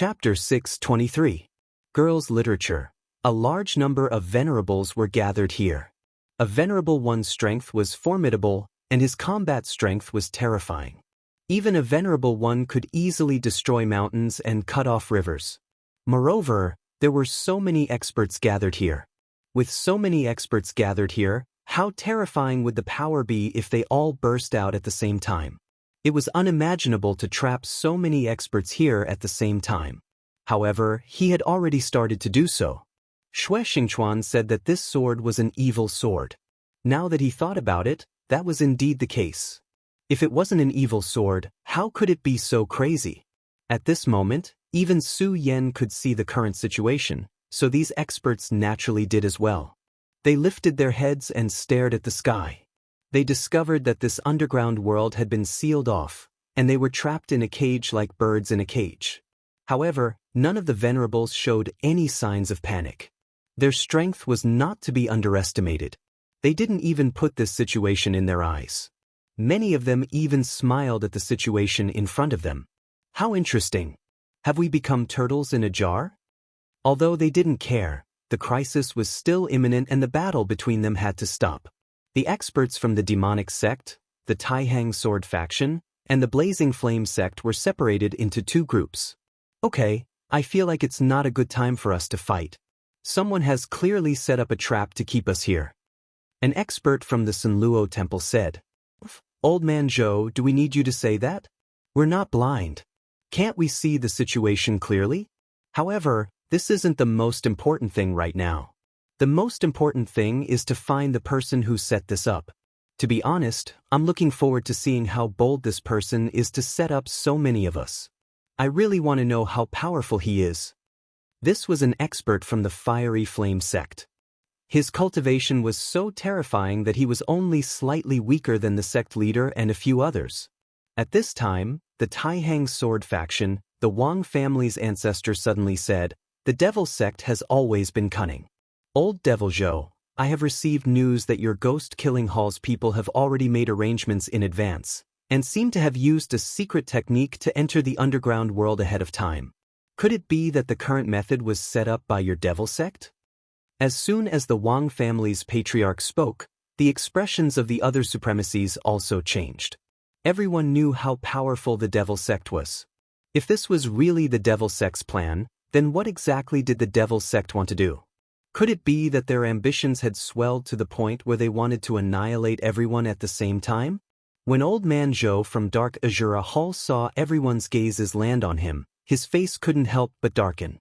Chapter 623. Girls' Literature. A large number of venerables were gathered here. A venerable one's strength was formidable, and his combat strength was terrifying. Even a venerable one could easily destroy mountains and cut off rivers. Moreover, there were so many experts gathered here. With so many experts gathered here, how terrifying would the power be if they all burst out at the same time? It was unimaginable to trap so many experts here at the same time. However, he had already started to do so. Shui Xingchuan said that this sword was an evil sword. Now that he thought about it, that was indeed the case. If it wasn't an evil sword, how could it be so crazy? At this moment, even Su Yan could see the current situation, so these experts naturally did as well. They lifted their heads and stared at the sky. They discovered that this underground world had been sealed off, and they were trapped in a cage like birds in a cage. However, none of the venerables showed any signs of panic. Their strength was not to be underestimated. They didn't even put this situation in their eyes. Many of them even smiled at the situation in front of them. How interesting. Have we become turtles in a jar? Although they didn't care, the crisis was still imminent and the battle between them had to stop. The experts from the demonic sect, the Taihang sword faction, and the blazing flame sect were separated into two groups. Okay, I feel like it's not a good time for us to fight. Someone has clearly set up a trap to keep us here. An expert from the Sunluo temple said, "Old man Zhou, do we need you to say that? We're not blind. Can't we see the situation clearly? However, this isn't the most important thing right now. The most important thing is to find the person who set this up. To be honest, I'm looking forward to seeing how bold this person is to set up so many of us. I really want to know how powerful he is." This was an expert from the Fiery Flame sect. His cultivation was so terrifying that he was only slightly weaker than the sect leader and a few others. At this time, the Taihang sword faction, the Wang family's ancestor suddenly said, "The devil sect has always been cunning. Old Devil Zhou, I have received news that your ghost-killing hall's people have already made arrangements in advance, and seem to have used a secret technique to enter the underground world ahead of time. Could it be that the current method was set up by your devil sect?" As soon as the Wang family's patriarch spoke, the expressions of the other supremacies also changed. Everyone knew how powerful the devil sect was. If this was really the devil sect's plan, then what exactly did the devil sect want to do? Could it be that their ambitions had swelled to the point where they wanted to annihilate everyone at the same time? When old man Zhou from Dark Azura Hall saw everyone's gazes land on him, his face couldn't help but darken.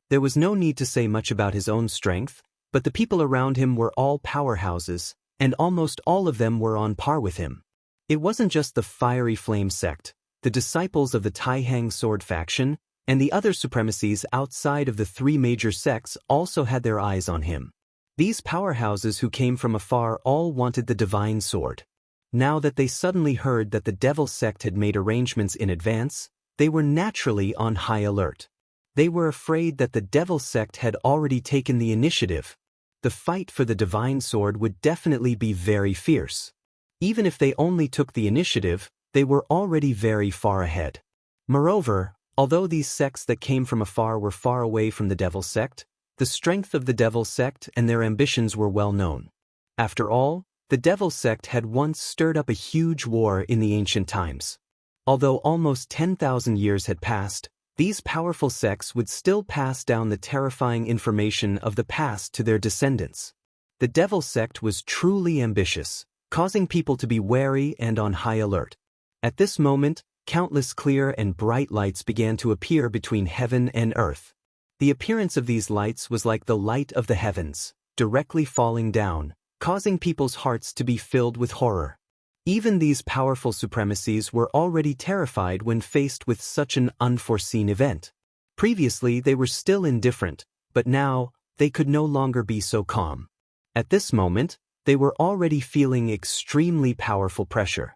There was no need to say much about his own strength, but the people around him were all powerhouses, and almost all of them were on par with him. It wasn't just the Fiery Flame sect, the disciples of the Taihang sword faction, and the other supremacies outside of the three major sects also had their eyes on him. These powerhouses who came from afar all wanted the divine sword. Now that they suddenly heard that the devil sect had made arrangements in advance, they were naturally on high alert. They were afraid that the devil sect had already taken the initiative. The fight for the divine sword would definitely be very fierce. Even if they only took the initiative, they were already very far ahead. Moreover, although these sects that came from afar were far away from the devil sect, the strength of the devil sect and their ambitions were well known. After all, the devil sect had once stirred up a huge war in the ancient times. Although almost 10,000 years had passed, these powerful sects would still pass down the terrifying information of the past to their descendants. The devil sect was truly ambitious, causing people to be wary and on high alert. At this moment, countless clear and bright lights began to appear between heaven and earth. The appearance of these lights was like the light of the heavens, directly falling down, causing people's hearts to be filled with horror. Even these powerful supremacies were already terrified when faced with such an unforeseen event. Previously they were still indifferent, but now, they could no longer be so calm. At this moment, they were already feeling extremely powerful pressure.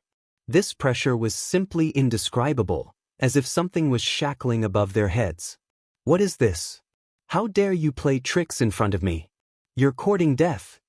This pressure was simply indescribable, as if something was shackling above their heads. "What is this? How dare you play tricks in front of me? You're courting death."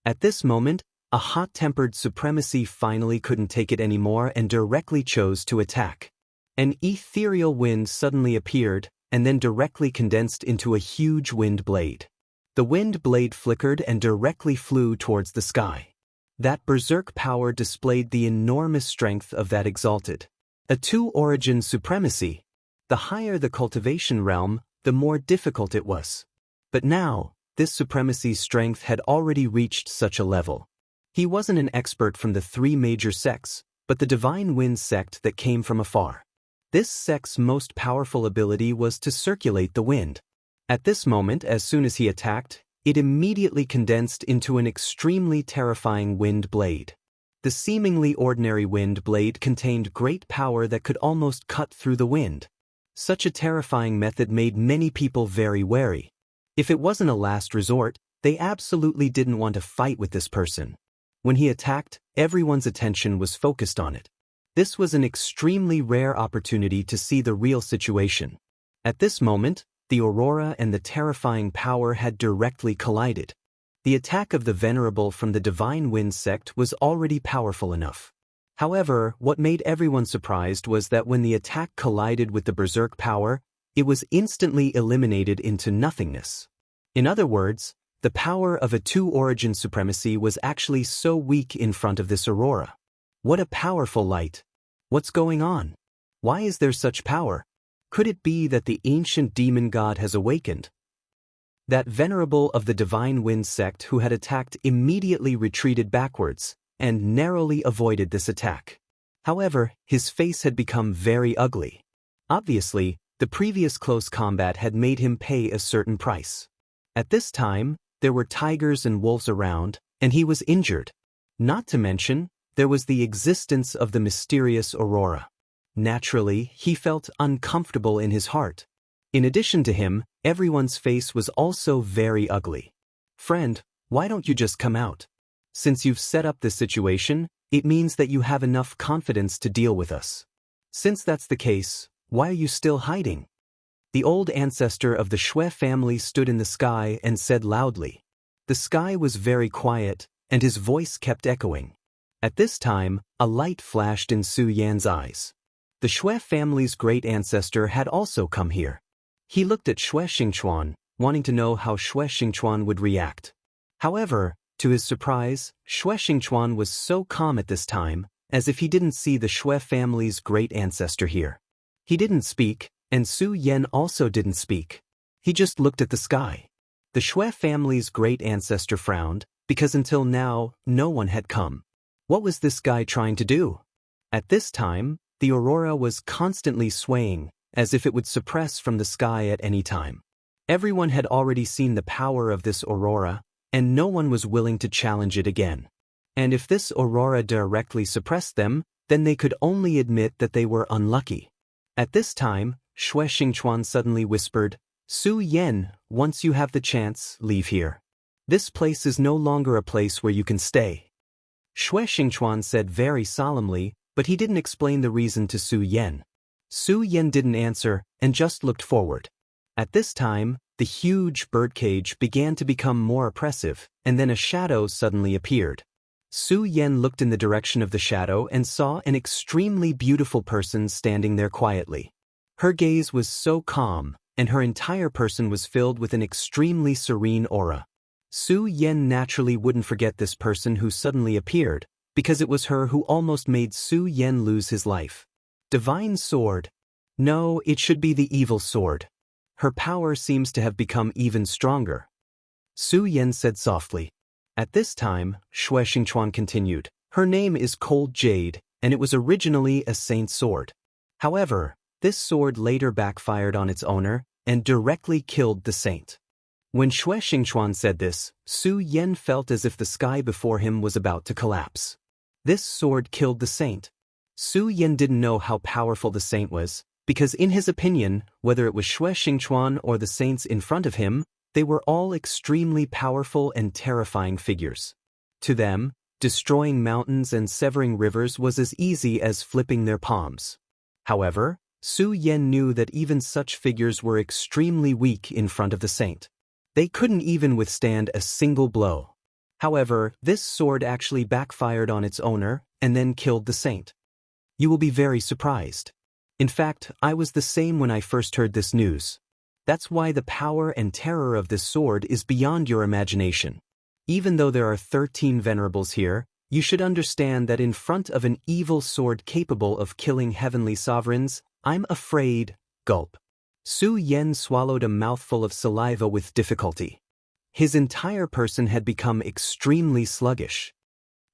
At this moment, a hot-tempered supremacy finally couldn't take it anymore and directly chose to attack. An ethereal wind suddenly appeared, and then directly condensed into a huge wind blade. The wind blade flickered and directly flew towards the sky. That berserk power displayed the enormous strength of that exalted a two-origin supremacy. The higher the cultivation realm, the more difficult it was. But now, this supremacy's strength had already reached such a level. He wasn't an expert from the three major sects, but the Divine Wind sect that came from afar. This sect's most powerful ability was to circulate the wind. At this moment, as soon as he attacked, it immediately condensed into an extremely terrifying wind blade. The seemingly ordinary wind blade contained great power that could almost cut through the wind. Such a terrifying method made many people very wary. If it wasn't a last resort, they absolutely didn't want to fight with this person. When he attacked, everyone's attention was focused on it. This was an extremely rare opportunity to see the real situation. At this moment, the aurora and the terrifying power had directly collided. The attack of the Venerable from the Divine Wind sect was already powerful enough. However, what made everyone surprised was that when the attack collided with the berserk power, it was instantly eliminated into nothingness. In other words, the power of a two-origin supremacy was actually so weak in front of this aurora. What a powerful light! What's going on? Why is there such power? Could it be that the ancient demon god has awakened? That Venerable of the Divine Wind sect who had attacked immediately retreated backwards, and narrowly avoided this attack. However, his face had become very ugly. Obviously, the previous close combat had made him pay a certain price. At this time, there were tigers and wolves around, and he was injured. Not to mention, there was the existence of the mysterious aurora. Naturally, he felt uncomfortable in his heart. In addition to him, everyone's face was also very ugly. "Friend, why don't you just come out? Since you've set up this situation, it means that you have enough confidence to deal with us. Since that's the case, why are you still hiding?" The old ancestor of the Shui family stood in the sky and said loudly. The sky was very quiet, and his voice kept echoing. At this time, a light flashed in Su Yan's eyes. The Shui family's great ancestor had also come here. He looked at Shui Xingchuan, wanting to know how Shui Xingchuan would react. However, to his surprise, Shui Xingchuan was so calm at this time, as if he didn't see the Shui family's great ancestor here. He didn't speak, and Su Yan also didn't speak. He just looked at the sky. The Shui family's great ancestor frowned, because until now, no one had come. What was this guy trying to do? At this time, the aurora was constantly swaying, as if it would suppress from the sky at any time. Everyone had already seen the power of this aurora, and no one was willing to challenge it again. And if this aurora directly suppressed them, then they could only admit that they were unlucky. At this time, Shui Xingchuan suddenly whispered, "Su Yan, once you have the chance, leave here. This place is no longer a place where you can stay." Shui Xingchuan said very solemnly, but he didn't explain the reason to Su Yan. Su Yan didn't answer, and just looked forward. At this time, the huge birdcage began to become more oppressive, and then a shadow suddenly appeared. Su Yan looked in the direction of the shadow and saw an extremely beautiful person standing there quietly. Her gaze was so calm, and her entire person was filled with an extremely serene aura. Su Yan naturally wouldn't forget this person who suddenly appeared, because it was her who almost made Su Yan lose his life. Divine sword. No, it should be the evil sword. Her power seems to have become even stronger. Su Yan said softly. At this time, Shui Xingchuan continued, "Her name is Cold Jade, and it was originally a saint's sword. However, this sword later backfired on its owner and directly killed the saint." When Shui Xingchuan said this, Su Yan felt as if the sky before him was about to collapse. This sword killed the saint. Su Yan didn't know how powerful the saint was, because in his opinion, whether it was Shui Xingchuan or the saints in front of him, they were all extremely powerful and terrifying figures. To them, destroying mountains and severing rivers was as easy as flipping their palms. However, Su Yan knew that even such figures were extremely weak in front of the saint. They couldn't even withstand a single blow. However, this sword actually backfired on its owner and then killed the saint. You will be very surprised. In fact, I was the same when I first heard this news. That's why the power and terror of this sword is beyond your imagination. Even though there are 13 venerables here, you should understand that in front of an evil sword capable of killing heavenly sovereigns, I'm afraid. Gulp. Su Yen swallowed a mouthful of saliva with difficulty. His entire person had become extremely sluggish.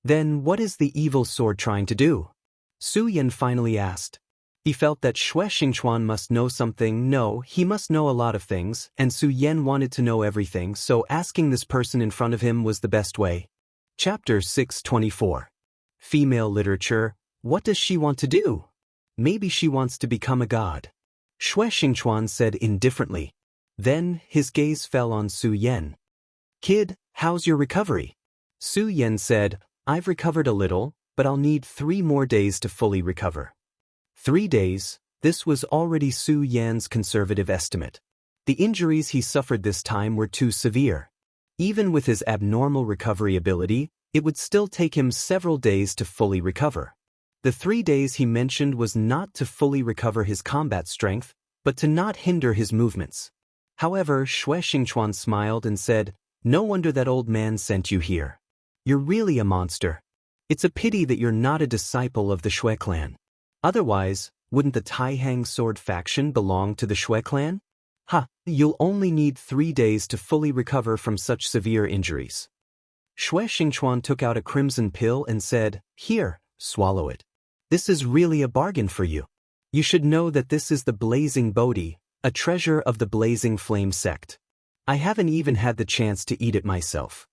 Then what is the evil sword trying to do? Su Yen finally asked. He felt that Xue Xingchuan must know something. No, he must know a lot of things, and Su Yen wanted to know everything, so asking this person in front of him was the best way. Chapter 624. Female literature. What does she want to do? Maybe she wants to become a god. Xue Xingchuan said indifferently. Then, his gaze fell on Su Yen. Kid, how's your recovery? Su Yen said, I've recovered a little, but I'll need 3 more days to fully recover. 3 days, this was already Su Yan's conservative estimate. The injuries he suffered this time were too severe. Even with his abnormal recovery ability, it would still take him several days to fully recover. The 3 days he mentioned was not to fully recover his combat strength, but to not hinder his movements. However, Xue Xingchuan smiled and said, No wonder that old man sent you here. You're really a monster. It's a pity that you're not a disciple of the Xue clan. Otherwise, wouldn't the Taihang sword faction belong to the Xue clan? You'll only need 3 days to fully recover from such severe injuries. Xue Xingchuan took out a crimson pill and said, Here, swallow it. This is really a bargain for you. You should know that this is the Blazing Bodhi, a treasure of the Blazing Flame sect. I haven't even had the chance to eat it myself.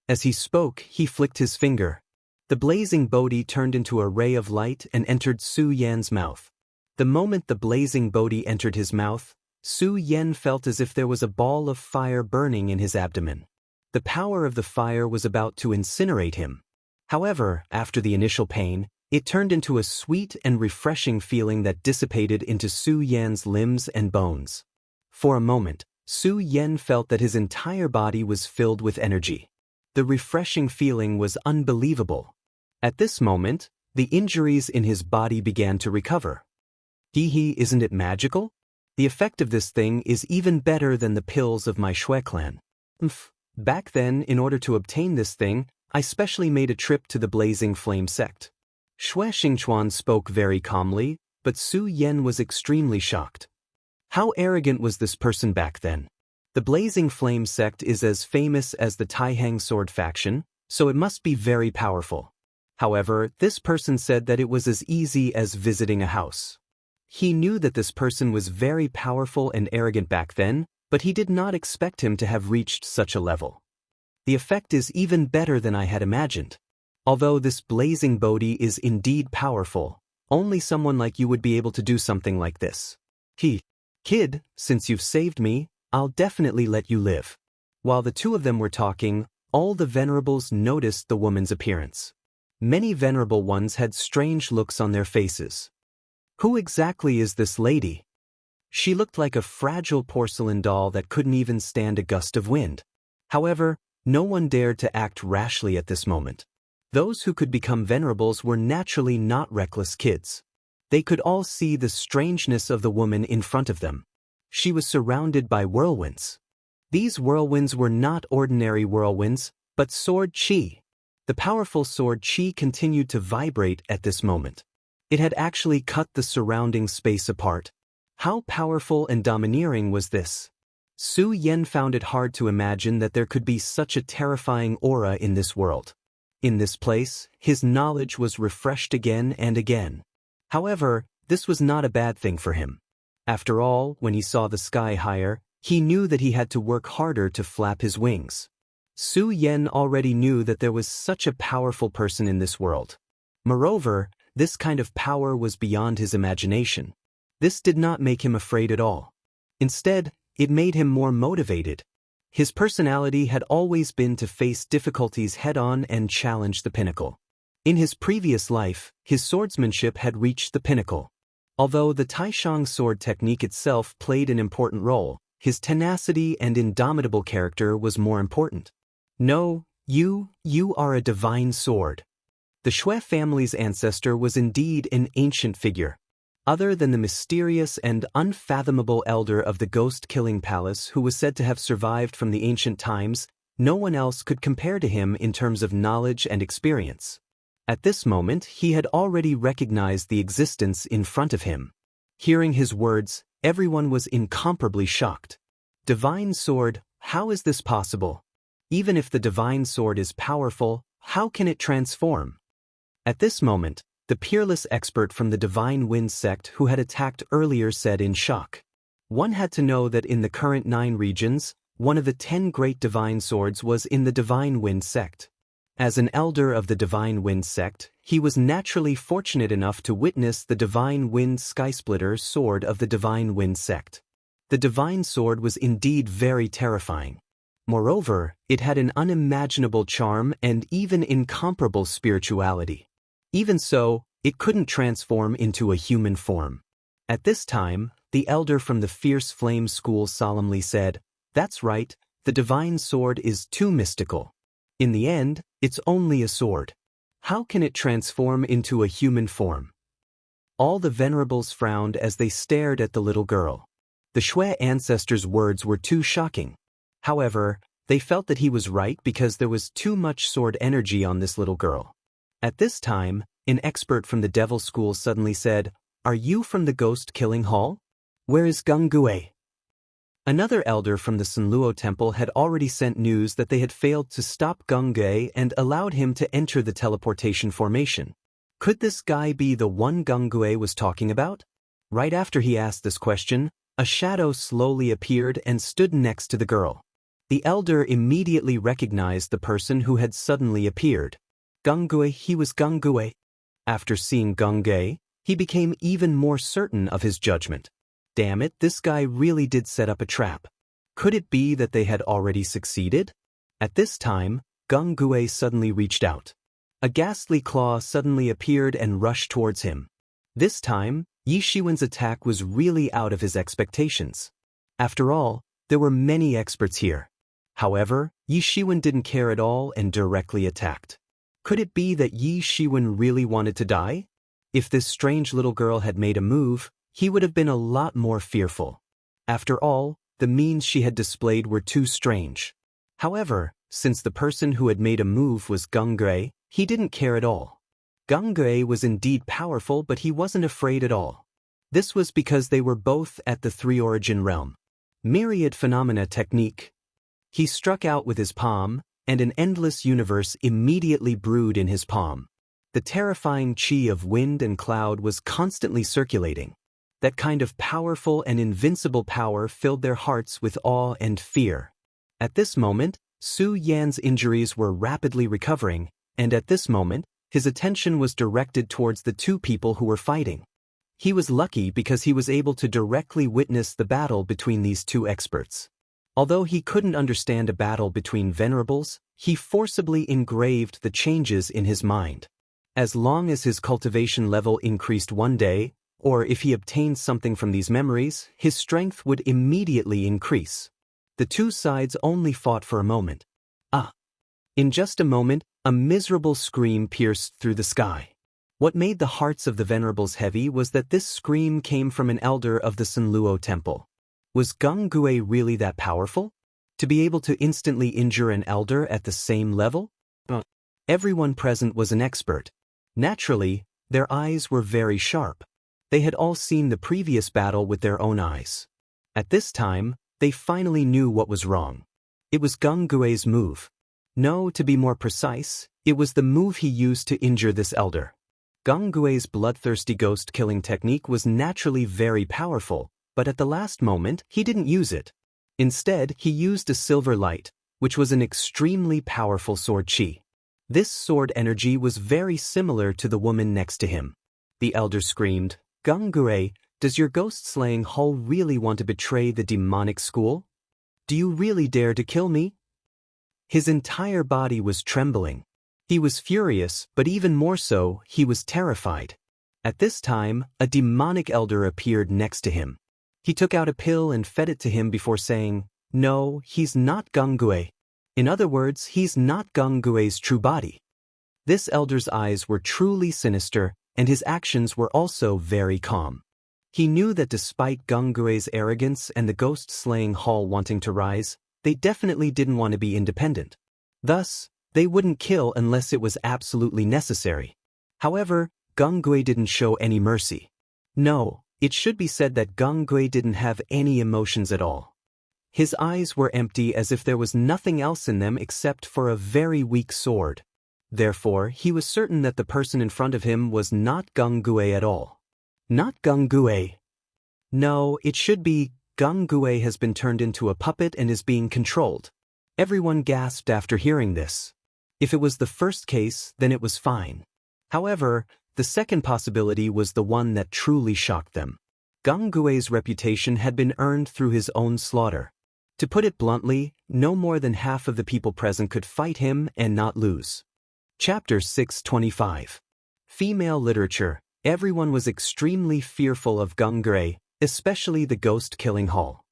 As he spoke, he flicked his finger. The blazing Bodhi turned into a ray of light and entered Su Yan's mouth. The moment the blazing Bodhi entered his mouth, Su Yan felt as if there was a ball of fire burning in his abdomen. The power of the fire was about to incinerate him. However, after the initial pain, it turned into a sweet and refreshing feeling that dissipated into Su Yan's limbs and bones. For a moment, Su Yan felt that his entire body was filled with energy. The refreshing feeling was unbelievable. At this moment, the injuries in his body began to recover. Isn't it magical? The effect of this thing is even better than the pills of my Xue clan. Back then, in order to obtain this thing, I specially made a trip to the Blazing Flame sect. Xue Xingchuan spoke very calmly, but Su Yen was extremely shocked. How arrogant was this person back then? The Blazing Flame sect is as famous as the Taihang sword faction, so it must be very powerful. However, this person said that it was as easy as visiting a house. He knew that this person was very powerful and arrogant back then, but he did not expect him to have reached such a level. The effect is even better than I had imagined. Although this blazing Bodhi is indeed powerful, only someone like you would be able to do something like this. Kid, since you've saved me, I'll definitely let you live. While the two of them were talking, all the venerables noticed the woman's appearance. Many venerable ones had strange looks on their faces. Who exactly is this lady? She looked like a fragile porcelain doll that couldn't even stand a gust of wind. However, no one dared to act rashly at this moment. Those who could become venerables were naturally not reckless kids. They could all see the strangeness of the woman in front of them. She was surrounded by whirlwinds. These whirlwinds were not ordinary whirlwinds, but sword chi. The powerful sword chi continued to vibrate at this moment. It had actually cut the surrounding space apart. How powerful and domineering was this? Su Yen found it hard to imagine that there could be such a terrifying aura in this world. In this place, his knowledge was refreshed again and again. However, this was not a bad thing for him. After all, when he saw the sky higher, he knew that he had to work harder to flap his wings. Su Yen already knew that there was such a powerful person in this world. Moreover, this kind of power was beyond his imagination. This did not make him afraid at all. Instead, it made him more motivated. His personality had always been to face difficulties head-on and challenge the pinnacle. In his previous life, his swordsmanship had reached the pinnacle. Although the Taishang sword technique itself played an important role, his tenacity and indomitable character was more important. No, you are a divine sword. The Xue family's ancestor was indeed an ancient figure. Other than the mysterious and unfathomable elder of the ghost-killing palace who was said to have survived from the ancient times, no one else could compare to him in terms of knowledge and experience. At this moment, he had already recognized the existence in front of him. Hearing his words, everyone was incomparably shocked. Divine sword, how is this possible? Even if the divine sword is powerful, how can it transform? At this moment, the peerless expert from the Divine Wind sect who had attacked earlier said in shock. One had to know that in the current 9 regions, one of the 10 great divine swords was in the Divine Wind sect. As an elder of the Divine Wind sect, he was naturally fortunate enough to witness the Divine Wind Skysplitter sword of the Divine Wind sect. The divine sword was indeed very terrifying. Moreover, it had an unimaginable charm and even incomparable spirituality. Even so, it couldn't transform into a human form. At this time, the elder from the Fierce Flame School solemnly said, "That's right, the divine sword is too mystical. In the end, it's only a sword. How can it transform into a human form?" All the venerables frowned as they stared at the little girl. The Shui ancestors' words were too shocking. However, they felt that he was right because there was too much sword energy on this little girl. At this time, an expert from the Devil School suddenly said, "Are you from the Ghost-Killing Hall? Where is Gunggue?" Another elder from the Sanluo Temple had already sent news that they had failed to stop Gunggue and allowed him to enter the teleportation formation. Could this guy be the one Gunggue was talking about? Right after he asked this question, a shadow slowly appeared and stood next to the girl. The elder immediately recognized the person who had suddenly appeared. Gunggue, he was Gunggue. After seeing Gunggue, he became even more certain of his judgment. Damn it, this guy really did set up a trap. Could it be that they had already succeeded? At this time, Gunggue suddenly reached out. A ghastly claw suddenly appeared and rushed towards him. This time, Yi Shiwen's attack was really out of his expectations. After all, there were many experts here. However, Yi Shiwen didn't care at all and directly attacked. Could it be that Yi Shiwen really wanted to die? If this strange little girl had made a move, he would have been a lot more fearful. After all, the means she had displayed were too strange. However, since the person who had made a move was Gunggue, he didn't care at all. Gunggue was indeed powerful, but he wasn't afraid at all. This was because they were both at the 3-origin realm. Myriad Phenomena Technique. He struck out with his palm, and an endless universe immediately brewed in his palm. The terrifying chi of wind and cloud was constantly circulating. That kind of powerful and invincible power filled their hearts with awe and fear. At this moment, Su Yan's injuries were rapidly recovering, and at this moment, his attention was directed towards the 2 people who were fighting. He was lucky because he was able to directly witness the battle between these 2 experts. Although he couldn't understand a battle between venerables, he forcibly engraved the changes in his mind. As long as his cultivation level increased one day, or if he obtained something from these memories, his strength would immediately increase. The 2 sides only fought for a moment. In just a moment, a miserable scream pierced through the sky. What made the hearts of the venerables heavy was that this scream came from an elder of the Sanluo Temple. Was Gunggue really that powerful? To be able to instantly injure an elder at the same level? Everyone present was an expert. Naturally, their eyes were very sharp. They had all seen the previous battle with their own eyes. At this time, they finally knew what was wrong. It was Gunggue's move. No, to be more precise, it was the move he used to injure this elder. Gunggue's bloodthirsty ghost-killing technique was naturally very powerful, but at the last moment, he didn't use it. Instead, he used a silver light, which was an extremely powerful sword chi. This sword energy was very similar to the woman next to him. The elder screamed, "Gunggue, does your ghost-slaying hull really want to betray the demonic school? Do you really dare to kill me?" His entire body was trembling. He was furious, but even more so, he was terrified. At this time, a demonic elder appeared next to him. He took out a pill and fed it to him before saying, "No, he's not Gunggue. In other words, he's not Gunggue's true body." This elder's eyes were truly sinister, and his actions were also very calm. He knew that despite Genggui's arrogance and the ghost-slaying hall wanting to rise, they definitely didn't want to be independent. Thus, they wouldn't kill unless it was absolutely necessary. However, Genggui didn't show any mercy. No, it should be said that Genggui didn't have any emotions at all. His eyes were empty as if there was nothing else in them except for a very weak sword. Therefore, he was certain that the person in front of him was not Genggui at all. Not Genggui. No, it should be Genggui has been turned into a puppet and is being controlled. Everyone gasped after hearing this. If it was the first case, then it was fine. However, the second possibility was the one that truly shocked them. Genggui's reputation had been earned through his own slaughter. To put it bluntly, no more than half of the people present could fight him and not lose. Chapter 625. Female Literature. Everyone was extremely fearful of Genggui, especially the ghost-killing hall.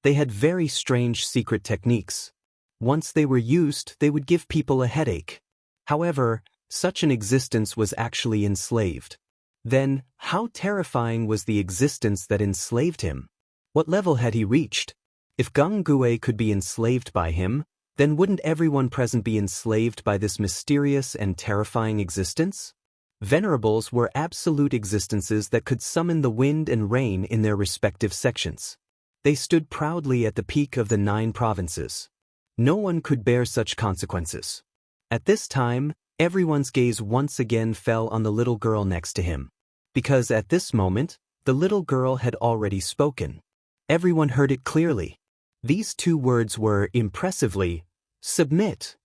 They had very strange secret techniques. Once they were used, they would give people a headache. However, such an existence was actually enslaved. Then, how terrifying was the existence that enslaved him? What level had he reached? If Genggui could be enslaved by him, then wouldn't everyone present be enslaved by this mysterious and terrifying existence? Venerables were absolute existences that could summon the wind and rain in their respective sections. They stood proudly at the peak of the 9 provinces. No one could bear such consequences. At this time, everyone's gaze once again fell on the little girl next to him. Because at this moment, the little girl had already spoken. Everyone heard it clearly. These 2 words were, impressively, submit.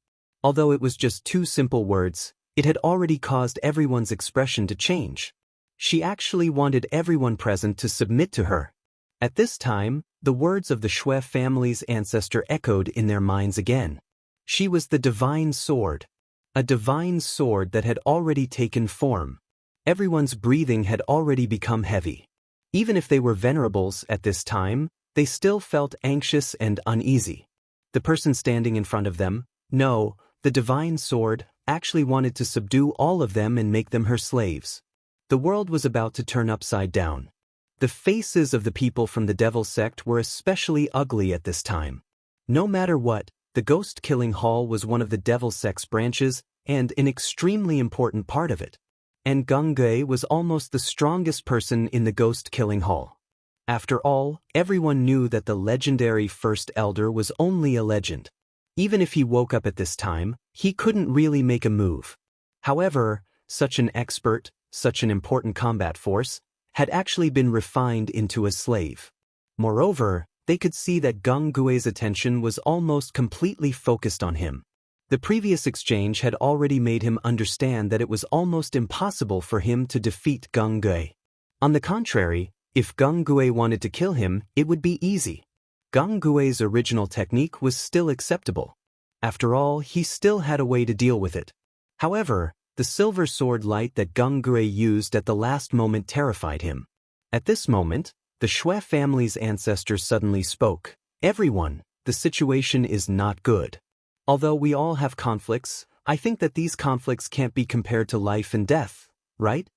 Although it was just 2 simple words, it had already caused everyone's expression to change. She actually wanted everyone present to submit to her. At this time, the words of the Shui family's ancestor echoed in their minds again. She was the divine sword. A divine sword that had already taken form. Everyone's breathing had already become heavy. Even if they were venerables at this time, they still felt anxious and uneasy. The person standing in front of them, no, the divine sword, actually wanted to subdue all of them and make them her slaves. The world was about to turn upside down. The faces of the people from the devil sect were especially ugly at this time. No matter what, the ghost-killing hall was one of the devil sect's branches and an extremely important part of it. And Genggui was almost the strongest person in the ghost-killing hall. After all, everyone knew that the legendary First Elder was only a legend. Even if he woke up at this time, he couldn't really make a move. However, such an expert, such an important combat force, had actually been refined into a slave. Moreover, they could see that Genggui's attention was almost completely focused on him. The previous exchange had already made him understand that it was almost impossible for him to defeat Genggui. On the contrary, if Genggui wanted to kill him, it would be easy. Genggui's original technique was still acceptable. After all, he still had a way to deal with it. However, the silver sword light that Genggui used at the last moment terrified him. At this moment, the Shui family's ancestors suddenly spoke. Everyone, the situation is not good. Although we all have conflicts, I think that these conflicts can't be compared to life and death, right?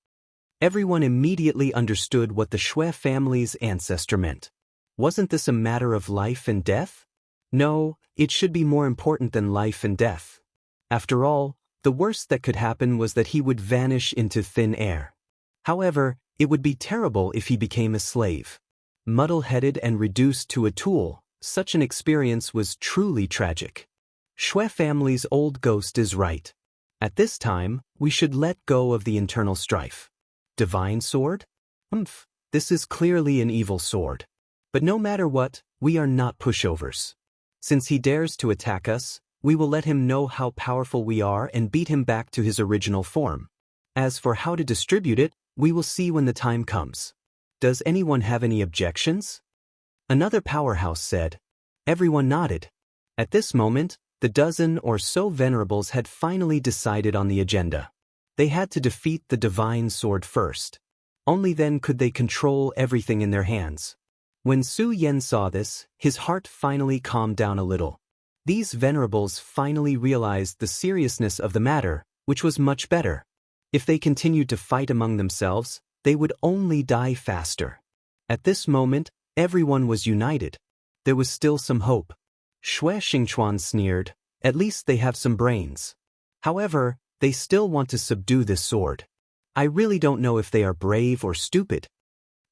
Everyone immediately understood what the Shui family's ancestor meant. Wasn't this a matter of life and death? No, it should be more important than life and death. After all, the worst that could happen was that he would vanish into thin air. However, it would be terrible if he became a slave. Muddle-headed and reduced to a tool, such an experience was truly tragic. Shui family's old ghost is right. At this time, we should let go of the internal strife. Divine sword? This is clearly an evil sword. But no matter what, we are not pushovers. Since he dares to attack us, we will let him know how powerful we are and beat him back to his original form. As for how to distribute it, we will see when the time comes. Does anyone have any objections? Another powerhouse said. Everyone nodded. At this moment, the dozen or so venerables had finally decided on the agenda. They had to defeat the divine sword first. Only then could they control everything in their hands. When Su Yan saw this, his heart finally calmed down a little. These venerables finally realized the seriousness of the matter, which was much better. If they continued to fight among themselves, they would only die faster. At this moment, everyone was united. There was still some hope. Xue Xingchuan sneered, "At least they have some brains. However, they still want to subdue this sword. I really don't know if they are brave or stupid."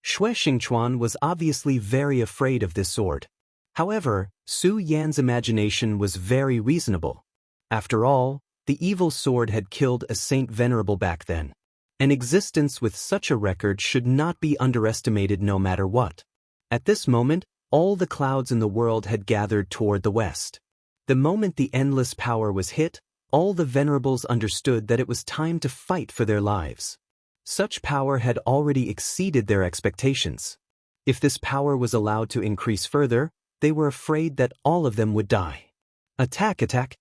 Xue Xingchuan was obviously very afraid of this sword. However, Su Yan's imagination was very reasonable. After all, the evil sword had killed a saint venerable back then. An existence with such a record should not be underestimated no matter what. At this moment, all the clouds in the world had gathered toward the west. The moment the endless power was hit, all the venerables understood that it was time to fight for their lives. Such power had already exceeded their expectations. If this power was allowed to increase further, they were afraid that all of them would die. Attack, attack!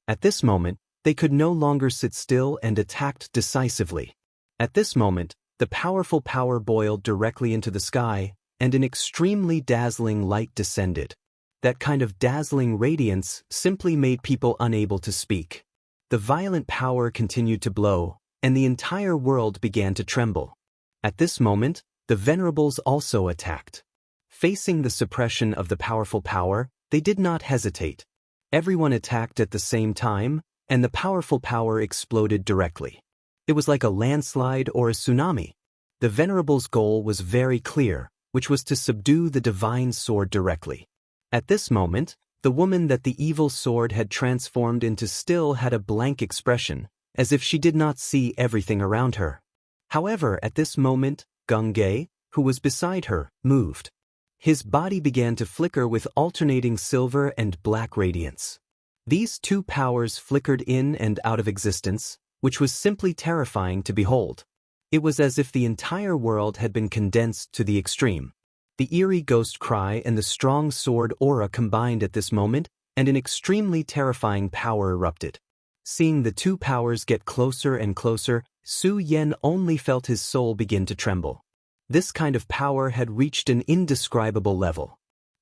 At this moment, they could no longer sit still and attacked decisively. At this moment, the powerful power boiled directly into the sky, and an extremely dazzling light descended. That kind of dazzling radiance simply made people unable to speak. The violent power continued to blow, and the entire world began to tremble. At this moment, the venerables also attacked. Facing the suppression of the powerful power, they did not hesitate. Everyone attacked at the same time, and the powerful power exploded directly. It was like a landslide or a tsunami. The venerables' goal was very clear, which was to subdue the divine sword directly. At this moment, the woman that the evil sword had transformed into still had a blank expression, as if she did not see everything around her. However, at this moment, Geng, who was beside her, moved. His body began to flicker with alternating silver and black radiance. These two powers flickered in and out of existence, which was simply terrifying to behold. It was as if the entire world had been condensed to the extreme. The eerie ghost cry and the strong sword aura combined at this moment, and an extremely terrifying power erupted. Seeing the two powers get closer and closer, Su Yan only felt his soul begin to tremble. This kind of power had reached an indescribable level.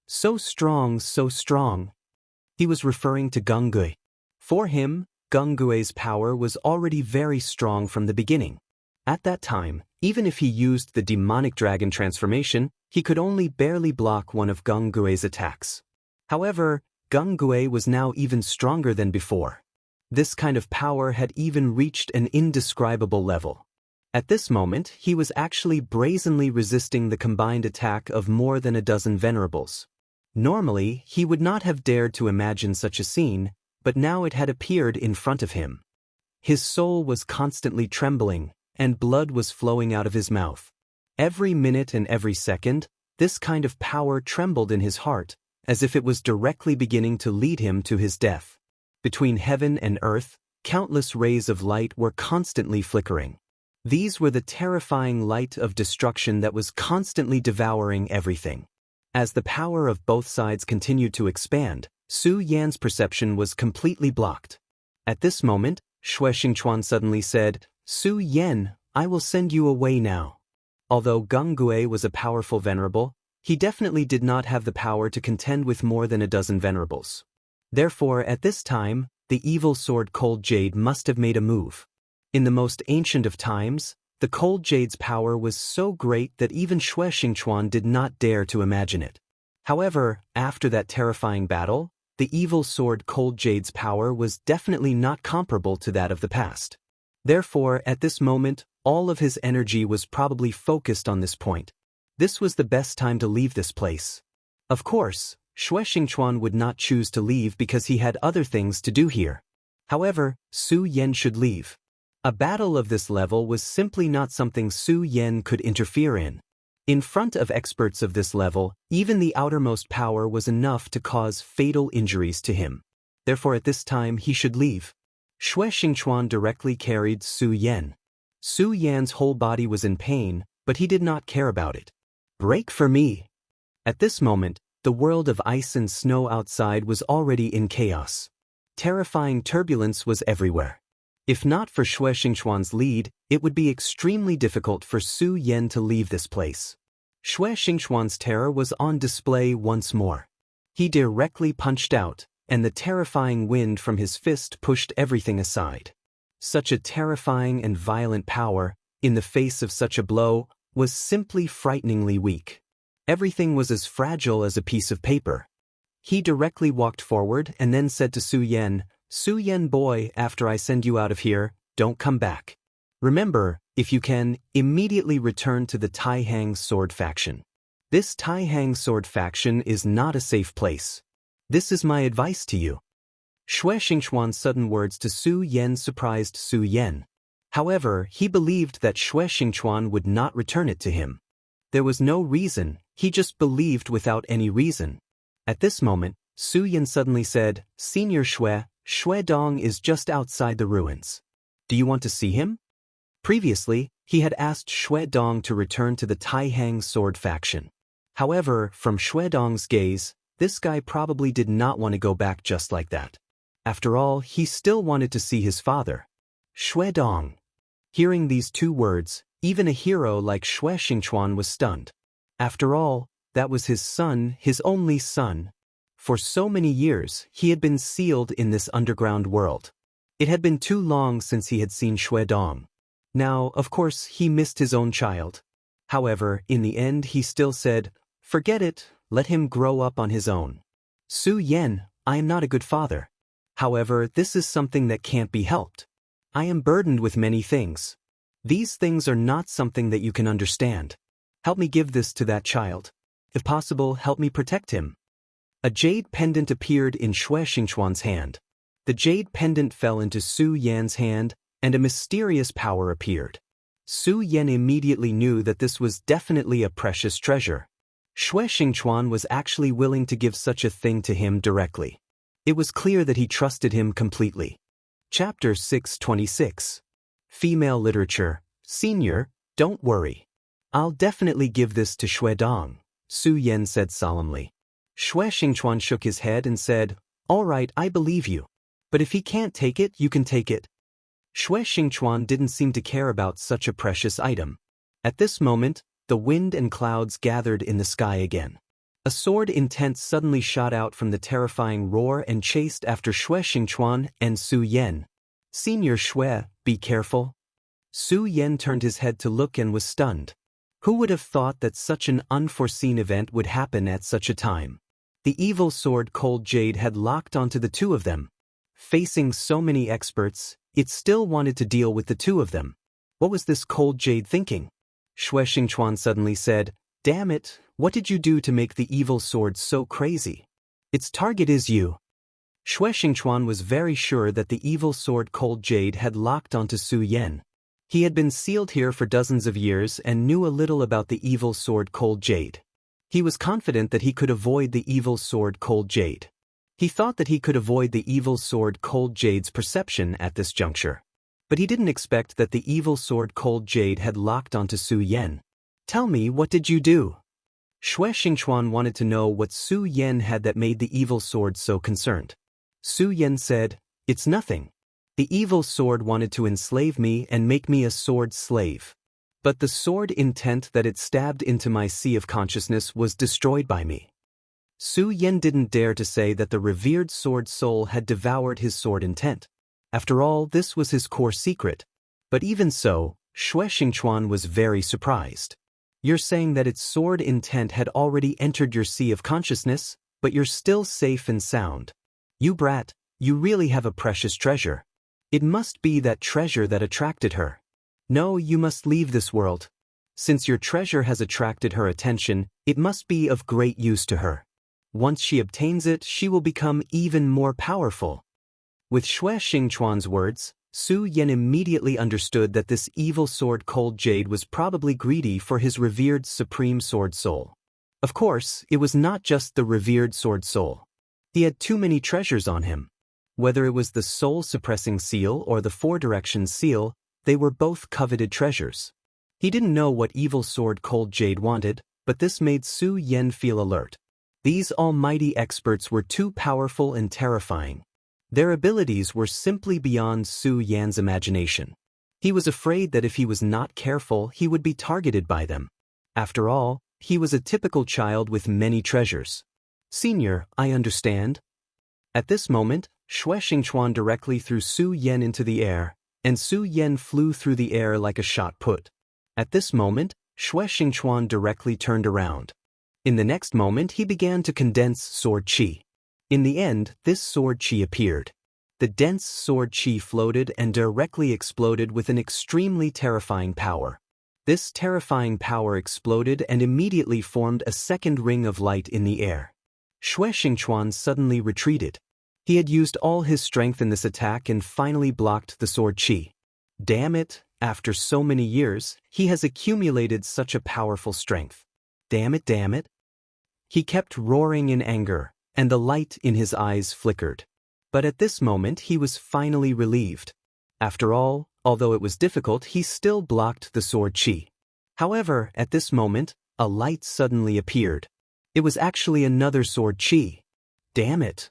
So strong, so strong. He was referring to Geng. For him, Geng's power was already very strong from the beginning. At that time, even if he used the demonic dragon transformation, he could only barely block one of Geng's attacks. However, Geng was now even stronger than before. This kind of power had even reached an indescribable level. At this moment, he was actually brazenly resisting the combined attack of more than a dozen venerables. Normally, he would not have dared to imagine such a scene, but now it had appeared in front of him. His soul was constantly trembling, and blood was flowing out of his mouth. Every minute and every second, this kind of power trembled in his heart, as if it was directly beginning to lead him to his death. Between heaven and earth, countless rays of light were constantly flickering. These were the terrifying light of destruction that was constantly devouring everything. As the power of both sides continued to expand, Su Yan's perception was completely blocked. At this moment, Xue Xingchuan suddenly said, "Su Yan, I will send you away now." Although Geng was a powerful venerable, he definitely did not have the power to contend with more than a dozen venerables. Therefore, at this time, the evil sword Cold Jade must have made a move. In the most ancient of times, the Cold Jade's power was so great that even Xue Xingchuan did not dare to imagine it. However, after that terrifying battle, the evil sword Cold Jade's power was definitely not comparable to that of the past. Therefore, at this moment, all of his energy was probably focused on this point. This was the best time to leave this place. Of course, Xue Xingchuan would not choose to leave because he had other things to do here. However, Su Yan should leave. A battle of this level was simply not something Su Yan could interfere in. In front of experts of this level, even the outermost power was enough to cause fatal injuries to him. Therefore at this time he should leave. Xue Xingchuan directly carried Su Yan. Su Yan's whole body was in pain, but he did not care about it. "Break for me!" At this moment, the world of ice and snow outside was already in chaos. Terrifying turbulence was everywhere. If not for Xue Xingchuan's lead, it would be extremely difficult for Su Yan to leave this place. Xue Xingchuan's terror was on display once more. He directly punched out, and the terrifying wind from his fist pushed everything aside. Such a terrifying and violent power, in the face of such a blow, was simply frighteningly weak. Everything was as fragile as a piece of paper. He directly walked forward and then said to Su Yen boy, after I send you out of here, don't come back. Remember, if you can, immediately return to the Taihang sword faction. This Taihang sword faction is not a safe place. This is my advice to you. Xue Xingchuan's sudden words to Su Yen surprised Su Yen. However, he believed that Xue Xingchuan would not return it to him. There was no reason, he just believed without any reason. At this moment, Su Yen suddenly said, Senior Xue Dong is just outside the ruins. Do you want to see him? Previously, he had asked Xue Dong to return to the Taihang sword faction. However, from Xue Dong's gaze, this guy probably did not want to go back just like that. After all, he still wanted to see his father. Xue Dong. Hearing these two words, even a hero like Xue Xingchuan was stunned. After all, that was his son, his only son. For so many years, he had been sealed in this underground world. It had been too long since he had seen Xue Dong. Now, of course, he missed his own child. However, in the end he still said, forget it, let him grow up on his own. Su Yen, I am not a good father. However, this is something that can't be helped. I am burdened with many things. These things are not something that you can understand. Help me give this to that child. If possible, help me protect him. A jade pendant appeared in Xue Xingchuan's hand. The jade pendant fell into Su Yan's hand, and a mysterious power appeared. Su Yan immediately knew that this was definitely a precious treasure. Xue Xingchuan was actually willing to give such a thing to him directly. It was clear that he trusted him completely. Chapter 626. Female Literature. Senior, don't worry. I'll definitely give this to Xue Dong, Su Yen said solemnly. Xue Xingchuan shook his head and said, all right, I believe you. But if he can't take it, you can take it. Xue Xingchuan didn't seem to care about such a precious item. At this moment, the wind and clouds gathered in the sky again. A sword intent suddenly shot out from the terrifying roar and chased after Xue Xingchuan and Su Yen. Senior Xue, be careful. Su Yen turned his head to look and was stunned. Who would have thought that such an unforeseen event would happen at such a time? The evil sword Cold Jade had locked onto the two of them. Facing so many experts, it still wanted to deal with the two of them. What was this Cold Jade thinking? Xue Xingchuan suddenly said, damn it, what did you do to make the evil sword so crazy? Its target is you. Xue Xingchuan was very sure that the evil sword Cold Jade had locked onto Su Yen. He had been sealed here for dozens of years and knew a little about the evil sword Cold Jade. He was confident that he could avoid the evil sword Cold Jade. He thought that he could avoid the evil sword Cold Jade's perception at this juncture. But he didn't expect that the evil sword Cold Jade had locked onto Su Yen. Tell me, what did you do? Xue Xingchuan wanted to know what Su Yen had that made the evil sword so concerned. Su Yen said, it's nothing. The evil sword wanted to enslave me and make me a sword slave. But the sword intent that it stabbed into my sea of consciousness was destroyed by me. Su Yen didn't dare to say that the revered sword soul had devoured his sword intent. After all, this was his core secret. But even so, Xue Xingchuan was very surprised. You're saying that its sword intent had already entered your sea of consciousness, but you're still safe and sound. You brat, you really have a precious treasure. It must be that treasure that attracted her. No, you must leave this world. Since your treasure has attracted her attention, it must be of great use to her. Once she obtains it, she will become even more powerful. With Xue Xingchuan's words, Su Yen immediately understood that this evil sword Cold Jade was probably greedy for his revered supreme sword soul. Of course, it was not just the revered sword soul. He had too many treasures on him. Whether it was the soul-suppressing seal or the four-direction seal, they were both coveted treasures. He didn't know what evil sword Cold Jade wanted, but this made Su Yen feel alert. These almighty experts were too powerful and terrifying. Their abilities were simply beyond Su Yan's imagination. He was afraid that if he was not careful, he would be targeted by them. After all, he was a typical child with many treasures. Senior, I understand. At this moment, Xue Xingchuan directly threw Su Yen into the air, and Su Yen flew through the air like a shot put. At this moment, Xue Xingchuan directly turned around. In the next moment he began to condense sword chi. In the end, this sword chi appeared. The dense sword chi floated and directly exploded with an extremely terrifying power. This terrifying power exploded and immediately formed a second ring of light in the air. Xue Xingchuan suddenly retreated. He had used all his strength in this attack and finally blocked the sword chi. Damn it, after so many years, he has accumulated such a powerful strength. Damn it, damn it. He kept roaring in anger, and the light in his eyes flickered. But at this moment he was finally relieved. After all, although it was difficult, he still blocked the sword chi. However, at this moment, a light suddenly appeared. It was actually another sword chi. Damn it.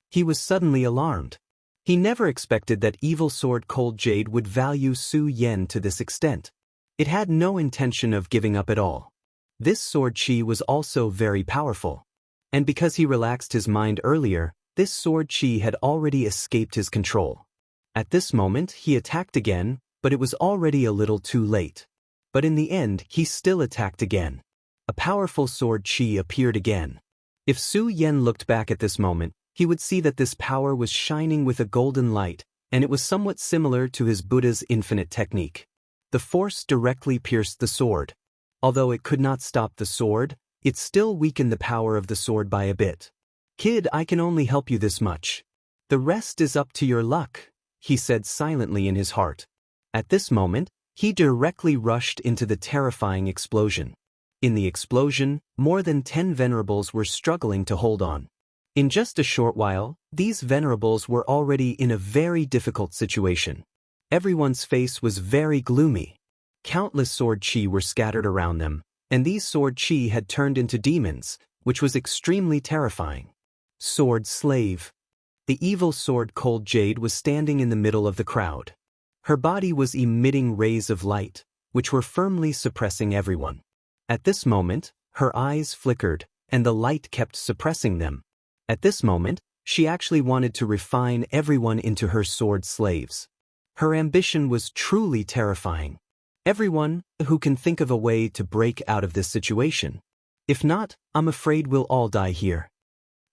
He was suddenly alarmed. He never expected that evil sword Cold Jade would value Su Yen to this extent. It had no intention of giving up at all. This sword chi was also very powerful. And because he relaxed his mind earlier, this sword chi had already escaped his control. At this moment he attacked again, but it was already a little too late. But in the end he still attacked again. A powerful sword chi appeared again. If Su Yen looked back at this moment, he would see that this power was shining with a golden light, and it was somewhat similar to his Buddha's infinite technique. The force directly pierced the sword. Although it could not stop the sword, it still weakened the power of the sword by a bit. "Kid, I can only help you this much. The rest is up to your luck," he said silently in his heart. At this moment, he directly rushed into the terrifying explosion. In the explosion, more than 10 venerables were struggling to hold on. In just a short while, these venerables were already in a very difficult situation. Everyone's face was very gloomy. Countless sword chi were scattered around them, and these sword chi had turned into demons, which was extremely terrifying. Sword slave. The evil sword Cold Jade was standing in the middle of the crowd. Her body was emitting rays of light, which were firmly suppressing everyone. At this moment, her eyes flickered, and the light kept suppressing them. At this moment, she actually wanted to refine everyone into her sword slaves. Her ambition was truly terrifying. Everyone who can think of a way to break out of this situation. If not, I'm afraid we'll all die here.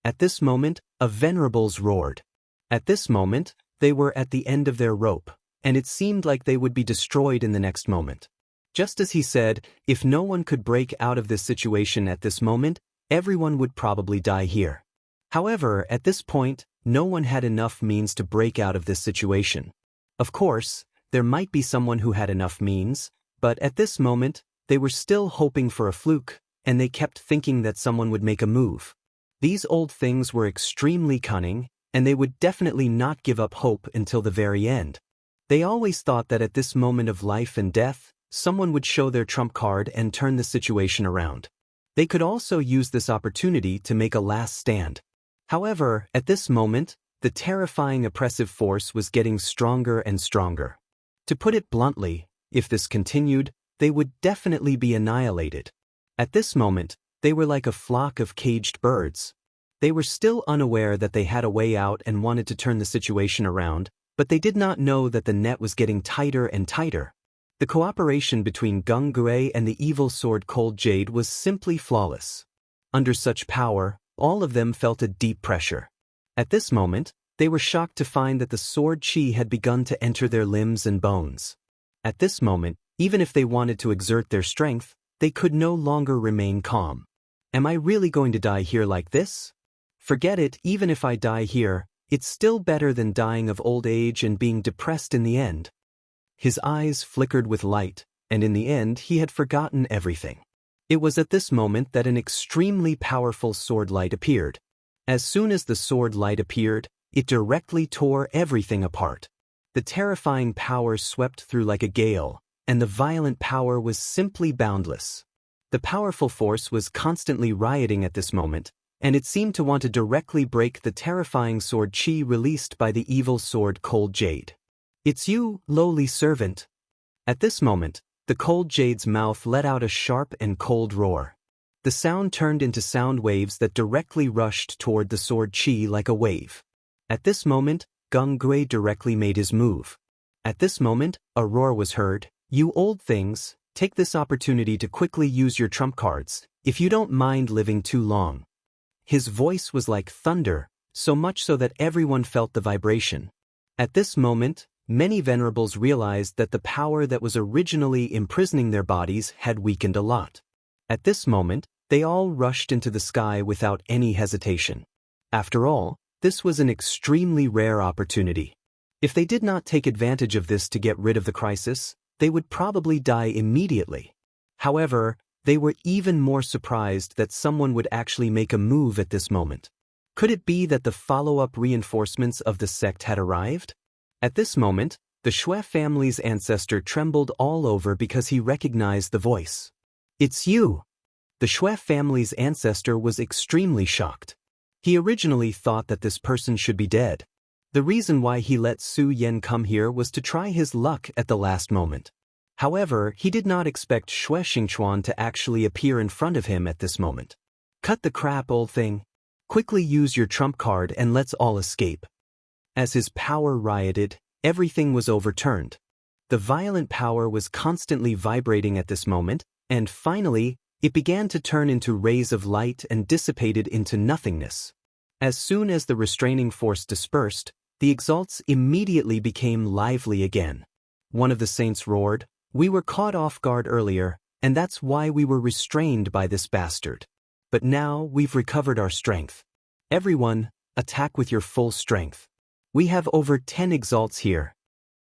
At this moment, a venerables roared. At this moment, they were at the end of their rope, and it seemed like they would be destroyed in the next moment. Just as he said, if no one could break out of this situation at this moment, everyone would probably die here. However, at this point, no one had enough means to break out of this situation. Of course, there might be someone who had enough means, but at this moment, they were still hoping for a fluke, and they kept thinking that someone would make a move. These old things were extremely cunning, and they would definitely not give up hope until the very end. They always thought that at this moment of life and death, someone would show their trump card and turn the situation around. They could also use this opportunity to make a last stand. However, at this moment, the terrifying oppressive force was getting stronger and stronger. To put it bluntly, if this continued, they would definitely be annihilated. At this moment, they were like a flock of caged birds. They were still unaware that they had a way out and wanted to turn the situation around, but they did not know that the net was getting tighter and tighter. The cooperation between Gung Gui and the evil sword Cold Jade was simply flawless. Under such power, all of them felt a deep pressure. At this moment, they were shocked to find that the sword chi had begun to enter their limbs and bones. At this moment, even if they wanted to exert their strength, they could no longer remain calm. Am I really going to die here like this? Forget it, even if I die here, it's still better than dying of old age and being depressed in the end. His eyes flickered with light, and in the end he had forgotten everything. It was at this moment that an extremely powerful sword light appeared. As soon as the sword light appeared, it directly tore everything apart. The terrifying power swept through like a gale, and the violent power was simply boundless. The powerful force was constantly rioting at this moment, and it seemed to want to directly break the terrifying sword chi released by the evil sword Cold Jade. "It's you, lowly servant." At this moment, the Cold Jade's mouth let out a sharp and cold roar. The sound turned into sound waves that directly rushed toward the sword chi like a wave. At this moment, Gung Gui directly made his move. At this moment, a roar was heard. "You old things, take this opportunity to quickly use your trump cards. If you don't mind living too long. His voice was like thunder, so much so that everyone felt the vibration. At this moment, many venerables realized that the power that was originally imprisoning their bodies had weakened a lot. At this moment, they all rushed into the sky without any hesitation. After all, this was an extremely rare opportunity. If they did not take advantage of this to get rid of the crisis, they would probably die immediately. However, they were even more surprised that someone would actually make a move at this moment. Could it be that the follow-up reinforcements of the sect had arrived? At this moment, the Xue family's ancestor trembled all over because he recognized the voice. "It's you!" The Xue family's ancestor was extremely shocked. He originally thought that this person should be dead. The reason why he let Su Yan come here was to try his luck at the last moment. However, he did not expect Xue Xingchuan to actually appear in front of him at this moment. "Cut the crap, old thing. Quickly use your trump card and let's all escape." As his power rioted, everything was overturned. The violent power was constantly vibrating at this moment, and finally, it began to turn into rays of light and dissipated into nothingness. As soon as the restraining force dispersed, the exalts immediately became lively again. One of the saints roared, "We were caught off guard earlier, and that's why we were restrained by this bastard. But now we've recovered our strength. Everyone, attack with your full strength. We have over 10 exalts here."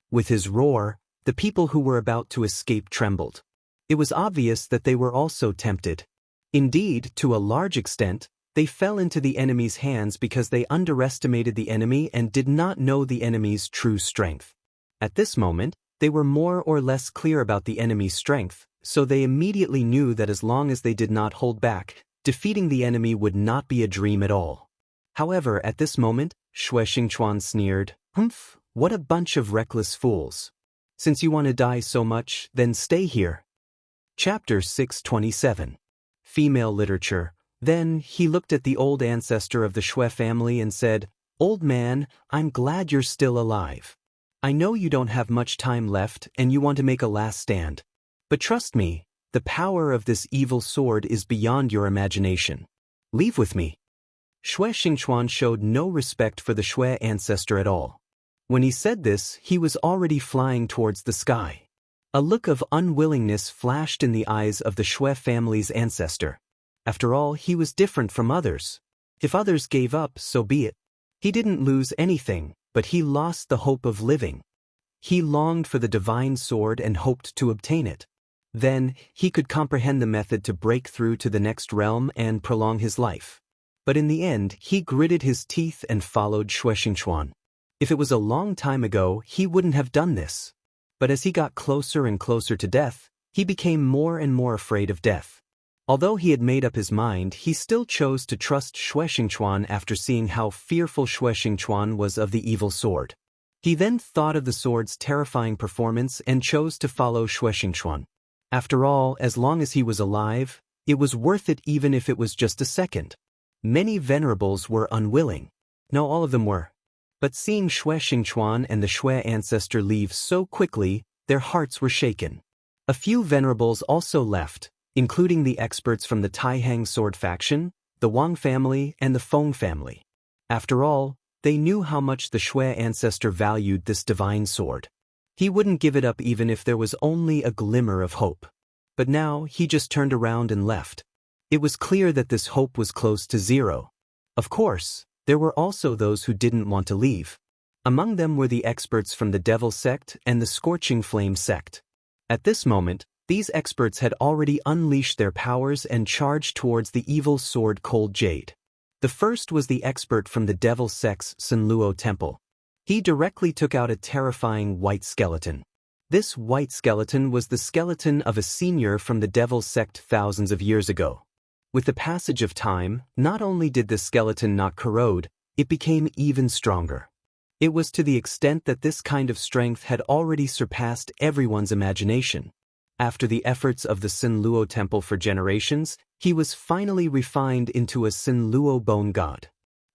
With his roar, the people who were about to escape trembled. It was obvious that they were also tempted. Indeed, to a large extent, they fell into the enemy's hands because they underestimated the enemy and did not know the enemy's true strength. At this moment, they were more or less clear about the enemy's strength, so they immediately knew that as long as they did not hold back, defeating the enemy would not be a dream at all. However, at this moment, Xue Xingchuan sneered, "Humph, what a bunch of reckless fools. Since you want to die so much, then stay here." Chapter 627. Female Literature. Then he looked at the old ancestor of the Xue family and said, "Old man, I'm glad you're still alive. I know you don't have much time left and you want to make a last stand. But trust me, the power of this evil sword is beyond your imagination. Leave with me." Xue Xingchuan showed no respect for the Xue ancestor at all. When he said this, he was already flying towards the sky. A look of unwillingness flashed in the eyes of the Xue family's ancestor. After all, he was different from others. If others gave up, so be it. He didn't lose anything, but he lost the hope of living. He longed for the divine sword and hoped to obtain it. Then, he could comprehend the method to break through to the next realm and prolong his life. But in the end, he gritted his teeth and followed Xue Xingchuan. If it was a long time ago, he wouldn't have done this. But as he got closer and closer to death, he became more and more afraid of death. Although he had made up his mind, he still chose to trust Xue Xingchuan after seeing how fearful Xue Xingchuan was of the evil sword. He then thought of the sword's terrifying performance and chose to follow Xue Xingchuan. After all, as long as he was alive, it was worth it even if it was just a second. Many venerables were unwilling. No, all of them were. But seeing Xue Xingchuan and the Xue ancestor leave so quickly, their hearts were shaken. A few venerables also left, including the experts from the Taihang sword faction, the Wang family, and the Feng family. After all, they knew how much the Xue ancestor valued this divine sword. He wouldn't give it up even if there was only a glimmer of hope. But now, he just turned around and left. It was clear that this hope was close to zero. Of course, there were also those who didn't want to leave. Among them were the experts from the Devil sect and the Scorching Flame sect. At this moment, these experts had already unleashed their powers and charged towards the evil sword Cold Jade. The first was the expert from the Devil sect's Sunluo Temple. He directly took out a terrifying white skeleton. This white skeleton was the skeleton of a senior from the Devil sect thousands of years ago. With the passage of time, not only did the skeleton not corrode, it became even stronger. It was to the extent that this kind of strength had already surpassed everyone's imagination. After the efforts of the Sunluo Temple for generations, he was finally refined into a Sunluo bone god.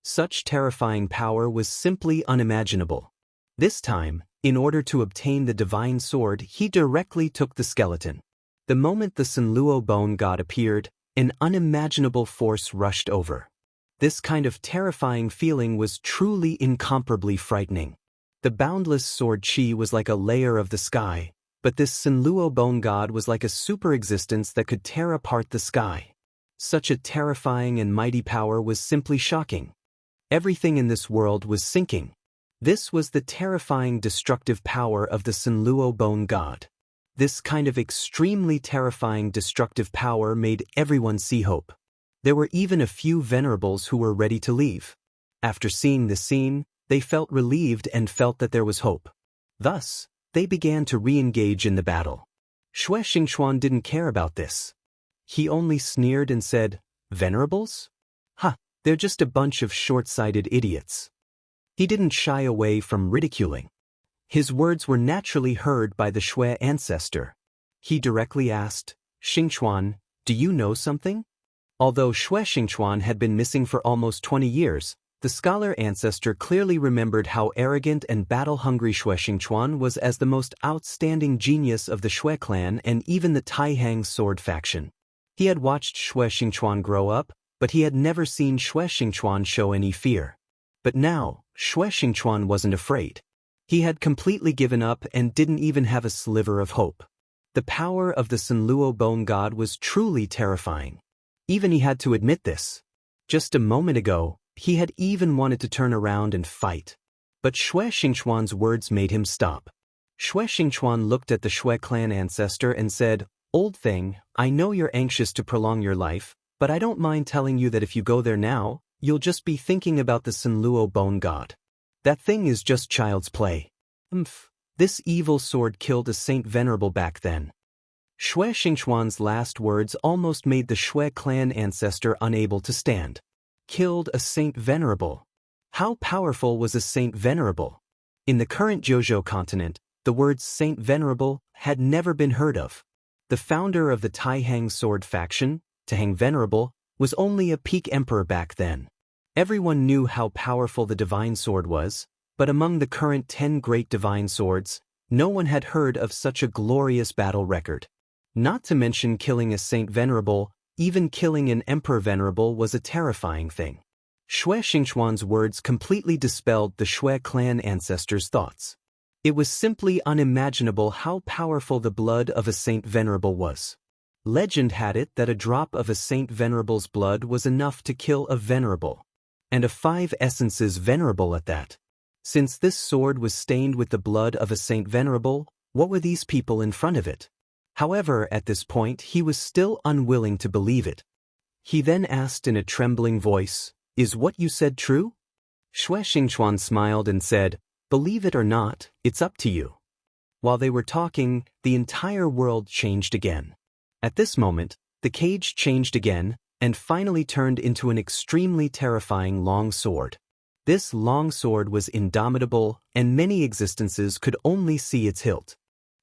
Such terrifying power was simply unimaginable. This time, in order to obtain the divine sword, he directly took the skeleton. The moment the Sunluo bone god appeared, an unimaginable force rushed over. This kind of terrifying feeling was truly incomparably frightening. The boundless sword chi was like a layer of the sky, but this Sinluo bone god was like a super existence that could tear apart the sky. Such a terrifying and mighty power was simply shocking. Everything in this world was sinking. This was the terrifying destructive power of the Sinluo bone god. This kind of extremely terrifying destructive power made everyone see hope. There were even a few venerables who were ready to leave. After seeing the scene, they felt relieved and felt that there was hope. Thus, they began to re-engage in the battle. Xue Xingchuan didn't care about this. He only sneered and said, "Venerables? Ha, they're just a bunch of short-sighted idiots." He didn't shy away from ridiculing. His words were naturally heard by the Xue ancestor. He directly asked, "Xingchuan, do you know something?" Although Xue Xingchuan had been missing for almost 20 years, the scholar ancestor clearly remembered how arrogant and battle-hungry Xue Xingchuan was as the most outstanding genius of the Xue clan and even the Taihang sword faction. He had watched Xue Xingchuan grow up, but he had never seen Xue Xingchuan show any fear. But now, Xue Xingchuan wasn't afraid. He had completely given up and didn't even have a sliver of hope. The power of the Sinluo bone god was truly terrifying. Even he had to admit this. Just a moment ago, he had even wanted to turn around and fight. But Xue Xingchuan's words made him stop. Xue Xingchuan looked at the Xue clan ancestor and said, "Old thing, I know you're anxious to prolong your life, but I don't mind telling you that if you go there now, you'll just be thinking about the Sinluo bone god. That thing is just child's play. This evil sword killed a saint venerable back then." Xue Xingchuan's last words almost made the Xue clan ancestor unable to stand. Killed a saint venerable. How powerful was a saint venerable? In the current Jojo continent, the words saint venerable had never been heard of. The founder of the Taihang sword faction, Taihang Venerable, was only a peak emperor back then. Everyone knew how powerful the divine sword was, but among the current 10 great divine swords, no one had heard of such a glorious battle record. Not to mention killing a saint venerable, even killing an emperor venerable was a terrifying thing. Xue Xingchuan's words completely dispelled the Xue clan ancestor's thoughts. It was simply unimaginable how powerful the blood of a saint venerable was. Legend had it that a drop of a saint venerable's blood was enough to kill a venerable. And a 5 essences venerable at that. Since this sword was stained with the blood of a saint venerable, what were these people in front of it? However, at this point he was still unwilling to believe it. He then asked in a trembling voice, "Is what you said true?" Xue Xingchuan smiled and said, "Believe it or not, it's up to you." While they were talking, the entire world changed again. At this moment, the cage changed again, and finally turned into an extremely terrifying long sword. This long sword was indomitable, and many existences could only see its hilt.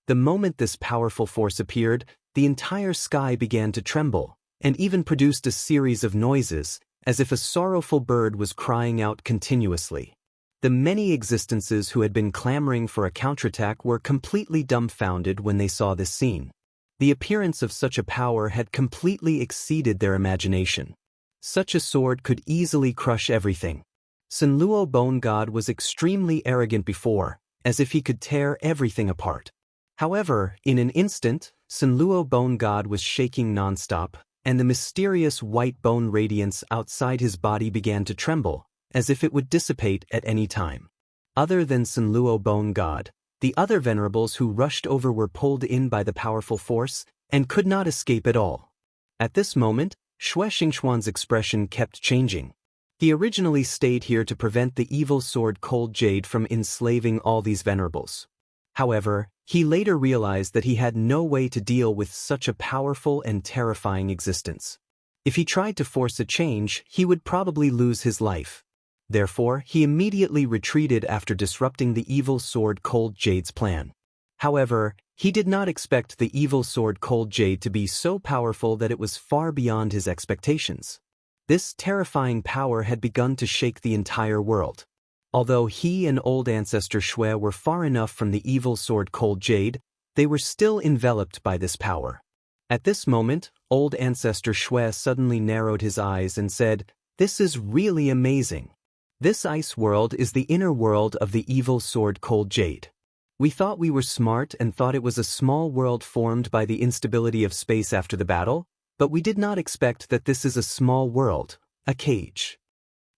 The moment this powerful force appeared, the entire sky began to tremble, and even produced a series of noises, as if a sorrowful bird was crying out continuously. The many existences who had been clamoring for a counterattack were completely dumbfounded when they saw this scene. The appearance of such a power had completely exceeded their imagination. Such a sword could easily crush everything. Sinluo Bone God was extremely arrogant before, as if he could tear everything apart. However, in an instant, Sinluo Bone God was shaking nonstop, and the mysterious white bone radiance outside his body began to tremble, as if it would dissipate at any time. Other than Sinluo Bone God, the other venerables who rushed over were pulled in by the powerful force, and could not escape at all. At this moment, Xue Xingchuan's expression kept changing. He originally stayed here to prevent the evil sword Cold Jade from enslaving all these venerables. However, he later realized that he had no way to deal with such a powerful and terrifying existence. If he tried to force a change, he would probably lose his life. Therefore, he immediately retreated after disrupting the evil sword Cold Jade's plan. However, he did not expect the evil sword Cold Jade to be so powerful that it was far beyond his expectations. This terrifying power had begun to shake the entire world. Although he and old ancestor Xue were far enough from the evil sword Cold Jade, they were still enveloped by this power. At this moment, Old Ancestor Shui suddenly narrowed his eyes and said, "This is really amazing. This ice world is the inner world of the evil sword Cold Jade. We thought we were smart and thought it was a small world formed by the instability of space after the battle, but we did not expect that this is a small world, a cage."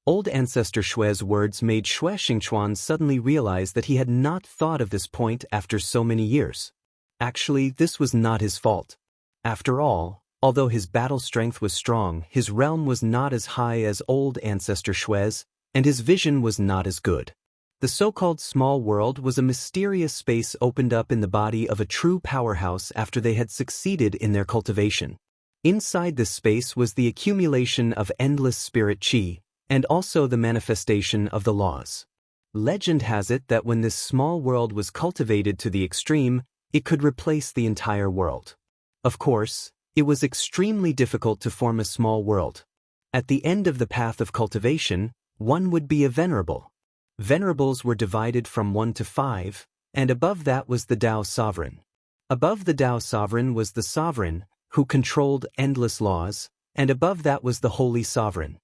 Old Ancestor Shui's words made Shui Xingchuan suddenly realize that he had not thought of this point after so many years. Actually, this was not his fault. After all, although his battle strength was strong, his realm was not as high as Old Ancestor Shui's, and his vision was not as good. The so-called small world was a mysterious space opened up in the body of a true powerhouse after they had succeeded in their cultivation. Inside this space was the accumulation of endless spirit qi, and also the manifestation of the laws. Legend has it that when this small world was cultivated to the extreme, it could replace the entire world. Of course, it was extremely difficult to form a small world. At the end of the path of cultivation, one would be a venerable. Venerables were divided from 1 to 5, and above that was the Dao sovereign. Above the Dao sovereign was the sovereign, who controlled endless laws, and above that was the holy sovereign.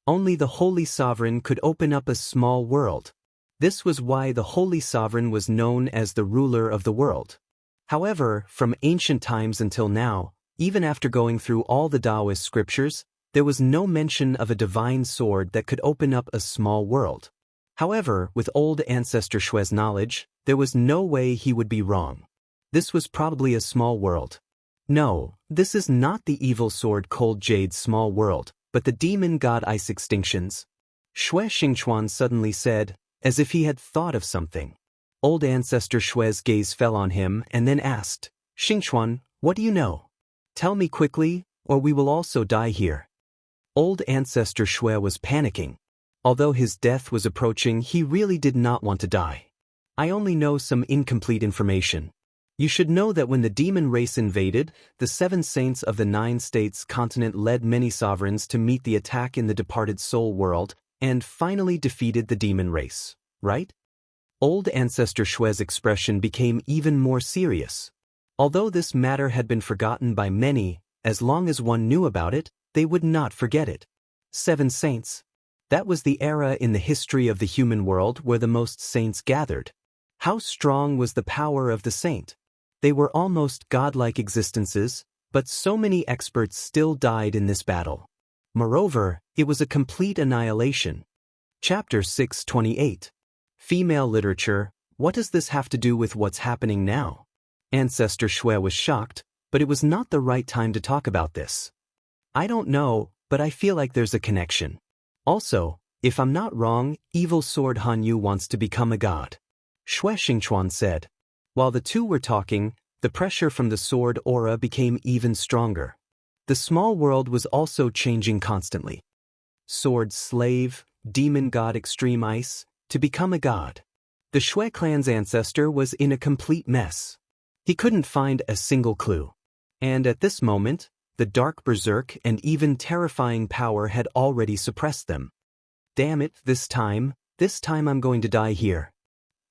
Only the holy sovereign could open up a small world. This was why the holy sovereign was known as the ruler of the world. However, from ancient times until now, even after going through all the Daoist scriptures, there was no mention of a divine sword that could open up a small world. However, with Old Ancestor Shui's knowledge, there was no way he would be wrong. This was probably a small world. No, this is not the evil sword Cold Jade's small world, but the demon god Ice Extinction's. Shui Xingchuan suddenly said, as if he had thought of something. Old Ancestor Shui's gaze fell on him and then asked, "Xingchuan, what do you know? Tell me quickly, or we will also die here." Old Ancestor Shui was panicking. Although his death was approaching, he really did not want to die. "I only know some incomplete information. You should know that when the demon race invaded, the 7 saints of the 9 states continent led many sovereigns to meet the attack in the departed soul world and finally defeated the demon race, right?" Old Ancestor Shui's expression became even more serious. Although this matter had been forgotten by many, as long as one knew about it, they would not forget it. 7 saints. That was the era in the history of the human world where the most saints gathered. How strong was the power of the saint? They were almost godlike existences, but so many experts still died in this battle. Moreover, it was a complete annihilation. Chapter 628. Female Literature. What does this have to do with what's happening now? Ancestor Shui was shocked, but it was not the right time to talk about this. "I don't know, but I feel like there's a connection. Also, if I'm not wrong, Evil Sword Han Yu wants to become a god," Shui Xingchuan said. While the two were talking, the pressure from the sword aura became even stronger. The small world was also changing constantly. Sword slave, demon god extreme ice, to become a god. The Shui clan's ancestor was in a complete mess. He couldn't find a single clue. And at this moment, the dark berserk and even terrifying power had already suppressed them. "Damn it, this time I'm going to die here."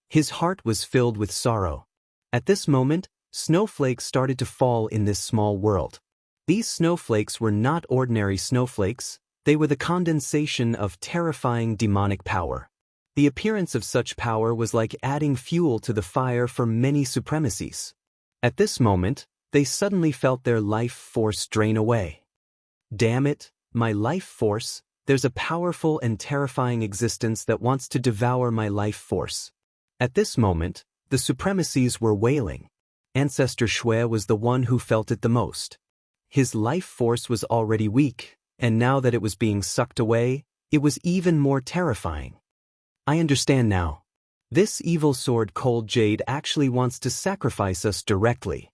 His heart was filled with sorrow. At this moment, snowflakes started to fall in this small world. These snowflakes were not ordinary snowflakes, they were the condensation of terrifying demonic power. The appearance of such power was like adding fuel to the fire for many supremacies. At this moment, they suddenly felt their life force drain away. "Damn it, my life force, there's a powerful and terrifying existence that wants to devour my life force." At this moment, the supremacies were wailing. Ancestor Shui was the one who felt it the most. His life force was already weak, and now that it was being sucked away, it was even more terrifying. "I understand now. This evil sword Cold Jade actually wants to sacrifice us directly.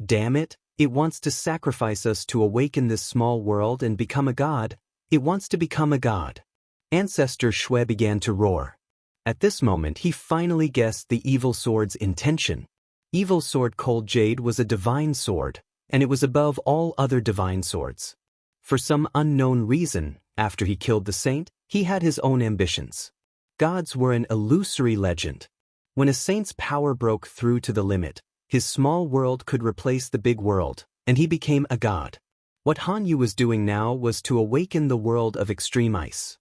Damn it, it wants to sacrifice us to awaken this small world and become a god. It wants to become a god." Ancestor Shui began to roar. At this moment he finally guessed the evil sword's intention. Evil sword Cold Jade was a divine sword, and it was above all other divine swords. For some unknown reason, after he killed the saint, he had his own ambitions. Gods were an illusory legend. When a saint's power broke through to the limit, his small world could replace the big world, and he became a god. What Han Yu was doing now was to awaken the world of extreme ice.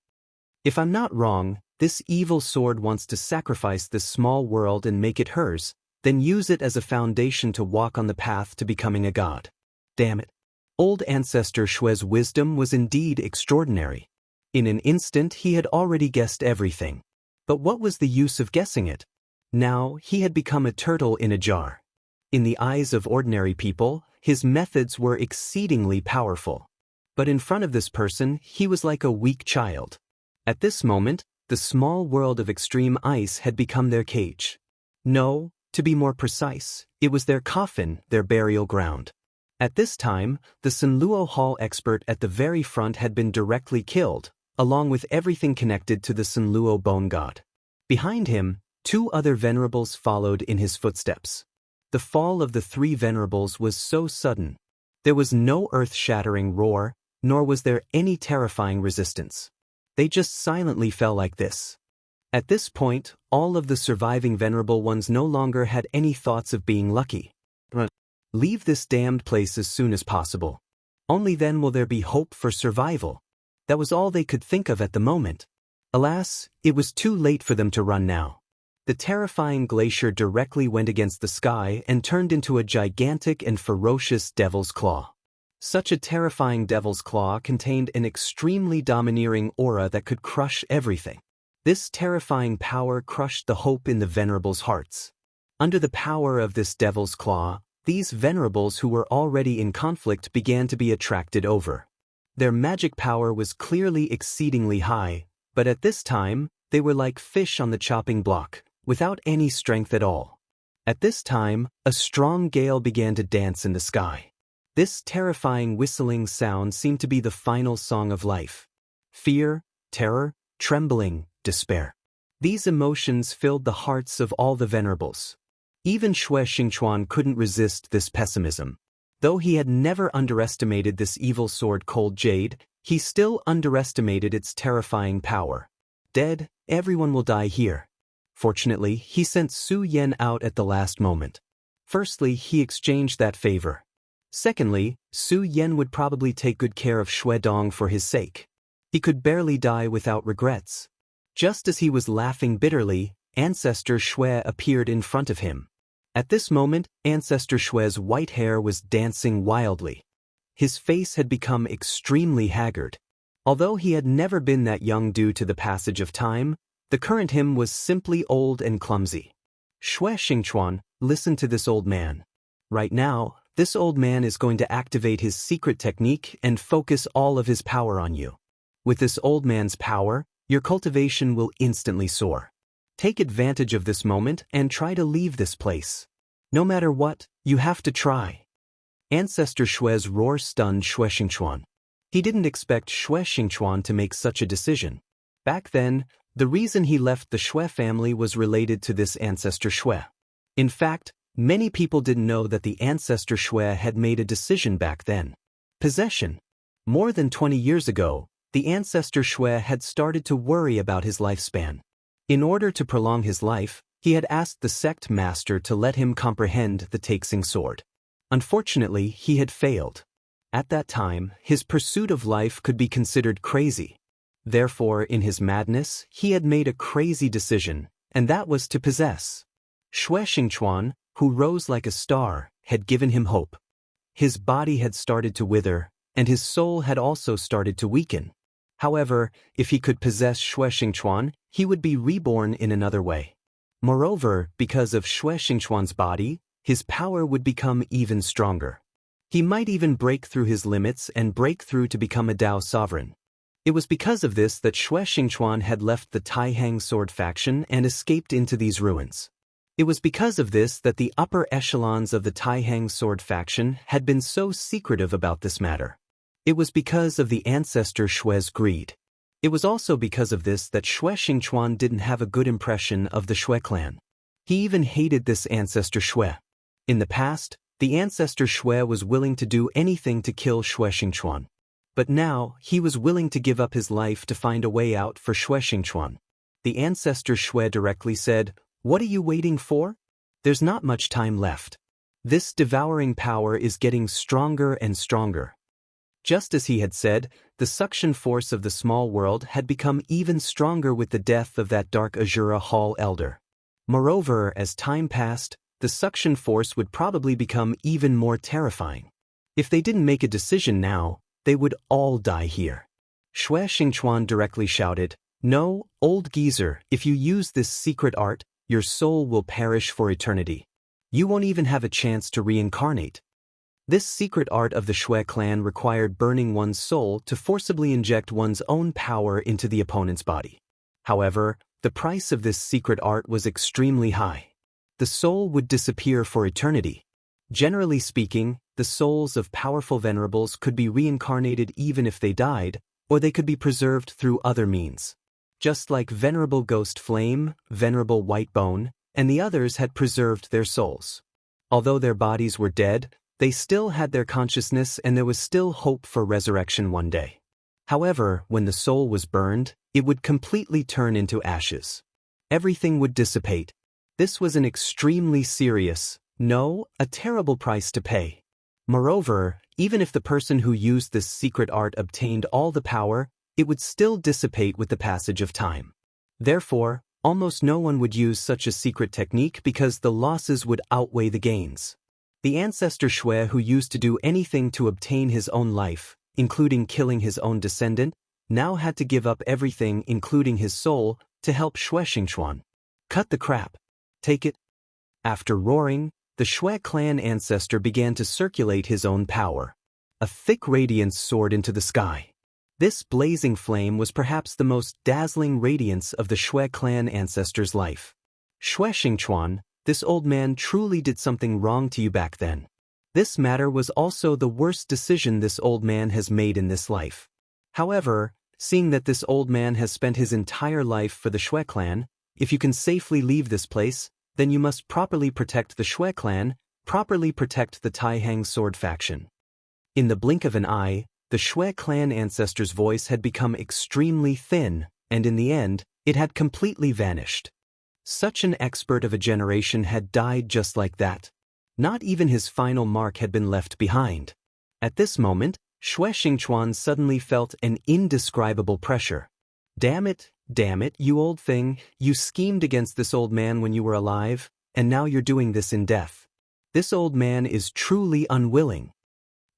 If I'm not wrong, this evil sword wants to sacrifice this small world and make it hers, then use it as a foundation to walk on the path to becoming a god. Damn it. Old Ancestor Xue's wisdom was indeed extraordinary. In an instant he had already guessed everything. But what was the use of guessing it? Now he had become a turtle in a jar. In the eyes of ordinary people, his methods were exceedingly powerful. But in front of this person, he was like a weak child. At this moment, the small world of extreme ice had become their cage. No, to be more precise, it was their coffin, their burial ground. At this time, the Sanluo Hall expert at the very front had been directly killed, along with everything connected to the Sanluo bone god. Behind him, 2 other venerables followed in his footsteps. The fall of the 3 venerables was so sudden. There was no earth-shattering roar, nor was there any terrifying resistance. They just silently fell like this. At this point, all of the surviving venerable ones no longer had any thoughts of being lucky. Leave this damned place as soon as possible. Only then will there be hope for survival. That was all they could think of at the moment. Alas, it was too late for them to run now. The terrifying glacier directly went against the sky and turned into a gigantic and ferocious devil's claw. Such a terrifying devil's claw contained an extremely domineering aura that could crush everything. This terrifying power crushed the hope in the venerables' hearts. Under the power of this devil's claw, these venerables who were already in conflict began to be attracted over. Their magic power was clearly exceedingly high, but at this time, they were like fish on the chopping block, without any strength at all. At this time, a strong gale began to dance in the sky. This terrifying whistling sound seemed to be the final song of life. Fear, terror, trembling, despair. These emotions filled the hearts of all the venerables. Even Xue Xingchuan couldn't resist this pessimism. Though he had never underestimated this evil sword Cold Jade, he still underestimated its terrifying power. Dead, everyone will die here. Fortunately, he sent Su Yan out at the last moment. Firstly, he exchanged that favor. Secondly, Su Yan would probably take good care of Xue Dong for his sake. He could barely die without regrets. Just as he was laughing bitterly, Ancestor Xue appeared in front of him. At this moment, Ancestor Xue's white hair was dancing wildly. His face had become extremely haggard. Although he had never been that young due to the passage of time, the current him was simply old and clumsy. Xue Xingchuan, listen to this old man. Right now, this old man is going to activate his secret technique and focus all of his power on you. With this old man's power, your cultivation will instantly soar. Take advantage of this moment and try to leave this place. No matter what, you have to try. Ancestor Xue's roar stunned Xue Xingchuan. He didn't expect Xue Xingchuan to make such a decision. Back then, the reason he left the Xue family was related to this Ancestor Xue. In fact, many people didn't know that the Ancestor Xue had made a decision back then. Possession. More than 20 years ago, the Ancestor Xue had started to worry about his lifespan. In order to prolong his life, he had asked the sect master to let him comprehend the Taixing sword. Unfortunately, he had failed. At that time, his pursuit of life could be considered crazy. Therefore, in his madness, he had made a crazy decision, and that was to possess. Xue Xingchuan, who rose like a star, had given him hope. His body had started to wither, and his soul had also started to weaken. However, if he could possess Xue Xingchuan, he would be reborn in another way. Moreover, because of Xue Xingchuan's body, his power would become even stronger. He might even break through his limits and break through to become a Dao sovereign. It was because of this that Xue Xingchuan had left the Taihang sword faction and escaped into these ruins. It was because of this that the upper echelons of the Taihang sword faction had been so secretive about this matter. It was because of the Ancestor Xue's greed. It was also because of this that Xue Xingchuan didn't have a good impression of the Xue clan. He even hated this Ancestor Xue. In the past, the Ancestor Xue was willing to do anything to kill Xue Xingchuan. But now, he was willing to give up his life to find a way out for Xue Xingchuan. The Ancestor Xue directly said, "What are you waiting for? There's not much time left. This devouring power is getting stronger and stronger." Just as he had said, the suction force of the small world had become even stronger with the death of that dark Azura Hall elder. Moreover, as time passed, the suction force would probably become even more terrifying. If they didn't make a decision now, they would all die here. Shui Xingchuan directly shouted, "No, old geezer, if you use this secret art, your soul will perish for eternity. You won't even have a chance to reincarnate." This secret art of the Shui clan required burning one's soul to forcibly inject one's own power into the opponent's body. However, the price of this secret art was extremely high. The soul would disappear for eternity. Generally speaking, the souls of powerful venerables could be reincarnated even if they died, or they could be preserved through other means. Just like Venerable Ghost Flame, Venerable White Bone, and the others had preserved their souls. Although their bodies were dead, they still had their consciousness and there was still hope for resurrection one day. However, when the soul was burned, it would completely turn into ashes. Everything would dissipate. This was an extremely serious, no, a terrible price to pay. Moreover, even if the person who used this secret art obtained all the power, it would still dissipate with the passage of time. Therefore, almost no one would use such a secret technique because the losses would outweigh the gains. The ancestor Shui who used to do anything to obtain his own life, including killing his own descendant, now had to give up everything including his soul to help Shui Xingchuan. Cut the crap. Take it. After roaring, the Shui clan ancestor began to circulate his own power. A thick radiance soared into the sky. This blazing flame was perhaps the most dazzling radiance of the Shui clan ancestor's life. Shui Xingchuan, this old man truly did something wrong to you back then. This matter was also the worst decision this old man has made in this life. However, seeing that this old man has spent his entire life for the Shui clan, if you can safely leave this place, then you must properly protect the Shui clan, properly protect the Taihang sword faction. In the blink of an eye, the Shui clan ancestor's voice had become extremely thin, and in the end, it had completely vanished. Such an expert of a generation had died just like that. Not even his final mark had been left behind. At this moment, Shui Xingchuan suddenly felt an indescribable pressure. Damn it, you old thing, you schemed against this old man when you were alive, and now you're doing this in death. This old man is truly unwilling.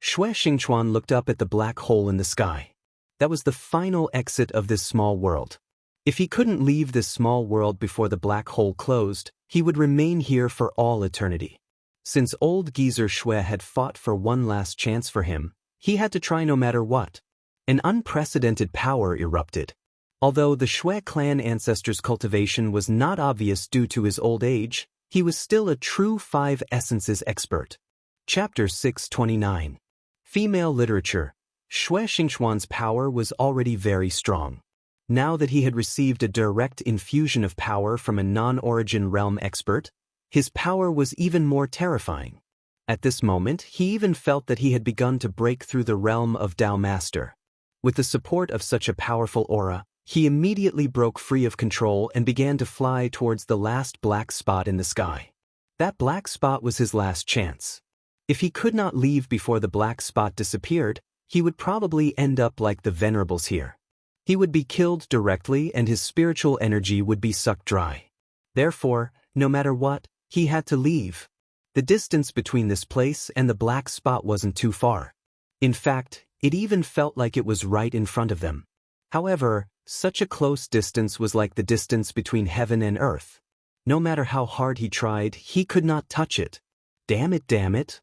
Shui Xingchuan looked up at the black hole in the sky. That was the final exit of this small world. If he couldn't leave this small world before the black hole closed, he would remain here for all eternity. Since old geezer Shui had fought for one last chance for him, he had to try no matter what. An unprecedented power erupted. Although the Shui clan ancestor's cultivation was not obvious due to his old age, he was still a true 5 essences expert. Chapter 629. Female Literature. Shui Xingchuan's power was already very strong. Now that he had received a direct infusion of power from a non-origin realm expert, his power was even more terrifying. At this moment, he even felt that he had begun to break through the realm of Dao Master. With the support of such a powerful aura, he immediately broke free of control and began to fly towards the last black spot in the sky. That black spot was his last chance. If he could not leave before the black spot disappeared, he would probably end up like the venerables here. He would be killed directly and his spiritual energy would be sucked dry. Therefore, no matter what, he had to leave. The distance between this place and the black spot wasn't too far. In fact, it even felt like it was right in front of them. However, such a close distance was like the distance between heaven and earth. No matter how hard he tried, he could not touch it. Damn it.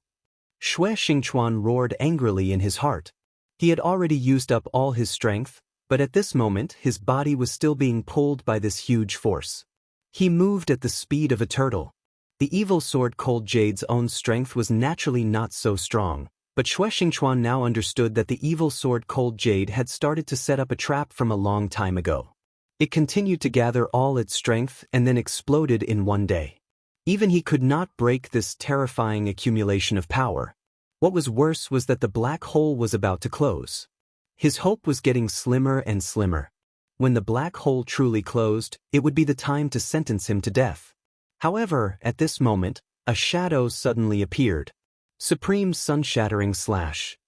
Shui Xingchuan roared angrily in his heart. He had already used up all his strength, but at this moment his body was still being pulled by this huge force. He moved at the speed of a turtle. The evil sword Cold Jade's own strength was naturally not so strong, but Shui Xingchuan now understood that the evil sword Cold Jade had started to set up a trap from a long time ago. It continued to gather all its strength and then exploded in one day. Even he could not break this terrifying accumulation of power. What was worse was that the black hole was about to close. His hope was getting slimmer and slimmer. When the black hole truly closed, it would be the time to sentence him to death. However, at this moment, a shadow suddenly appeared. Supreme Sun-Shattering Slash.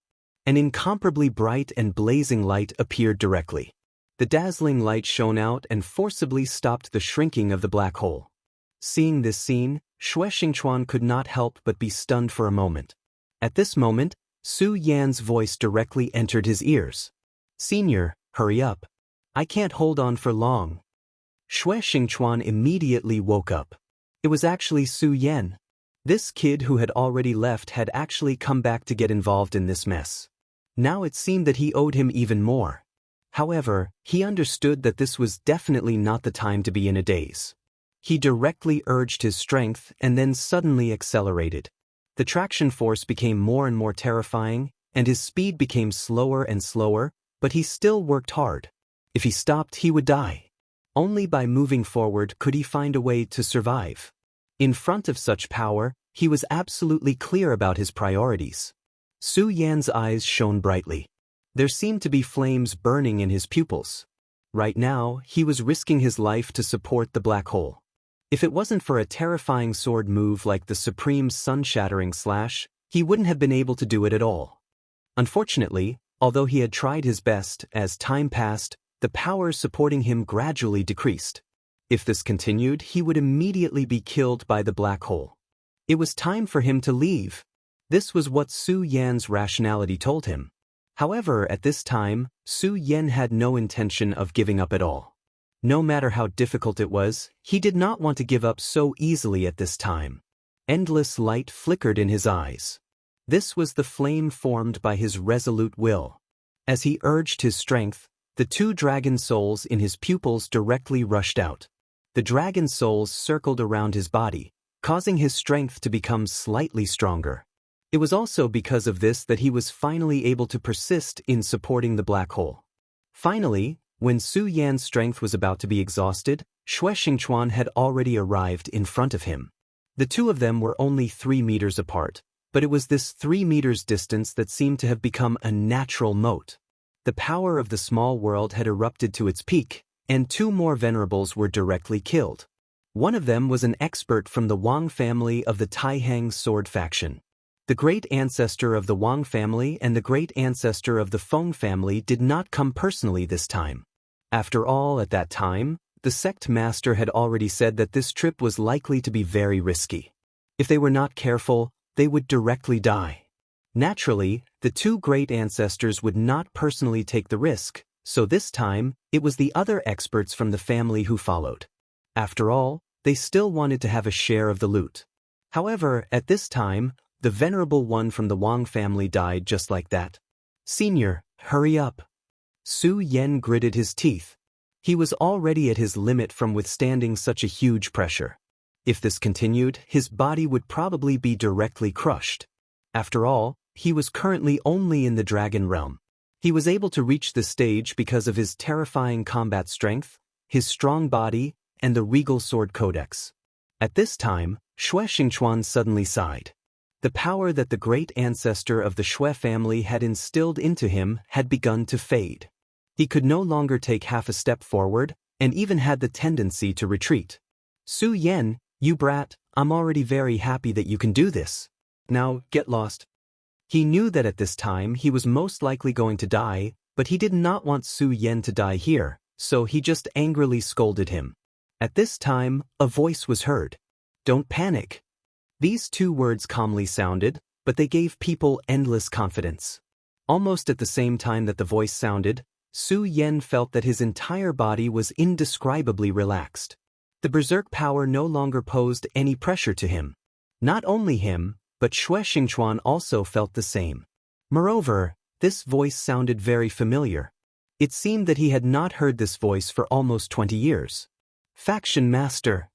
An incomparably bright and blazing light appeared directly. The dazzling light shone out and forcibly stopped the shrinking of the black hole. Seeing this scene, Xianxia could not help but be stunned for a moment. At this moment, Su Yan's voice directly entered his ears. "Senior, hurry up. I can't hold on for long." Xianxia immediately woke up. It was actually Su Yan. This kid who had already left had actually come back to get involved in this mess. Now it seemed that he owed him even more. However, he understood that this was definitely not the time to be in a daze. He directly urged his strength and then suddenly accelerated. The traction force became more and more terrifying, and his speed became slower and slower, but he still worked hard. If he stopped, he would die. Only by moving forward could he find a way to survive. In front of such power, he was absolutely clear about his priorities. Su Yan's eyes shone brightly. There seemed to be flames burning in his pupils. Right now, he was risking his life to support the black hole. If it wasn't for a terrifying sword move like the supreme sun-shattering slash, he wouldn't have been able to do it at all. Unfortunately, although he had tried his best, as time passed, the powers supporting him gradually decreased. If this continued, he would immediately be killed by the black hole. It was time for him to leave. This was what Su Yan's rationality told him. However, at this time, Su Yan had no intention of giving up at all. No matter how difficult it was, he did not want to give up so easily at this time. Endless light flickered in his eyes. This was the flame formed by his resolute will. As he urged his strength, the two dragon souls in his pupils directly rushed out. The dragon souls circled around his body, causing his strength to become slightly stronger. It was also because of this that he was finally able to persist in supporting the black hole. Finally, when Su Yan's strength was about to be exhausted, Xianxia had already arrived in front of him. The two of them were only 3 meters apart, but it was this 3 meters distance that seemed to have become a natural moat. The power of the small world had erupted to its peak, and 2 more venerables were directly killed. One of them was an expert from the Wang family of the Taihang sword faction. The great ancestor of the Wang family and the great ancestor of the Feng family did not come personally this time. After all, at that time, the sect master had already said that this trip was likely to be very risky. If they were not careful, they would directly die. Naturally, the 2 great ancestors would not personally take the risk, so this time, it was the other experts from the family who followed. After all, they still wanted to have a share of the loot. However, at this time, the venerable one from the Wang family died just like that. "Senior, hurry up." Su Yan gritted his teeth. He was already at his limit from withstanding such a huge pressure. If this continued, his body would probably be directly crushed. After all, he was currently only in the dragon realm. He was able to reach this stage because of his terrifying combat strength, his strong body, and the regal sword codex. At this time, Xianxia suddenly sighed. The power that the great ancestor of the Shui family had instilled into him had begun to fade. He could no longer take half a step forward, and even had the tendency to retreat. "Su Yan, you brat, I'm already very happy that you can do this. Now, get lost." He knew that at this time he was most likely going to die, but he did not want Su Yan to die here, so he just angrily scolded him. At this time, a voice was heard. "Don't panic." These 2 words calmly sounded, but they gave people endless confidence. Almost at the same time that the voice sounded, Su Yan felt that his entire body was indescribably relaxed. The berserk power no longer posed any pressure to him. Not only him, but Xianxia also felt the same. Moreover, this voice sounded very familiar. It seemed that he had not heard this voice for almost 20 years. "Faction Master."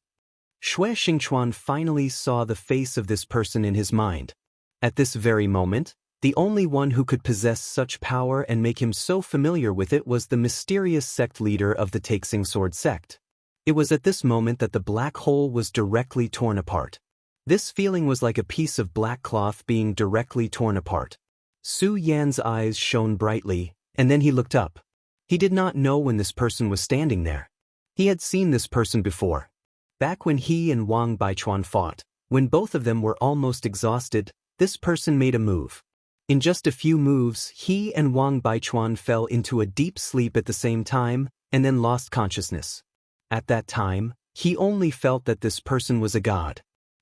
Xianxia finally saw the face of this person in his mind. At this very moment, the only one who could possess such power and make him so familiar with it was the mysterious sect leader of the Taixing Sword sect. It was at this moment that the black hole was directly torn apart. This feeling was like a piece of black cloth being directly torn apart. Su Yan's eyes shone brightly, and then he looked up. He did not know when this person was standing there. He had seen this person before. Back when he and Wang Baichuan fought, when both of them were almost exhausted, this person made a move. In just a few moves, he and Wang Baichuan fell into a deep sleep at the same time, and then lost consciousness. At that time, he only felt that this person was a god.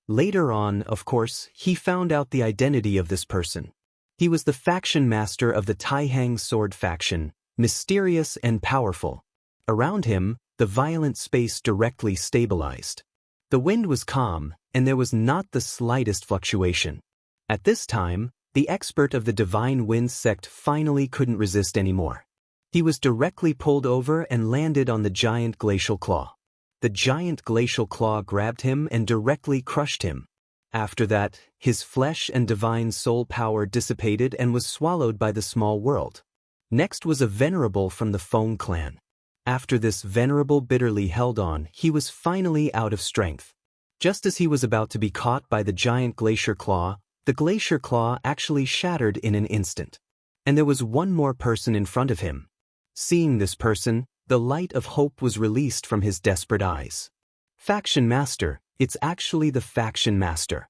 Later on, of course, he found out the identity of this person. He was the faction master of the Taihang sword faction, mysterious and powerful. Around him, the violent space directly stabilized. The wind was calm, and there was not the slightest fluctuation. At this time, the expert of the Divine Wind sect finally couldn't resist anymore. He was directly pulled over and landed on the giant glacial claw. The giant glacial claw grabbed him and directly crushed him. After that, his flesh and divine soul power dissipated and was swallowed by the small world. Next was a venerable from the Feng clan. After this venerable bitterly held on, he was finally out of strength. Just as he was about to be caught by the giant glacier claw, the glacier claw actually shattered in an instant. And there was one more person in front of him. Seeing this person, the light of hope was released from his desperate eyes. Faction Master, it's actually the Faction Master.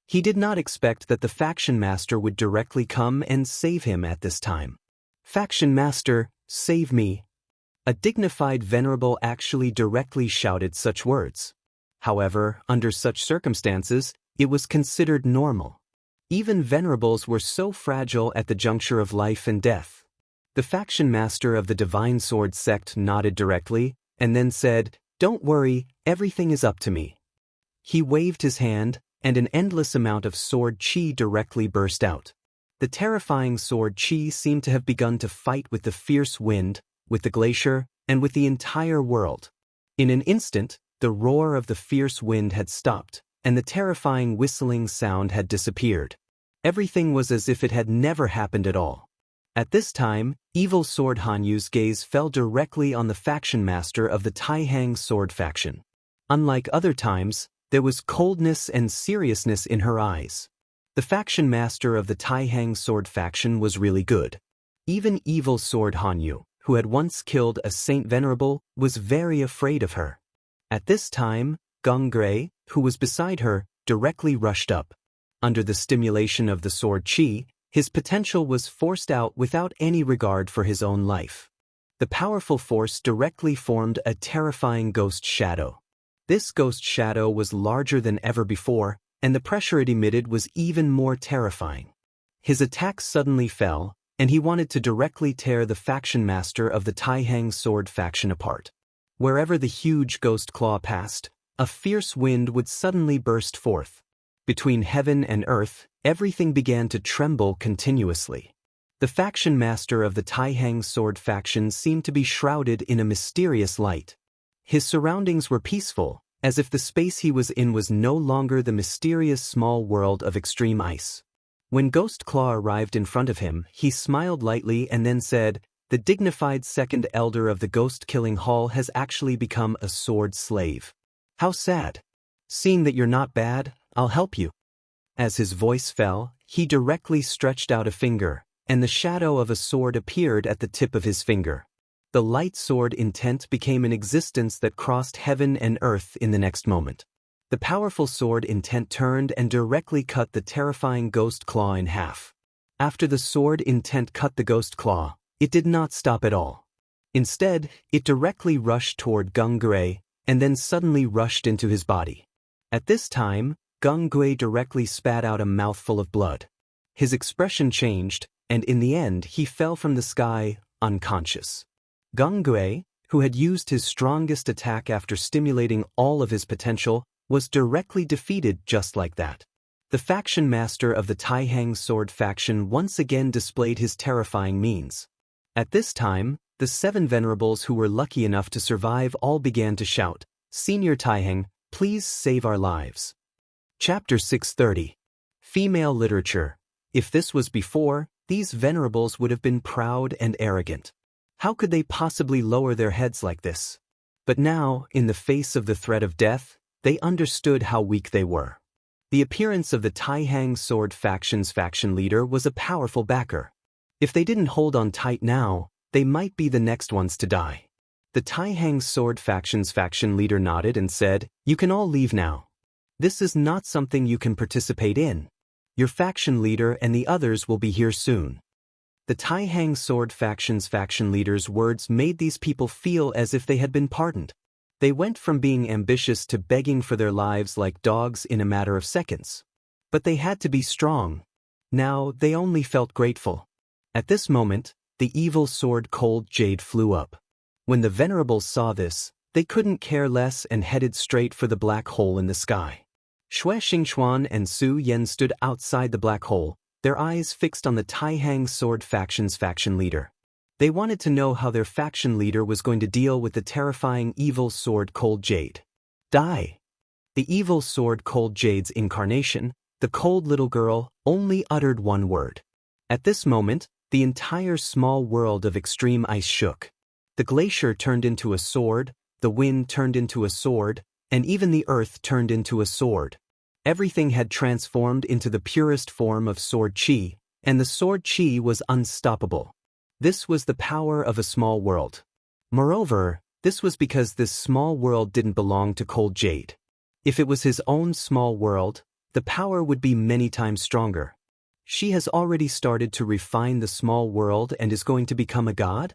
He did not expect that the Faction Master would directly come and save him at this time. Faction Master, save me. A dignified venerable actually directly shouted such words. However, under such circumstances, it was considered normal. Even venerables were so fragile at the juncture of life and death. The faction master of the Divine Sword sect nodded directly, and then said, "Don't worry, everything is up to me." He waved his hand, and an endless amount of sword chi directly burst out. The terrifying sword chi seemed to have begun to fight with the fierce wind, with the glacier, and with the entire world. In an instant, the roar of the fierce wind had stopped, and the terrifying whistling sound had disappeared. Everything was as if it had never happened at all. At this time, Evil Sword Hanyu's gaze fell directly on the faction master of the Taihang sword faction. Unlike other times, there was coldness and seriousness in her eyes. The faction master of the Taihang sword faction was really good. Even Evil Sword Hanyu, who had once killed a Saint Venerable, was very afraid of her. At this time, Geng Gui, who was beside her, directly rushed up. Under the stimulation of the sword chi, his potential was forced out without any regard for his own life. The powerful force directly formed a terrifying ghost shadow. This ghost shadow was larger than ever before, and the pressure it emitted was even more terrifying. His attack suddenly fell, and he wanted to directly tear the faction master of the Taihang sword faction apart. Wherever the huge ghost claw passed, a fierce wind would suddenly burst forth. Between heaven and earth, everything began to tremble continuously. The faction master of the Taihang sword faction seemed to be shrouded in a mysterious light. His surroundings were peaceful, as if the space he was in was no longer the mysterious small world of extreme ice. When Ghost Claw arrived in front of him, he smiled lightly and then said, "The dignified second elder of the ghost-killing hall has actually become a sword slave. How sad. Seeing that you're not bad, I'll help you." As his voice fell, he directly stretched out a finger, and the shadow of a sword appeared at the tip of his finger. The light sword intent became an existence that crossed heaven and earth in the next moment. The powerful sword intent turned and directly cut the terrifying ghost claw in half. After the sword intent cut the ghost claw, it did not stop at all. Instead, it directly rushed toward Geng Gui, and then suddenly rushed into his body. At this time, Geng Gui directly spat out a mouthful of blood. His expression changed, and in the end he fell from the sky, unconscious. Geng Gui, who had used his strongest attack after stimulating all of his potential, was directly defeated just like that. The faction master of the Taihang sword faction once again displayed his terrifying means. At this time, the 7 venerables who were lucky enough to survive all began to shout, "Senior Taihang, please save our lives." Chapter 630. Female Literature. If this was before, these venerables would have been proud and arrogant. How could they possibly lower their heads like this? But now, in the face of the threat of death, they understood how weak they were. The appearance of the Taihang sword faction's faction leader was a powerful backer. If they didn't hold on tight now, they might be the next ones to die. The Taihang sword faction's faction leader nodded and said, "You can all leave now. This is not something you can participate in." Your faction leader and the others will be here soon." The Taihang Sword Faction's faction leader's words made these people feel as if they had been pardoned. They went from being ambitious to begging for their lives like dogs in a matter of seconds. But they had to be strong. Now they only felt grateful. At this moment, the evil sword Cold Jade flew up. When the venerables saw this, they couldn't care less and headed straight for the black hole in the sky. Xue Xingchuan and Su Yan stood outside the black hole, their eyes fixed on the Taihang Sword Faction's faction leader. They wanted to know how their faction leader was going to deal with the terrifying evil sword Cold Jade. Die! The evil sword Cold Jade's incarnation, the cold little girl, only uttered one word. At this moment, the entire small world of extreme ice shook. The glacier turned into a sword, the wind turned into a sword, and even the earth turned into a sword. Everything had transformed into the purest form of sword chi, and the sword chi was unstoppable. This was the power of a small world. Moreover, this was because this small world didn't belong to Cold Jade. If it was his own small world, the power would be many times stronger. She has already started to refine the small world and is going to become a god?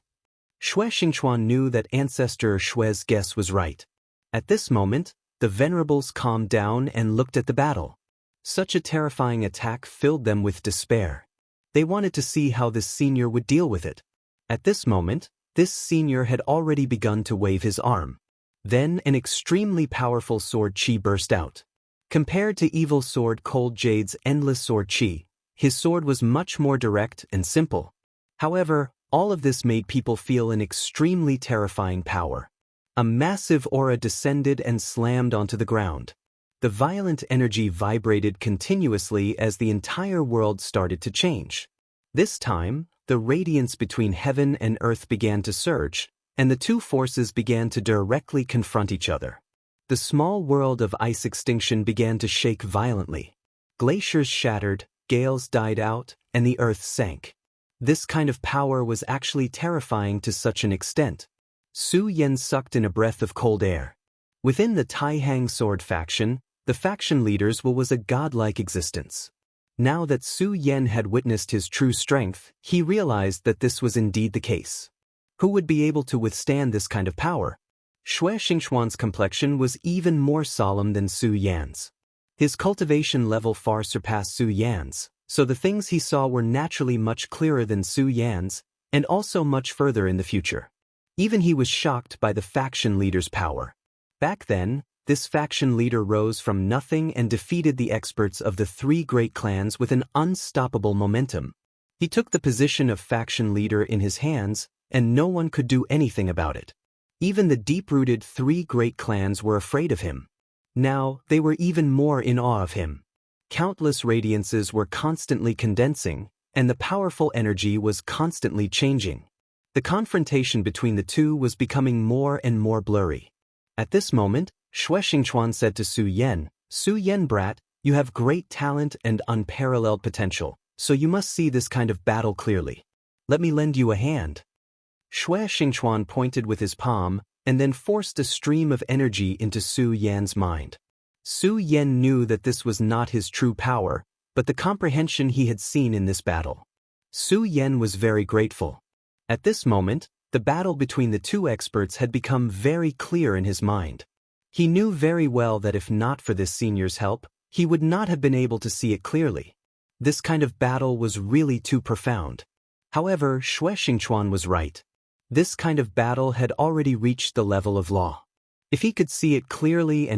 Xue Xingchuan knew that Ancestor Xue's guess was right. At this moment, the venerables calmed down and looked at the battle. Such a terrifying attack filled them with despair. They wanted to see how this senior would deal with it. At this moment, this senior had already begun to wave his arm. Then an extremely powerful sword chi burst out. Compared to evil sword Cold Jade's endless sword chi, his sword was much more direct and simple. However, all of this made people feel an extremely terrifying power. A massive aura descended and slammed onto the ground. The violent energy vibrated continuously as the entire world started to change. This time, the radiance between heaven and earth began to surge, and the two forces began to directly confront each other. The small world of ice extinction began to shake violently. Glaciers shattered, gales died out, and the earth sank. This kind of power was actually terrifying to such an extent. Su Yan sucked in a breath of cold air. Within the Taihang Sword Faction, the faction leader's will was a godlike existence. Now that Su Yan had witnessed his true strength, he realized that this was indeed the case. Who would be able to withstand this kind of power? Xue Xingchuan's complexion was even more solemn than Su Yan's. His cultivation level far surpassed Su Yan's, so the things he saw were naturally much clearer than Su Yan's, and also much further in the future. Even he was shocked by the faction leader's power. Back then, this faction leader rose from nothing and defeated the experts of the three great clans with an unstoppable momentum. He took the position of faction leader in his hands, and no one could do anything about it. Even the deep-rooted three great clans were afraid of him. Now, they were even more in awe of him. Countless radiances were constantly condensing, and the powerful energy was constantly changing. The confrontation between the two was becoming more and more blurry. At this moment, Xue Xingchuan said to Su Yan brat, you have great talent and unparalleled potential, so you must see this kind of battle clearly. Let me lend you a hand. Xue Xingchuan pointed with his palm, and then forced a stream of energy into Su Yan's mind. Su Yan knew that this was not his true power, but the comprehension he had seen in this battle. Su Yan was very grateful. At this moment, the battle between the two experts had become very clear in his mind. He knew very well that if not for this senior's help, he would not have been able to see it clearly. This kind of battle was really too profound. However, Xue Xingchuan was right. This kind of battle had already reached the level of law. If he could see it clearly,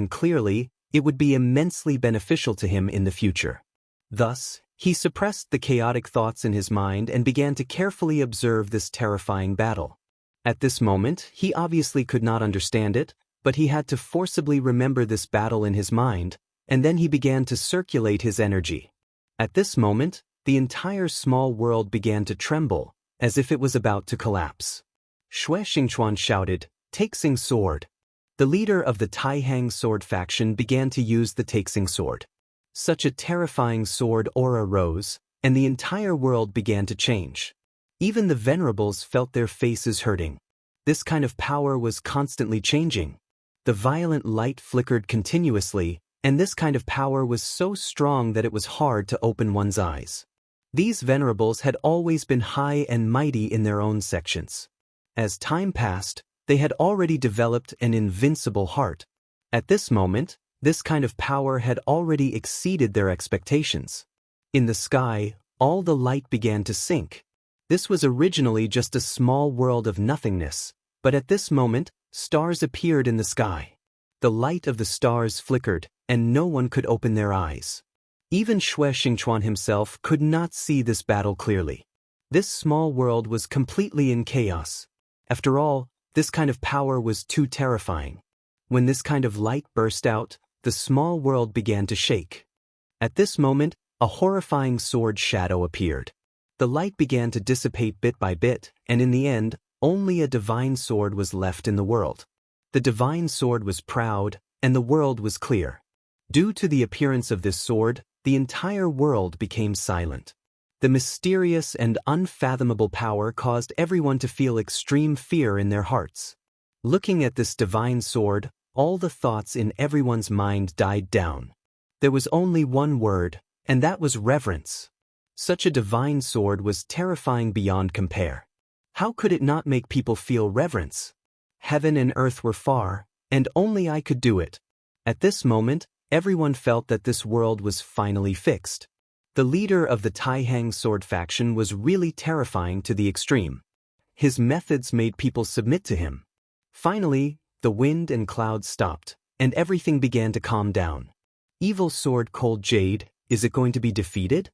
it would be immensely beneficial to him in the future. Thus, he suppressed the chaotic thoughts in his mind and began to carefully observe this terrifying battle. At this moment, he obviously could not understand it, but he had to forcibly remember this battle in his mind, and then he began to circulate his energy. At this moment, the entire small world began to tremble, as if it was about to collapse. Xue Xingchuan shouted, "Taixing sword!" The leader of the Taihang Sword Faction began to use the Taixing sword. Such a terrifying sword aura rose, and the entire world began to change. Even the venerables felt their faces hurting. This kind of power was constantly changing. The violent light flickered continuously, and this kind of power was so strong that it was hard to open one's eyes. These venerables had always been high and mighty in their own sections. As time passed, they had already developed an invincible heart. At this moment, this kind of power had already exceeded their expectations. In the sky, all the light began to sink. This was originally just a small world of nothingness, but at this moment, stars appeared in the sky. The light of the stars flickered, and no one could open their eyes. Even Xue Xingchuan himself could not see this battle clearly. This small world was completely in chaos. After all, this kind of power was too terrifying. When this kind of light burst out, the small world began to shake. At this moment, a horrifying sword shadow appeared. The light began to dissipate bit by bit, and in the end, only a divine sword was left in the world. The divine sword was proud, and the world was clear. Due to the appearance of this sword, the entire world became silent. The mysterious and unfathomable power caused everyone to feel extreme fear in their hearts. Looking at this divine sword, all the thoughts in everyone's mind died down. There was only one word, and that was reverence. Such a divine sword was terrifying beyond compare. How could it not make people feel reverence? Heaven and earth were far, and only I could do it. At this moment, everyone felt that this world was finally fixed. The leader of the Taihang sword faction was really terrifying to the extreme. His methods made people submit to him. Finally, the wind and clouds stopped, and everything began to calm down. Evil sword Cold Jade, is it going to be defeated?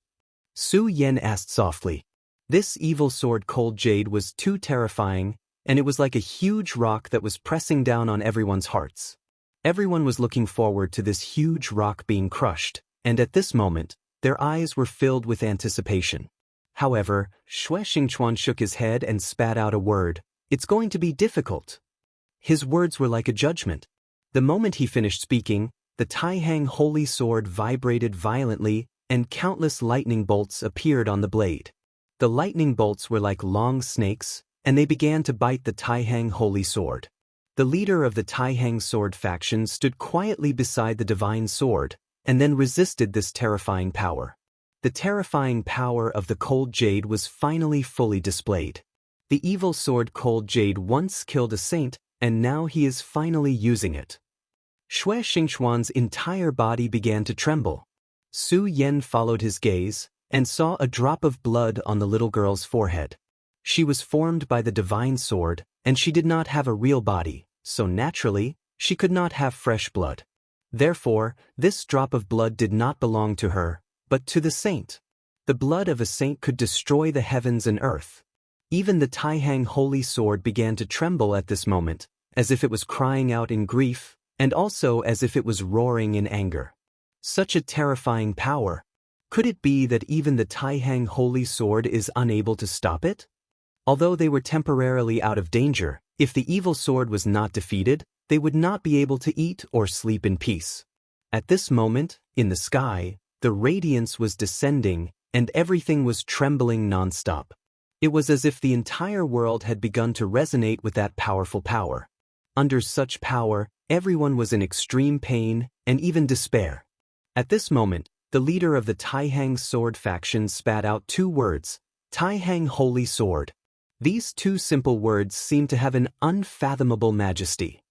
Su Yan asked softly. This evil sword Cold Jade was too terrifying, and it was like a huge rock that was pressing down on everyone's hearts. Everyone was looking forward to this huge rock being crushed, and at this moment, their eyes were filled with anticipation. However, Xue Xingchuan shook his head and spat out a word. It's going to be difficult. His words were like a judgment. The moment he finished speaking, the Taihang holy sword vibrated violently, and countless lightning bolts appeared on the blade. The lightning bolts were like long snakes, and they began to bite the Taihang holy sword. The leader of the Taihang sword faction stood quietly beside the divine sword, and then resisted this terrifying power. The terrifying power of the Cold Jade was finally fully displayed. The evil sword Cold Jade once killed a saint, and now he is finally using it. Xue Xingchuan's entire body began to tremble. Su Yan followed his gaze, and saw a drop of blood on the little girl's forehead. She was formed by the divine sword, and she did not have a real body, so naturally, she could not have fresh blood. Therefore, this drop of blood did not belong to her, but to the saint. The blood of a saint could destroy the heavens and earth. Even the Taihang holy sword began to tremble at this moment, as if it was crying out in grief, and also as if it was roaring in anger. Such a terrifying power. Could it be that even the Taihang holy sword is unable to stop it? Although they were temporarily out of danger, if the evil sword was not defeated, they would not be able to eat or sleep in peace. At this moment, in the sky, the radiance was descending, and everything was trembling non-stop. It was as if the entire world had begun to resonate with that powerful power. Under such power, everyone was in extreme pain, and even despair. At this moment, the leader of the Taihang sword faction spat out two words, Taihang holy sword. These two simple words seemed to have an unfathomable majesty.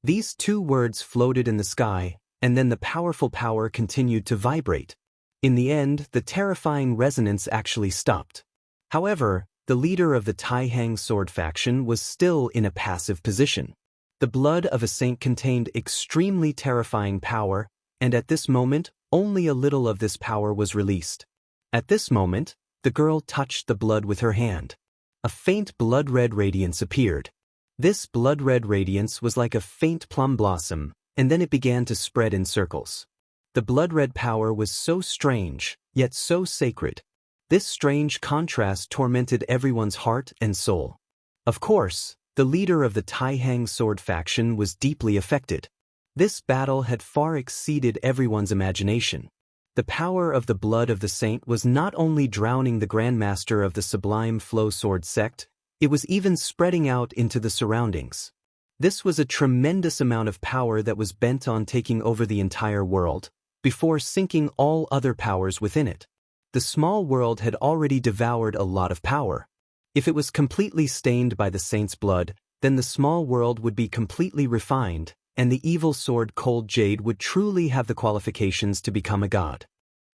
These two words floated in the sky, and then the powerful power continued to vibrate. In the end, the terrifying resonance actually stopped. However, the leader of the Taihang sword faction was still in a passive position. The blood of a saint contained extremely terrifying power, and at this moment, only a little of this power was released. At this moment, the girl touched the blood with her hand. A faint blood-red radiance appeared. This blood-red radiance was like a faint plum blossom, and then it began to spread in circles. The blood-red power was so strange, yet so sacred. This strange contrast tormented everyone's heart and soul. Of course, the leader of the Taihang sword faction was deeply affected. This battle had far exceeded everyone's imagination. The power of the blood of the saint was not only drowning the grandmaster of the sublime flow sword sect, it was even spreading out into the surroundings. This was a tremendous amount of power that was bent on taking over the entire world, before sinking all other powers within it. The small world had already devoured a lot of power. If it was completely stained by the saint's blood, then the small world would be completely refined, and the evil sword Cold Jade would truly have the qualifications to become a god.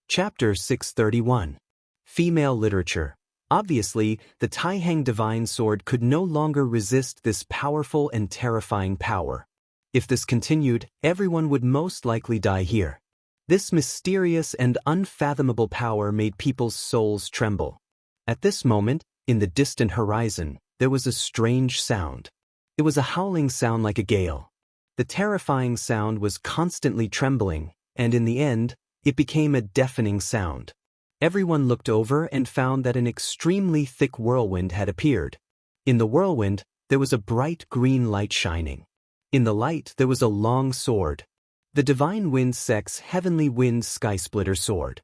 Chapter 631. Female Literature. Obviously, the Taihang Divine Sword could no longer resist this powerful and terrifying power. If this continued, everyone would most likely die here. This mysterious and unfathomable power made people's souls tremble. At this moment, in the distant horizon, there was a strange sound. It was a howling sound like a gale. The terrifying sound was constantly trembling, and in the end, it became a deafening sound. Everyone looked over and found that an extremely thick whirlwind had appeared. In the whirlwind, there was a bright green light shining. In the light, there was a long sword. The Divine Wind Sect's Heavenly Wind Skysplitter Sword.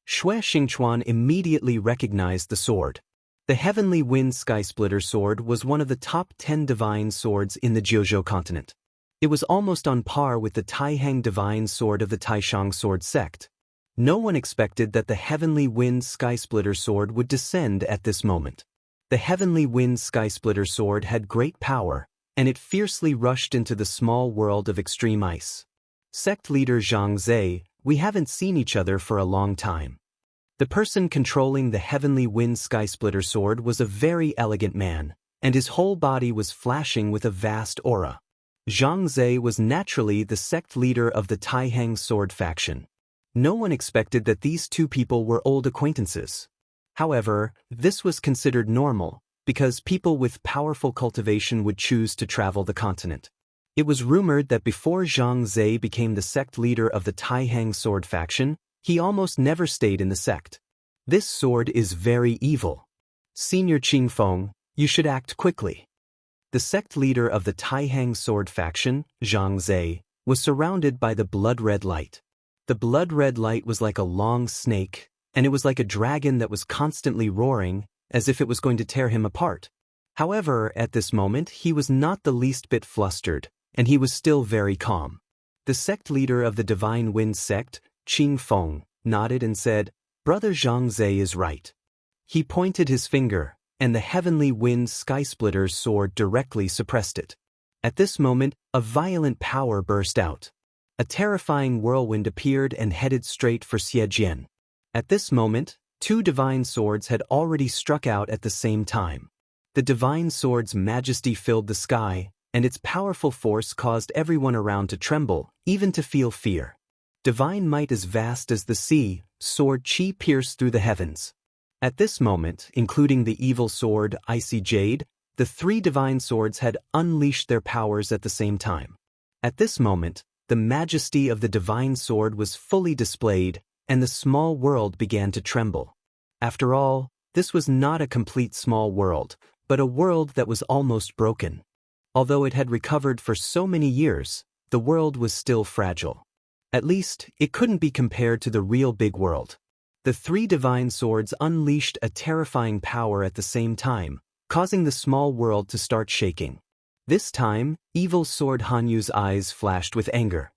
Xue Xingchuan immediately recognized the sword. The Heavenly Wind Skysplitter Sword was one of the top 10 divine swords in the Jiuzhou continent. It was almost on par with the Taihang Divine Sword of the Taishang Sword Sect. No one expected that the Heavenly Wind Skysplitter Sword would descend at this moment. The Heavenly Wind Skysplitter Sword had great power, and it fiercely rushed into the small world of extreme ice. Sect leader Zhang Zhe, we haven't seen each other for a long time. The person controlling the Heavenly Wind Skysplitter Sword was a very elegant man, and his whole body was flashing with a vast aura. Zhang Zhe was naturally the sect leader of the Taihang Sword faction. No one expected that these two people were old acquaintances. However, this was considered normal, because people with powerful cultivation would choose to travel the continent. It was rumored that before Zhang Zhe became the sect leader of the Taihang Sword faction, he almost never stayed in the sect. This sword is very evil. Senior Qingfeng, you should act quickly. The sect leader of the Taihang Sword faction, Zhang Zhe, was surrounded by the blood-red light. The blood-red light was like a long snake, and it was like a dragon that was constantly roaring, as if it was going to tear him apart. However, at this moment, he was not the least bit flustered, and he was still very calm. The sect leader of the Divine Wind Sect, Qing Feng, nodded and said, "Brother Zhang Zhe is right." He pointed his finger, and the Heavenly Wind Skysplitter's sword directly suppressed it. At this moment, a violent power burst out. A terrifying whirlwind appeared and headed straight for Xiejian. At this moment, two divine swords had already struck out at the same time. The divine sword's majesty filled the sky, and its powerful force caused everyone around to tremble, even to feel fear. Divine might as vast as the sea, sword Qi pierced through the heavens. At this moment, including the evil sword Icy Jade, the three divine swords had unleashed their powers at the same time. At this moment, the majesty of the divine sword was fully displayed, and the small world began to tremble. After all, this was not a complete small world, but a world that was almost broken. Although it had recovered for so many years, the world was still fragile. At least, it couldn't be compared to the real big world. The three divine swords unleashed a terrifying power at the same time, causing the small world to start shaking. This time, evil sword Hanyu's eyes flashed with anger.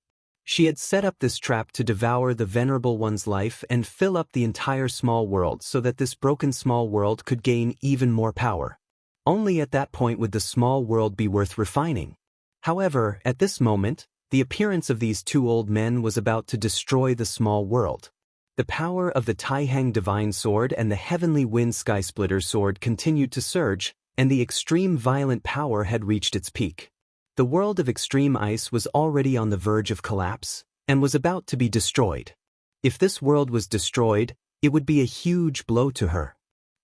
She had set up this trap to devour the Venerable One's life and fill up the entire small world so that this broken small world could gain even more power. Only at that point would the small world be worth refining. However, at this moment, the appearance of these two old men was about to destroy the small world. The power of the Taihang Divine Sword and the Heavenly Wind Skysplitter Sword continued to surge, and the extreme violent power had reached its peak. The world of extreme ice was already on the verge of collapse, and was about to be destroyed. If this world was destroyed, it would be a huge blow to her.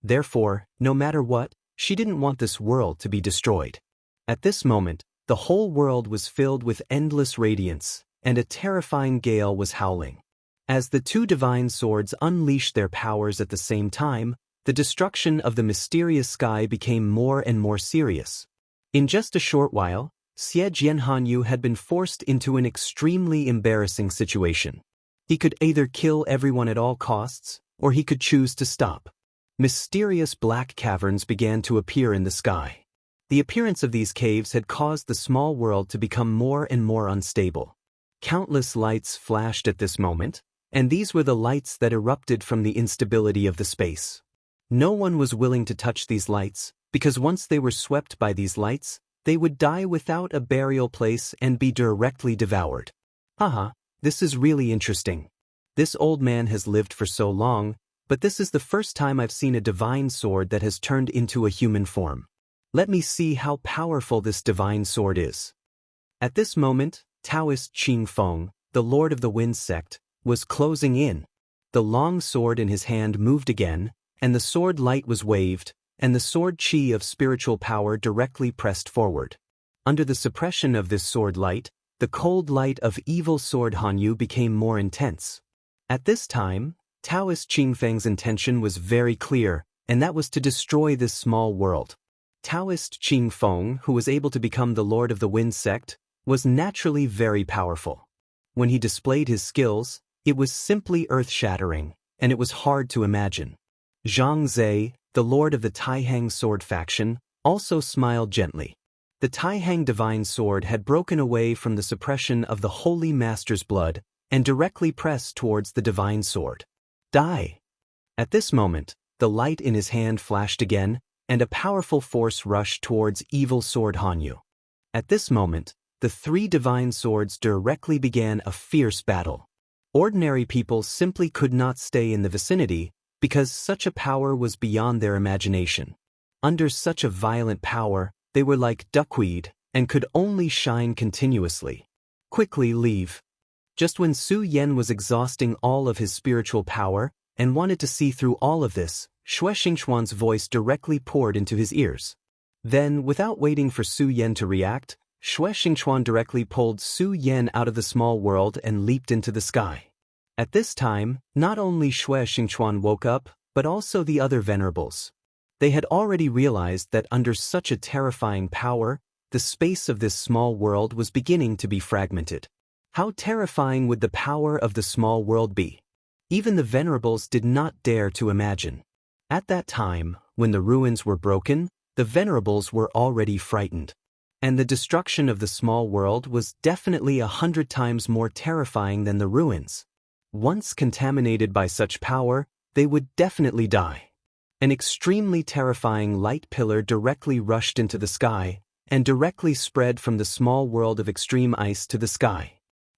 Therefore, no matter what, she didn't want this world to be destroyed. At this moment, the whole world was filled with endless radiance, and a terrifying gale was howling. As the two divine swords unleashed their powers at the same time, the destruction of the mysterious sky became more and more serious. In just a short while, Xie Jianhanyu had been forced into an extremely embarrassing situation. He could either kill everyone at all costs, or he could choose to stop. Mysterious black caverns began to appear in the sky. The appearance of these caves had caused the small world to become more and more unstable. Countless lights flashed at this moment, and these were the lights that erupted from the instability of the space. No one was willing to touch these lights, because once they were swept by these lights, they would die without a burial place and be directly devoured. Haha, this is really interesting. This old man has lived for so long, but this is the first time I've seen a divine sword that has turned into a human form. Let me see how powerful this divine sword is. At this moment, Daoist Qing Feng, the Lord of the Wind sect, was closing in. The long sword in his hand moved again, and the sword light was waved, and the sword chi of spiritual power directly pressed forward. Under the suppression of this sword light, the cold light of evil sword Hanyu became more intense. At this time, Daoist Qing Feng's intention was very clear, and that was to destroy this small world. Daoist Qing Feng, who was able to become the Lord of the Wind sect, was naturally very powerful. When he displayed his skills, it was simply earth-shattering, and it was hard to imagine. Zhang Zhe, the Lord of the Taihang sword faction, also smiled gently. The Taihang divine sword had broken away from the suppression of the Holy Master's blood and directly pressed towards the divine sword. Die! At this moment, the light in his hand flashed again, and a powerful force rushed towards evil sword Hanyu. At this moment, the three divine swords directly began a fierce battle. Ordinary people simply could not stay in the vicinity because such a power was beyond their imagination. Under such a violent power, they were like duckweed and could only shine continuously. Quickly leave. Just when Su Yan was exhausting all of his spiritual power and wanted to see through all of this, Xue Xingxuan's voice directly poured into his ears. Then, without waiting for Su Yan to react, Xue Xingxuan directly pulled Su Yan out of the small world and leaped into the sky. At this time, not only Xue Xingxuan woke up, but also the other venerables. They had already realized that under such a terrifying power, the space of this small world was beginning to be fragmented. How terrifying would the power of the small world be? Even the venerables did not dare to imagine. At that time, when the ruins were broken, the venerables were already frightened. And the destruction of the small world was definitely 100 times more terrifying than the ruins. Once contaminated by such power, they would definitely die. An extremely terrifying light pillar directly rushed into the sky, and directly spread from the small world of extreme ice to the sky.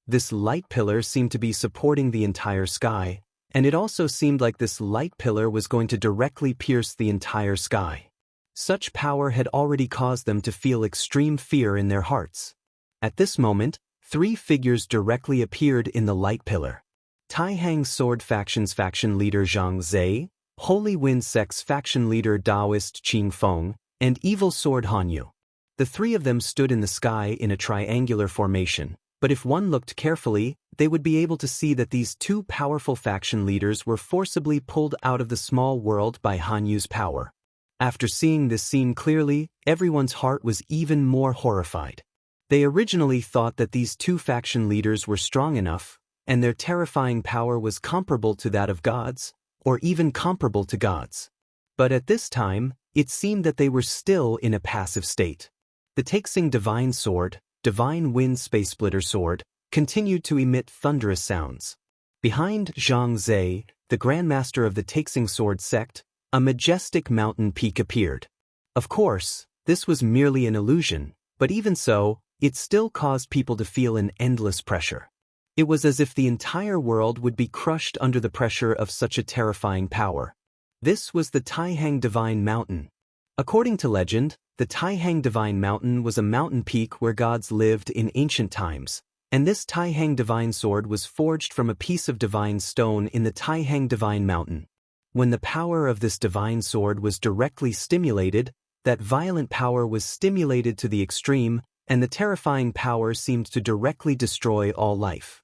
This light pillar seemed to be supporting the entire sky, and it also seemed like this light pillar was going to directly pierce the entire sky. Such power had already caused them to feel extreme fear in their hearts. At this moment, three figures directly appeared in the light pillar. Taihang Sword Faction's faction leader Zhang Zhe, Holy Wind Sect's faction leader Daoist Qing Feng, and Evil Sword Hanyu. The three of them stood in the sky in a triangular formation, but if one looked carefully, they would be able to see that these two powerful faction leaders were forcibly pulled out of the small world by Hanyu's power. After seeing this scene clearly, everyone's heart was even more horrified. They originally thought that these two faction leaders were strong enough, and their terrifying power was comparable to that of gods, or even comparable to gods. But at this time, it seemed that they were still in a passive state. The Taixing Divine Sword, Divine Wind Space Splitter Sword, continued to emit thunderous sounds. Behind Zhang Zhe, the Grandmaster of the Taixing Sword sect, a majestic mountain peak appeared. Of course, this was merely an illusion, but even so, it still caused people to feel an endless pressure. It was as if the entire world would be crushed under the pressure of such a terrifying power. This was the Taihang Divine Mountain. According to legend, the Taihang Divine Mountain was a mountain peak where gods lived in ancient times, and this Taihang Divine Sword was forged from a piece of divine stone in the Taihang Divine Mountain. When the power of this divine sword was directly stimulated, that violent power was stimulated to the extreme, and the terrifying power seemed to directly destroy all life.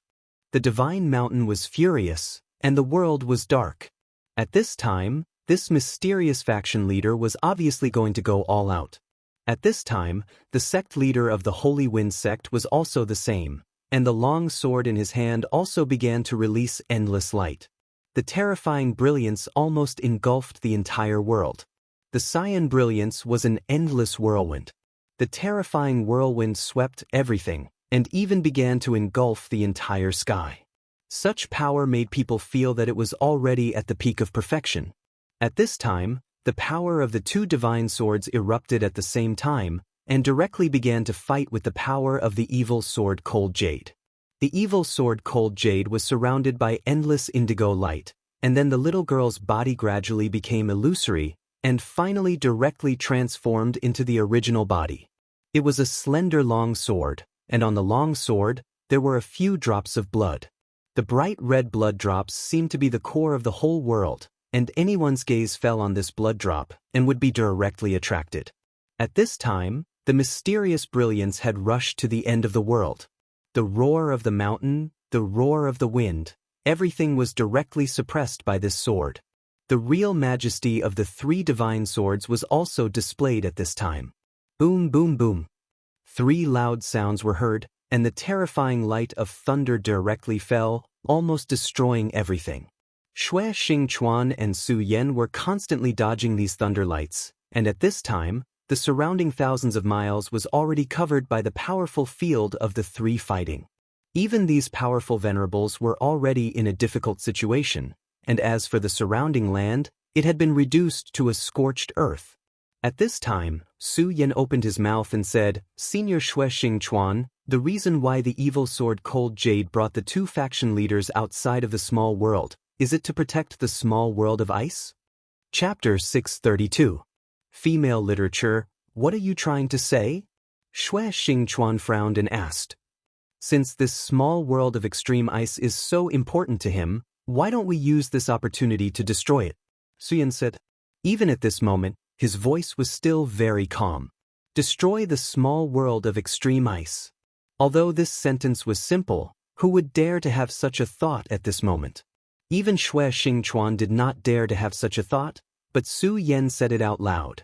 The divine mountain was furious, and the world was dark. At this time, this mysterious faction leader was obviously going to go all out. At this time, the sect leader of the Holy Wind sect was also the same, and the long sword in his hand also began to release endless light. The terrifying brilliance almost engulfed the entire world. The cyan brilliance was an endless whirlwind. The terrifying whirlwind swept everything, and even began to engulf the entire sky. Such power made people feel that it was already at the peak of perfection. At this time, the power of the two divine swords erupted at the same time, and directly began to fight with the power of the evil sword Cold Jade. The evil sword Cold Jade was surrounded by endless indigo light, and then the little girl's body gradually became illusory, and finally directly transformed into the original body. It was a slender long sword, and on the long sword, there were a few drops of blood. The bright red blood drops seemed to be the core of the whole world, and anyone's gaze fell on this blood drop and would be directly attracted. At this time, the mysterious brilliance had rushed to the end of the world. The roar of the mountain, the roar of the wind, everything was directly suppressed by this sword. The real majesty of the three divine swords was also displayed at this time. Boom, boom, boom. Three loud sounds were heard, and the terrifying light of thunder directly fell, almost destroying everything. Xue Xingchuan and Su Yan were constantly dodging these thunder lights, and at this time, the surrounding thousands of miles was already covered by the powerful field of the three fighting. Even these powerful venerables were already in a difficult situation, and as for the surrounding land, it had been reduced to a scorched earth. At this time, Su Yan opened his mouth and said, "Senior Xue Xingchuan, the reason why the evil sword Cold Jade brought the two faction leaders outside of the small world, is it to protect the small world of ice?" Chapter 632. Female Literature, What are you trying to say? Xue Xingchuan frowned and asked. Since this small world of extreme ice is so important to him, why don't we use this opportunity to destroy it? Su Yan said. Even at this moment, his voice was still very calm. Destroy the small world of extreme ice. Although this sentence was simple, who would dare to have such a thought at this moment? Even Xue Xingchuan did not dare to have such a thought, but Su Yan said it out loud.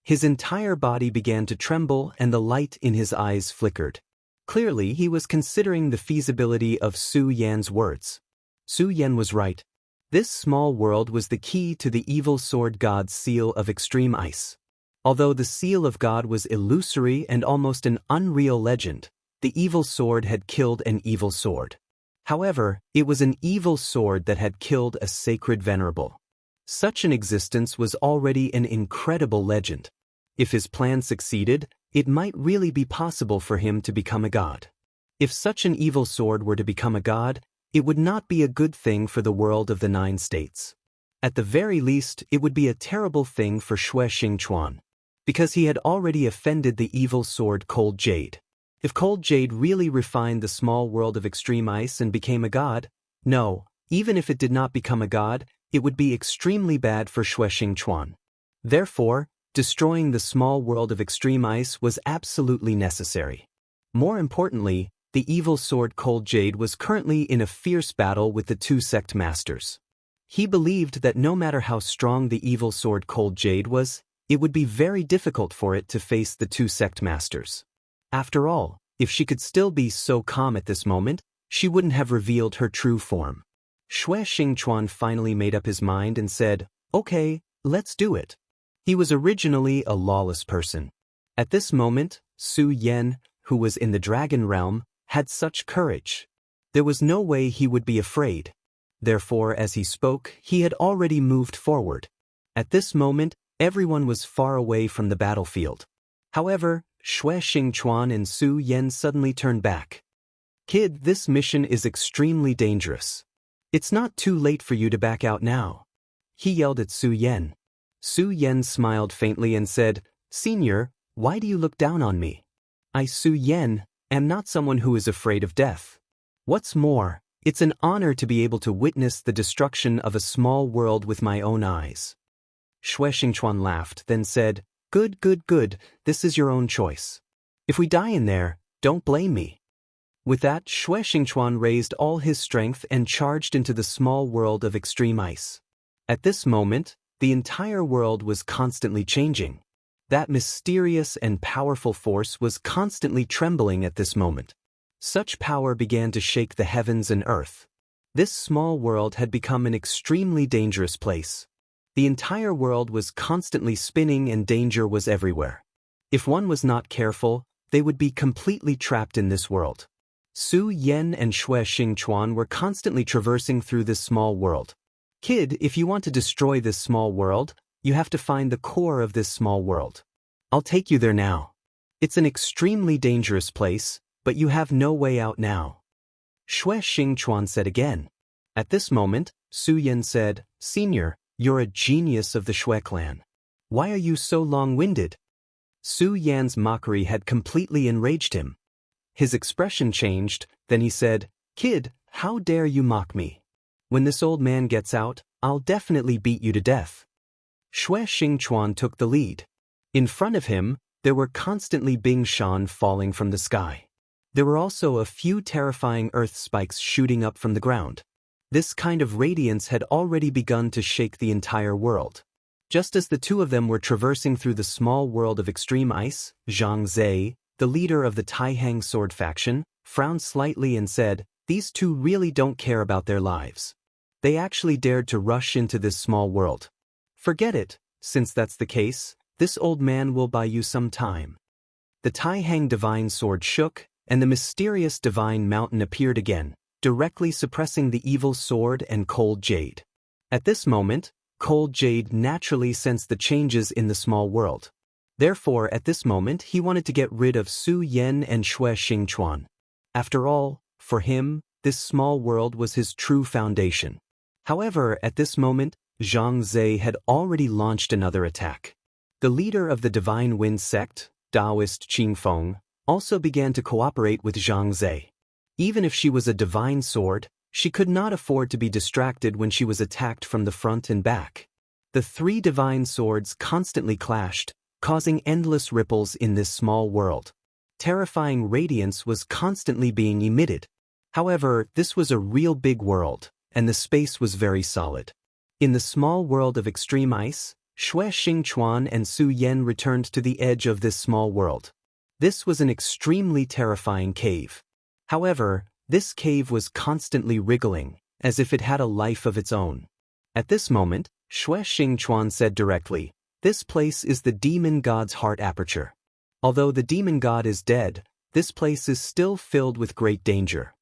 His entire body began to tremble and the light in his eyes flickered. Clearly, he was considering the feasibility of Su Yan's words. Su Yan was right. This small world was the key to the evil sword god's seal of extreme ice. Although the seal of God was illusory and almost an unreal legend, the evil sword had killed an evil sword. However, it was an evil sword that had killed a sacred venerable. Such an existence was already an incredible legend. If his plan succeeded, it might really be possible for him to become a god. If such an evil sword were to become a god, it would not be a good thing for the world of the 9 states. At the very least, it would be a terrible thing for Xue Xingchuan, because he had already offended the evil sword Cold Jade. If Cold Jade really refined the small world of extreme ice and became a god, no, even if it did not become a god, it would be extremely bad for Xue Xingchuan. Therefore, destroying the small world of extreme ice was absolutely necessary. More importantly, the evil sword Cold Jade was currently in a fierce battle with the 2 sect masters. He believed that no matter how strong the evil sword Cold Jade was, it would be very difficult for it to face the 2 sect masters. After all, if she could still be so calm at this moment, she wouldn't have revealed her true form. Xue Xingchuan finally made up his mind and said, "Okay, let's do it." He was originally a lawless person. At this moment, Su Yan, who was in the dragon realm, had such courage. There was no way he would be afraid. Therefore, as he spoke, he had already moved forward. At this moment, everyone was far away from the battlefield. However, Xue Xingchuan and Su Yan suddenly turned back. "Kid, this mission is extremely dangerous. It's not too late for you to back out now," he yelled at Su Yan. Su Yan smiled faintly and said, "Senior, why do you look down on me? I, Su Yan, am not someone who is afraid of death. What's more, it's an honor to be able to witness the destruction of a small world with my own eyes." Xue Xingchuan laughed, then said, Good, good, good, this is your own choice. If we die in there, don't blame me." With that, Xue Xingchuan raised all his strength and charged into the small world of extreme ice. At this moment, the entire world was constantly changing. That mysterious and powerful force was constantly trembling at this moment. Such power began to shake the heavens and earth. This small world had become an extremely dangerous place. The entire world was constantly spinning and danger was everywhere. If one was not careful, they would be completely trapped in this world. Su Yan and Xue Xingchuan were constantly traversing through this small world. Kid, if you want to destroy this small world, you have to find the core of this small world. I'll take you there now. It's an extremely dangerous place, but you have no way out now. Xue Xingchuan said again. At this moment, Su Yan said, Senior, you're a genius of the Xue clan. Why are you so long-winded? Su Yan's mockery had completely enraged him. His expression changed, then he said, Kid, how dare you mock me? When this old man gets out, I'll definitely beat you to death. Xue Xingchuan took the lead. In front of him, there were constantly Bing Shan falling from the sky. There were also a few terrifying earth spikes shooting up from the ground. This kind of radiance had already begun to shake the entire world. Just as the two of them were traversing through the small world of extreme ice, Zhang Zhe, the leader of the Taihang sword faction, frowned slightly and said, These two really don't care about their lives. They actually dared to rush into this small world. Forget it, since that's the case, this old man will buy you some time. The Taihang divine sword shook, and the mysterious divine mountain appeared again, directly suppressing the evil sword and cold jade. At this moment, cold jade naturally sensed the changes in the small world. Therefore, at this moment, he wanted to get rid of Su Yan and Xue Xingchuan. After all, for him, this small world was his true foundation. However, at this moment, Zhang Zhe had already launched another attack. The leader of the Divine Wind sect, Daoist Qingfeng, also began to cooperate with Zhang Zhe. Even if she was a divine sword, she could not afford to be distracted when she was attacked from the front and back. The three divine swords constantly clashed, causing endless ripples in this small world. Terrifying radiance was constantly being emitted. However, this was a real big world, and the space was very solid. In the small world of extreme ice, Xue Xingchuan and Su Yan returned to the edge of this small world. This was an extremely terrifying cave. However, this cave was constantly wriggling, as if it had a life of its own. At this moment, Xue Xingchuan said directly, This place is the demon god's heart aperture. Although the demon god is dead, this place is still filled with great danger.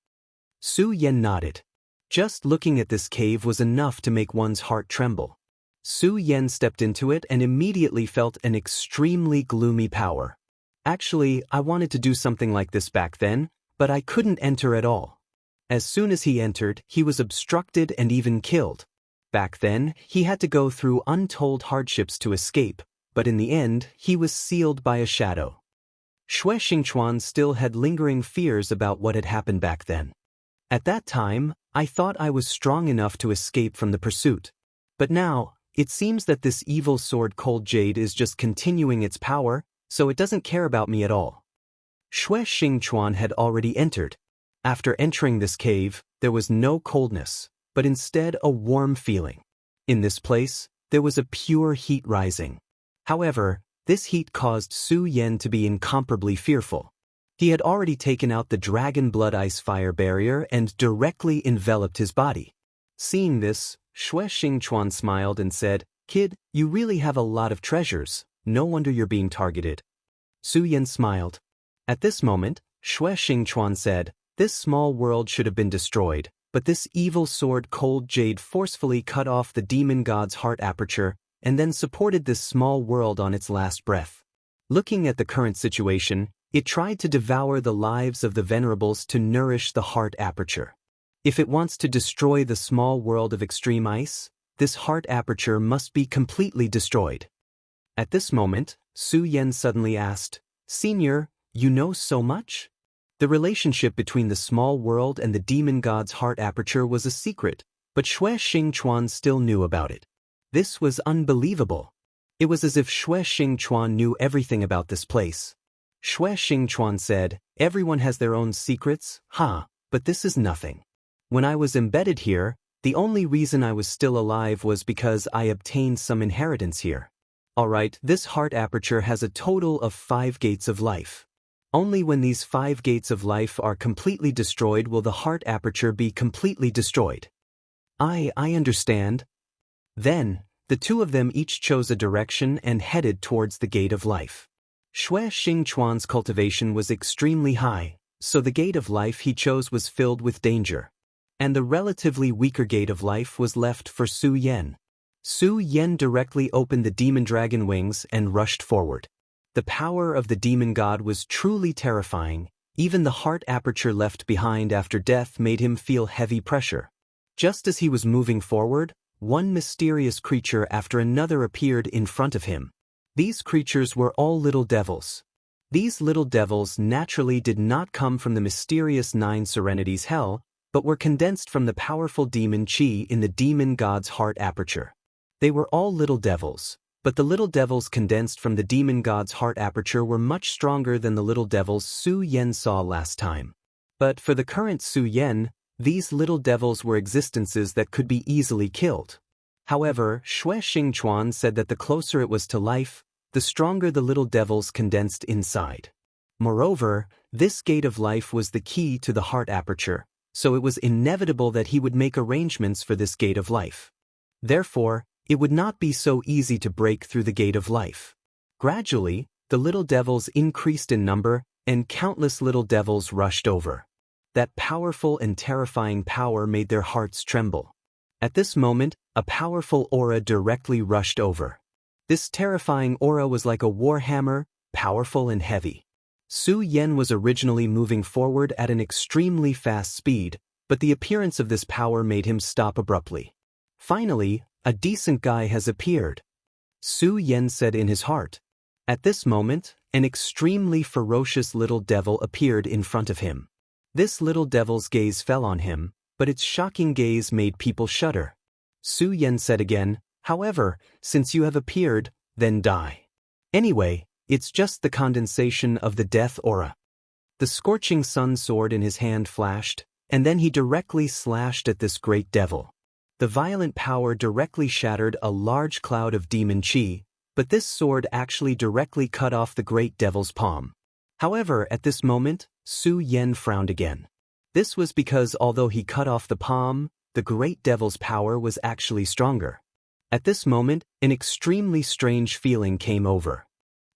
Su Yan nodded. Just looking at this cave was enough to make one's heart tremble. Su Yan stepped into it and immediately felt an extremely gloomy power. Actually, I wanted to do something like this back then, but I couldn't enter at all. As soon as he entered, he was obstructed and even killed. Back then, he had to go through untold hardships to escape, but in the end, he was sealed by a shadow. Xue Xingchuan still had lingering fears about what had happened back then. At that time, I thought I was strong enough to escape from the pursuit. But now, it seems that this evil sword Cold Jade is just continuing its power, so it doesn't care about me at all. Xue Xingchuan had already entered. After entering this cave, there was no coldness, but instead a warm feeling. In this place, there was a pure heat rising. However, this heat caused Su Yan to be incomparably fearful. He had already taken out the dragon blood ice fire barrier and directly enveloped his body. Seeing this, Xue Xingchuan smiled and said, Kid, you really have a lot of treasures, no wonder you're being targeted. Su Yan smiled. At this moment, Xue Xingchuan said, This small world should have been destroyed, but this evil sword Cold Jade forcefully cut off the demon god's heart aperture and then supported this small world on its last breath. Looking at the current situation, it tried to devour the lives of the venerables to nourish the heart aperture. If it wants to destroy the small world of extreme ice, this heart aperture must be completely destroyed. At this moment, Su Yan suddenly asked, Senior, you know so much? The relationship between the small world and the demon god's heart aperture was a secret, but Xue Xingchuan still knew about it. This was unbelievable. It was as if Xue Xingchuan knew everything about this place. Xue Xingchuan said, Everyone has their own secrets, but this is nothing. When I was embedded here, the only reason I was still alive was because I obtained some inheritance here. Alright, this heart aperture has a total of 5 gates of life. Only when these 5 gates of life are completely destroyed will the heart aperture be completely destroyed. I understand. Then, The two of them each chose a direction and headed towards the gate of life. Shui Xingquan's cultivation was extremely high, so the gate of life he chose was filled with danger. And the relatively weaker gate of life was left for Su Yan. Su Yan directly opened the demon dragon wings and rushed forward. The power of the demon god was truly terrifying. Even the heart aperture left behind after death made him feel heavy pressure. Just as he was moving forward, one mysterious creature after another appeared in front of him. These creatures were all little devils. These little devils naturally did not come from the mysterious 9 Serenities hell, but were condensed from the powerful demon chi in the demon god's heart aperture. They were all little devils, but the little devils condensed from the demon god's heart aperture were much stronger than the little devils Su Yan saw last time. But for the current Su Yan, these little devils were existences that could be easily killed. However, Shui Xingquan said that the closer it was to life, the stronger the little devils condensed inside. Moreover, this gate of life was the key to the heart aperture, so it was inevitable that he would make arrangements for this gate of life. Therefore, it would not be so easy to break through the gate of life. Gradually, the little devils increased in number, and countless little devils rushed over. That powerful and terrifying power made their hearts tremble. At this moment, a powerful aura directly rushed over. This terrifying aura was like a warhammer, powerful and heavy. Su Yan was originally moving forward at an extremely fast speed, but the appearance of this power made him stop abruptly. Finally, a decent guy has appeared, Su Yan said in his heart. At this moment, an extremely ferocious little devil appeared in front of him. This little devil's gaze fell on him, but its shocking gaze made people shudder. Su Yan said again, "However, since you have appeared, then die. Anyway, it's just the condensation of the death aura." The scorching sun sword in his hand flashed, and then he directly slashed at this great devil. The violent power directly shattered a large cloud of demon chi, but this sword actually directly cut off the great devil's palm. However, at this moment, Su Yan frowned again. This was because although he cut off the palm, the great devil's power was actually stronger. At this moment, an extremely strange feeling came over.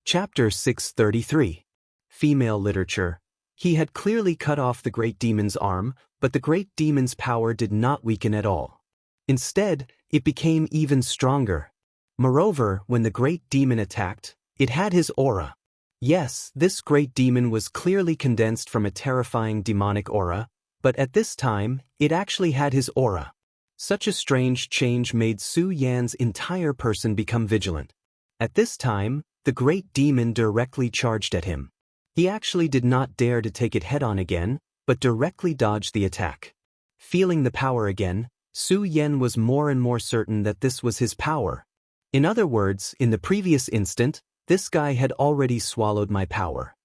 Chapter 633. Female Literature. He had clearly cut off the great demon's arm, but the great demon's power did not weaken at all. Instead, it became even stronger. Moreover, when the great demon attacked, it had his aura. Yes, this great demon was clearly condensed from a terrifying demonic aura, but at this time, it actually had his aura. Such a strange change made Su Yan's entire person become vigilant. At this time, the great demon directly charged at him. He actually did not dare to take it head-on again, but directly dodged the attack. Feeling the power again, Su Yan was more and more certain that this was his power. In other words, in the previous instant, this guy had already swallowed my power.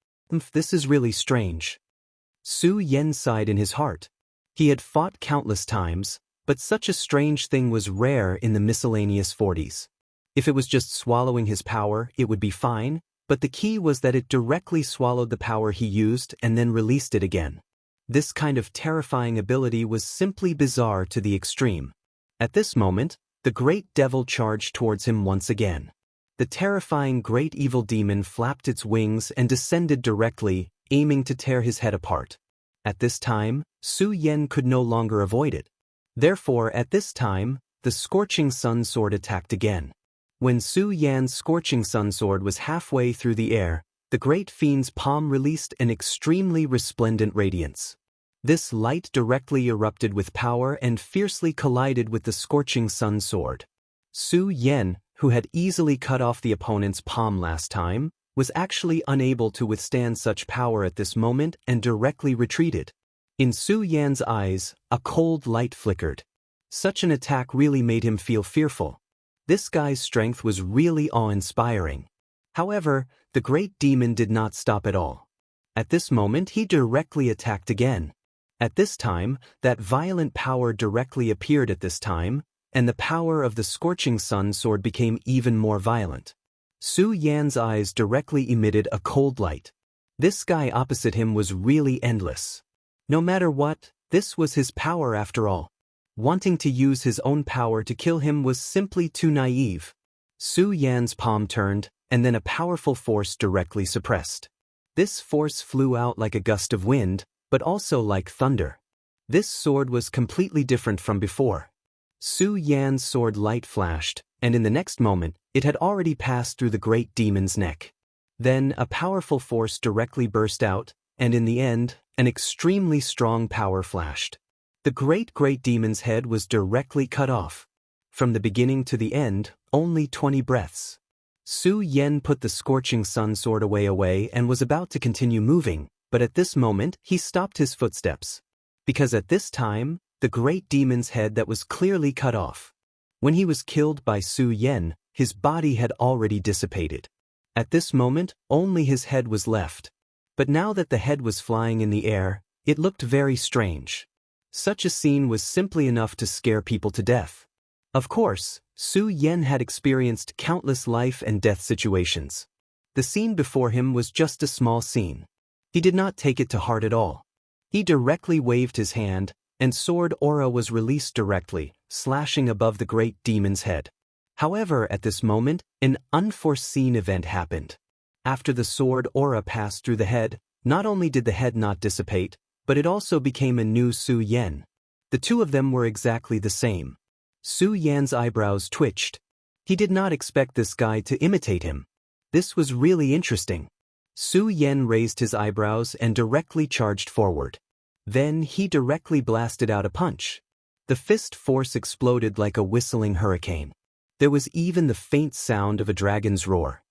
This is really strange. Su Yan sighed in his heart. He had fought countless times, but such a strange thing was rare in the miscellaneous 40s. If it was just swallowing his power, it would be fine, but the key was that it directly swallowed the power he used and then released it again. This kind of terrifying ability was simply bizarre to the extreme. At this moment, the great devil charged towards him once again. The terrifying great evil demon flapped its wings and descended directly, aiming to tear his head apart. At this time, Su Yan could no longer avoid it. Therefore, at this time, the scorching sun sword attacked again. When Su Yan's scorching sun sword was halfway through the air, the great fiend's palm released an extremely resplendent radiance. This light directly erupted with power and fiercely collided with the scorching sun sword. Su Yan, who had easily cut off the opponent's palm last time, was actually unable to withstand such power at this moment and directly retreated. In Su Yan's eyes, a cold light flickered. Such an attack really made him feel fearful. This guy's strength was really awe-inspiring. However, the great demon did not stop at all. At this moment, he directly attacked again. At this time, that violent power directly appeared at this time, and the power of the scorching sun sword became even more violent. Su Yan's eyes directly emitted a cold light. This guy opposite him was really endless. No matter what, this was his power after all. Wanting to use his own power to kill him was simply too naive. Su Yan's palm turned, and then a powerful force directly suppressed. This force flew out like a gust of wind, but also like thunder. This sword was completely different from before. Su Yan's sword light flashed, and in the next moment, it had already passed through the great demon's neck. Then a powerful force directly burst out, and in the end, an extremely strong power flashed. The great demon's head was directly cut off. From the beginning to the end, only 20 breaths. Su Yan put the scorching sun sword away and was about to continue moving, but at this moment he stopped his footsteps. Because at this time, the great demon's head that was clearly cut off. When he was killed by Su Yan, his body had already dissipated. At this moment, only his head was left. But now that the head was flying in the air, it looked very strange. Such a scene was simply enough to scare people to death. Of course, Su Yan had experienced countless life and death situations. The scene before him was just a small scene. He did not take it to heart at all. He directly waved his hand, and sword aura was released directly, slashing above the great demon's head. However, at this moment, an unforeseen event happened. After the sword aura passed through the head, not only did the head not dissipate, but it also became a new Su Yan. The two of them were exactly the same. Su Yan's eyebrows twitched. He did not expect this guy to imitate him. This was really interesting. Su Yan raised his eyebrows and directly charged forward. Then he directly blasted out a punch. The fist force exploded like a whistling hurricane. There was even the faint sound of a dragon's roar.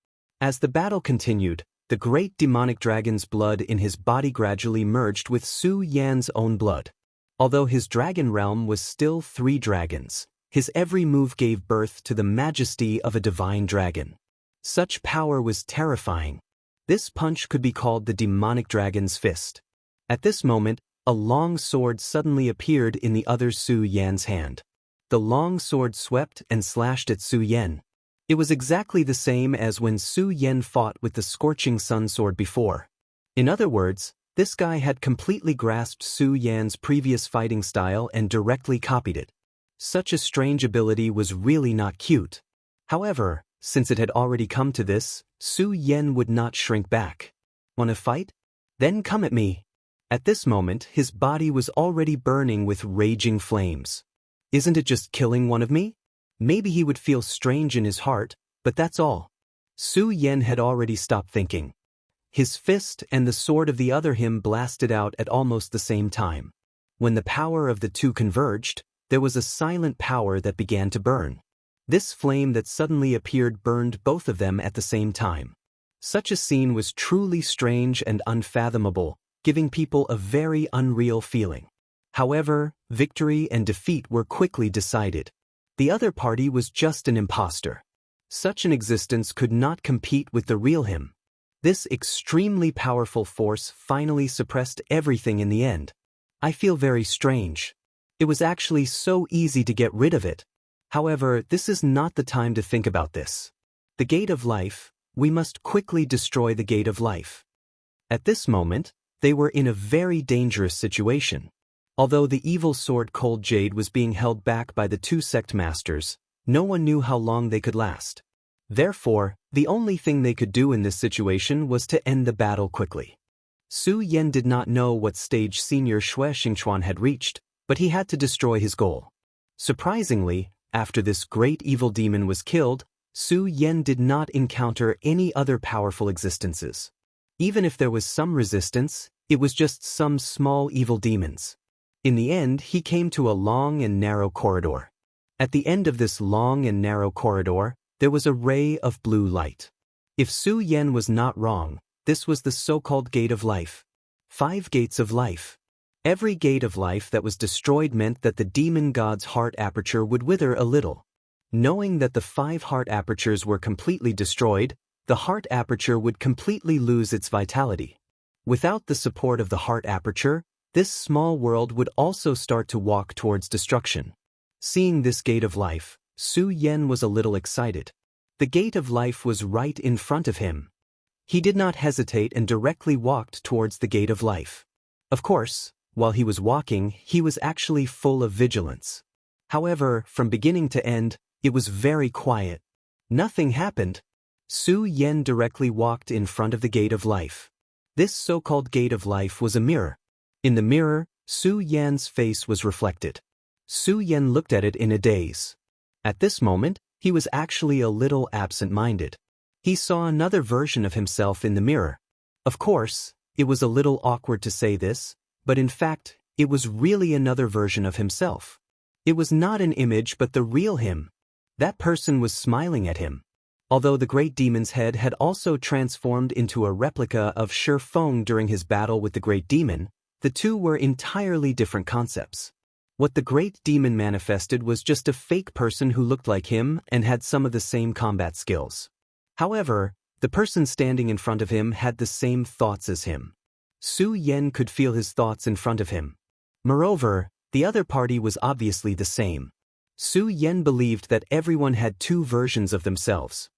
As the battle continued, the great demonic dragon's blood in his body gradually merged with Su Yan's own blood. Although his dragon realm was still 3 dragons, his every move gave birth to the majesty of a divine dragon. Such power was terrifying. This punch could be called the demonic dragon's fist. At this moment, a long sword suddenly appeared in the other Su Yan's hand. The long sword swept and slashed at Su Yan. It was exactly the same as when Su Yan fought with the scorching sun sword before. In other words, this guy had completely grasped Su Yan's previous fighting style and directly copied it. Such a strange ability was really not cute. However, since it had already come to this, Su Yan would not shrink back. "Wanna fight? Then come at me." At this moment, his body was already burning with raging flames. "Isn't it just killing one of me?" Maybe he would feel strange in his heart, but that's all. Su Yan had already stopped thinking. His fist and the sword of the other him blasted out at almost the same time. When the power of the two converged, there was a silent power that began to burn. This flame that suddenly appeared burned both of them at the same time. Such a scene was truly strange and unfathomable, giving people a very unreal feeling. However, victory and defeat were quickly decided. The other party was just an imposter. Such an existence could not compete with the real him. This extremely powerful force finally suppressed everything in the end. I feel very strange. It was actually so easy to get rid of it. However, this is not the time to think about this. The gate of life, we must quickly destroy the gate of life. At this moment, they were in a very dangerous situation. Although the evil sword Cold Jade was being held back by the 2 sect masters, no one knew how long they could last. Therefore, the only thing they could do in this situation was to end the battle quickly. Su Yan did not know what stage Senior Xue Xingchuan had reached, but he had to destroy his goal. Surprisingly, after this great evil demon was killed, Su Yan did not encounter any other powerful existences. Even if there was some resistance, it was just some small evil demons. In the end, he came to a long and narrow corridor. At the end of this long and narrow corridor, there was a ray of blue light. If Su Yan was not wrong, this was the so-called Gate of Life. 5 gates of life. Every gate of life that was destroyed meant that the demon god's heart aperture would wither a little. Knowing that the 5 heart apertures were completely destroyed, the heart aperture would completely lose its vitality. Without the support of the heart aperture, this small world would also start to walk towards destruction. Seeing this gate of life, Su Yan was a little excited. The gate of life was right in front of him. He did not hesitate and directly walked towards the gate of life. Of course, while he was walking, he was actually full of vigilance. However, from beginning to end, it was very quiet. Nothing happened. Su Yan directly walked in front of the gate of life. This so-called gate of life was a mirror. In the mirror, Su Yan's face was reflected. Su Yan looked at it in a daze. At this moment, he was actually a little absent-minded. He saw another version of himself in the mirror. Of course, it was a little awkward to say this, but in fact, it was really another version of himself. It was not an image but the real him. That person was smiling at him. Although the great demon's head had also transformed into a replica of Shi Feng during his battle with the great demon, the two were entirely different concepts. What the great demon manifested was just a fake person who looked like him and had some of the same combat skills. However, the person standing in front of him had the same thoughts as him. Su Yan could feel his thoughts in front of him. Moreover, the other party was obviously the same. Su Yan believed that everyone had two versions of themselves.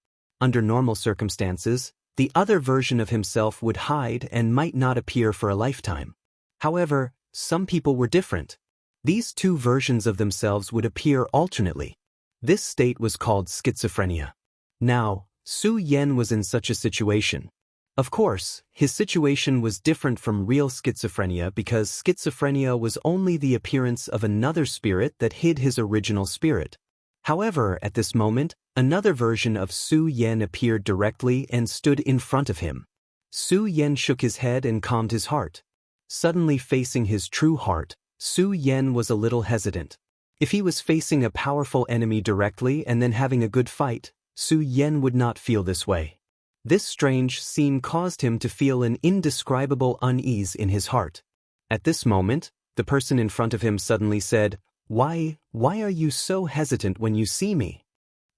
Under normal circumstances, the other version of himself would hide and might not appear for a lifetime. However, some people were different. These two versions of themselves would appear alternately. This state was called schizophrenia. Now, Su Yan was in such a situation. Of course, his situation was different from real schizophrenia because schizophrenia was only the appearance of another spirit that hid his original spirit. However, at this moment, another version of Su Yan appeared directly and stood in front of him. Su Yan shook his head and calmed his heart. Suddenly facing his true heart, Su Yan was a little hesitant. If he was facing a powerful enemy directly and then having a good fight, Su Yan would not feel this way. This strange scene caused him to feel an indescribable unease in his heart. At this moment, the person in front of him suddenly said, Why are you so hesitant when you see me?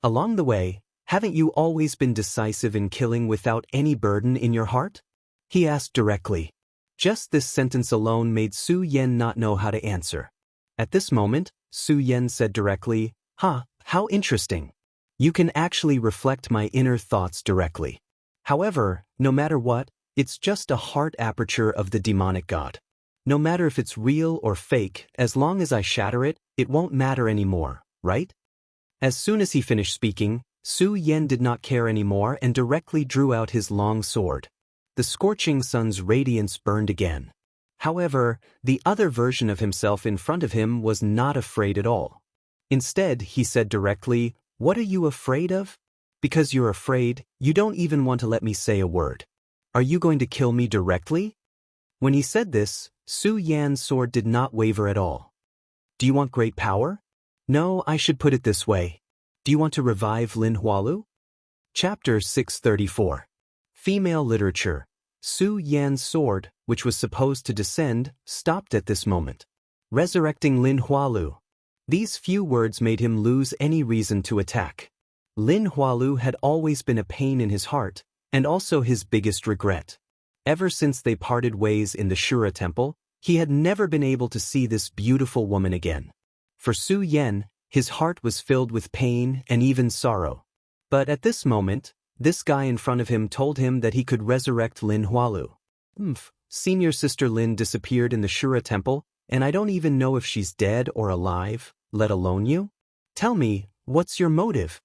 Along the way, haven't you always been decisive in killing without any burden in your heart? He asked directly. Just this sentence alone made Su Yan not know how to answer. At this moment, Su Yan said directly, How interesting. You can actually reflect my inner thoughts directly. However, no matter what, it's just a heart aperture of the demonic god. No matter if it's real or fake, as long as I shatter it, it won't matter anymore, right? As soon as he finished speaking, Su Yan did not care anymore and directly drew out his long sword. The scorching sun's radiance burned again. However, the other version of himself in front of him was not afraid at all. Instead, he said directly, What are you afraid of? Because you're afraid, you don't even want to let me say a word. Are you going to kill me directly? When he said this, Su Yan's sword did not waver at all. Do you want great power? No, I should put it this way. Do you want to revive Lin Hualu? Chapter 634. Female Literature. Su Yan's sword, which was supposed to descend, stopped at this moment. Resurrecting Lin Hualu. These few words made him lose any reason to attack. Lin Hualu had always been a pain in his heart, and also his biggest regret. Ever since they parted ways in the Shura temple, he had never been able to see this beautiful woman again. For Su Yan, his heart was filled with pain and even sorrow. But at this moment, this guy in front of him told him that he could resurrect Lin Hualu. Senior Sister Lin disappeared in the Shura temple, and I don't even know if she's dead or alive, let alone you? Tell me, what's your motive?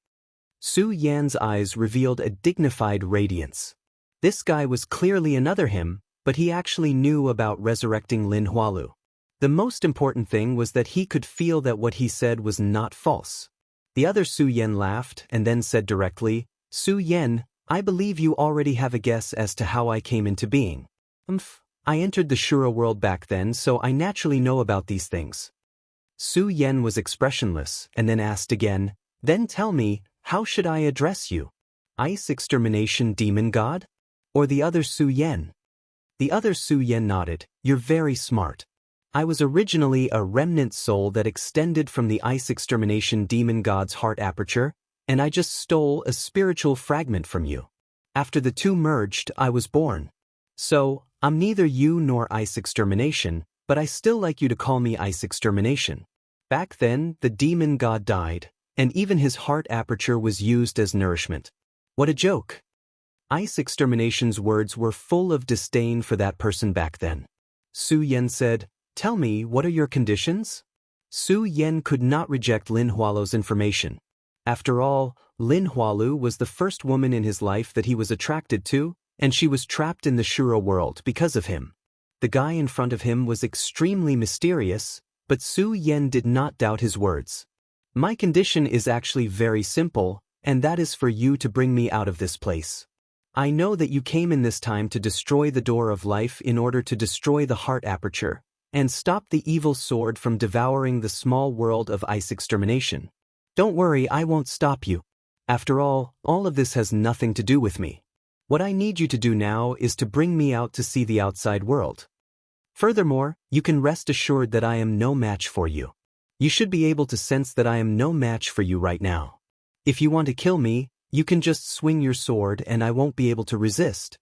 Su Yan's eyes revealed a dignified radiance. This guy was clearly another him, but he actually knew about resurrecting Lin Hualu. The most important thing was that he could feel that what he said was not false. The other Su Yan laughed and then said directly, Su Yan, I believe you already have a guess as to how I came into being. I entered the Shura world back then, so I naturally know about these things. Su Yan was expressionless and then asked again, Then tell me, how should I address you? Ice Extermination Demon God? Or the other Su Yan? The other Su Yan nodded, You're very smart. I was originally a remnant soul that extended from the Ice Extermination Demon God's heart aperture, and I just stole a spiritual fragment from you. After the two merged, I was born. So, I'm neither you nor Ice Extermination, but I still like you to call me Ice Extermination. Back then, the demon god died, and even his heart aperture was used as nourishment. What a joke! Ice Extermination's words were full of disdain for that person back then. Su Yan said, Tell me, what are your conditions? Su Yan could not reject Lin Hualu's information. After all, Lin Hualu was the first woman in his life that he was attracted to, and she was trapped in the Shura world because of him. The guy in front of him was extremely mysterious, but Su Yan did not doubt his words. My condition is actually very simple, and that is for you to bring me out of this place. I know that you came in this time to destroy the door of life in order to destroy the heart aperture, and stop the evil sword from devouring the small world of ice extermination. Don't worry, I won't stop you. After all of this has nothing to do with me. What I need you to do now is to bring me out to see the outside world. Furthermore, you can rest assured that I am no match for you. You should be able to sense that I am no match for you right now. If you want to kill me, you can just swing your sword and I won't be able to resist.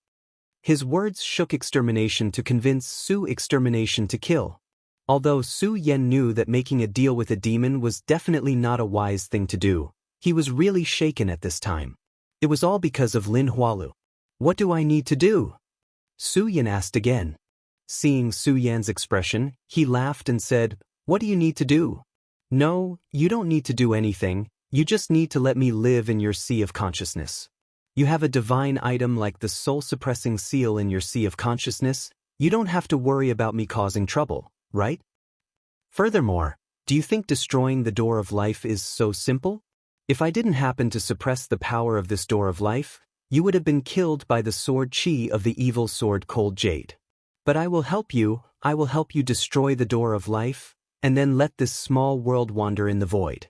His words shook Extermination to convince Su Extermination to kill. Although Su Yan knew that making a deal with a demon was definitely not a wise thing to do, he was really shaken at this time. It was all because of Lin Hualu. What do I need to do? Su Yan asked again. Seeing Su Yan's expression, he laughed and said, What do you need to do? No, you don't need to do anything, you just need to let me live in your sea of consciousness. You have a divine item like the soul-suppressing seal in your sea of consciousness, you don't have to worry about me causing trouble, right? Furthermore, do you think destroying the door of life is so simple? If I didn't happen to suppress the power of this door of life, you would have been killed by the sword chi of the evil sword Cold Jade. But I will help you destroy the door of life, and then let this small world wander in the void.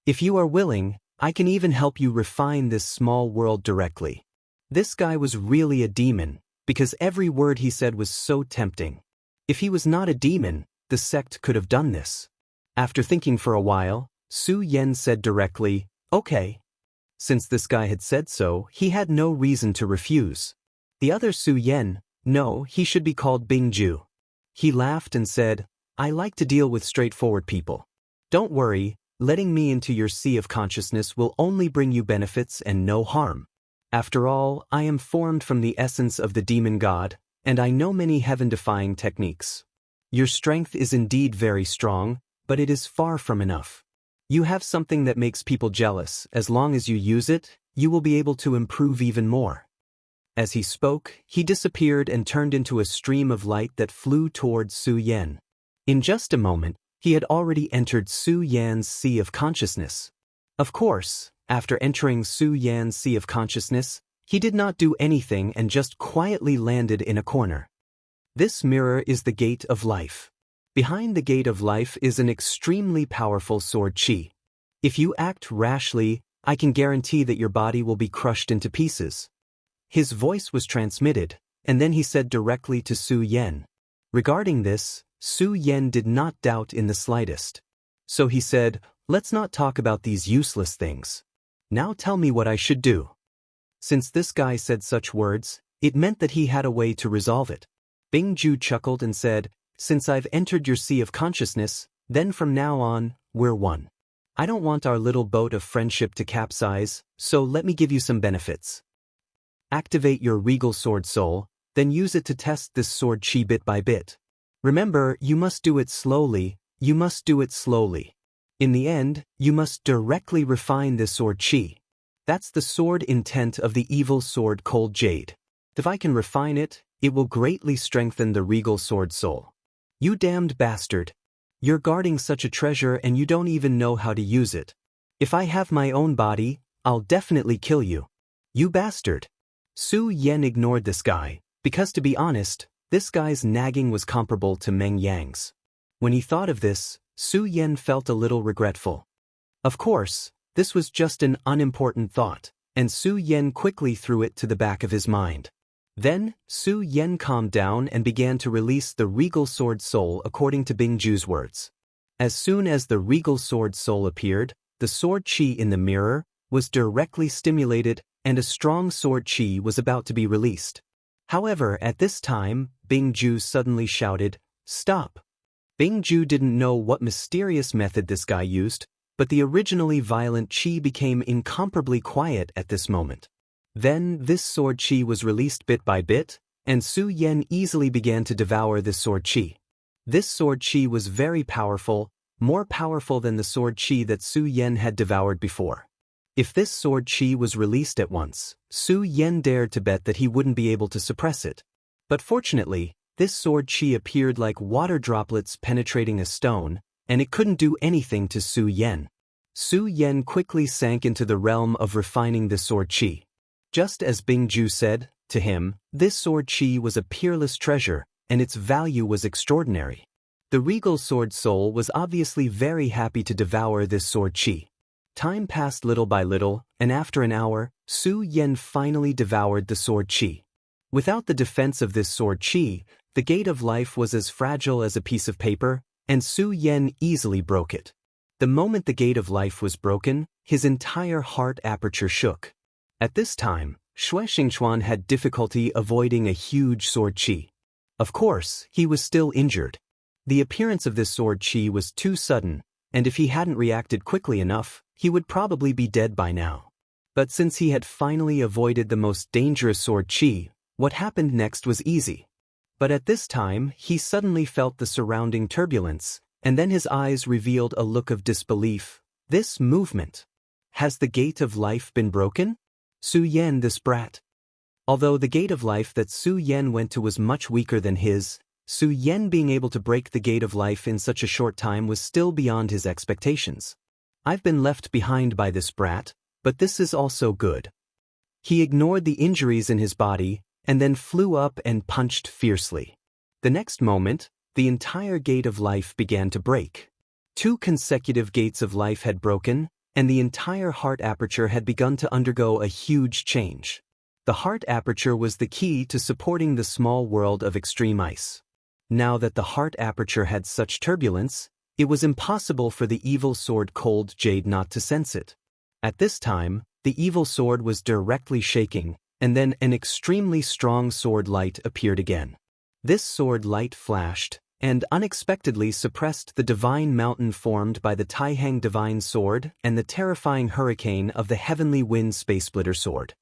If you are willing, I can even help you refine this small world directly. This guy was really a demon, because every word he said was so tempting. If he was not a demon, the sect could have done this. After thinking for a while, Su Yan said directly, Okay. Since this guy had said so, he had no reason to refuse. The other Su Yan, no, he should be called Bingju. He laughed and said, I like to deal with straightforward people. Don't worry, letting me into your sea of consciousness will only bring you benefits and no harm. After all, I am formed from the essence of the demon god, and I know many heaven-defying techniques. Your strength is indeed very strong, but it is far from enough. You have something that makes people jealous. As long as you use it, you will be able to improve even more. As he spoke, he disappeared and turned into a stream of light that flew towards Su Yan. In just a moment, he had already entered Su Yan's sea of consciousness. Of course, after entering Su Yan's sea of consciousness, he did not do anything and just quietly landed in a corner. This mirror is the gate of life. Behind the gate of life is an extremely powerful sword chi. If you act rashly, I can guarantee that your body will be crushed into pieces. His voice was transmitted, and then he said directly to Su Yan. Regarding this, Su Yan did not doubt in the slightest. So he said, Let's not talk about these useless things. Now tell me what I should do. Since this guy said such words, it meant that he had a way to resolve it. Bingju chuckled and said, Since I've entered your sea of consciousness, then from now on, we're one. I don't want our little boat of friendship to capsize, so let me give you some benefits. Activate your regal sword soul, then use it to test this sword chi bit by bit. Remember, you must do it slowly, In the end, you must directly refine this sword chi. That's the sword intent of the evil sword Cold Jade. If I can refine it, it will greatly strengthen the regal sword soul. You damned bastard. You're guarding such a treasure and you don't even know how to use it. If I have my own body, I'll definitely kill you. You bastard. Su Yan ignored this guy, because to be honest, this guy's nagging was comparable to Meng Yang's. When he thought of this, Su Yan felt a little regretful. Of course, this was just an unimportant thought, and Su Yan quickly threw it to the back of his mind. Then, Su Yan calmed down and began to release the regal sword soul according to Bingju's words. As soon as the regal sword soul appeared, the sword chi in the mirror was directly stimulated and a strong sword chi was about to be released. However, at this time, Bingju suddenly shouted, Stop! Bingju didn't know what mysterious method this guy used, but the originally violent chi became incomparably quiet at this moment. Then, this sword chi was released bit by bit, and Su Yan easily began to devour this sword chi. This sword chi was very powerful, more powerful than the sword qi that Su Yan had devoured before. If this sword qi was released at once, Su Yan dared to bet that he wouldn't be able to suppress it. But fortunately, this sword qi appeared like water droplets penetrating a stone, and it couldn't do anything to Su Yan. Su Yan quickly sank into the realm of refining the sword qi. Just as Bing Ju said, to him, this sword qi was a peerless treasure, and its value was extraordinary. The regal sword soul was obviously very happy to devour this sword qi. Time passed little by little, and after an hour, Su Yan finally devoured the sword qi. Without the defense of this sword qi, the gate of life was as fragile as a piece of paper, and Su Yan easily broke it. The moment the gate of life was broken, his entire heart aperture shook. At this time, Xue Xingchuan had difficulty avoiding a huge sword qi. Of course, he was still injured. The appearance of this sword qi was too sudden, and if he hadn't reacted quickly enough, he would probably be dead by now. But since he had finally avoided the most dangerous sword qi, what happened next was easy. But at this time, he suddenly felt the surrounding turbulence, and then his eyes revealed a look of disbelief. This movement. Has the gate of life been broken? Su Yan, this brat. Although the gate of life that Su Yan went to was much weaker than his, Su Yan being able to break the gate of life in such a short time was still beyond his expectations. I've been left behind by this brat, but this is also good. He ignored the injuries in his body, and then flew up and punched fiercely. The next moment, the entire gate of life began to break. 2 consecutive gates of life had broken, and the entire heart aperture had begun to undergo a huge change. The heart aperture was the key to supporting the small world of extreme ice. Now that the heart aperture had such turbulence, it was impossible for the evil sword Cold Jade not to sense it. At this time, the evil sword was directly shaking, and then an extremely strong sword light appeared again. This sword light flashed, and unexpectedly suppressed the divine mountain formed by the Taihang divine sword and the terrifying hurricane of the heavenly wind spacesplitter sword.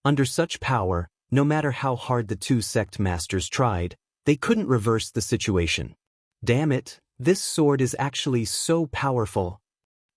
Under such power, no matter how hard the 2 sect masters tried, they couldn't reverse the situation. Damn it, this sword is actually so powerful.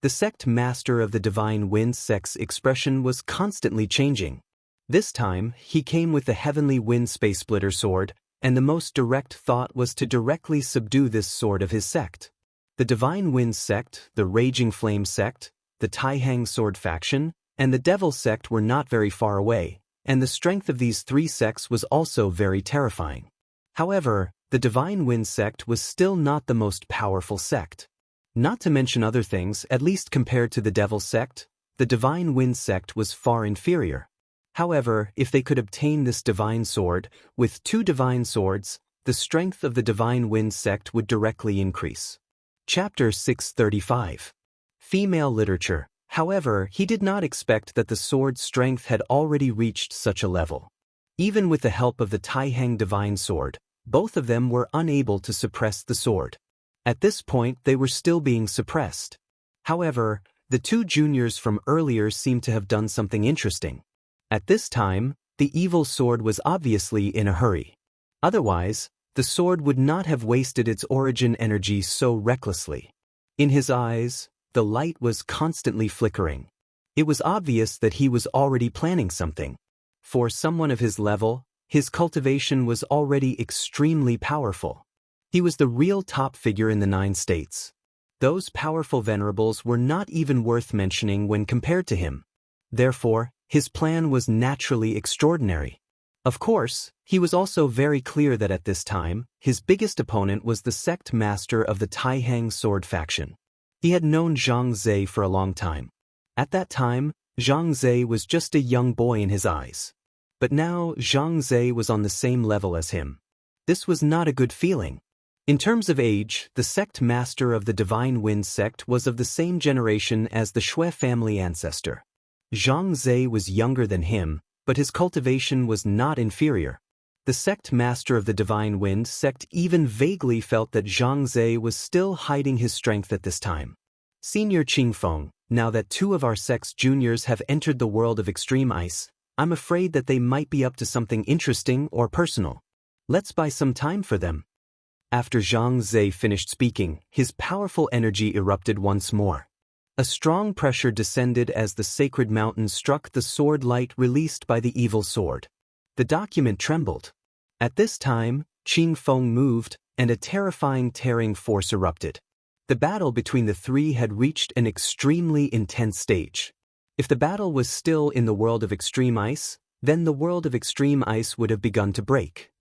The sect master of the divine wind sect's expression was constantly changing. This time, he came with the heavenly wind spacesplitter sword, and the most direct thought was to directly subdue this sword of his sect. The Divine Wind sect, the Raging Flame sect, the Taihang sword faction, and the Devil sect were not very far away, and the strength of these 3 sects was also very terrifying. However, the Divine Wind sect was still not the most powerful sect. Not to mention other things, at least compared to the Devil sect, the Divine Wind sect was far inferior. However, if they could obtain this divine sword, with 2 divine swords, the strength of the Divine Wind sect would directly increase. Chapter 635. Female Literature. However, he did not expect that the sword's strength had already reached such a level. Even with the help of the Taihang divine sword, both of them were unable to suppress the sword. At this point, they were still being suppressed. However, the 2 juniors from earlier seemed to have done something interesting. At this time, the evil sword was obviously in a hurry. Otherwise, the sword would not have wasted its origin energy so recklessly. In his eyes, the light was constantly flickering. It was obvious that he was already planning something. For someone of his level, his cultivation was already extremely powerful. He was the real top figure in the 9 states. Those powerful venerables were not even worth mentioning when compared to him. Therefore, his plan was naturally extraordinary. Of course, he was also very clear that at this time, his biggest opponent was the sect master of the Taihang sword faction. He had known Zhang Zhe for a long time. At that time, Zhang Zhe was just a young boy in his eyes. But now Zhang Zhe was on the same level as him. This was not a good feeling. In terms of age, the sect master of the Divine Wind sect was of the same generation as the Xue family ancestor. Zhang Zhe was younger than him, but his cultivation was not inferior. The sect master of the Divine Wind sect even vaguely felt that Zhang Zhe was still hiding his strength at this time. Senior Qingfeng, now that 2 of our sect's juniors have entered the world of extreme ice, I'm afraid that they might be up to something interesting or personal. Let's buy some time for them. After Zhang Zhe finished speaking, his powerful energy erupted once more. A strong pressure descended as the sacred mountain struck the sword light released by the evil sword. The document trembled. At this time, Qing Feng moved, and a terrifying tearing force erupted. The battle between the three had reached an extremely intense stage. If the battle was still in the world of extreme ice, then the world of extreme ice would have begun to break.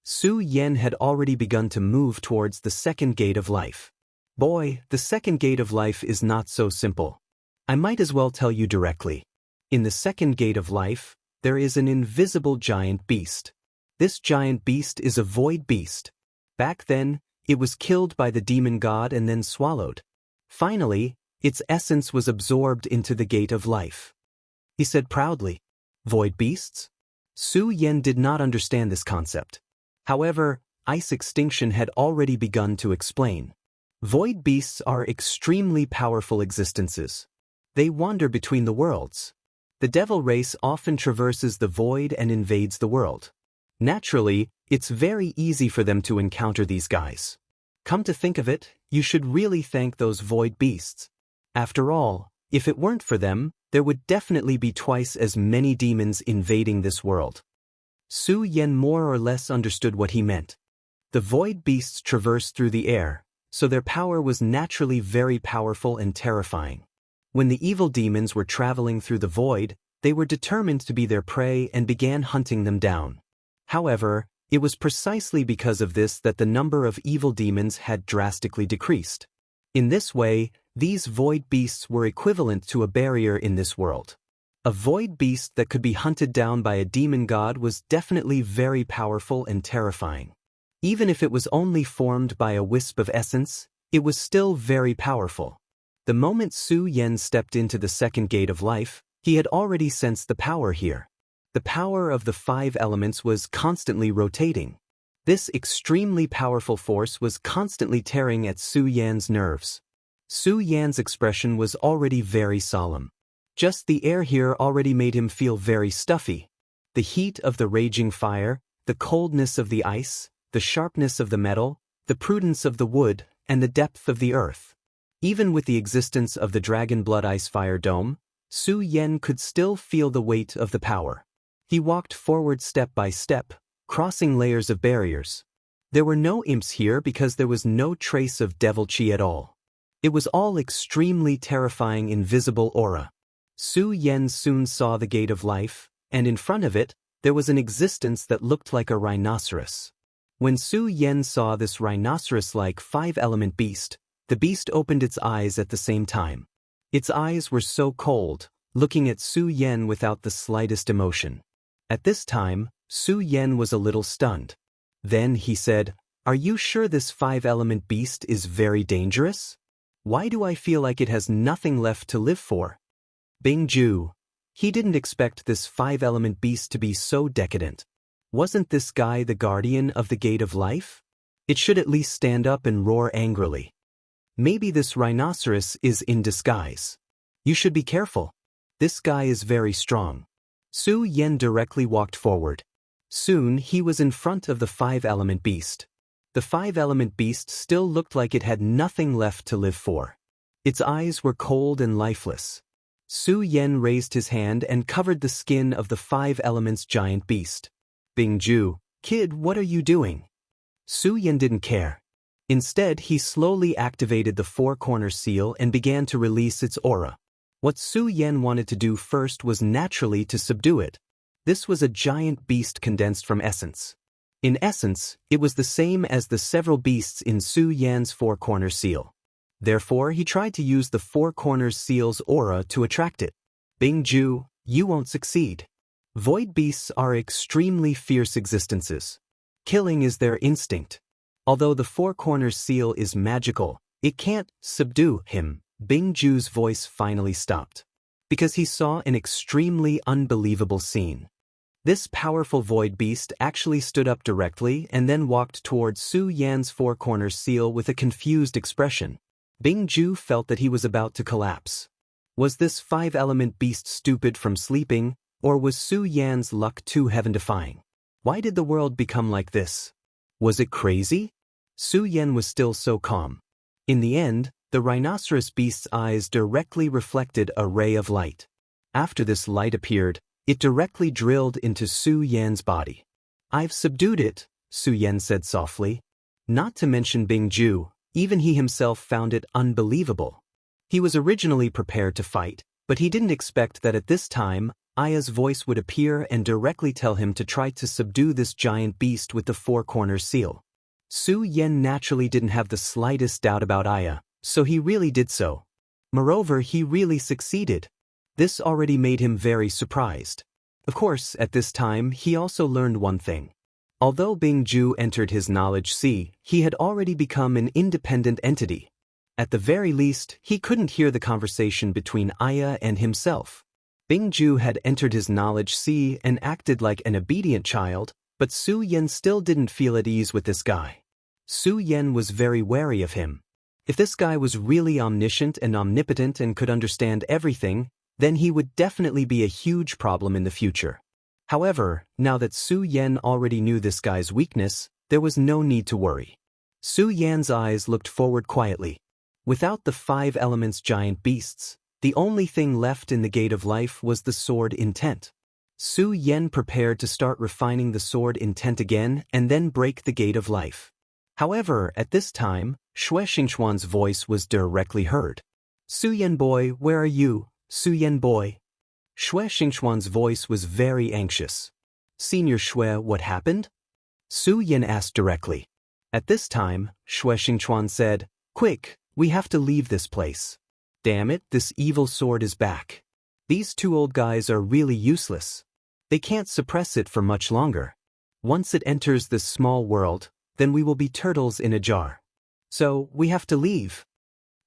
Su Yan had already begun to move towards the second gate of life. Boy, the second gate of life is not so simple. I might as well tell you directly. In the second gate of life, there is an invisible giant beast. This giant beast is a void beast. Back then, it was killed by the demon god and then swallowed. Finally, its essence was absorbed into the gate of life. He said proudly, "Void beasts?" Su Yan did not understand this concept. However, ice extinction had already begun to explain. Void beasts are extremely powerful existences. They wander between the worlds. The devil race often traverses the void and invades the world. Naturally, it's very easy for them to encounter these guys. Come to think of it, you should really thank those void beasts. After all, if it weren't for them, there would definitely be twice as many demons invading this world. Su Yan more or less understood what he meant. The void beasts traverse through the air, so their power was naturally very powerful and terrifying. When the evil demons were traveling through the void, they were determined to be their prey and began hunting them down. However, it was precisely because of this that the number of evil demons had drastically decreased. In this way, these void beasts were equivalent to a barrier in this world. A void beast that could be hunted down by a demon god was definitely very powerful and terrifying. Even if it was only formed by a wisp of essence, it was still very powerful. The moment Su Yan stepped into the second gate of life, he had already sensed the power here. The power of the 5 elements was constantly rotating. This extremely powerful force was constantly tearing at Su Yan's nerves. Su Yan's expression was already very solemn. Just the air here already made him feel very stuffy. The heat of the raging fire, the coldness of the ice, the sharpness of the metal, the prudence of the wood, and the depth of the earth. Even with the existence of the Dragon Blood Ice Fire Dome, Su Yan could still feel the weight of the power. He walked forward step by step, crossing layers of barriers. There were no imps here because there was no trace of devil chi at all. It was all extremely terrifying invisible aura. Su Yan soon saw the gate of life, and in front of it, there was an existence that looked like a rhinoceros. When Su Yan saw this rhinoceros-like 5-element beast, the beast opened its eyes at the same time. Its eyes were so cold, looking at Su Yan without the slightest emotion. At this time, Su Yan was a little stunned. Then he said, "Are you sure this 5-element beast is very dangerous? Why do I feel like it has nothing left to live for?" Bing Ju. He didn't expect this 5-element beast to be so decadent. Wasn't this guy the guardian of the gate of life? It should at least stand up and roar angrily. Maybe this rhinoceros is in disguise. You should be careful. This guy is very strong. Su Yan directly walked forward. Soon he was in front of the 5-element beast. The 5-element beast still looked like it had nothing left to live for. Its eyes were cold and lifeless. Su Yan raised his hand and covered the skin of the 5 elements giant beast. Bing Ju, "Kid, what are you doing?" Su Yan didn't care. Instead, he slowly activated the 4-corner seal and began to release its aura. What Su Yan wanted to do first was naturally to subdue it. This was a giant beast condensed from essence. In essence, it was the same as the several beasts in Su Yan's 4-corner seal. Therefore, he tried to use the 4-corner seal's aura to attract it. Bing Ju, you won't succeed. Void beasts are extremely fierce existences. Killing is their instinct. Although the 4-corner seal is magical, it can't subdue him. Bing Ju's voice finally stopped, because he saw an extremely unbelievable scene. This powerful void beast actually stood up directly and then walked towards Su Yan's 4-corner seal with a confused expression. Bing Ju felt that he was about to collapse. Was this 5-element beast stupid from sleeping, or was Su Yan's luck too heaven-defying? Why did the world become like this? Was it crazy? Su Yan was still so calm. In the end, the rhinoceros beast's eyes directly reflected a ray of light. After this light appeared, it directly drilled into Su Yan's body. "I've subdued it," Su Yan said softly. Not to mention Bing Ju, even he himself found it unbelievable. He was originally prepared to fight, but he didn't expect that at this time, Aya's voice would appear and directly tell him to try to subdue this giant beast with the four-corner seal. Su Yan naturally didn't have the slightest doubt about Aya, so he really did so. Moreover, he really succeeded. This already made him very surprised. Of course, at this time, he also learned one thing. Although Bing Ju entered his knowledge sea, he had already become an independent entity. At the very least, he couldn't hear the conversation between Aya and himself. Bing Ju had entered his knowledge sea and acted like an obedient child, but Su Yan still didn't feel at ease with this guy. Su Yan was very wary of him. If this guy was really omniscient and omnipotent and could understand everything, then he would definitely be a huge problem in the future. However, now that Su Yan already knew this guy's weakness, there was no need to worry. Su Yan's eyes looked forward quietly. Without the 5 elements giant beasts, the only thing left in the Gate of Life was the sword intent. Su Yan prepared to start refining the sword intent again and then break the Gate of Life. However, at this time, Xue Xingxuan's voice was directly heard. "Su Yan boy, where are you, Su Yan boy?" Xue Xingxuan's voice was very anxious. "Senior Xue, what happened?" Su Yan asked directly. At this time, Xue Xingxuan said, "Quick, we have to leave this place. Damn it, this evil sword is back. These 2 old guys are really useless. They can't suppress it for much longer. Once it enters this small world, then we will be turtles in a jar. So, we have to leave."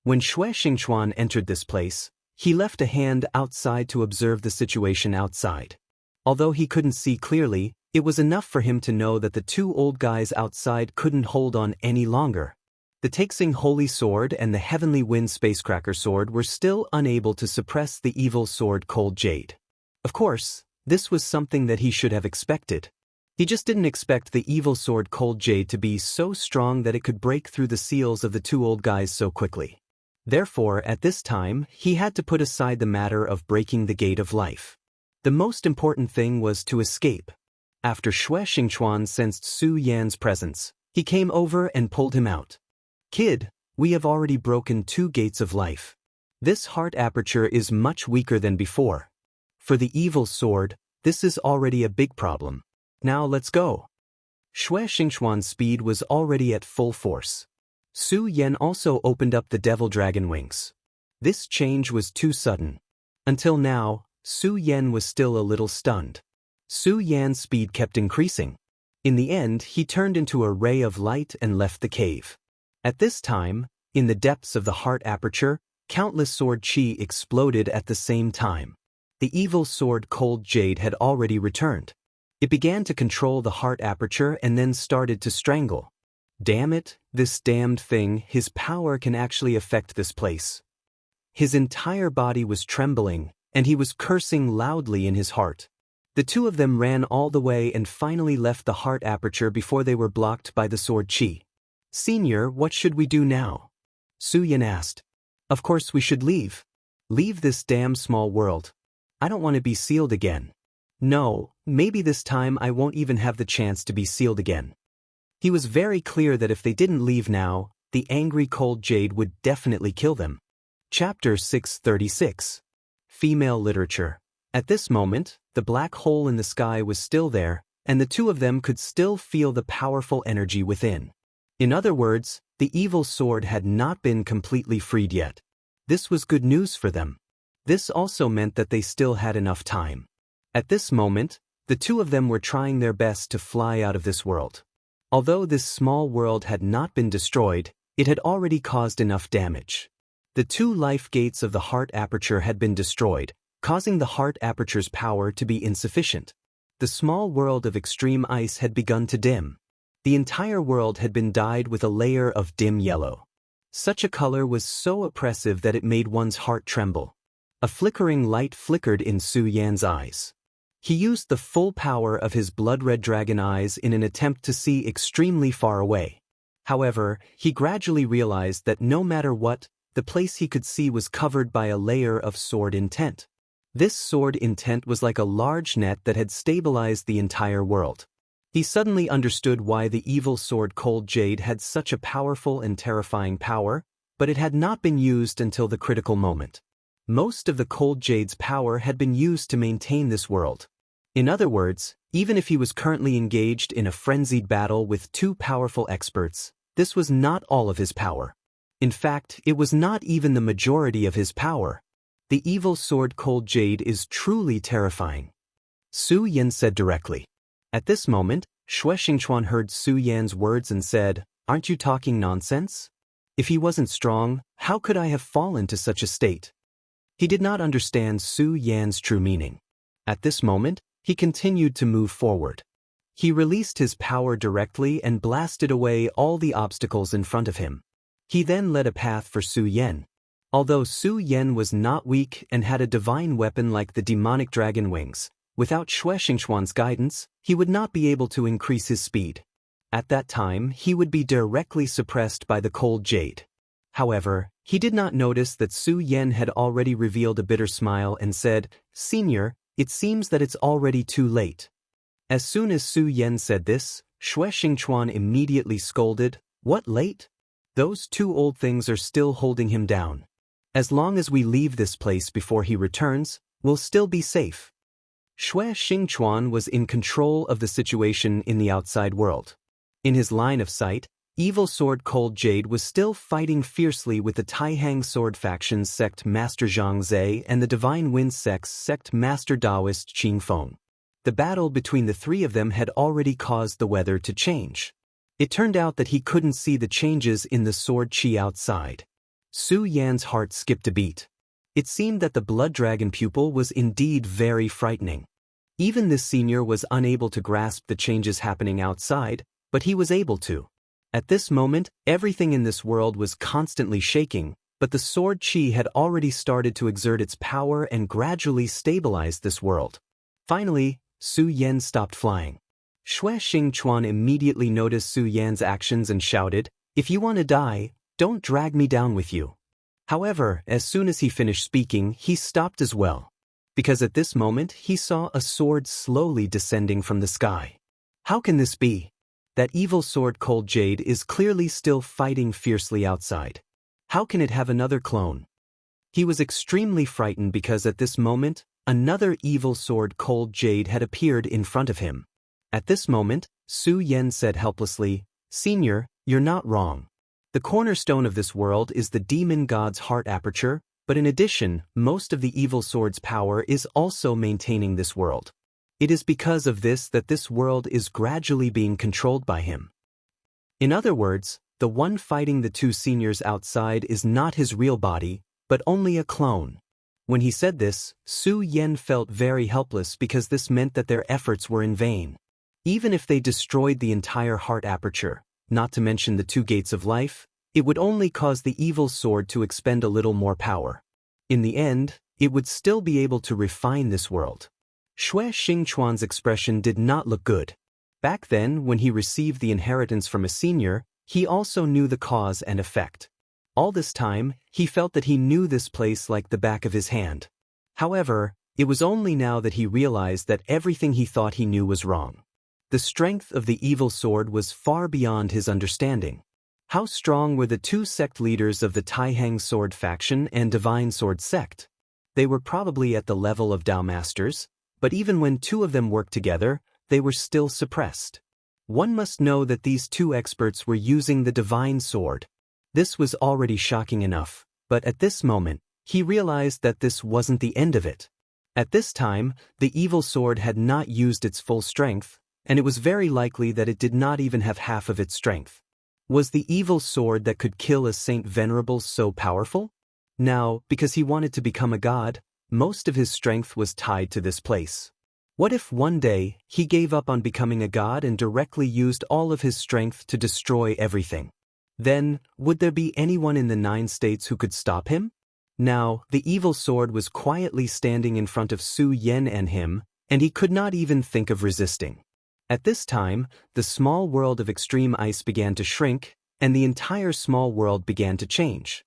When Xue Xingxuan entered this place, he left a hand outside to observe the situation outside. Although he couldn't see clearly, it was enough for him to know that the 2 old guys outside couldn't hold on any longer. The Taixing Holy Sword and the Heavenly Wind Spacecracker Sword were still unable to suppress the evil sword Cold Jade. Of course, this was something that he should have expected. He just didn't expect the evil sword Cold Jade to be so strong that it could break through the seals of the 2 old guys so quickly. Therefore, at this time, he had to put aside the matter of breaking the Gate of Life. The most important thing was to escape. After Xue Xingxuan sensed Su Yan's presence, he came over and pulled him out. "Kid, we have already broken 2 gates of life. This heart aperture is much weaker than before. For the evil sword, this is already a big problem. Now let's go." Xue Xingxuan's speed was already at full force. Su Yan also opened up the devil dragon wings. This change was too sudden. Until now, Su Yan was still a little stunned. Su Yan's speed kept increasing. In the end, he turned into a ray of light and left the cave. At this time, in the depths of the heart aperture, countless sword chi exploded at the same time. The evil sword Cold Jade had already returned. It began to control the heart aperture and then started to strangle. "Damn it, this damned thing, his power can actually affect this place." His entire body was trembling, and he was cursing loudly in his heart. The 2 of them ran all the way and finally left the heart aperture before they were blocked by the sword chi. "Senior, what should we do now?" Su Yan asked. "Of course we should leave. Leave this damn small world. I don't want to be sealed again. No, maybe this time I won't even have the chance to be sealed again." He was very clear that if they didn't leave now, the angry Cold Jade would definitely kill them. Chapter 636. Female Literature. At this moment, the black hole in the sky was still there, and the 2 of them could still feel the powerful energy within. In other words, the evil sword had not been completely freed yet. This was good news for them. This also meant that they still had enough time. At this moment, the 2 of them were trying their best to fly out of this world. Although this small world had not been destroyed, it had already caused enough damage. The 2 life gates of the heart aperture had been destroyed, causing the heart aperture's power to be insufficient. The small world of extreme ice had begun to dim. The entire world had been dyed with a layer of dim yellow. Such a color was so oppressive that it made one's heart tremble. A flickering light flickered in Su Yan's eyes. He used the full power of his blood-red dragon eyes in an attempt to see extremely far away. However, he gradually realized that no matter what, the place he could see was covered by a layer of sword intent. This sword intent was like a large net that had stabilized the entire world. He suddenly understood why the evil sword Cold Jade had such a powerful and terrifying power, but it had not been used until the critical moment. Most of the Cold Jade's power had been used to maintain this world. In other words, even if he was currently engaged in a frenzied battle with two powerful experts, this was not all of his power. In fact, it was not even the majority of his power. The evil sword Cold Jade is truly terrifying. Su Yan said directly. At this moment, Xue Xingchuan heard Su Yan's words and said, "Aren't you talking nonsense? If he wasn't strong, how could I have fallen to such a state?" He did not understand Su Yan's true meaning. At this moment, he continued to move forward. He released his power directly and blasted away all the obstacles in front of him. He then led a path for Su Yan. Although Su Yan was not weak and had a divine weapon like the demonic dragon wings, without Xue Xingchuan's guidance, he would not be able to increase his speed. At that time, he would be directly suppressed by the Cold Jade. However, he did not notice that Su Yan had already revealed a bitter smile and said, "Senior, it seems that it's already too late." As soon as Su Yan said this, Xue Xingchuan immediately scolded, "What late? Those two old things are still holding him down. As long as we leave this place before he returns, we'll still be safe." Xue Xingchuan was in control of the situation in the outside world. In his line of sight, Evil Sword Cold Jade was still fighting fiercely with the Taihang Sword Faction's sect Master Zhang Zhe and the Divine Wind Sect's sect Master Daoist Qing Feng. The battle between the three of them had already caused the weather to change. It turned out that he couldn't see the changes in the sword chi outside. Su Yan's heart skipped a beat. It seemed that the blood dragon pupil was indeed very frightening. Even this senior was unable to grasp the changes happening outside, but he was able to. At this moment, everything in this world was constantly shaking, but the sword chi had already started to exert its power and gradually stabilize this world. Finally, Su Yan stopped flying. Xue Xingchuan immediately noticed Su Yan's actions and shouted, "If you want to die, don't drag me down with you." However, as soon as he finished speaking, he stopped as well. Because at this moment he saw a sword slowly descending from the sky. How can this be? That evil sword Cold Jade is clearly still fighting fiercely outside. How can it have another clone? He was extremely frightened because at this moment, another evil sword Cold Jade had appeared in front of him. At this moment, Su Yan said helplessly, "Senior, you're not wrong. The cornerstone of this world is the demon god's heart aperture, but in addition, most of the evil sword's power is also maintaining this world. It is because of this that this world is gradually being controlled by him." In other words, the one fighting the two seniors outside is not his real body, but only a clone. When he said this, Su Yan felt very helpless because this meant that their efforts were in vain. Even if they destroyed the entire heart aperture, not to mention the two gates of life, it would only cause the evil sword to expend a little more power. In the end, it would still be able to refine this world. Xue Xingchuan's expression did not look good. Back then, when he received the inheritance from a senior, he also knew the cause and effect. All this time, he felt that he knew this place like the back of his hand. However, it was only now that he realized that everything he thought he knew was wrong. The strength of the evil sword was far beyond his understanding. How strong were the two sect leaders of the Taihang Sword Faction and Divine Sword Sect? They were probably at the level of Dao Masters, but even when two of them worked together, they were still suppressed. One must know that these two experts were using the Divine Sword. This was already shocking enough, but at this moment, he realized that this wasn't the end of it. At this time, the evil sword had not used its full strength, and it was very likely that it did not even have half of its strength. Was the evil sword that could kill a Saint Venerable so powerful? Now, because he wanted to become a god, most of his strength was tied to this place. What if one day, he gave up on becoming a god and directly used all of his strength to destroy everything? Then, would there be anyone in the 9 states who could stop him? Now, the evil sword was quietly standing in front of Su Yan and him, and he could not even think of resisting. At this time, the small world of extreme ice began to shrink, and the entire small world began to change.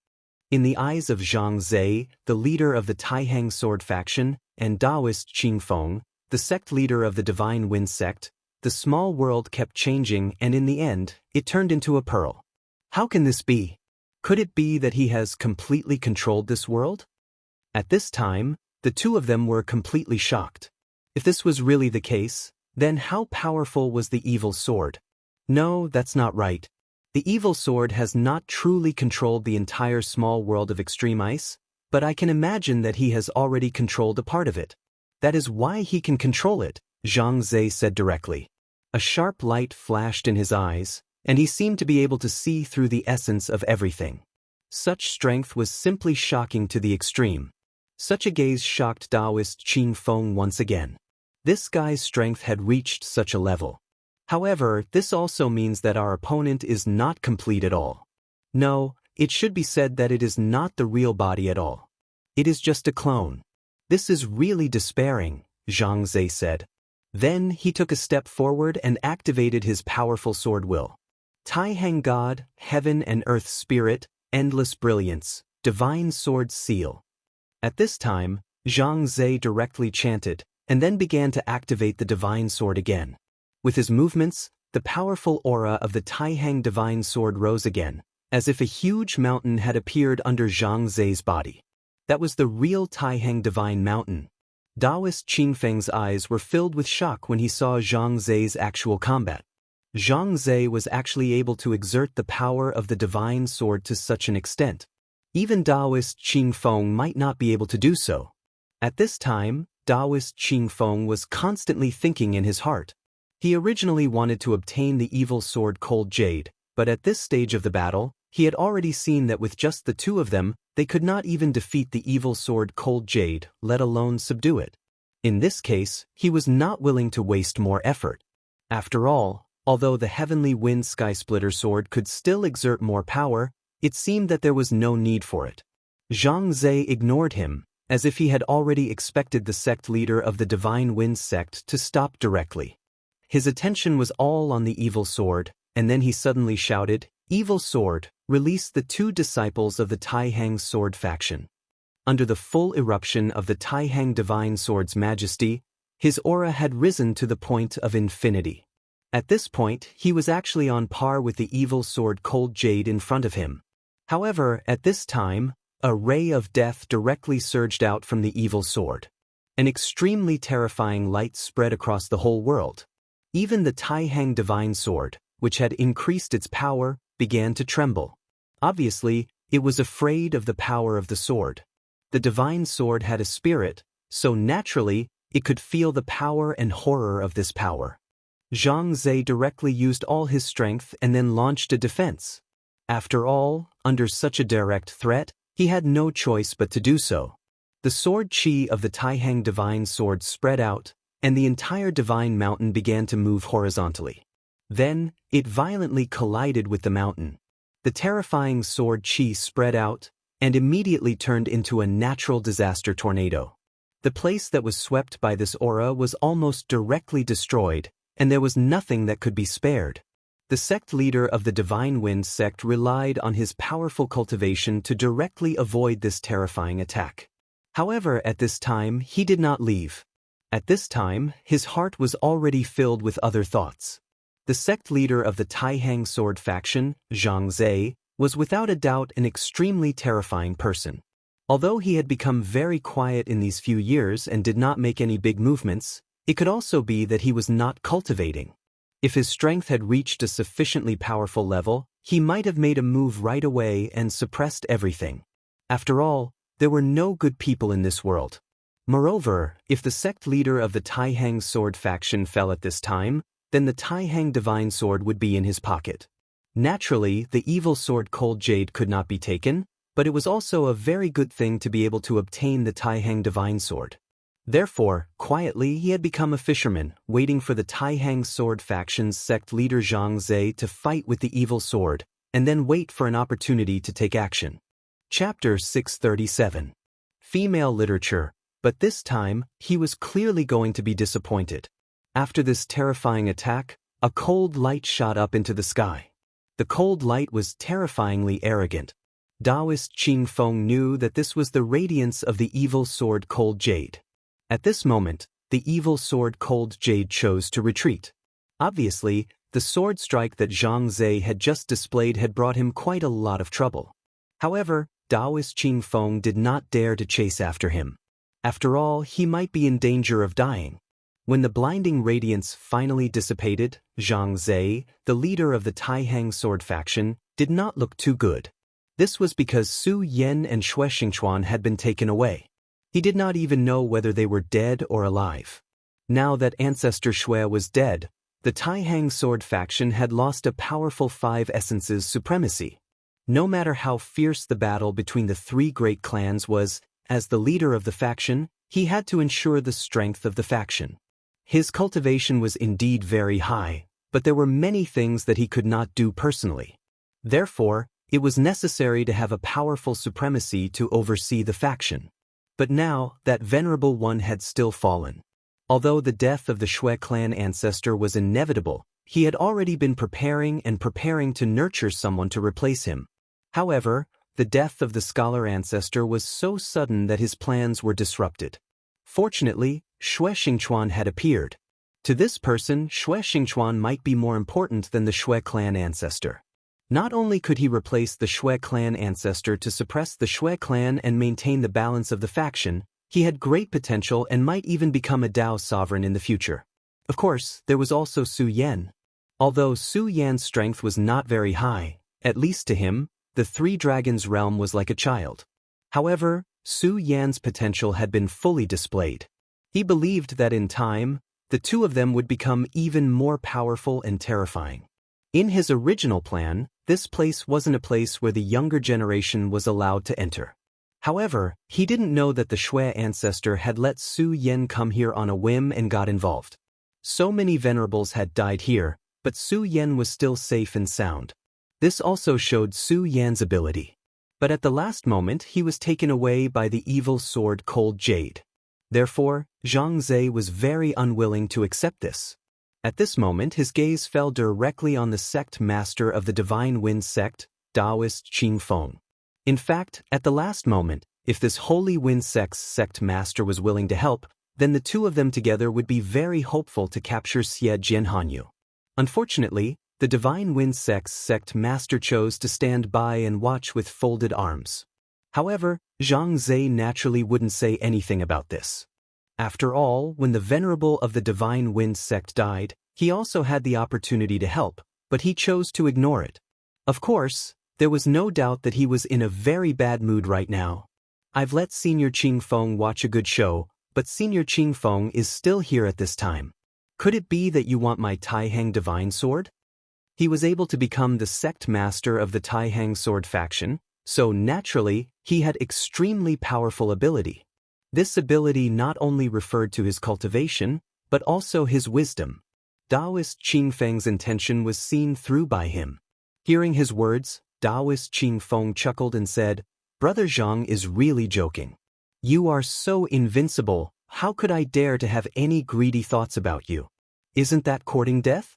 In the eyes of Zhang Zhe, the leader of the Taihang sword faction, and Daoist Qingfeng, the sect leader of the Divine Wind sect, the small world kept changing, and in the end, it turned into a pearl. How can this be? Could it be that he has completely controlled this world? At this time, the two of them were completely shocked. If this was really the case, then how powerful was the evil sword? No, that's not right. The evil sword has not truly controlled the entire small world of extreme ice, but I can imagine that he has already controlled a part of it. That is why he can control it, Zhang Zhe said directly. A sharp light flashed in his eyes, and he seemed to be able to see through the essence of everything. Such strength was simply shocking to the extreme. Such a gaze shocked Daoist Qingfeng once again. This guy's strength had reached such a level. However, this also means that our opponent is not complete at all. No, it should be said that it is not the real body at all. It is just a clone. This is really despairing, Zhang Zhe said. Then he took a step forward and activated his powerful sword will. Taihang God, Heaven and Earth Spirit, Endless Brilliance, Divine Sword Seal. At this time, Zhang Zhe directly chanted, and then began to activate the Divine Sword again. With his movements, the powerful aura of the Taihang Divine Sword rose again, as if a huge mountain had appeared under Zhang Zhe's body. That was the real Taihang Divine Mountain. Daoist Qingfeng's eyes were filled with shock when he saw Zhang Zhe's actual combat. Zhang Zhe was actually able to exert the power of the Divine Sword to such an extent. Even Daoist Qingfeng might not be able to do so. At this time, Daoist Qingfeng was constantly thinking in his heart. He originally wanted to obtain the evil sword Cold Jade, but at this stage of the battle, he had already seen that with just the two of them, they could not even defeat the evil sword Cold Jade, let alone subdue it. In this case, he was not willing to waste more effort. After all, although the Heavenly Wind Skysplitter sword could still exert more power, it seemed that there was no need for it. Zhang Zhe ignored him, as if he had already expected the sect leader of the Divine Wind sect to stop directly. His attention was all on the evil sword, and then he suddenly shouted, "Evil sword, release the two disciples of the Taihang sword faction." Under the full eruption of the Taihang Divine Sword's majesty, his aura had risen to the point of infinity. At this point, he was actually on par with the evil sword Cold Jade in front of him. However, at this time, a ray of death directly surged out from the evil sword. An extremely terrifying light spread across the whole world. Even the Taihang Divine Sword, which had increased its power, began to tremble. Obviously, it was afraid of the power of the sword. The Divine Sword had a spirit, so naturally, it could feel the power and horror of this power. Zhang Zhe directly used all his strength and then launched a defense. After all, under such a direct threat, he had no choice but to do so. The sword chi of the Taihang Divine Sword spread out, and the entire Divine Mountain began to move horizontally. Then, it violently collided with the mountain. The terrifying sword chi spread out, and immediately turned into a natural disaster tornado. The place that was swept by this aura was almost directly destroyed, and there was nothing that could be spared. The sect leader of the Divine Wind sect relied on his powerful cultivation to directly avoid this terrifying attack. However, at this time, he did not leave. At this time, his heart was already filled with other thoughts. The sect leader of the Taihang sword faction, Zhang Zhe, was without a doubt an extremely terrifying person. Although he had become very quiet in these few years and did not make any big movements, it could also be that he was not cultivating. If his strength had reached a sufficiently powerful level, he might have made a move right away and suppressed everything. After all, there were no good people in this world. Moreover, if the sect leader of the Taihang sword faction fell at this time, then the Taihang Divine Sword would be in his pocket. Naturally, the evil sword Cold Jade could not be taken, but it was also a very good thing to be able to obtain the Taihang Divine Sword. Therefore, quietly he had become a fisherman, waiting for the Taihang sword faction's sect leader Zhang Zhe to fight with the evil sword, and then wait for an opportunity to take action. Chapter 637. Female Literature. But this time, he was clearly going to be disappointed. After this terrifying attack, a cold light shot up into the sky. The cold light was terrifyingly arrogant. Daoist Qing Feng knew that this was the radiance of the evil sword Cold Jade. At this moment, the evil sword Cold Jade chose to retreat. Obviously, the sword strike that Zhang Zhe had just displayed had brought him quite a lot of trouble. However, Daoist Qing Feng did not dare to chase after him. After all, he might be in danger of dying. When the blinding radiance finally dissipated, Zhang Zhe, the leader of the Taihang sword faction, did not look too good. This was because Su Yan and Xue Xingchuan had been taken away. He did not even know whether they were dead or alive. Now that Ancestor Xue was dead, the Taihang sword faction had lost a powerful five essences supremacy. No matter how fierce the battle between the three great clans was, as the leader of the faction, he had to ensure the strength of the faction. His cultivation was indeed very high, but there were many things that he could not do personally. Therefore, it was necessary to have a powerful supremacy to oversee the faction. But now, that venerable one had still fallen. Although the death of the Xue clan ancestor was inevitable, he had already been preparing to nurture someone to replace him. However, the death of the scholar ancestor was so sudden that his plans were disrupted. Fortunately, Xue Xingchuan had appeared. To this person, Xue Xingchuan might be more important than the Xue clan ancestor. Not only could he replace the Xue clan ancestor to suppress the Xue clan and maintain the balance of the faction, he had great potential and might even become a Dao sovereign in the future. Of course, there was also Su Yan. Although Su Yan's strength was not very high, at least to him, the Three Dragons realm was like a child. However, Su Yan's potential had been fully displayed. He believed that in time, the two of them would become even more powerful and terrifying. In his original plan, this place wasn't a place where the younger generation was allowed to enter. However, he didn't know that the Xue ancestor had let Su Yan come here on a whim and got involved. So many venerables had died here, but Su Yan was still safe and sound. This also showed Su Yan's ability. But at the last moment he was taken away by the evil sword Cold Jade. Therefore, Zhang Zhe was very unwilling to accept this. At this moment his gaze fell directly on the sect master of the Divine Wind sect, Daoist Qing Feng. In fact, at the last moment, if this Holy Wind sect's sect master was willing to help, then the two of them together would be very hopeful to capture Xie Jianhanyu. Unfortunately, the Divine Wind sect's sect master chose to stand by and watch with folded arms. However, Zhang Zhe naturally wouldn't say anything about this. After all, when the venerable of the Divine Wind sect died, he also had the opportunity to help, but he chose to ignore it. Of course, there was no doubt that he was in a very bad mood right now. I've let Senior Qing Feng watch a good show, but Senior Qing Feng is still here at this time. Could it be that you want my Taihang Divine Sword? He was able to become the sect master of the Taihang Sword faction, so naturally, he had extremely powerful ability. This ability not only referred to his cultivation, but also his wisdom. Daoist Qing Feng's intention was seen through by him. Hearing his words, Daoist Qing Feng chuckled and said, "Brother Zhang is really joking. You are so invincible, how could I dare to have any greedy thoughts about you? Isn't that courting death?"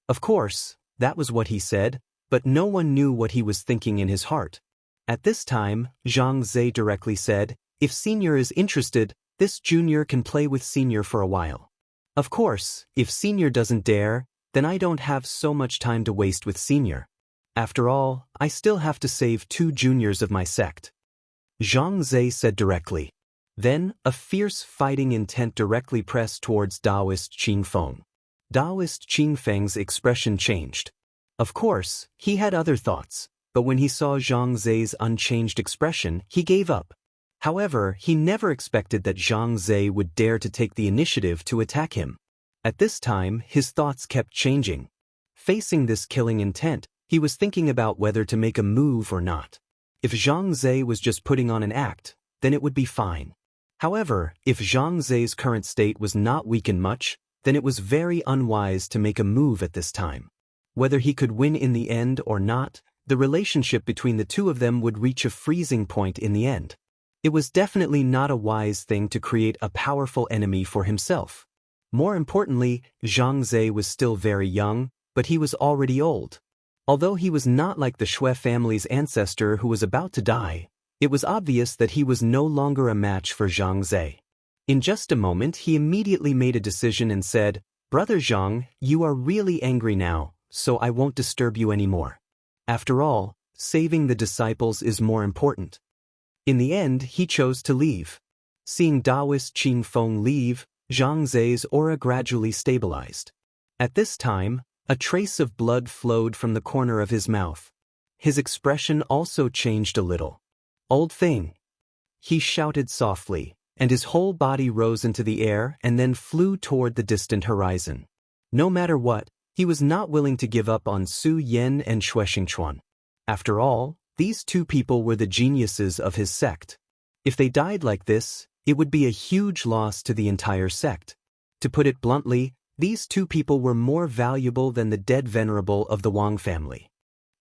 Of course, that was what he said, but no one knew what he was thinking in his heart. At this time, Zhang Zhe directly said, "If Senior is interested, this junior can play with Senior for a while. Of course, if Senior doesn't dare, then I don't have so much time to waste with Senior. After all, I still have to save two juniors of my sect." Zhang Zhe said directly. Then, a fierce fighting intent directly pressed towards Daoist Qing Feng. Daoist Qing Feng's expression changed. Of course, he had other thoughts, but when he saw Zhang Zhe's unchanged expression, he gave up. However, he never expected that Zhang Zhe would dare to take the initiative to attack him. At this time, his thoughts kept changing. Facing this killing intent, he was thinking about whether to make a move or not. If Zhang Zhe was just putting on an act, then it would be fine. However, if Zhang Zhe's current state was not weakened much, then it was very unwise to make a move at this time. Whether he could win in the end or not, the relationship between the two of them would reach a freezing point in the end. It was definitely not a wise thing to create a powerful enemy for himself. More importantly, Zhang Zhe was still very young, but he was already old. Although he was not like the Shui family's ancestor who was about to die, it was obvious that he was no longer a match for Zhang Zhe. In just a moment he immediately made a decision and said, "Brother Zhang, you are really angry now, so I won't disturb you anymore. After all, saving the disciples is more important." In the end, he chose to leave. Seeing Daoist Qing Feng leave, Zhang Zhe's aura gradually stabilized. At this time, a trace of blood flowed from the corner of his mouth. His expression also changed a little. "Old thing," he shouted softly, and his whole body rose into the air and then flew toward the distant horizon. No matter what, he was not willing to give up on Su Yan and Shuexingchuan. After all, these two people were the geniuses of his sect. If they died like this, it would be a huge loss to the entire sect. To put it bluntly, these two people were more valuable than the dead venerable of the Wang family.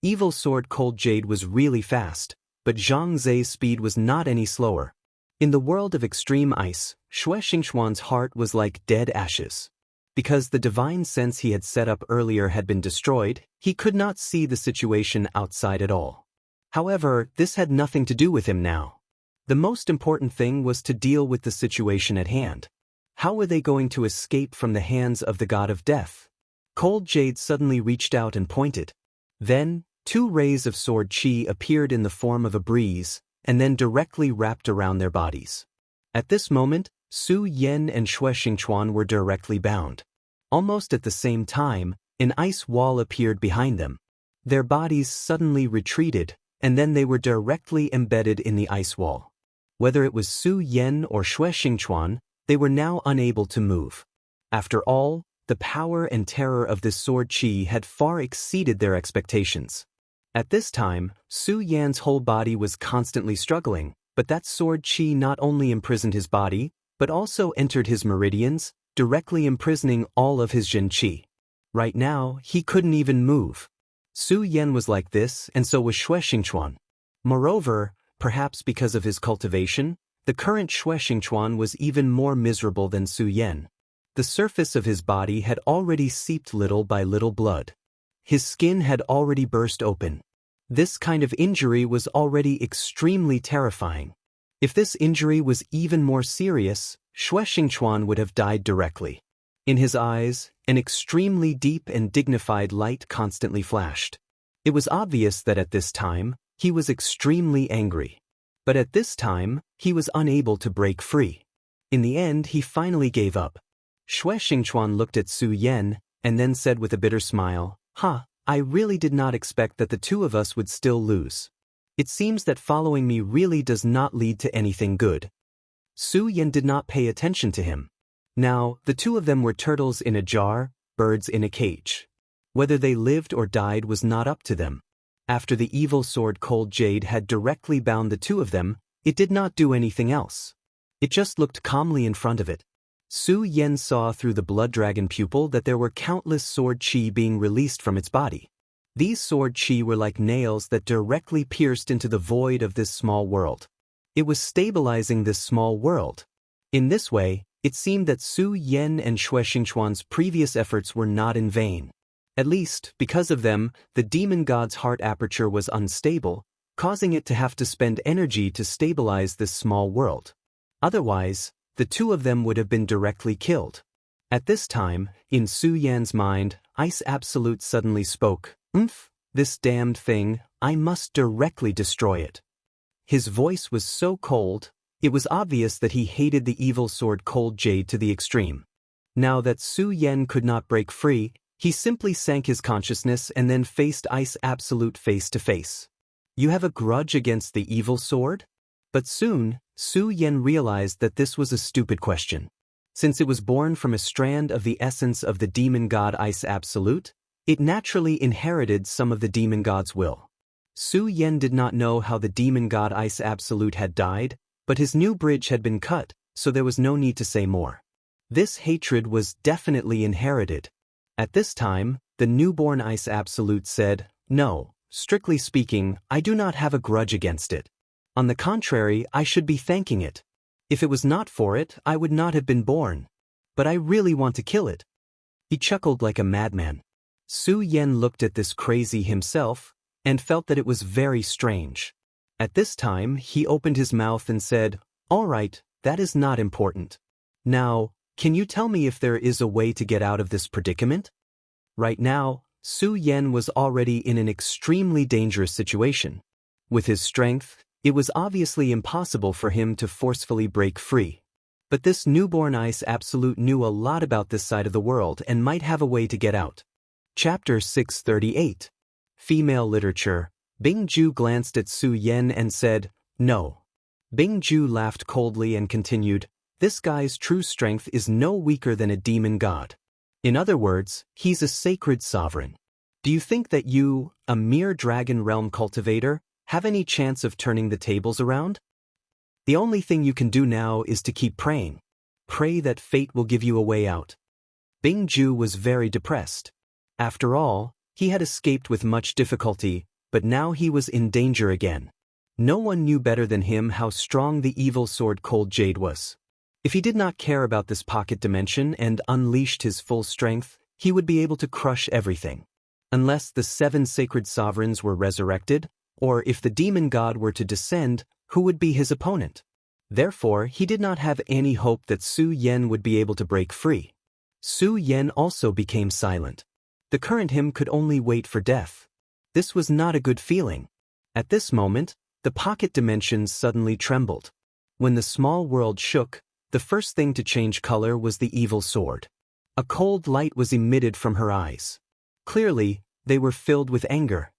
Evil Sword Cold Jade was really fast, but Zhang Zhe's speed was not any slower. In the world of extreme ice, Shuexingchuan's heart was like dead ashes. Because the divine sense he had set up earlier had been destroyed, he could not see the situation outside at all. However, this had nothing to do with him now. The most important thing was to deal with the situation at hand. How were they going to escape from the hands of the god of death? Cold Jade suddenly reached out and pointed. Then, two rays of sword chi appeared in the form of a breeze, and then directly wrapped around their bodies. At this moment, Su Yan and Shuexingchuan were directly bound. Almost at the same time, an ice wall appeared behind them. Their bodies suddenly retreated, and then they were directly embedded in the ice wall. Whether it was Su Yan or Shuexingchuan, they were now unable to move. After all, the power and terror of this sword chi had far exceeded their expectations. At this time, Su Yan's whole body was constantly struggling, but that sword chi not only imprisoned his body, but also entered his meridians, directly imprisoning all of his Jin chi. Right now, he couldn't even move. Su Yan was like this, and so was Shuexingchuan. Moreover, perhaps because of his cultivation, the current Shuexingchuan was even more miserable than Su Yan. The surface of his body had already seeped little by little blood. His skin had already burst open. This kind of injury was already extremely terrifying. If this injury was even more serious, Shuexingchuan would have died directly. In his eyes, an extremely deep and dignified light constantly flashed. It was obvious that at this time, he was extremely angry. But at this time, he was unable to break free. In the end, he finally gave up. Shuexingchuan looked at Su Yan, and then said with a bitter smile, I really did not expect that the two of us would still lose. It seems that following me really does not lead to anything good." Su Yan did not pay attention to him. Now, the two of them were turtles in a jar, birds in a cage. Whether they lived or died was not up to them. After the evil sword Cold Jade had directly bound the two of them, it did not do anything else. It just looked calmly in front of it. Su Yan saw through the blood dragon pupil that there were countless sword chi being released from its body. These sword chi were like nails that directly pierced into the void of this small world. It was stabilizing this small world. In this way, it seemed that Su Yan and Shuexingchuan's previous efforts were not in vain. At least, because of them, the demon god's heart aperture was unstable, causing it to have to spend energy to stabilize this small world. Otherwise, the two of them would have been directly killed. At this time, in Su Yan's mind, Ice Absolute suddenly spoke, This damned thing, I must directly destroy it." His voice was so cold, it was obvious that he hated the evil sword Cold Jade to the extreme. Now that Su Yan could not break free, he simply sank his consciousness and then faced Ice Absolute face to face. "You have a grudge against the evil sword?" But soon, Su Yan realized that this was a stupid question. Since it was born from a strand of the essence of the demon god Ice Absolute, it naturally inherited some of the demon god's will. Su Yan did not know how the demon god Ice Absolute had died, but his new bridge had been cut, so there was no need to say more. This hatred was definitely inherited. At this time, the newborn Ice Absolute said, "No, strictly speaking, I do not have a grudge against it. On the contrary, I should be thanking it. If it was not for it, I would not have been born. But I really want to kill it." He chuckled like a madman. Su Yan looked at this crazy himself and felt that it was very strange. At this time, he opened his mouth and said, "All right, that is not important. Now, can you tell me if there is a way to get out of this predicament?" Right now, Su Yan was already in an extremely dangerous situation. With his strength, it was obviously impossible for him to forcefully break free. But this newborn ice absolute knew a lot about this side of the world and might have a way to get out. Chapter 638. Female Literature. Bing Ju glanced at Su Yan and said, "No." Bing Ju laughed coldly and continued, "This guy's true strength is no weaker than a demon god. In other words, he's a sacred sovereign. Do you think that you, a mere dragon realm cultivator, have any chance of turning the tables around? The only thing you can do now is to keep praying. Pray that fate will give you a way out." Bing Ju was very depressed. After all, he had escaped with much difficulty, but now he was in danger again. No one knew better than him how strong the evil sword Cold Jade was. If he did not care about this pocket dimension and unleashed his full strength, he would be able to crush everything. Unless the 7 sacred sovereigns were resurrected, or if the demon god were to descend, who would be his opponent? Therefore, he did not have any hope that Su Yan would be able to break free. Su Yan also became silent. The current him could only wait for death. This was not a good feeling. At this moment, the pocket dimensions suddenly trembled. When the small world shook, the first thing to change color was the evil sword. A cold light was emitted from her eyes. Clearly, they were filled with anger.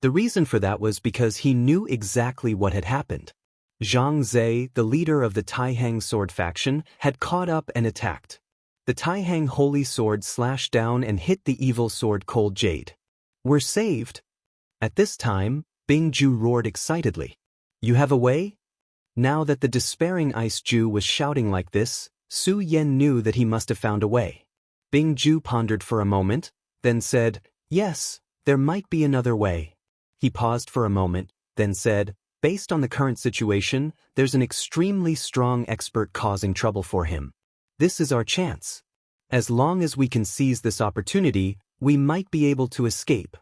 The reason for that was because he knew exactly what had happened. Zhang Zhe, the leader of the Taihang sword faction, had caught up and attacked. The Taihang holy sword slashed down and hit the evil sword Cold Jade. "We're saved." At this time, Bing Ju roared excitedly. "You have a way?" Now that the despairing Ice Ju was shouting like this, Su Yan knew that he must have found a way. Bing Ju pondered for a moment, then said, "Yes, there might be another way." He paused for a moment, then said, "Based on the current situation, there's an extremely strong expert causing trouble for him. This is our chance. As long as we can seize this opportunity, we might be able to escape."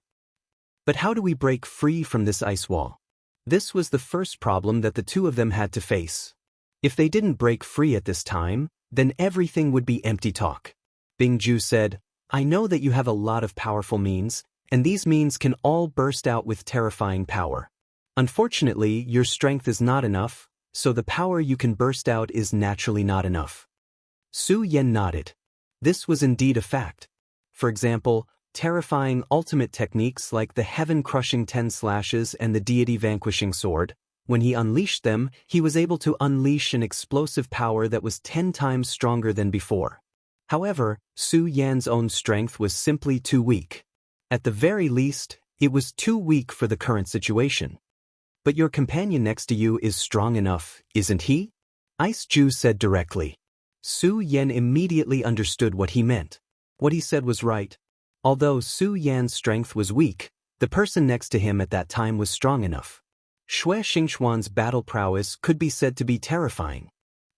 But how do we break free from this ice wall? This was the first problem that the two of them had to face. If they didn't break free at this time, then everything would be empty talk. Bing Ju said, "I know that you have a lot of powerful means, and these means can all burst out with terrifying power. Unfortunately, your strength is not enough, so the power you can burst out is naturally not enough." Su Yan nodded. This was indeed a fact. For example, terrifying ultimate techniques like the heaven-crushing 10 slashes and the deity-vanquishing sword, when he unleashed them, he was able to unleash an explosive power that was 10 times stronger than before. However, Su Yan's own strength was simply too weak. At the very least, it was too weak for the current situation. "But your companion next to you is strong enough, isn't he?" Ice Ju said directly. Su Yan immediately understood what he meant. What he said was right. Although Su Yan's strength was weak, the person next to him at that time was strong enough. Xue Xingxuan's battle prowess could be said to be terrifying.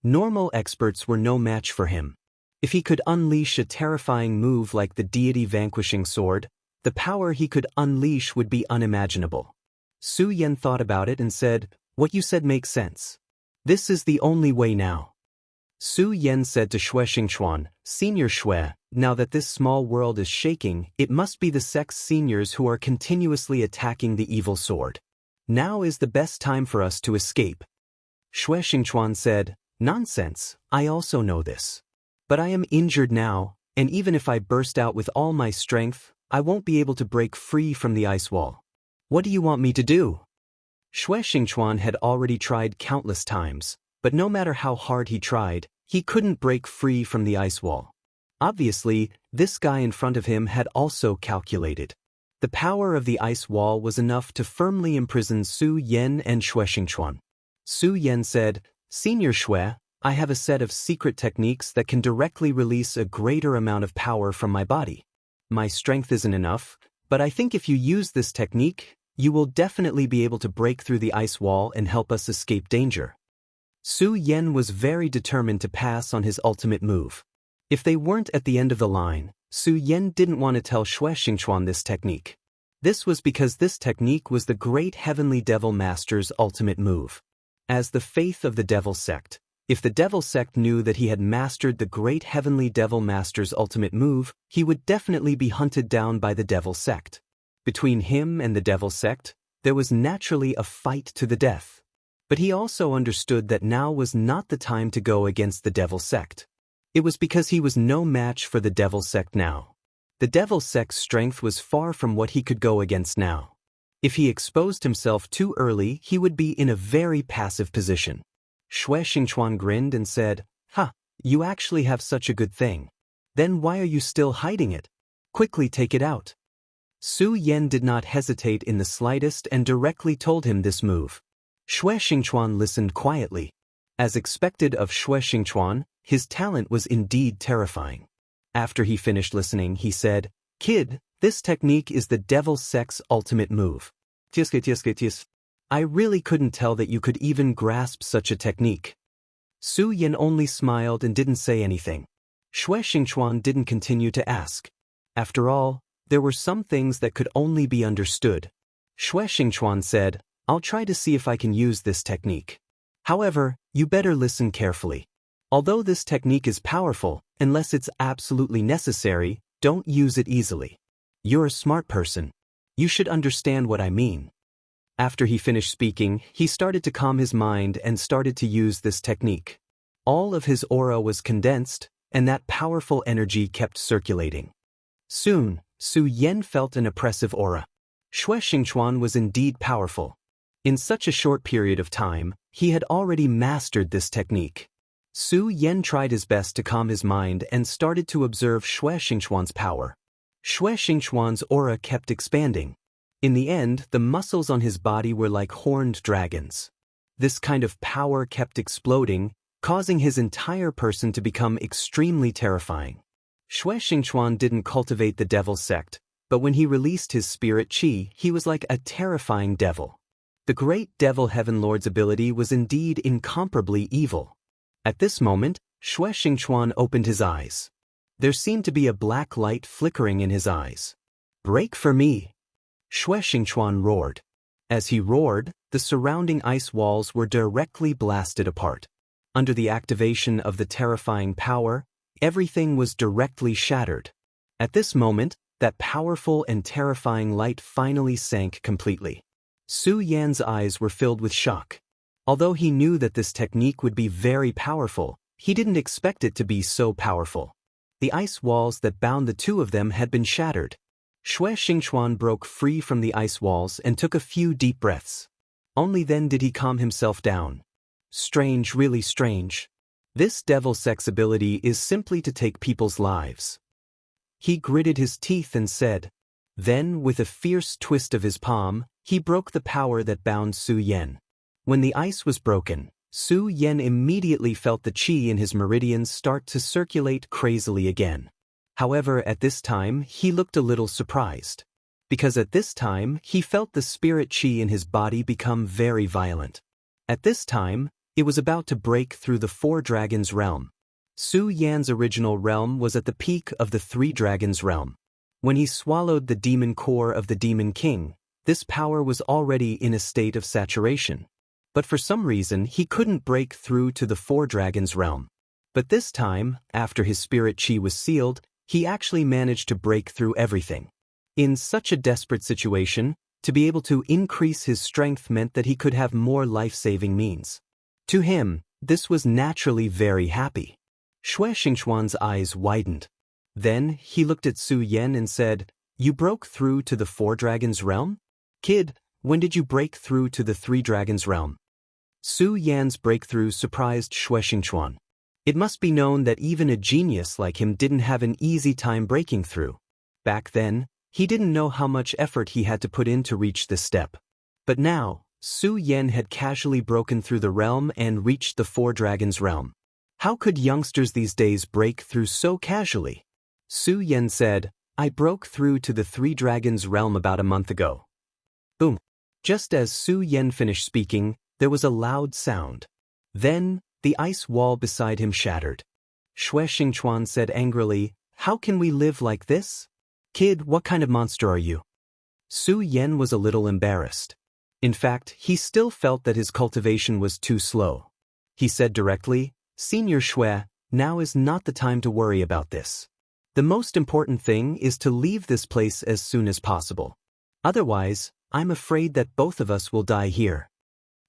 Normal experts were no match for him. If he could unleash a terrifying move like the deity-vanquishing sword, the power he could unleash would be unimaginable. Su Yan thought about it and said, "What you said makes sense. This is the only way now." Su Yan said to Xue Xingxuan, "Senior Xue, now that this small world is shaking, it must be the sect's seniors who are continuously attacking the evil sword. Now is the best time for us to escape." Xue Xingxuan said, "Nonsense, I also know this. But I am injured now, and even if I burst out with all my strength, I won't be able to break free from the ice wall. What do you want me to do?" Xue Xingxuan had already tried countless times, but no matter how hard he tried, he couldn't break free from the ice wall. Obviously, this guy in front of him had also calculated. The power of the ice wall was enough to firmly imprison Su Yan and Xue Xingxuan. Su Yan said, "Senior Xue, I have a set of secret techniques that can directly release a greater amount of power from my body. My strength isn't enough, but I think if you use this technique, you will definitely be able to break through the ice wall and help us escape danger." Su Yan was very determined to pass on his ultimate move. If they weren't at the end of the line, Su Yan didn't want to tell Xue Xingchuan this technique. This was because this technique was the great heavenly devil master's ultimate move. As the faith of the devil sect, if the devil sect knew that he had mastered the great heavenly devil master's ultimate move, he would definitely be hunted down by the devil sect. Between him and the devil sect, there was naturally a fight to the death. But he also understood that now was not the time to go against the devil sect. It was because he was no match for the devil sect now. The devil sect's strength was far from what he could go against now. If he exposed himself too early, he would be in a very passive position. Xue Xingchuan grinned and said, "Ha, you actually have such a good thing. Then why are you still hiding it? Quickly take it out." Su Yan did not hesitate in the slightest and directly told him this move. Xue Xingchuan listened quietly. As expected of Xue Xingchuan, his talent was indeed terrifying. After he finished listening, he said, "Kid, this technique is the devil sect's ultimate move. I really couldn't tell that you could even grasp such a technique." Su Yan only smiled and didn't say anything. Xue Xingchuan didn't continue to ask. After all, there were some things that could only be understood. Xue Xingchuan said, "I'll try to see if I can use this technique. However, you better listen carefully. Although this technique is powerful, unless it's absolutely necessary, don't use it easily. You're a smart person. You should understand what I mean." After he finished speaking, he started to calm his mind and started to use this technique. All of his aura was condensed, and that powerful energy kept circulating. Soon, Su Yan felt an oppressive aura. Xue Xingchuan was indeed powerful. In such a short period of time, he had already mastered this technique. Su Yan tried his best to calm his mind and started to observe Xue Xingchuan's power. Xue Xingchuan's aura kept expanding. In the end, the muscles on his body were like horned dragons. This kind of power kept exploding, causing his entire person to become extremely terrifying. Xue Xingchuan didn't cultivate the devil sect, but when he released his spirit qi, he was like a terrifying devil. The great devil heaven lord's ability was indeed incomparably evil. At this moment, Xue Xingchuan opened his eyes. There seemed to be a black light flickering in his eyes. "Break for me!" Xue Xingchuan roared. As he roared, the surrounding ice walls were directly blasted apart. Under the activation of the terrifying power, everything was directly shattered. At this moment, that powerful and terrifying light finally sank completely. Su Yan's eyes were filled with shock. Although he knew that this technique would be very powerful, he didn't expect it to be so powerful. The ice walls that bound the two of them had been shattered. Xue Xingchuan broke free from the ice walls and took a few deep breaths. Only then did he calm himself down. Strange, really strange. This devil sex ability is simply to take people's lives. He gritted his teeth and said. Then, with a fierce twist of his palm, he broke the power that bound Su Yan. When the ice was broken, Su Yan immediately felt the qi in his meridians start to circulate crazily again. However, at this time, he looked a little surprised. Because at this time, he felt the spirit qi in his body become very violent. At this time, it was about to break through the Four Dragons realm. Su Yan's original realm was at the peak of the Three Dragons realm. When he swallowed the demon core of the Demon King, this power was already in a state of saturation. But for some reason, he couldn't break through to the Four Dragons realm. But this time, after his spirit qi was sealed, he actually managed to break through everything. In such a desperate situation, to be able to increase his strength meant that he could have more life-saving means. To him, this was naturally very happy. Xue Xingchuan's eyes widened. Then, he looked at Su Yan and said, "You broke through to the Four Dragons realm? Kid, when did you break through to the Three Dragons realm?" Su Yan's breakthrough surprised Xue Xingchuan. It must be known that even a genius like him didn't have an easy time breaking through. Back then, he didn't know how much effort he had to put in to reach this step. But now, Su Yan had casually broken through the realm and reached the Four Dragons realm. How could youngsters these days break through so casually? Su Yan said, "I broke through to the Three Dragons realm about a month ago." Boom. Just as Su Yan finished speaking, there was a loud sound. Then, the ice wall beside him shattered. Xue Xingchuan said angrily, how can we live like this? Kid, what kind of monster are you? Su Yan was a little embarrassed. In fact, he still felt that his cultivation was too slow. He said directly, Senior Shui, now is not the time to worry about this. The most important thing is to leave this place as soon as possible. Otherwise, I'm afraid that both of us will die here.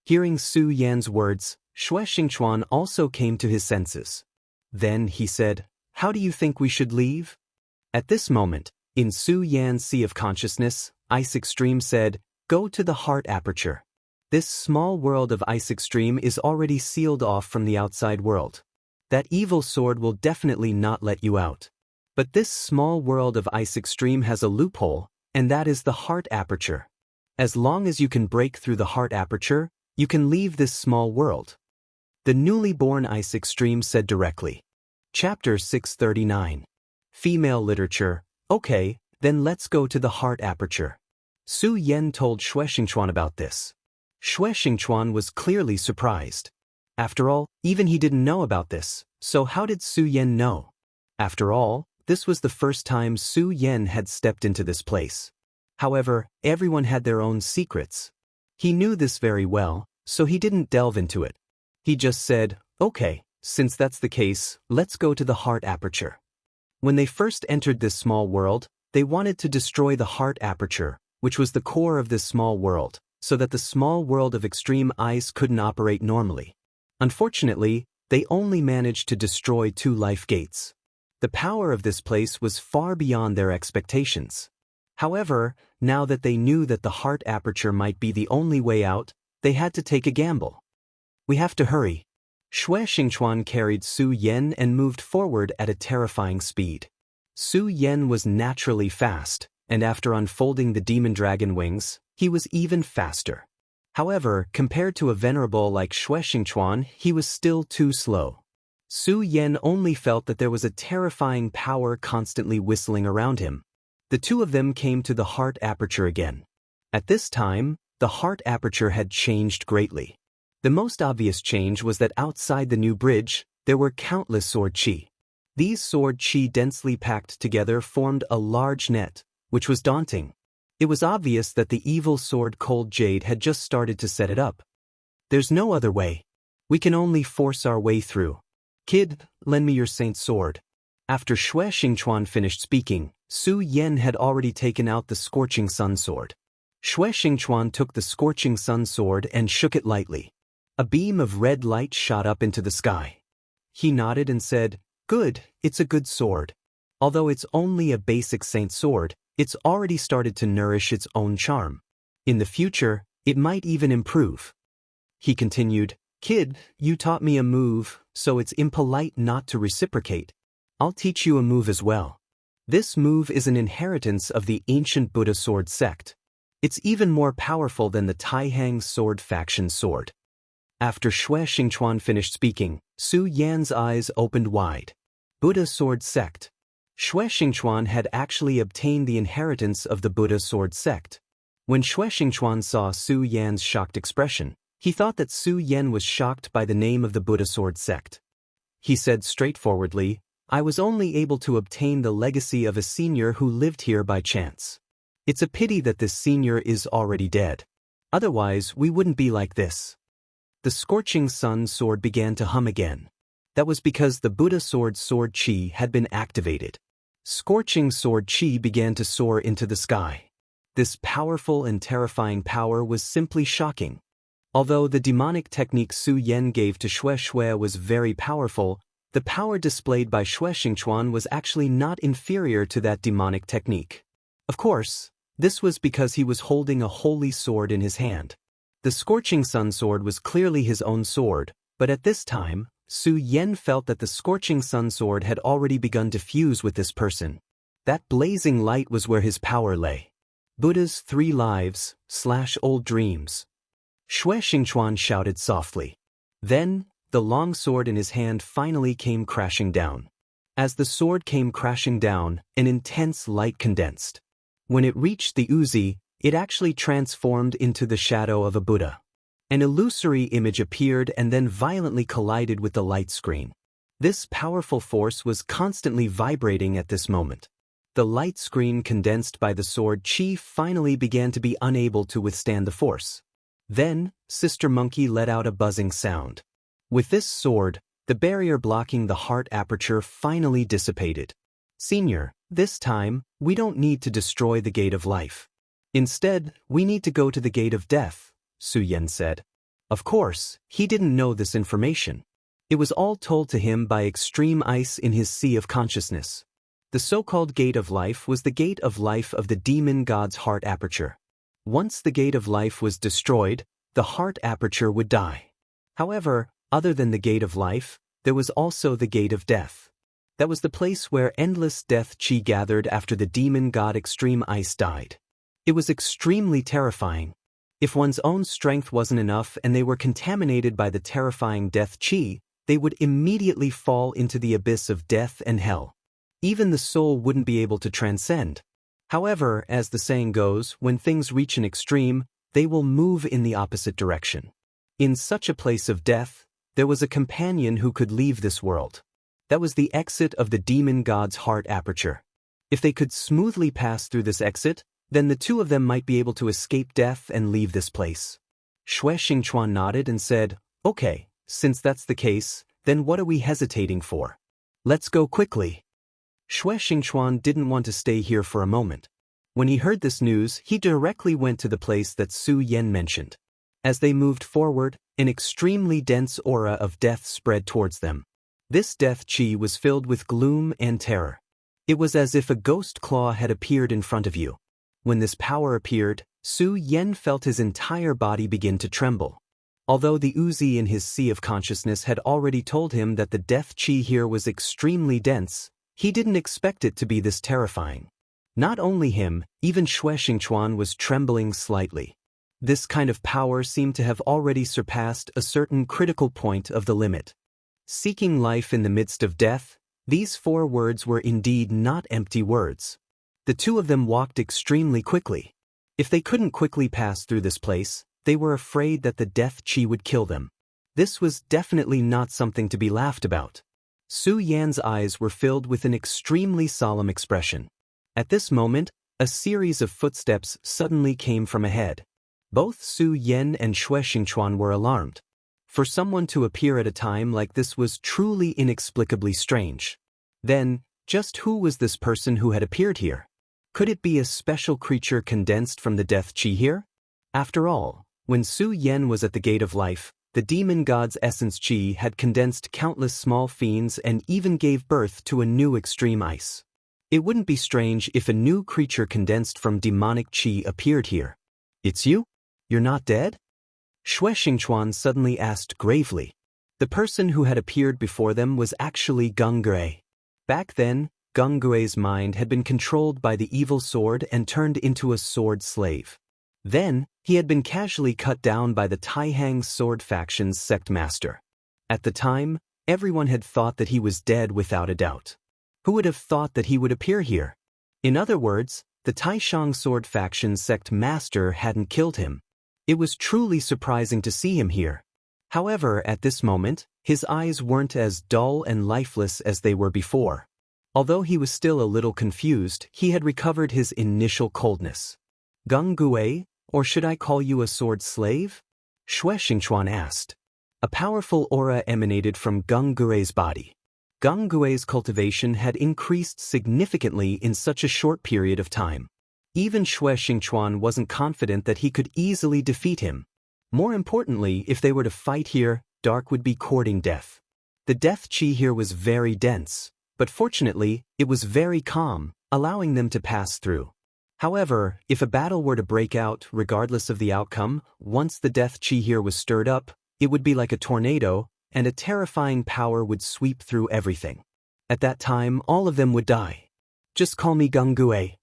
Hearing Su Yan's words, Shui Xingchuan also came to his senses. Then he said, how do you think we should leave? At this moment, in Su Yan's sea of consciousness, Ice Extreme said, go to the heart aperture. This small world of Ice Extreme is already sealed off from the outside world. That evil sword will definitely not let you out. But this small world of Ice Extreme has a loophole, and that is the heart aperture. As long as you can break through the heart aperture, you can leave this small world. The newly born Ice Extreme said directly. Chapter 639. Female Literature. Okay, then let's go to the heart aperture. Su Yan told Shui Xingchuan about this. Shui Xingchuan was clearly surprised. After all, even he didn't know about this, so how did Su Yan know? After all, this was the first time Su Yan had stepped into this place. However, everyone had their own secrets. He knew this very well, so he didn't delve into it. He just said, okay, since that's the case, let's go to the heart aperture. When they first entered this small world, they wanted to destroy the heart aperture, which was the core of this small world, so that the small world of extreme ice couldn't operate normally. Unfortunately, they only managed to destroy 2 life gates. The power of this place was far beyond their expectations. However, now that they knew that the heart aperture might be the only way out, they had to take a gamble. We have to hurry. Shui Xingchuan carried Su Yan and moved forward at a terrifying speed. Su Yan was naturally fast, and after unfolding the demon dragon wings, he was even faster. However, compared to a venerable like Shui Xingchuan, he was still too slow. Su Yan only felt that there was a terrifying power constantly whistling around him. The two of them came to the heart aperture again. At this time, the heart aperture had changed greatly. The most obvious change was that outside the new bridge, there were countless sword chi. These sword chi densely packed together formed a large net, which was daunting. It was obvious that the evil sword Cold Jade had just started to set it up. There's no other way. We can only force our way through. Kid, lend me your saint sword. After Shui Xingchuan finished speaking, Su Yan had already taken out the Scorching Sun sword. Shui Xingchuan took the Scorching Sun sword and shook it lightly. A beam of red light shot up into the sky. He nodded and said, good, it's a good sword. Although it's only a basic saint sword, it's already started to nourish its own charm. In the future, it might even improve. He continued, kid, you taught me a move, so it's impolite not to reciprocate. I'll teach you a move as well. This move is an inheritance of the ancient Buddha sword sect. It's even more powerful than the Taihang sword faction sword. After Shui Xingchuan finished speaking, Su Yan's eyes opened wide. Buddha sword sect. Shui Xingchuan had actually obtained the inheritance of the Buddha sword sect. When Shui Xingchuan saw Su Yan's shocked expression, he thought that Su Yan was shocked by the name of the Buddha sword sect. He said straightforwardly, I was only able to obtain the legacy of a senior who lived here by chance. It's a pity that this senior is already dead. Otherwise, we wouldn't be like this. The Scorching Sun sword began to hum again. That was because the Buddha sword chi had been activated. Scorching sword chi began to soar into the sky. This powerful and terrifying power was simply shocking. Although the demonic technique Su Yan gave to Shui Shui was very powerful, the power displayed by Shui Xingchuan was actually not inferior to that demonic technique. Of course, this was because he was holding a holy sword in his hand. The Scorching Sun sword was clearly his own sword, but at this time, Su Yan felt that the Scorching Sun sword had already begun to fuse with this person. That blazing light was where his power lay. Buddha's 3 lives / old dreams. Shui Xingchuan shouted softly. Then, the long sword in his hand finally came crashing down. As the sword came crashing down, an intense light condensed. When it reached the Uzi, it actually transformed into the shadow of a Buddha. An illusory image appeared and then violently collided with the light screen. This powerful force was constantly vibrating at this moment. The light screen condensed by the sword chi finally began to be unable to withstand the force. Then, Sister Monkey let out a buzzing sound. With this sword, the barrier blocking the heart aperture finally dissipated. Senior, this time, we don't need to destroy the gate of life. Instead, we need to go to the gate of death, Su Yan said. Of course, he didn't know this information. It was all told to him by extreme ice in his sea of consciousness. The so-called gate of life was the gate of life of the demon god's heart aperture. Once the gate of life was destroyed, the heart aperture would die. However, other than the gate of life, there was also the gate of death. That was the place where endless death chi gathered after the demon god Extreme Ice died. It was extremely terrifying. If one's own strength wasn't enough and they were contaminated by the terrifying death chi, they would immediately fall into the abyss of death and hell. Even the soul wouldn't be able to transcend. However, as the saying goes, when things reach an extreme, they will move in the opposite direction. In such a place of death, there was a companion who could leave this world. That was the exit of the demon god's heart aperture. If they could smoothly pass through this exit, then the two of them might be able to escape death and leave this place. Xue Xingchuan nodded and said, "Okay, since that's the case, then what are we hesitating for? Let's go quickly." Xue Xingchuan didn't want to stay here for a moment. When he heard this news, he directly went to the place that Su Yan mentioned. As they moved forward, an extremely dense aura of death spread towards them. This death chi was filled with gloom and terror. It was as if a ghost claw had appeared in front of you. When this power appeared, Su Yan felt his entire body begin to tremble. Although the Uzi in his sea of consciousness had already told him that the death chi here was extremely dense, he didn't expect it to be this terrifying. Not only him, even Xue Xingchuan was trembling slightly. This kind of power seemed to have already surpassed a certain critical point of the limit. Seeking life in the midst of death, these 4 words were indeed not empty words. The two of them walked extremely quickly. If they couldn't quickly pass through this place, they were afraid that the death chi would kill them. This was definitely not something to be laughed about. Su Yan's eyes were filled with an extremely solemn expression. At this moment, a series of footsteps suddenly came from ahead. Both Su Yan and Xue Xingchuan were alarmed. For someone to appear at a time like this was truly inexplicably strange. Then, just who was this person who had appeared here? Could it be a special creature condensed from the death chi here? After all, when Su Yan was at the gate of life, the demon god's essence chi had condensed countless small fiends and even gave birth to a new extreme ice. It wouldn't be strange if a new creature condensed from demonic chi appeared here. "It's you? You're not dead?" Xue Xingchuan suddenly asked gravely. The person who had appeared before them was actually Gung Gui. Back then, Gung Gui's mind had been controlled by the evil sword and turned into a sword slave. Then, he had been casually cut down by the Taihang sword faction's sect master. At the time, everyone had thought that he was dead without a doubt. Who would have thought that he would appear here? In other words, the Taishang sword faction sect master hadn't killed him. It was truly surprising to see him here. However, at this moment, his eyes weren't as dull and lifeless as they were before. Although he was still a little confused, he had recovered his initial coldness. "Gung Gui, or should I call you a sword slave?" Xue Xingchuan asked. A powerful aura emanated from Gung Gui's body. Gung Gui's cultivation had increased significantly in such a short period of time. Even Xue Xingchuan wasn't confident that he could easily defeat him. More importantly, if they were to fight here, Dark would be courting death. The death chi here was very dense, but fortunately, it was very calm, allowing them to pass through. However, if a battle were to break out, regardless of the outcome, once the death chi here was stirred up, it would be like a tornado, and a terrifying power would sweep through everything. At that time, all of them would die. "Just call me Gung Gui."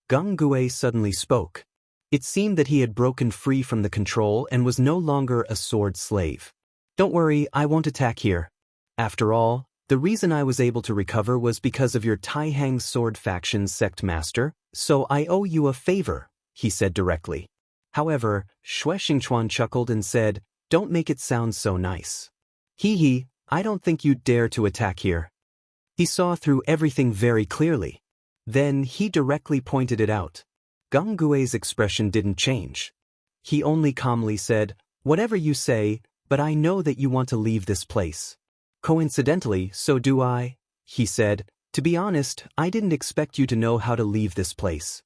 Gung Gui suddenly spoke. It seemed that he had broken free from the control and was no longer a sword slave. "Don't worry, I won't attack here. After all, the reason I was able to recover was because of your Taihang sword faction sect master, so I owe you a favor," he said directly. However, Xue Xingchuan chuckled and said, "Don't make it sound so nice." "Hee hee, I don't think you'd dare to attack here. He saw through everything very clearly. Then he directly pointed it out. Gang Gui's expression didn't change. He only calmly said, "Whatever you say, but I know that you want to leave this place." "Coincidentally, so do I," he said. "To be honest, I didn't expect you to know how to leave this place.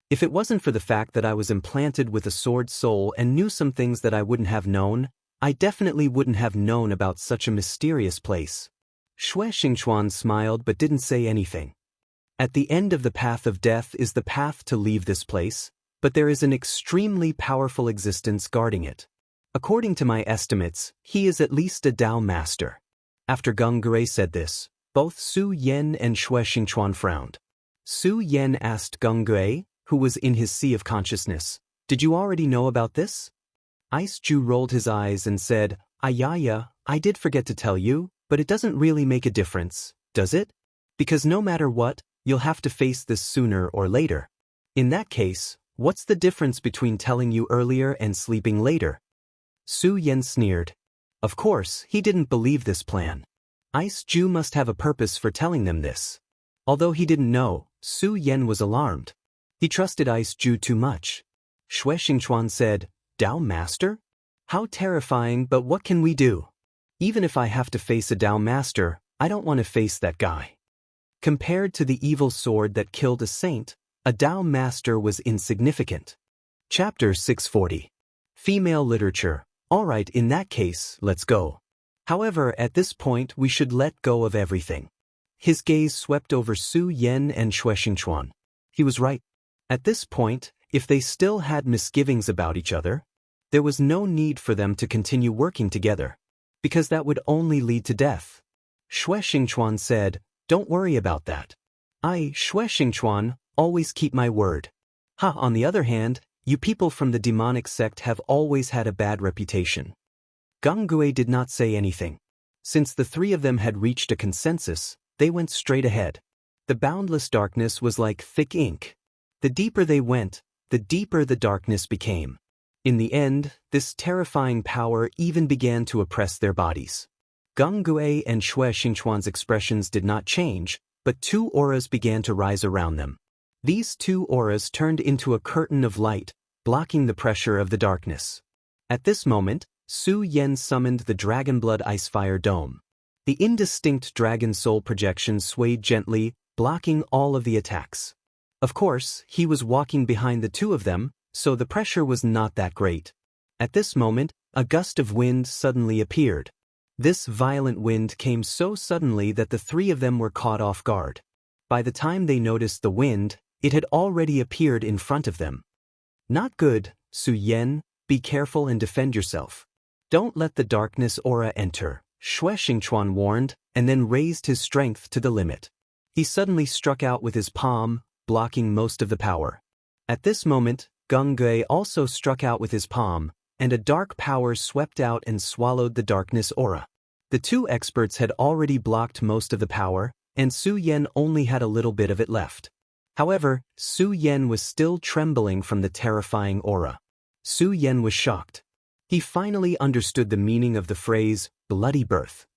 If it wasn't for the fact that I was implanted with a sword soul and knew some things that I wouldn't have known, I definitely wouldn't have known about such a mysterious place." Shui Xingchuan smiled but didn't say anything. At the end of the path of death is the path to leave this place, but there is an extremely powerful existence guarding it. According to my estimates, he is at least a Dao master. After Gang Gui said this, both Su Yan and Shui Xingchuan frowned. Su Yan asked Gang Gui, who was in his sea of consciousness, "Did you already know about this?" Ice Ju rolled his eyes and said, "Ayaya, I did forget to tell you, but it doesn't really make a difference, does it? Because no matter what, you'll have to face this sooner or later. In that case, what's the difference between telling you earlier and sleeping later?" Su Yan sneered. Of course, he didn't believe this plan. Ice Ju must have a purpose for telling them this. Although he didn't know, Su Yan was alarmed. He trusted Ice Ju too much. Shui Xingchuan said, "Dao Master? How terrifying, but what can we do? Even if I have to face a Dao Master, I don't want to face that guy." Compared to the evil sword that killed a saint, a Dao Master was insignificant. Chapter 640. Female Literature. Alright, in that case, let's go. However, at this point we should let go of everything. His gaze swept over Su Yan and Shui Xingchuan. He was right. At this point, if they still had misgivings about each other, there was no need for them to continue working together, because that would only lead to death. Shui Xingchuan said, "Don't worry about that. I, Shui Xingchuan, always keep my word. On the other hand, you people from the demonic sect have always had a bad reputation." Gang Gui did not say anything. Since the three of them had reached a consensus, they went straight ahead. The boundless darkness was like thick ink. The deeper they went, the deeper the darkness became. In the end, this terrifying power even began to oppress their bodies. Gang Gui and Shui Xingchuan's expressions did not change, but two auras began to rise around them. These two auras turned into a curtain of light, blocking the pressure of the darkness. At this moment, Su Yan summoned the Dragonblood Icefire Dome. The indistinct dragon soul projection swayed gently, blocking all of the attacks. Of course, he was walking behind the two of them, so the pressure was not that great. At this moment, a gust of wind suddenly appeared. This violent wind came so suddenly that the three of them were caught off guard. By the time they noticed the wind, it had already appeared in front of them. "Not good, Su Yan, be careful and defend yourself. Don't let the darkness aura enter," Shui Xingchuan warned, and then raised his strength to the limit. He suddenly struck out with his palm, blocking most of the power. At this moment, Gang Gui also struck out with his palm, and a dark power swept out and swallowed the darkness aura. The two experts had already blocked most of the power, and Su Yan only had a little bit of it left. However, Su Yan was still trembling from the terrifying aura. Su Yan was shocked. He finally understood the meaning of the phrase, bloody birth.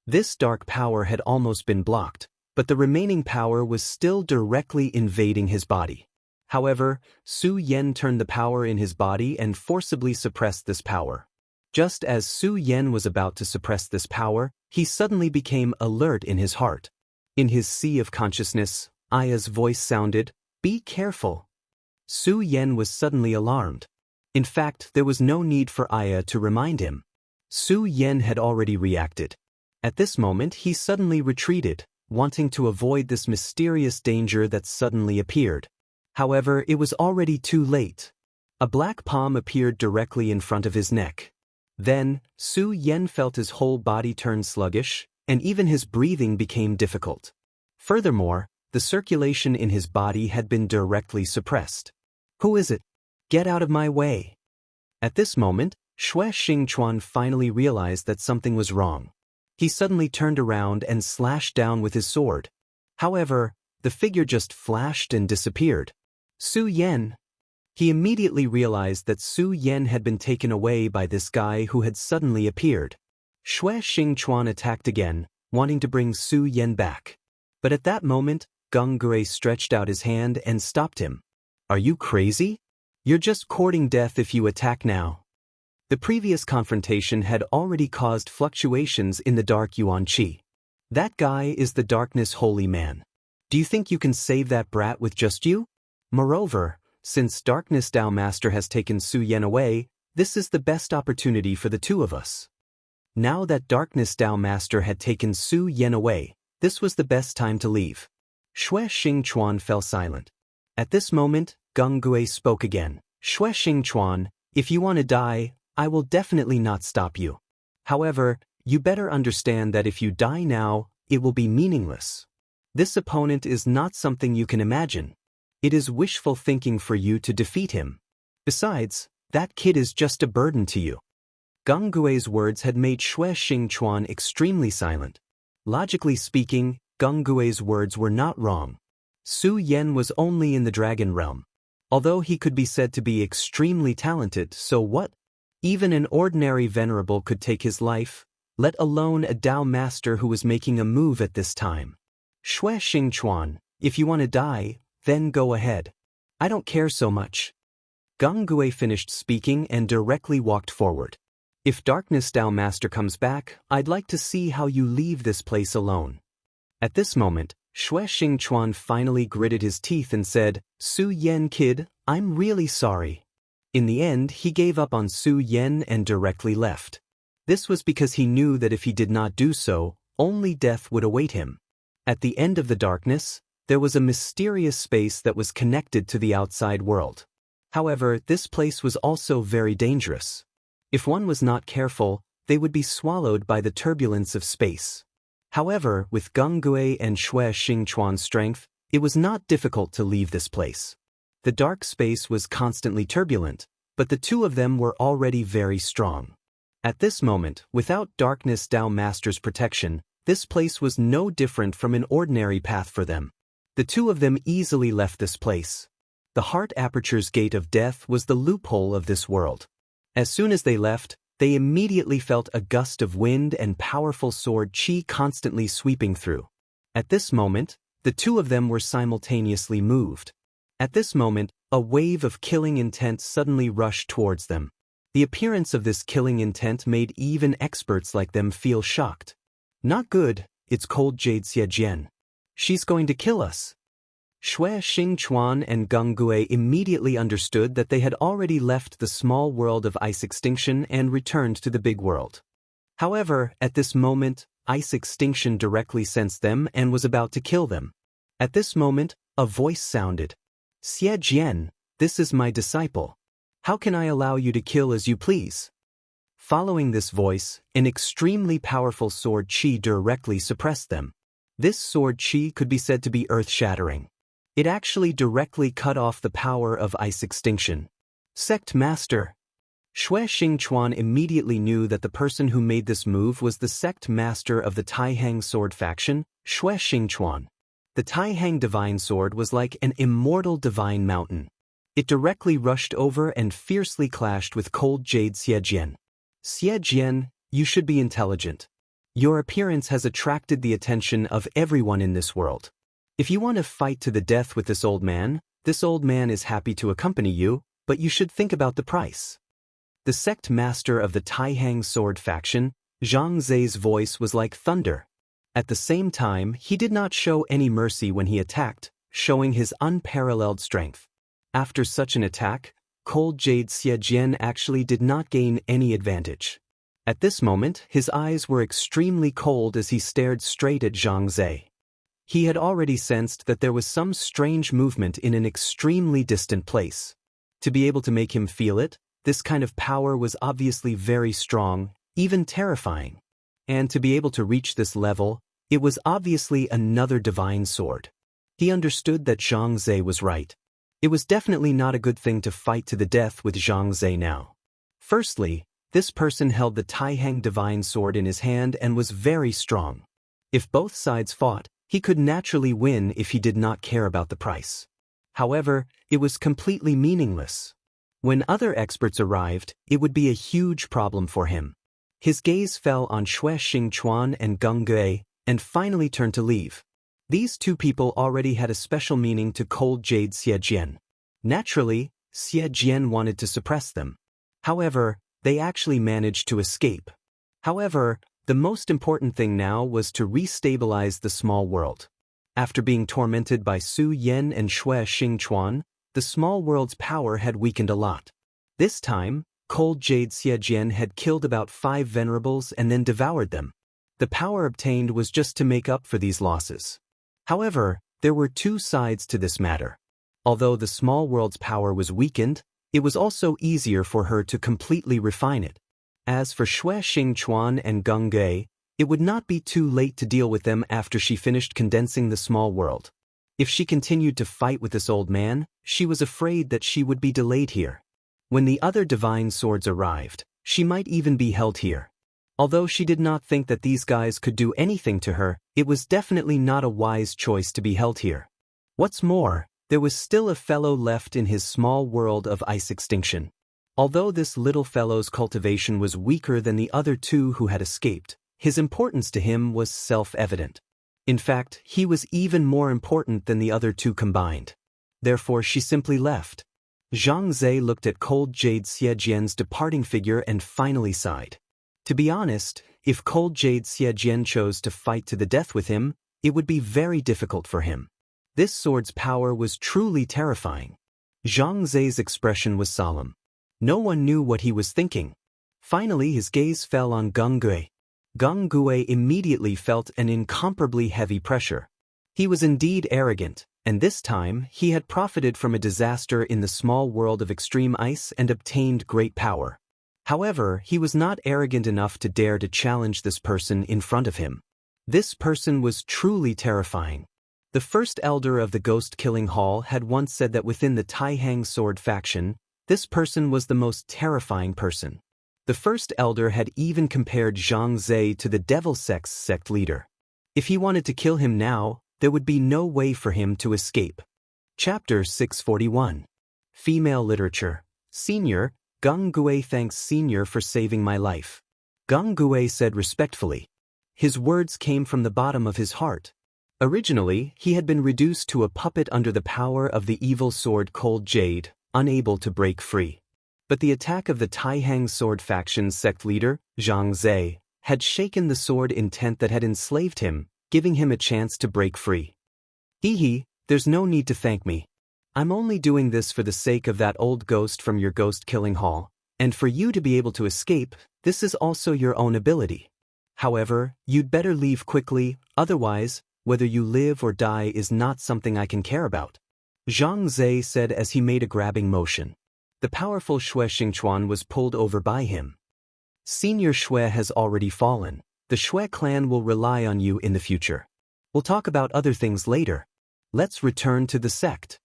This dark power had almost been blocked, but the remaining power was still directly invading his body. However, Su Yan turned the power in his body and forcibly suppressed this power. Just as Su Yan was about to suppress this power, he suddenly became alert in his heart. In his sea of consciousness, Aya's voice sounded, "Be careful." Su Yan was suddenly alarmed. In fact, there was no need for Aya to remind him. Su Yan had already reacted. At this moment, he suddenly retreated, wanting to avoid this mysterious danger that suddenly appeared. However, it was already too late. A black palm appeared directly in front of his neck. Then, Su Yan felt his whole body turn sluggish, and even his breathing became difficult. Furthermore, the circulation in his body had been directly suppressed. "Who is it? Get out of my way." At this moment, Shui Xingchuan finally realized that something was wrong. He suddenly turned around and slashed down with his sword. However, the figure just flashed and disappeared. Su Yan. He immediately realized that Su Yan had been taken away by this guy who had suddenly appeared. Xue Xingchuan attacked again, wanting to bring Su Yan back. But at that moment, Geng Gui stretched out his hand and stopped him. Are you crazy? You're just courting death if you attack now. The previous confrontation had already caused fluctuations in the dark Yuan Qi. That guy is the darkness holy man. Do you think you can save that brat with just you? Moreover, since Darkness Dao Master has taken Su Yan away, this is the best opportunity for the two of us. Now that Darkness Dao Master had taken Su Yan away, this was the best time to leave. Xue Xingchuan fell silent. At this moment, Geng Gui spoke again. Xue Xingchuan, if you want to die, I will definitely not stop you. However, you better understand that if you die now, it will be meaningless. This opponent is not something you can imagine. It is wishful thinking for you to defeat him. Besides, that kid is just a burden to you. Geng Gui's words had made Xue Xingchuan extremely silent. Logically speaking, Geng Gui's words were not wrong. Su Yan was only in the dragon realm. Although he could be said to be extremely talented, so what? Even an ordinary venerable could take his life, let alone a Dao master who was making a move at this time. Xue Xingchuan, if you want to die, then go ahead. I don't care so much. Geng Gui finished speaking and directly walked forward. If Darkness Dao Master comes back, I'd like to see how you leave this place alone. At this moment, Xue Xingchuan finally gritted his teeth and said, Su Yan kid, I'm really sorry. In the end, he gave up on Su Yan and directly left. This was because he knew that if he did not do so, only death would await him. At the end of the darkness, there was a mysterious space that was connected to the outside world. However, this place was also very dangerous. If one was not careful, they would be swallowed by the turbulence of space. However, with Geng Gui and Xue Xingchuan's strength, it was not difficult to leave this place. The dark space was constantly turbulent, but the two of them were already very strong. At this moment, without Darkness Dao Master's protection, this place was no different from an ordinary path for them. The two of them easily left this place. The Heart Aperture's Gate of Death was the loophole of this world. As soon as they left, they immediately felt a gust of wind and powerful sword qi constantly sweeping through. At this moment, the two of them were simultaneously moved. At this moment, a wave of killing intent suddenly rushed towards them. The appearance of this killing intent made even experts like them feel shocked. Not good, it's cold Jade Xiejian. She's going to kill us. Xue Xingchuan and Geng Gui immediately understood that they had already left the small world of ice extinction and returned to the big world. However, at this moment, ice extinction directly sensed them and was about to kill them. At this moment, a voice sounded. Xiejian, this is my disciple. How can I allow you to kill as you please? Following this voice, an extremely powerful sword qi directly suppressed them. This sword qi could be said to be earth-shattering. It actually directly cut off the power of ice extinction. Sect Master. Xue Xingchuan immediately knew that the person who made this move was the sect master of the Taihang sword faction, Xue Xingchuan. The Taihang divine sword was like an immortal divine mountain. It directly rushed over and fiercely clashed with cold Jade Xiejian. Xiejian, you should be intelligent. Your appearance has attracted the attention of everyone in this world. If you want to fight to the death with this old man is happy to accompany you, but you should think about the price. The sect master of the Taihang sword faction, Zhang Zhe's voice was like thunder. At the same time, he did not show any mercy when he attacked, showing his unparalleled strength. After such an attack, cold Jade Xiejian actually did not gain any advantage. At this moment, his eyes were extremely cold as he stared straight at Zhang Zhe. He had already sensed that there was some strange movement in an extremely distant place. To be able to make him feel it, this kind of power was obviously very strong, even terrifying. And to be able to reach this level, it was obviously another divine sword. He understood that Zhang Zhe was right. It was definitely not a good thing to fight to the death with Zhang Zhe now. Firstly, this person held the Taihang divine sword in his hand and was very strong. If both sides fought, he could naturally win if he did not care about the price. However, it was completely meaningless. When other experts arrived, it would be a huge problem for him. His gaze fell on Xue Xingchuan and Geng Gui, and finally turned to leave. These two people already had a special meaning to cold jade Xie Jian. Naturally, Xie Jian wanted to suppress them. However, they actually managed to escape. However, the most important thing now was to restabilize the small world. After being tormented by Su Yan and Xue Xingchuan, the small world's power had weakened a lot. This time, cold jade Xie Jian had killed about 5 venerables and then devoured them. The power obtained was just to make up for these losses. However, there were two sides to this matter. Although the small world's power was weakened, it was also easier for her to completely refine it. As for Xue Xingchuan and Geng Gui, it would not be too late to deal with them after she finished condensing the small world. If she continued to fight with this old man, she was afraid that she would be delayed here. When the other divine swords arrived, she might even be held here. Although she did not think that these guys could do anything to her, it was definitely not a wise choice to be held here. What's more, there was still a fellow left in his small world of ice extinction. Although this little fellow's cultivation was weaker than the other two who had escaped, his importance to him was self-evident. In fact, he was even more important than the other two combined. Therefore, she simply left. Zhang Zhe looked at cold jade Xie Jian's departing figure and finally sighed. To be honest, if cold jade Xie Jian chose to fight to the death with him, it would be very difficult for him. This sword's power was truly terrifying. Zhang Zhe's expression was solemn. No one knew what he was thinking. Finally, his gaze fell on Geng Gui. Geng Gui immediately felt an incomparably heavy pressure. He was indeed arrogant, and this time he had profited from a disaster in the small world of extreme ice and obtained great power. However, he was not arrogant enough to dare to challenge this person in front of him. This person was truly terrifying. The first elder of the Ghost-Killing Hall had once said that within the Taihang Sword faction, this person was the most terrifying person. The first elder had even compared Zhang Zhe to the Devil Sect's sect leader. If he wanted to kill him now, there would be no way for him to escape. Chapter 641. Female Literature. Senior, Geng Gui thanks Senior for saving my life. Geng Gui said respectfully. His words came from the bottom of his heart. Originally, he had been reduced to a puppet under the power of the evil sword Cold Jade, unable to break free. But the attack of the Taihang Sword faction's sect leader, Zhang Zhe, had shaken the sword intent that had enslaved him, giving him a chance to break free. Hee, there's no need to thank me. I'm only doing this for the sake of that old ghost from your ghost-killing hall, and for you to be able to escape, this is also your own ability. However, you'd better leave quickly, otherwise, whether you live or die is not something I can care about. Zhang Zhe said as he made a grabbing motion. The powerful Xue Xingchuan was pulled over by him. Senior Xue has already fallen. The Xue clan will rely on you in the future. We'll talk about other things later. Let's return to the sect.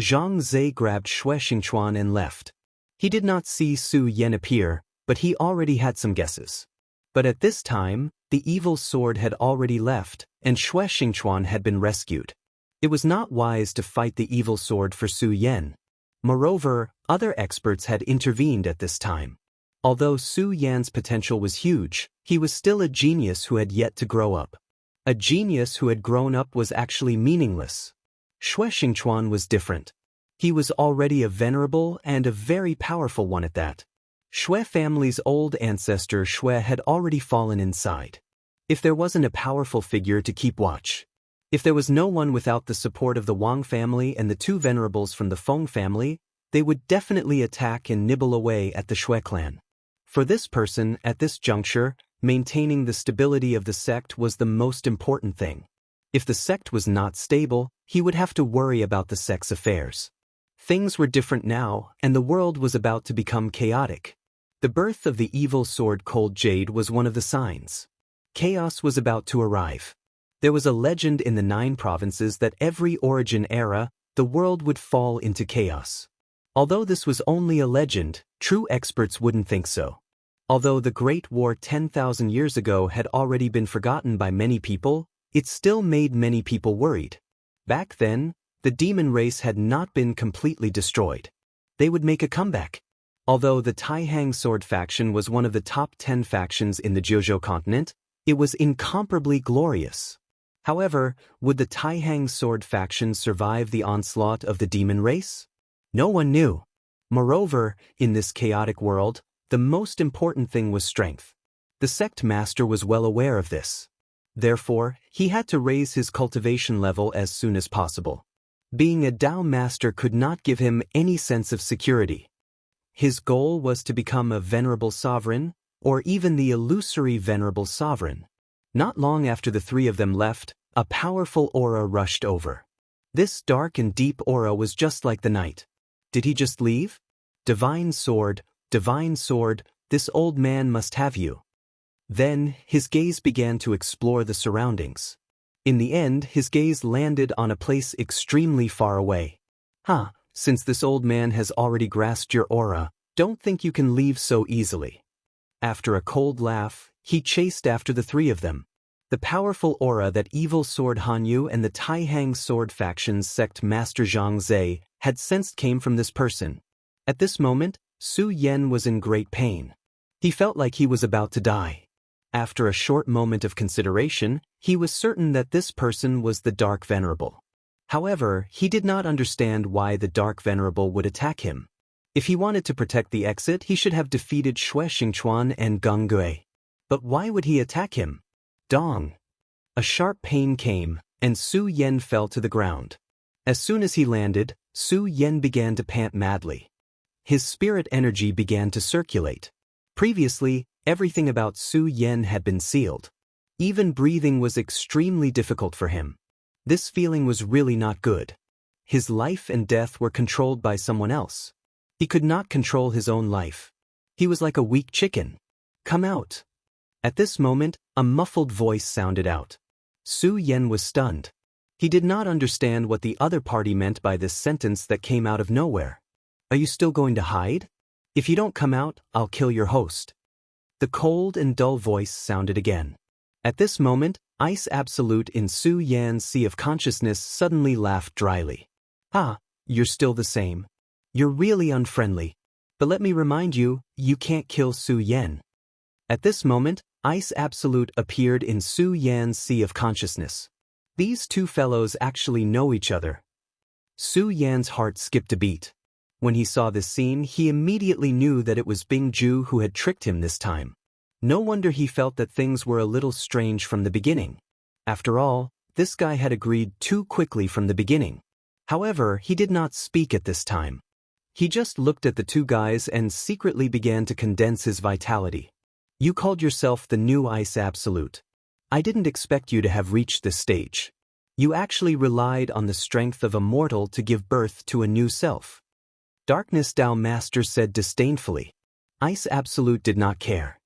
Zhang Zhe grabbed Xue Xingchuan and left. He did not see Su Yan appear, but he already had some guesses. But at this time, the evil sword had already left, and Xue Xingchuan had been rescued. It was not wise to fight the evil sword for Su Yan. Moreover, other experts had intervened at this time. Although Su Yan's potential was huge, he was still a genius who had yet to grow up. A genius who had grown up was actually meaningless. Xue Xingchuan was different. He was already a venerable and a very powerful one at that. Xue family's old ancestor Xue had already fallen inside. If there wasn't a powerful figure to keep watch, if there was no one without the support of the Wang family and the two venerables from the Feng family, they would definitely attack and nibble away at the Xue clan. For this person, at this juncture, maintaining the stability of the sect was the most important thing. If the sect was not stable, he would have to worry about the sect's affairs. Things were different now, and the world was about to become chaotic. The birth of the evil sword Cold Jade was one of the signs. Chaos was about to arrive. There was a legend in the 9 provinces that every origin era, the world would fall into chaos. Although this was only a legend, true experts wouldn't think so. Although the Great War 10,000 years ago had already been forgotten by many people, it still made many people worried. Back then, the demon race had not been completely destroyed. They would make a comeback. Although the Taihang sword faction was one of the top 10 factions in the Jiuzhou continent, it was incomparably glorious. However, would the Taihang sword faction survive the onslaught of the demon race? No one knew. Moreover, in this chaotic world, the most important thing was strength. The sect master was well aware of this. Therefore, he had to raise his cultivation level as soon as possible. Being a Dao master could not give him any sense of security. His goal was to become a venerable sovereign, or even the illusory venerable sovereign. Not long after the three of them left, a powerful aura rushed over. This dark and deep aura was just like the night. Did he just leave? Divine sword, this old man must have you. Then, his gaze began to explore the surroundings. In the end, his gaze landed on a place extremely far away. Since this old man has already grasped your aura, don't think you can leave so easily. After a cold laugh, he chased after the three of them. The powerful aura that evil sword Hanyu and the Taihang sword faction's sect master Zhang Zhe had sensed came from this person. At this moment, Su Yan was in great pain. He felt like he was about to die. After a short moment of consideration, he was certain that this person was the Dark Venerable. However, he did not understand why the Dark Venerable would attack him. If he wanted to protect the exit, he should have defeated Xue Xingchuan and Geng Gui. But why would he attack him? Dong! A sharp pain came, and Su Yan fell to the ground. As soon as he landed, Su Yan began to pant madly. His spirit energy began to circulate. Previously, everything about Su Yan had been sealed. Even breathing was extremely difficult for him. This feeling was really not good. His life and death were controlled by someone else. He could not control his own life. He was like a weak chicken. Come out. At this moment, a muffled voice sounded out. Su Yan was stunned. He did not understand what the other party meant by this sentence that came out of nowhere. Are you still going to hide? If you don't come out, I'll kill your host. The cold and dull voice sounded again. At this moment, Ice Absolute in Su Yan's sea of consciousness suddenly laughed dryly. You're still the same. You're really unfriendly. But let me remind you, you can't kill Su Yan. At this moment, Ice Absolute appeared in Su Yan's sea of consciousness. These two fellows actually know each other. Su Yan's heart skipped a beat. When he saw this scene, he immediately knew that it was Bing Ju who had tricked him this time. No wonder he felt that things were a little strange from the beginning. After all, this guy had agreed too quickly from the beginning. However, he did not speak at this time. He just looked at the two guys and secretly began to condense his vitality. You called yourself the new Ice Absolute. I didn't expect you to have reached this stage. You actually relied on the strength of a mortal to give birth to a new self. Darkness Dao Master said disdainfully. Ice Absolute did not care.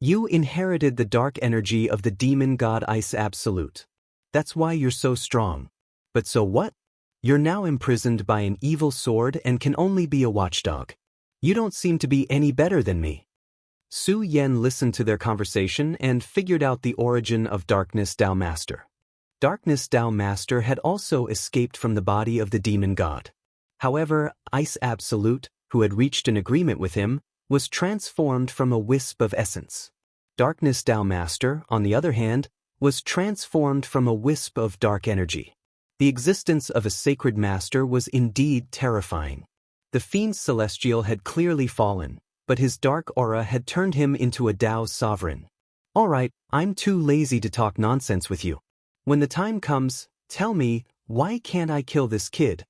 You inherited the dark energy of the demon god Ice Absolute. That's why you're so strong. But so what? You're now imprisoned by an evil sword and can only be a watchdog. You don't seem to be any better than me. Su Yan listened to their conversation and figured out the origin of Darkness Dao Master. Darkness Dao Master had also escaped from the body of the demon god. However, Ice Absolute, who had reached an agreement with him, was transformed from a wisp of essence. Darkness Dao Master, on the other hand, was transformed from a wisp of dark energy. The existence of a sacred master was indeed terrifying. The fiend celestial had clearly fallen, but his dark aura had turned him into a Dao sovereign. All right, I'm too lazy to talk nonsense with you. When the time comes, tell me, why can't I kill this kid?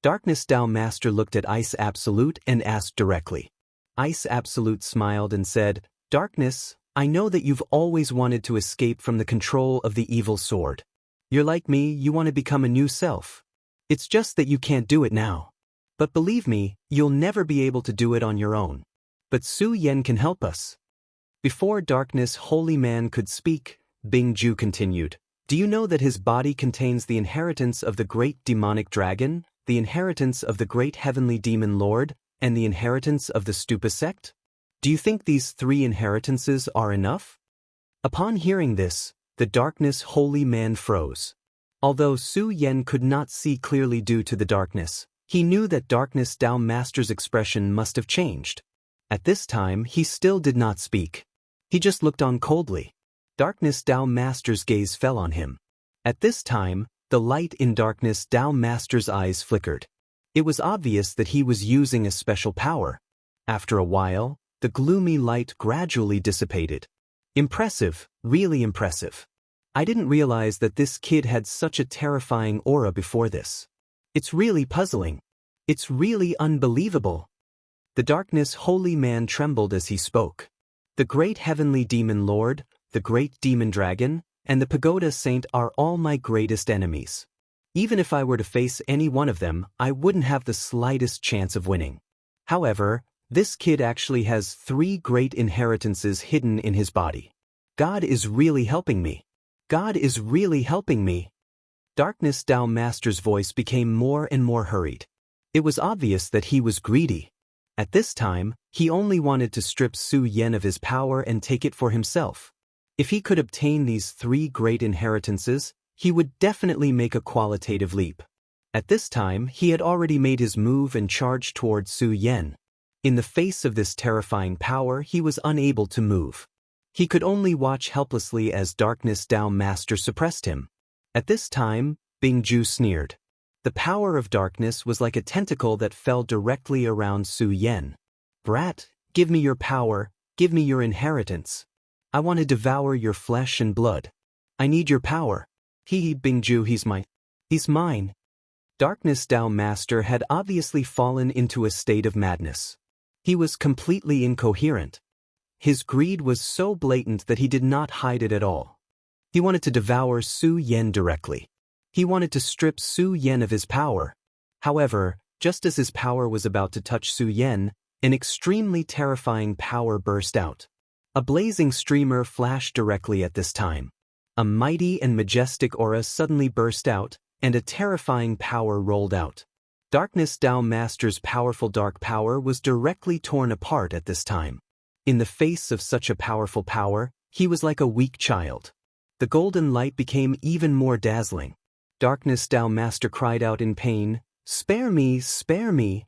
Darkness Dao Master looked at Ice Absolute and asked directly. Ice Absolute smiled and said, Darkness, I know that you've always wanted to escape from the control of the evil sword. You're like me, you want to become a new self. It's just that you can't do it now. But believe me, you'll never be able to do it on your own. But Su Yan can help us. Before Darkness Holy Man could speak, Bing Ju continued. Do you know that his body contains the inheritance of the great demonic dragon, the inheritance of the great heavenly demon lord, and the inheritance of the Stupa sect? Do you think these three inheritances are enough? Upon hearing this, the Darkness Holy Man froze. Although Su Yan could not see clearly due to the darkness, he knew that Darkness Dao Master's expression must have changed. At this time, he still did not speak. He just looked on coldly. Darkness Dao Master's gaze fell on him. At this time, the light in Darkness Dao Master's eyes flickered. It was obvious that he was using a special power. After a while, the gloomy light gradually dissipated. Impressive, really impressive. I didn't realize that this kid had such a terrifying aura before this. It's really puzzling. It's really unbelievable. The Darkness Holy Man trembled as he spoke. The great heavenly demon lord, the great demon dragon, and the pagoda saint are all my greatest enemies. Even if I were to face any one of them, I wouldn't have the slightest chance of winning. However, this kid actually has 3 great inheritances hidden in his body. God is really helping me. God is really helping me. Darkness Dao Master's voice became more and more hurried. It was obvious that he was greedy. At this time, he only wanted to strip Su Yan of his power and take it for himself. If he could obtain these 3 great inheritances, he would definitely make a qualitative leap. At this time, he had already made his move and charged toward Su Yan. In the face of this terrifying power, he was unable to move. He could only watch helplessly as Darkness Dao Master suppressed him. At this time, Bingju sneered. The power of darkness was like a tentacle that fell directly around Su Yan. Brat, give me your power, give me your inheritance. I want to devour your flesh and blood. I need your power. Bingju, he's mine. Darkness Dao Master had obviously fallen into a state of madness. He was completely incoherent. His greed was so blatant that he did not hide it at all. He wanted to devour Su Yan directly. He wanted to strip Su Yan of his power. However, just as his power was about to touch Su Yan, an extremely terrifying power burst out. A blazing streamer flashed directly at this time. A mighty and majestic aura suddenly burst out, and a terrifying power rolled out. Darkness Dao Master's powerful dark power was directly torn apart at this time. In the face of such a powerful power, he was like a weak child. The golden light became even more dazzling. Darkness Dao Master cried out in pain, "Spare me, spare me!"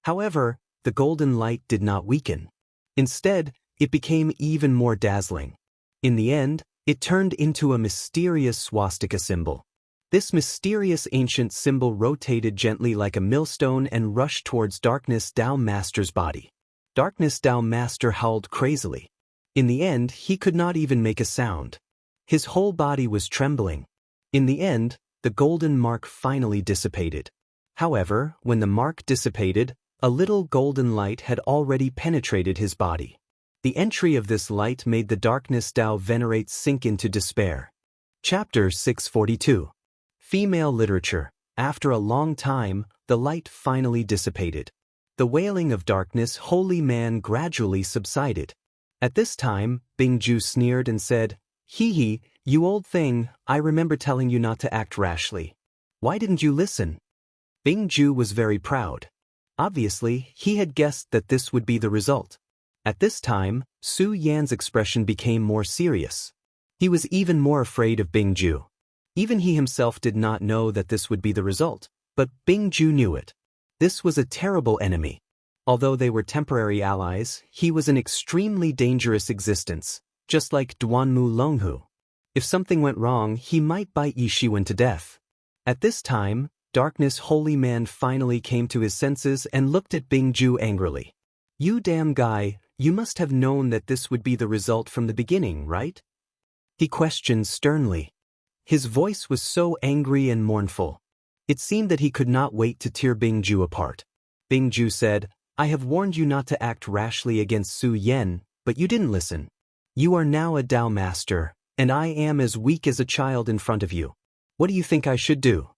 However, the golden light did not weaken. Instead, it became even more dazzling. In the end, it turned into a mysterious swastika symbol. This mysterious ancient symbol rotated gently like a millstone and rushed towards Darkness Dao Master's body. Darkness Dao Master howled crazily. In the end, he could not even make a sound. His whole body was trembling. In the end, the golden mark finally dissipated. However, when the mark dissipated, a little golden light had already penetrated his body. The entry of this light made the Darkness Dao Venerate sink into despair. Chapter 642. Female Literature. After a long time, the light finally dissipated. The wailing of Darkness Holy Man gradually subsided. At this time, Bingju sneered and said, "Hee, you old thing, I remember telling you not to act rashly. Why didn't you listen?" Bingju was very proud. Obviously, he had guessed that this would be the result. At this time, Su Yan's expression became more serious. He was even more afraid of Bingju. Even he himself did not know that this would be the result, but Bingju knew it. This was a terrible enemy. Although they were temporary allies, he was an extremely dangerous existence, just like Duanmu Longhu. If something went wrong, he might bite Yi Shiwen to death. At this time, Darkness Holy Man finally came to his senses and looked at Bingju angrily. "You damn guy, you must have known that this would be the result from the beginning, right?" He questioned sternly. His voice was so angry and mournful. It seemed that he could not wait to tear Bingju apart. Bingju said, "I have warned you not to act rashly against Su Yan, but you didn't listen. You are now a Dao Master, and I am as weak as a child in front of you. What do you think I should do?"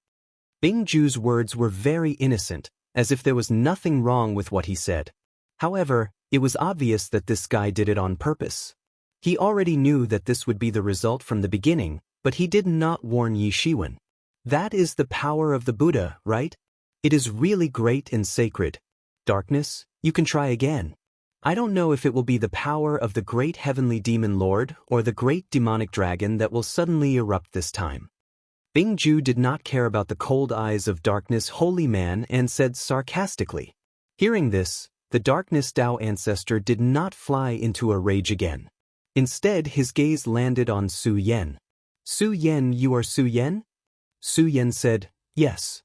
Bingju's words were very innocent, as if there was nothing wrong with what he said. However, it was obvious that this guy did it on purpose. He already knew that this would be the result from the beginning, but he did not warn Yi Shiwen. That is the power of the Buddha, right? It is really great and sacred. Darkness, you can try again. I don't know if it will be the power of the great heavenly demon lord or the great demonic dragon that will suddenly erupt this time. Bingju did not care about the cold eyes of Darkness Holy Man and said sarcastically. Hearing this, The darkness Dao ancestor did not fly into a rage again. Instead, his gaze landed on Su Yan. Su Yan, you are Su Yan? Su Yan said, yes.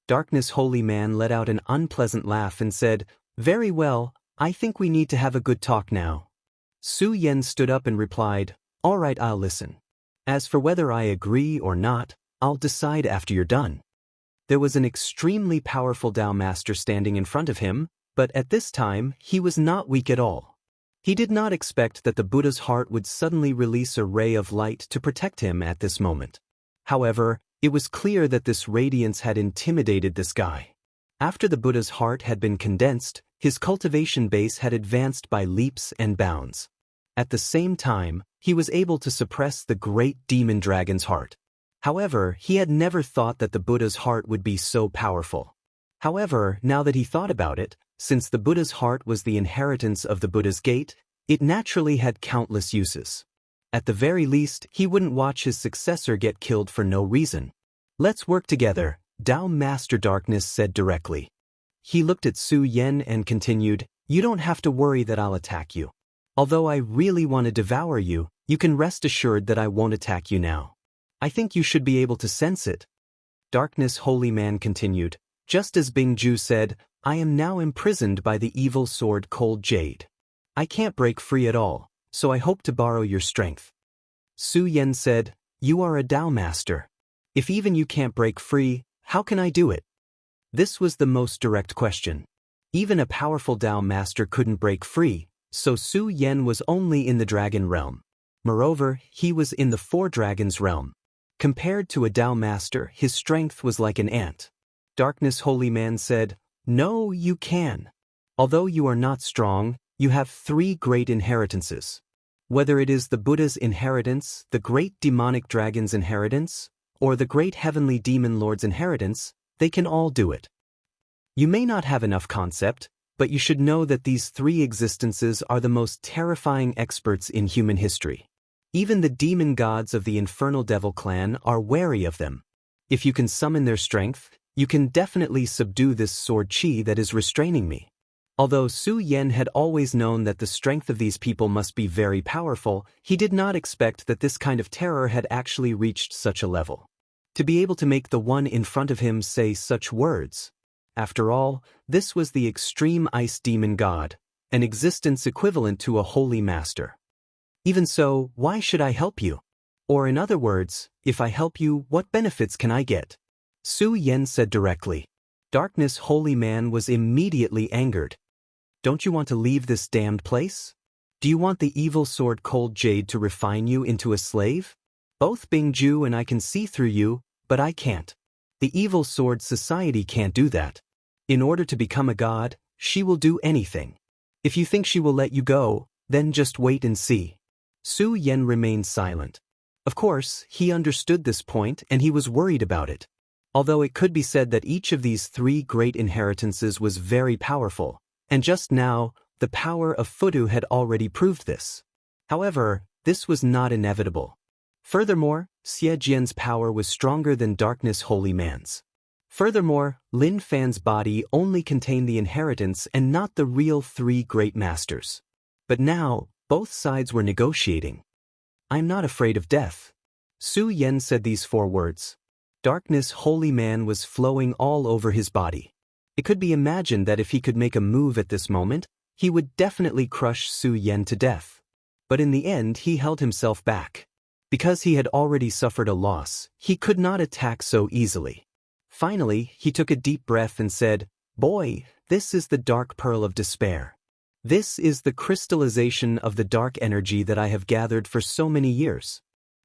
Darkness holy man let out an unpleasant laugh and said, very well, I think we need to have a good talk now. Su Yan stood up and replied, all right, I'll listen. As for whether I agree or not, I'll decide after you're done. There was an extremely powerful Dao master standing in front of him, but at this time, he was not weak at all. He did not expect that the Buddha's heart would suddenly release a ray of light to protect him at this moment. However, it was clear that this radiance had intimidated this guy. After the Buddha's heart had been condensed, his cultivation base had advanced by leaps and bounds. At the same time, he was able to suppress the great demon dragon's heart. However, he had never thought that the Buddha's heart would be so powerful. However, now that he thought about it, since the Buddha's heart was the inheritance of the Buddha's gate, it naturally had countless uses. At the very least, he wouldn't watch his successor get killed for no reason. Let's work together, Dao Master Darkness said directly. He looked at Su Yan and continued, you don't have to worry that I'll attack you. Although I really want to devour you, you can rest assured that I won't attack you now. I think you should be able to sense it. Darkness Holy Man continued, just as Bing Ju said, I am now imprisoned by the evil sword Cold Jade. I can't break free at all, so I hope to borrow your strength. Su Yan said, you are a Dao Master. If even you can't break free, how can I do it? This was the most direct question. Even a powerful Dao Master couldn't break free, so Su Yan was only in the dragon realm. Moreover, he was in the four dragons realm. Compared to a Dao Master, his strength was like an ant. Darkness Holy Man said, no, you can. Although you are not strong, you have three great inheritances. Whether it is the Buddha's inheritance, the great demonic dragon's inheritance, or the great heavenly demon lord's inheritance, they can all do it. You may not have enough concept, but you should know that these three existences are the most terrifying experts in human history. Even the demon gods of the infernal devil clan are wary of them. If you can summon their strength, you can definitely subdue this sword chi that is restraining me. Although Su Yan had always known that the strength of these people must be very powerful, he did not expect that this kind of terror had actually reached such a level. To be able to make the one in front of him say such words. After all, this was the extreme ice demon god, an existence equivalent to a holy master. Even so, why should I help you? Or in other words, if I help you, what benefits can I get? Su Yan said directly. Darkness Holy Man was immediately angered. Don't you want to leave this damned place? Do you want the evil sword Cold Jade to refine you into a slave? Both Bing Ju and I can see through you, but I can't. The evil sword society can't do that. In order to become a god, she will do anything. If you think she will let you go, then just wait and see. Su Yan remained silent. Of course, he understood this point and he was worried about it. Although it could be said that each of these three great inheritances was very powerful, and just now, the power of Fudu had already proved this. However, this was not inevitable. Furthermore, Xie Jian's power was stronger than Darkness Holy Man's. Furthermore, Lin Fan's body only contained the inheritance and not the real three great masters. But now, both sides were negotiating. I'm not afraid of death. Su Yan said these four words. Darkness Holy Man was flowing all over his body. It could be imagined that if he could make a move at this moment, he would definitely crush Su Yan to death. But in the end he held himself back. Because he had already suffered a loss, he could not attack so easily. Finally, he took a deep breath and said, Boy, this is the dark pearl of despair. This is the crystallization of the dark energy that I have gathered for so many years.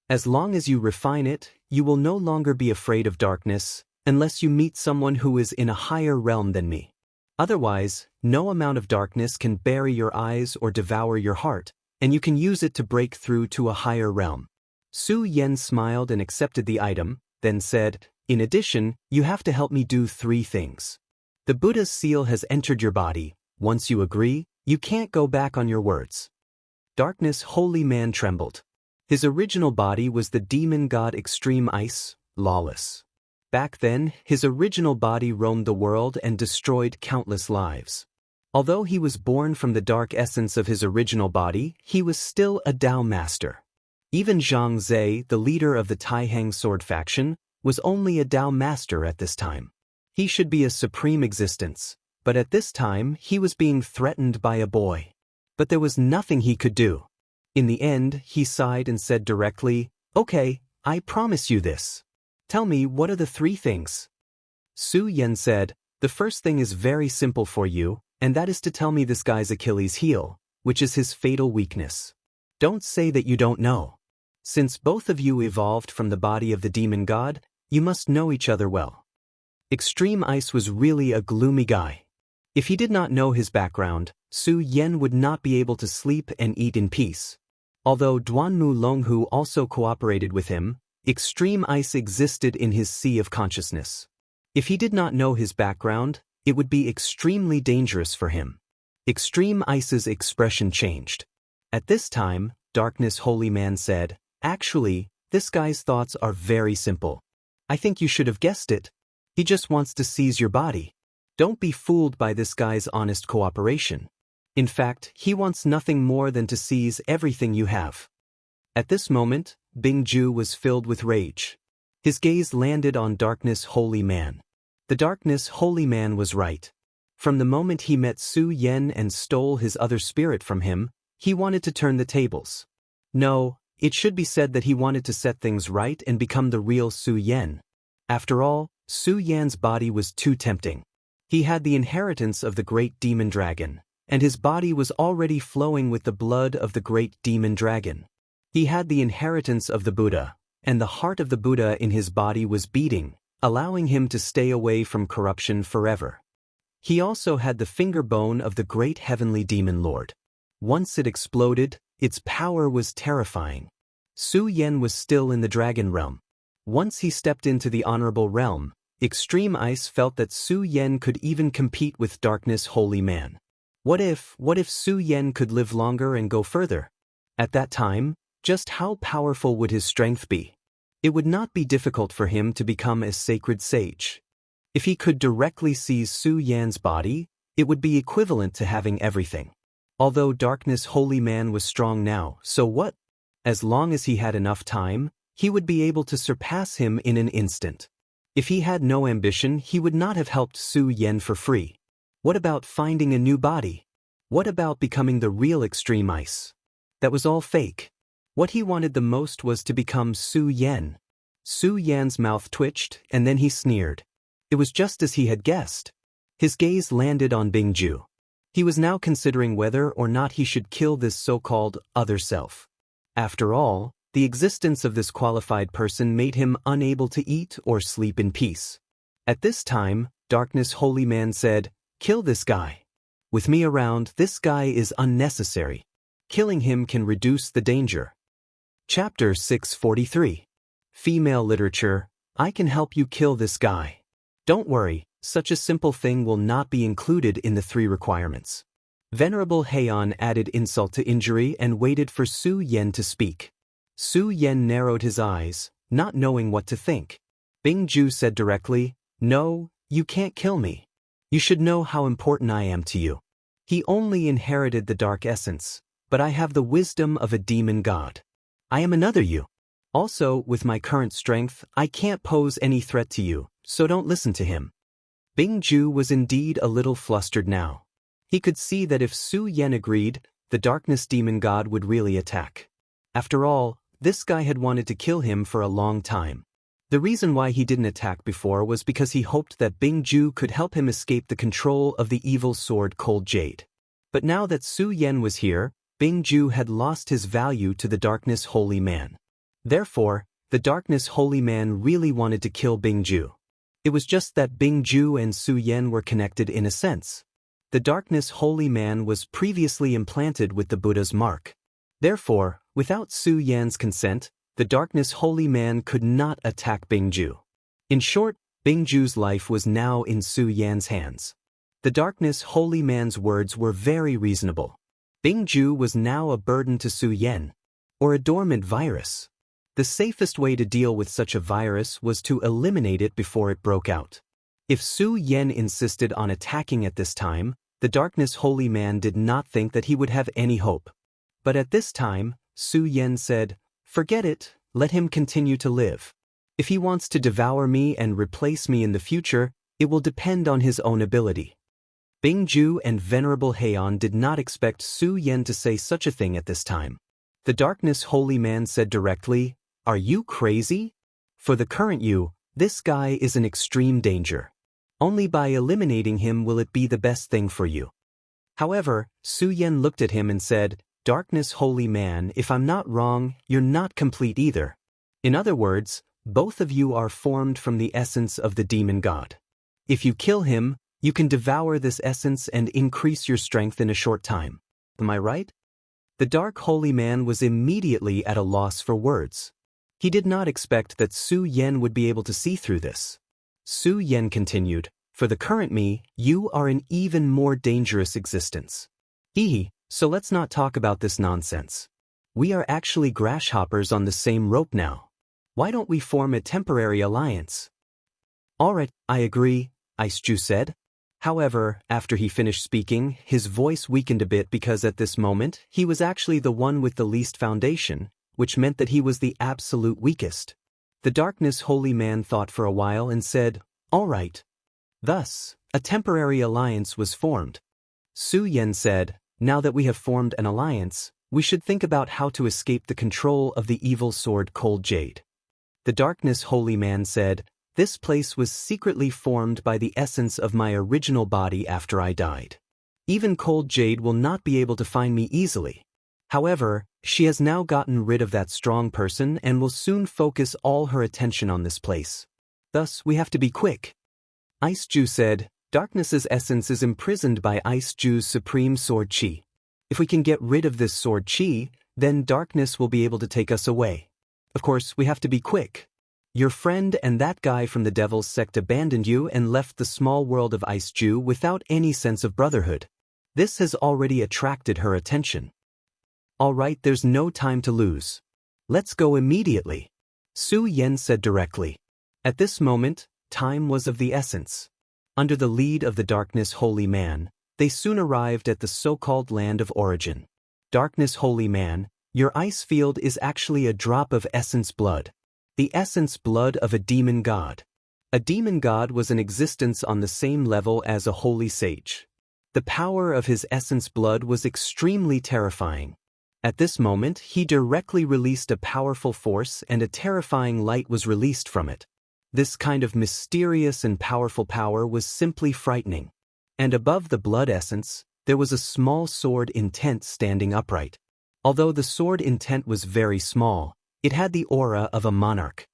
As long as you refine it, you will no longer be afraid of darkness, unless you meet someone who is in a higher realm than me. Otherwise, no amount of darkness can bury your eyes or devour your heart, and you can use it to break through to a higher realm. Su Yan smiled and accepted the item, then said, In addition, you have to help me do three things. The Buddha's seal has entered your body. Once you agree, you can't go back on your words. Darkness Holy Man trembled. His original body was the demon god Extreme Ice, Lawless. Back then, his original body roamed the world and destroyed countless lives. Although he was born from the dark essence of his original body, he was still a Dao master. Even Zhang Zhe, the leader of the Taihang sword faction, was only a Dao master at this time. He should be a supreme existence, but at this time he was being threatened by a boy. But there was nothing he could do. In the end, he sighed and said directly, "Okay, I promise you this. Tell me, what are the 3 things?" Su Yan said, "The first thing is very simple for you, and that is to tell me this guy's Achilles heel, which is his fatal weakness. Don't say that you don't know. Since both of you evolved from the body of the demon god, you must know each other well." Extreme Ice was really a gloomy guy. If he did not know his background, Su Yan would not be able to sleep and eat in peace. Although Duanmu Longhu also cooperated with him, Extreme Ice existed in his sea of consciousness. If he did not know his background, it would be extremely dangerous for him. Extreme Ice's expression changed. At this time, Darkness Holy Man said, "Actually, this guy's thoughts are very simple. I think you should have guessed it. He just wants to seize your body. Don't be fooled by this guy's honest cooperation. In fact, he wants nothing more than to seize everything you have." At this moment, Bingju was filled with rage. His gaze landed on Darkness Holy Man. The Darkness Holy Man was right. From the moment he met Su Yan and stole his other spirit from him, he wanted to turn the tables. No, it should be said that he wanted to set things right and become the real Su Yan. After all, Su Yan's body was too tempting. He had the inheritance of the great demon dragon, and his body was already flowing with the blood of the great demon dragon. He had the inheritance of the Buddha, and the heart of the Buddha in his body was beating, allowing him to stay away from corruption forever. He also had the finger bone of the great heavenly demon lord. Once it exploded, its power was terrifying. Su Yan was still in the dragon realm. Once he stepped into the honorable realm, Extreme Ice felt that Su Yan could even compete with Darkness Holy Man. What if Su Yan could live longer and go further? At that time, just how powerful would his strength be? It would not be difficult for him to become a sacred sage. If he could directly seize Su Yan's body, it would be equivalent to having everything. Although Darkness Holy Man was strong now, so what? As long as he had enough time, he would be able to surpass him in an instant. If he had no ambition, he would not have helped Su Yan for free. What about finding a new body? What about becoming the real Extreme Ice? That was all fake. What he wanted the most was to become Su Yan. Su Yan's mouth twitched, and then he sneered. It was just as he had guessed. His gaze landed on Bingju. He was now considering whether or not he should kill this so-called other self. After all, the existence of this qualified person made him unable to eat or sleep in peace. At this time, Darkness Holy Man said, "Kill this guy. With me around, this guy is unnecessary. Killing him can reduce the danger." Chapter 643. Female Literature. I can help you kill this guy. Don't worry, such a simple thing will not be included in the 3 requirements. Venerable Heian added insult to injury and waited for Su Yan to speak. Su Yan narrowed his eyes, not knowing what to think. Bingju said directly, "No, you can't kill me. You should know how important I am to you. He only inherited the dark essence, but I have the wisdom of a demon god. I am another you. Also, with my current strength, I can't pose any threat to you, so don't listen to him." Bingju was indeed a little flustered now. He could see that if Su Yan agreed, the darkness demon god would really attack. After all, this guy had wanted to kill him for a long time. The reason why he didn't attack before was because he hoped that Bingju could help him escape the control of the evil sword Cold Jade. But now that Su Yan was here, Bingju had lost his value to the Darkness Holy Man. Therefore, the Darkness Holy Man really wanted to kill Bingju. It was just that Bingju and Su Yan were connected in a sense. The Darkness Holy Man was previously implanted with the Buddha's mark. Therefore, without Su Yan's consent, the Darkness Holy Man could not attack Bingju. In short, Bingju's life was now in Su Yan's hands. The Darkness Holy Man's words were very reasonable. Bingju was now a burden to Su Yan, or a dormant virus. The safest way to deal with such a virus was to eliminate it before it broke out. If Su Yan insisted on attacking at this time, The darkness holy man did not think that he would have any hope. But at this time, Su Yan said, "Forget it, let him continue to live. If he wants to devour me and replace me in the future, it will depend on his own ability." Bingju and Venerable Heian did not expect Su Yan to say such a thing at this time. The darkness holy man said directly, "Are you crazy? For the current you, this guy is in extreme danger. Only by eliminating him will it be the best thing for you." However, Su Yan looked at him and said, "Darkness holy man, if I'm not wrong, you're not complete either. In other words, both of you are formed from the essence of the demon god. If you kill him, you can devour this essence and increase your strength in a short time. Am I right?" The dark holy man was immediately at a loss for words. He did not expect that Su Yan would be able to see through this. Su Yan continued, "For the current me, you are an even more dangerous existence. So let's not talk about this nonsense. We are actually grasshoppers on the same rope now. Why don't we form a temporary alliance?" "Alright, I agree," Aisju said. However, after he finished speaking, his voice weakened a bit because at this moment, he was actually the one with the least foundation, which meant that he was the absolute weakest. The darkness holy man thought for a while and said, "All right." Thus, a temporary alliance was formed. Su Yan said, "Now that we have formed an alliance, we should think about how to escape the control of the evil sword Cold Jade." The darkness holy man said, "This place was secretly formed by the essence of my original body after I died. Even Cold Jade will not be able to find me easily. However, she has now gotten rid of that strong person and will soon focus all her attention on this place. Thus, we have to be quick." Aisju said, "Darkness's essence is imprisoned by Aisju's supreme sword chi. If we can get rid of this sword chi, then darkness will be able to take us away. Of course, we have to be quick. Your friend and that guy from the Devil's Sect abandoned you and left the small world of Aisju without any sense of brotherhood. This has already attracted her attention. All right, there's no time to lose. Let's go immediately," Su Yan said directly. At this moment, time was of the essence. Under the lead of the darkness holy man, they soon arrived at the so-called land of origin. "Darkness holy man, your ice field is actually a drop of essence blood. The essence blood of a demon god. A demon god was in existence on the same level as a holy sage. The power of his essence blood was extremely terrifying. At this moment, he directly released a powerful force and a terrifying light was released from it. This kind of mysterious and powerful power was simply frightening. And above the blood essence, there was a small sword intent standing upright. Although the sword intent was very small, it had the aura of a monarch.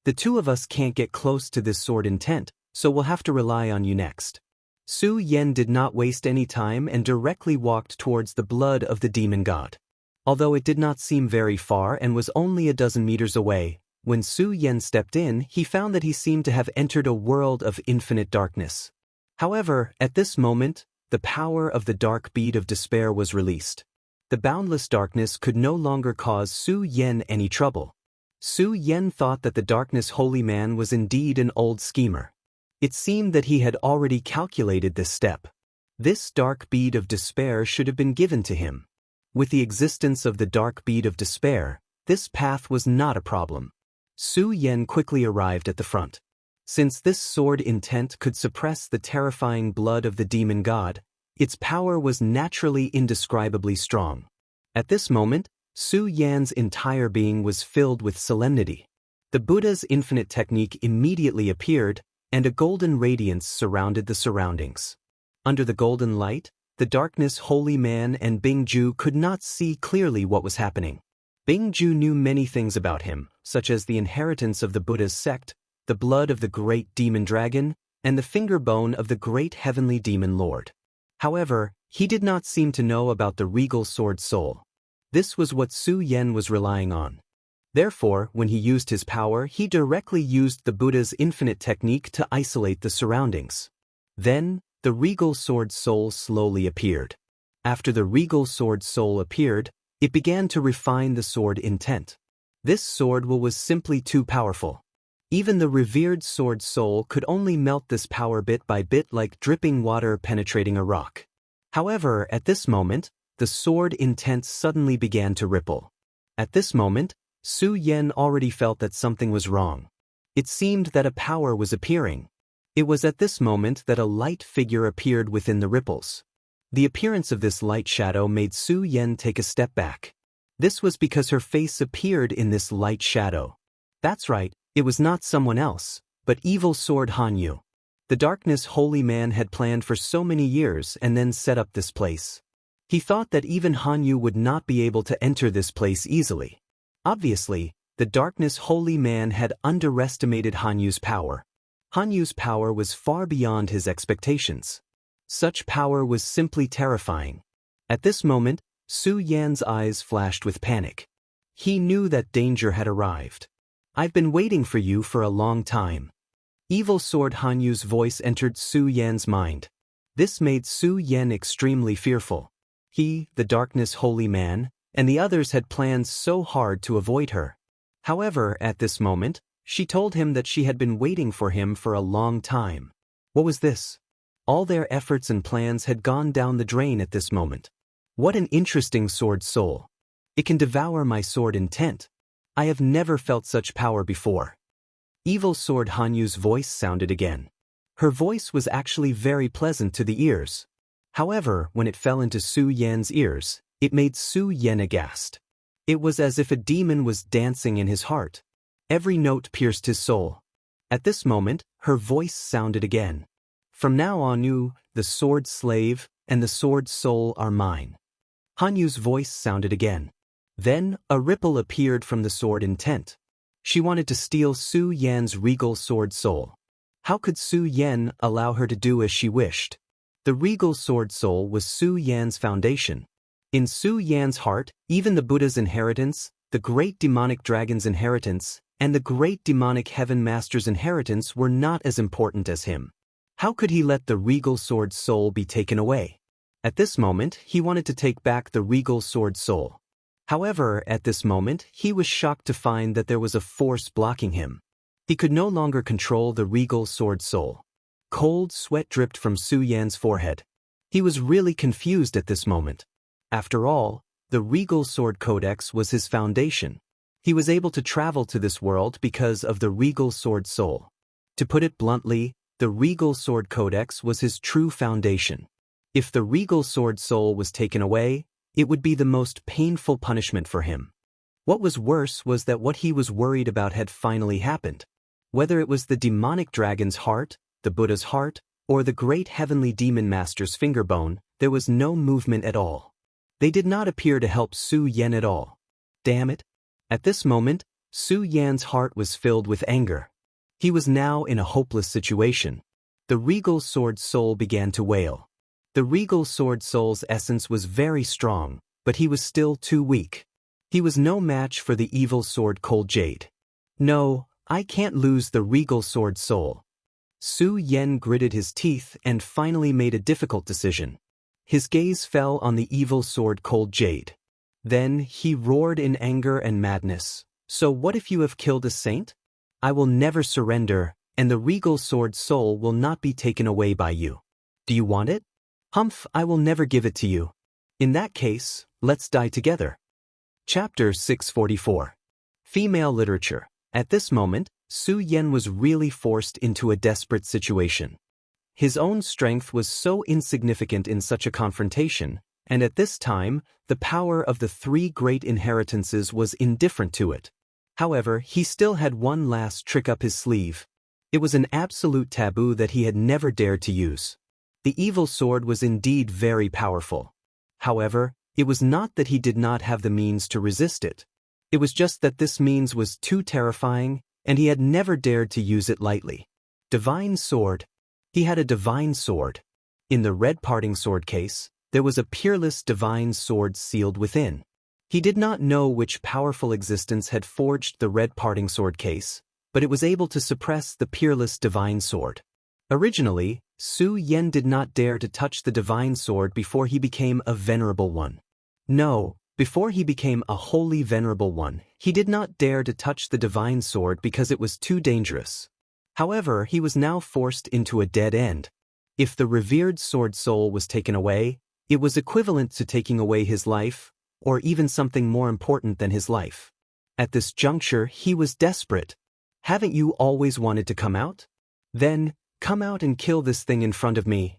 The two of us can't get close to this sword intent, so we'll have to rely on you next." Su Yan did not waste any time and directly walked towards the blood of the demon god. Although it did not seem very far and was only a dozen meters away, when Su Yan stepped in, he found that he seemed to have entered a world of infinite darkness. However, at this moment, the power of the dark bead of despair was released. The boundless darkness could no longer cause Su Yan any trouble. Su Yan thought that the darkness holy man was indeed an old schemer. It seemed that he had already calculated this step. This dark bead of despair should have been given to him. With the existence of the dark bead of despair, this path was not a problem. Su Yan quickly arrived at the front. Since this sword intent could suppress the terrifying blood of the demon god, its power was naturally indescribably strong. At this moment, Su Yan's entire being was filled with solemnity. The Buddha's infinite technique immediately appeared, and a golden radiance surrounded the surroundings. Under the golden light, the darkness holy man and Bingju could not see clearly what was happening. Bingju knew many things about him, such as the inheritance of the Buddha's sect, the blood of the great demon dragon, and the finger bone of the great heavenly demon lord. However, he did not seem to know about the regal sword soul. This was what Su Yan was relying on. Therefore, when he used his power, he directly used the Buddha's infinite technique to isolate the surroundings. Then, the regal sword soul slowly appeared. After the regal sword soul appeared, it began to refine the sword intent. This sword will was simply too powerful. Even the revered sword soul could only melt this power bit by bit like dripping water penetrating a rock. However, at this moment, the sword intent suddenly began to ripple. At this moment, Su Yan already felt that something was wrong. It seemed that a power was appearing. It was at this moment that a light figure appeared within the ripples. The appearance of this light shadow made Su Yan take a step back. This was because her face appeared in this light shadow. That's right, it was not someone else, but Evil Sword Hanyu. The Darkness Holy Man had planned for so many years and then set up this place. He thought that even Hanyu would not be able to enter this place easily. Obviously, the Darkness Holy Man had underestimated Hanyu's power. Hanyu's power was far beyond his expectations. Such power was simply terrifying. At this moment, Su Yan's eyes flashed with panic. He knew that danger had arrived. "I've been waiting for you for a long time." Evil Sword Hanyu's voice entered Su Yan's mind. This made Su Yan extremely fearful. He, the Darkness Holy Man, and the others had planned so hard to avoid her. However, at this moment, she told him that she had been waiting for him for a long time. What was this? All their efforts and plans had gone down the drain at this moment. What an interesting sword soul. It can devour my sword intent. I have never felt such power before. Evil Sword Hanyu's voice sounded again. Her voice was actually very pleasant to the ears. However, when it fell into Su Yan's ears, it made Su Yan aghast. It was as if a demon was dancing in his heart. Every note pierced his soul. At this moment, her voice sounded again. "From now on you, the sword slave, and the sword soul are mine." Hanyu's voice sounded again. Then, a ripple appeared from the sword intent. She wanted to steal Su Yan's regal sword soul. How could Su Yan allow her to do as she wished? The regal sword soul was Su Yan's foundation. In Su Yan's heart, even the Buddha's inheritance, the great demonic dragon's inheritance, and the great demonic heaven master's inheritance were not as important as him. How could he let the regal sword soul be taken away? At this moment, he wanted to take back the regal sword soul. However, at this moment, he was shocked to find that there was a force blocking him. He could no longer control the regal sword soul. Cold sweat dripped from Su Yan's forehead. He was really confused at this moment. After all, the Regal Sword Codex was his foundation. He was able to travel to this world because of the Regal Sword Soul. To put it bluntly, the Regal Sword Codex was his true foundation. If the Regal Sword Soul was taken away, it would be the most painful punishment for him. What was worse was that what he was worried about had finally happened. Whether it was the demonic dragon's heart, the Buddha's heart, or the great heavenly demon master's fingerbone, there was no movement at all. They did not appear to help Su Yan at all. Damn it. At this moment, Su Yan's heart was filled with anger. He was now in a hopeless situation. The Regal Sword Soul began to wail. The Regal Sword Soul's essence was very strong, but he was still too weak. He was no match for the Evil Sword Cold Jade. "No, I can't lose the Regal Sword Soul." Su Yan gritted his teeth and finally made a difficult decision. His gaze fell on the Evil Sword Cold Jade. Then he roared in anger and madness. "So what if you have killed a saint? I will never surrender, and the Regal Sword Soul will not be taken away by you. Do you want it? Humph, I will never give it to you. In that case, let's die together." Chapter 644. Female Literature. At this moment, Su Yan was really forced into a desperate situation. His own strength was so insignificant in such a confrontation, and at this time, the power of the three great inheritances was indifferent to it. However, he still had one last trick up his sleeve. It was an absolute taboo that he had never dared to use. The evil sword was indeed very powerful. However, it was not that he did not have the means to resist it. It was just that this means was too terrifying, and he had never dared to use it lightly. Divine Sword. He had a divine sword. In the red parting sword case, there was a peerless divine sword sealed within. He did not know which powerful existence had forged the red parting sword case, but it was able to suppress the peerless divine sword. Originally, Su Yan did not dare to touch the divine sword before he became a venerable one. No, before he became a holy venerable one, he did not dare to touch the divine sword because it was too dangerous. However, he was now forced into a dead end. If the revered sword soul was taken away, It was equivalent to taking away his life, or even something more important than his life. At this juncture, he was desperate. Haven't you always wanted to come out? Then, come out and kill this thing in front of me.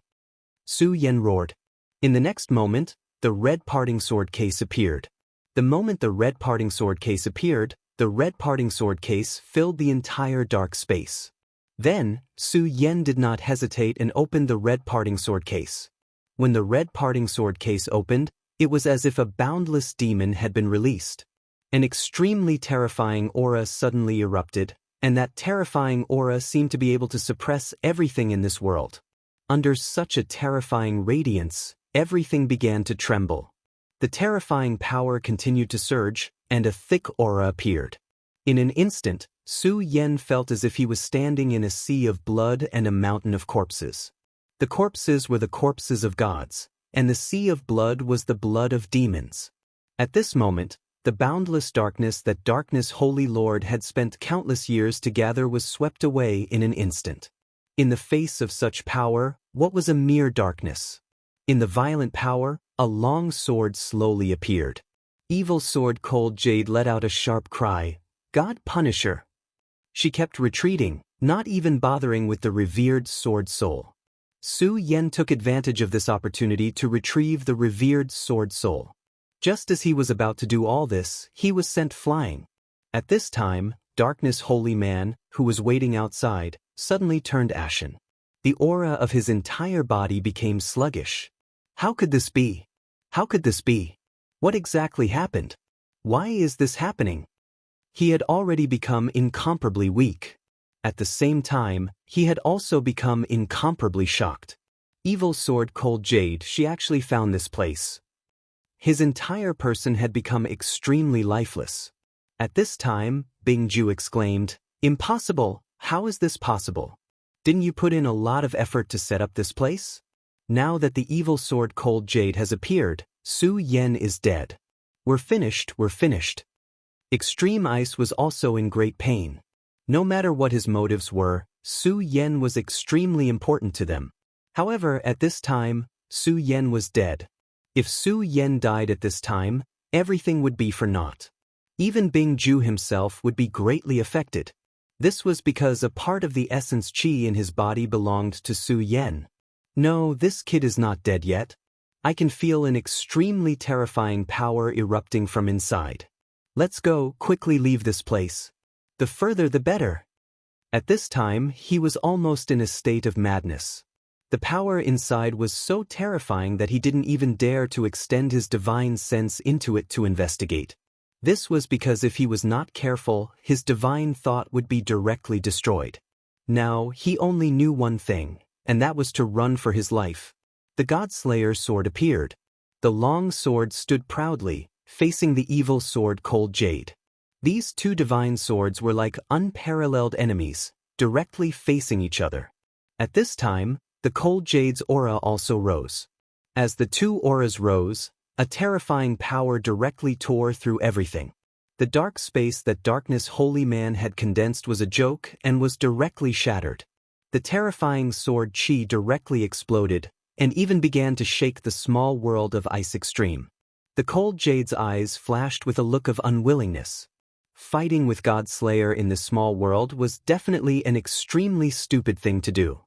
Su Yan roared. In the next moment, the red parting sword case appeared. The moment the red parting sword case appeared, the red parting sword case filled the entire dark space. Then, Su Yan did not hesitate and opened the red parting sword case. When the red parting sword case opened, it was as if a boundless demon had been released. An extremely terrifying aura suddenly erupted, and that terrifying aura seemed to be able to suppress everything in this world. Under such a terrifying radiance, everything began to tremble. The terrifying power continued to surge, and a thick aura appeared. In an instant, Su Yan felt as if he was standing in a sea of blood and a mountain of corpses. The corpses were the corpses of gods, and the sea of blood was the blood of demons. At this moment, the boundless darkness that Darkness Holy Lord had spent countless years to gather was swept away in an instant. In the face of such power, what was a mere darkness? In the violent power, a long sword slowly appeared. Evil Sword Cold Jade let out a sharp cry, "God punish her!" She kept retreating, not even bothering with the revered Sword Soul. Su Yan took advantage of this opportunity to retrieve the revered Sword Soul. Just as he was about to do all this, he was sent flying. At this time, Darkness Holy Man, who was waiting outside, suddenly turned ashen. The aura of his entire body became sluggish. How could this be? How could this be? What exactly happened? Why is this happening? He had already become incomparably weak. At the same time, he had also become incomparably shocked. Evil Sword Cold Jade, she actually found this place. His entire person had become extremely lifeless. At this time, Bingju exclaimed, "Impossible! How is this possible? Didn't you put in a lot of effort to set up this place?" Now that the Evil Sword Cold Jade has appeared, Su Yan is dead. We're finished, we're finished. Extreme Ice was also in great pain. No matter what his motives were, Su Yan was extremely important to them. However, at this time, Su Yan was dead. If Su Yan died at this time, everything would be for naught. Even Bingju himself would be greatly affected. This was because a part of the essence qi in his body belonged to Su Yan. No, this kid is not dead yet. I can feel an extremely terrifying power erupting from inside. Let's go, quickly leave this place. The further the better. At this time, he was almost in a state of madness. The power inside was so terrifying that he didn't even dare to extend his divine sense into it to investigate. This was because if he was not careful, his divine thought would be directly destroyed. Now, he only knew one thing, and that was to run for his life. The Godslayer sword appeared. The long sword stood proudly, facing the Evil Sword Cold Jade. These two divine swords were like unparalleled enemies, directly facing each other. At this time, the Cold Jade's aura also rose. As the two auras rose, a terrifying power directly tore through everything. The dark space that Darkness Holy Man had condensed was a joke and was directly shattered. The terrifying sword chi directly exploded, and even began to shake the small world of Ice Extreme. The Cold Jade's eyes flashed with a look of unwillingness. Fighting with Godslayer in this small world was definitely an extremely stupid thing to do.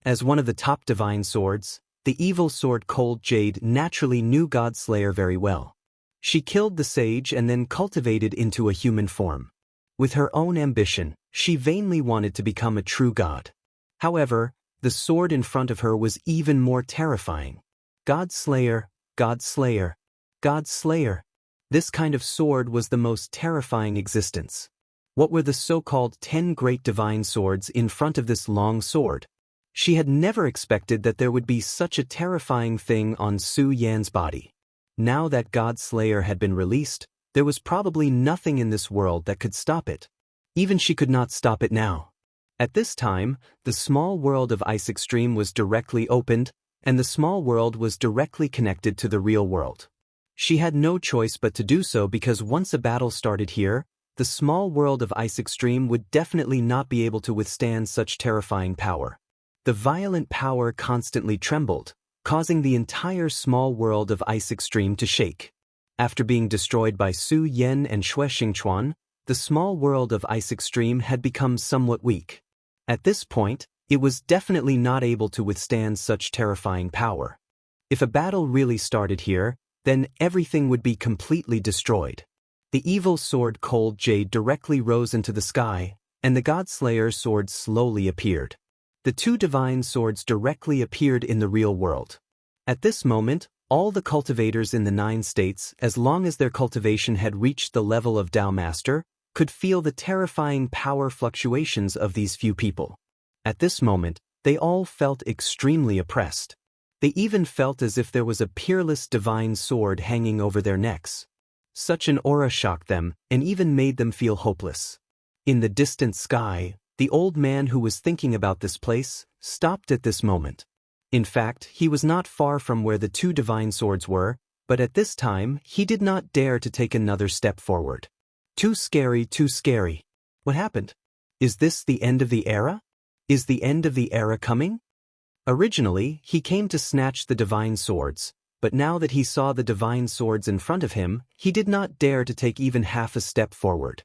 As one of the top divine swords, the Evil Sword Cold Jade naturally knew Godslayer very well. She killed the sage and then cultivated into a human form. With her own ambition, she vainly wanted to become a true god. However, the sword in front of her was even more terrifying. Godslayer, Godslayer, Godslayer. This kind of sword was the most terrifying existence. What were the so-called 10 great divine swords in front of this long sword? She had never expected that there would be such a terrifying thing on Su Yan's body. Now that Godslayer had been released, there was probably nothing in this world that could stop it. Even she could not stop it now. At this time, the small world of Ice Extreme was directly opened, and the small world was directly connected to the real world. She had no choice but to do so because once a battle started here, the small world of Ice Extreme would definitely not be able to withstand such terrifying power. The violent power constantly trembled, causing the entire small world of Ice Extreme to shake. After being destroyed by Su Yan and Xue Xingchuan, the small world of Ice Extreme had become somewhat weak. At this point, it was definitely not able to withstand such terrifying power. If a battle really started here, then everything would be completely destroyed. The evil sword Cold Jade directly rose into the sky, and the Godslayer's sword slowly appeared. The two divine swords directly appeared in the real world. At this moment, all the cultivators in the 9 states, as long as their cultivation had reached the level of Dao Master, could feel the terrifying power fluctuations of these few people. At this moment, they all felt extremely oppressed. They even felt as if there was a peerless divine sword hanging over their necks. Such an aura shocked them and even made them feel hopeless. In the distant sky, the old man who was thinking about this place stopped at this moment. In fact, he was not far from where the two divine swords were, but at this time, he did not dare to take another step forward. Too scary, too scary. What happened? Is this the end of the era? Is the end of the era coming? Originally, he came to snatch the divine swords, but now that he saw the divine swords in front of him, he did not dare to take even half a step forward.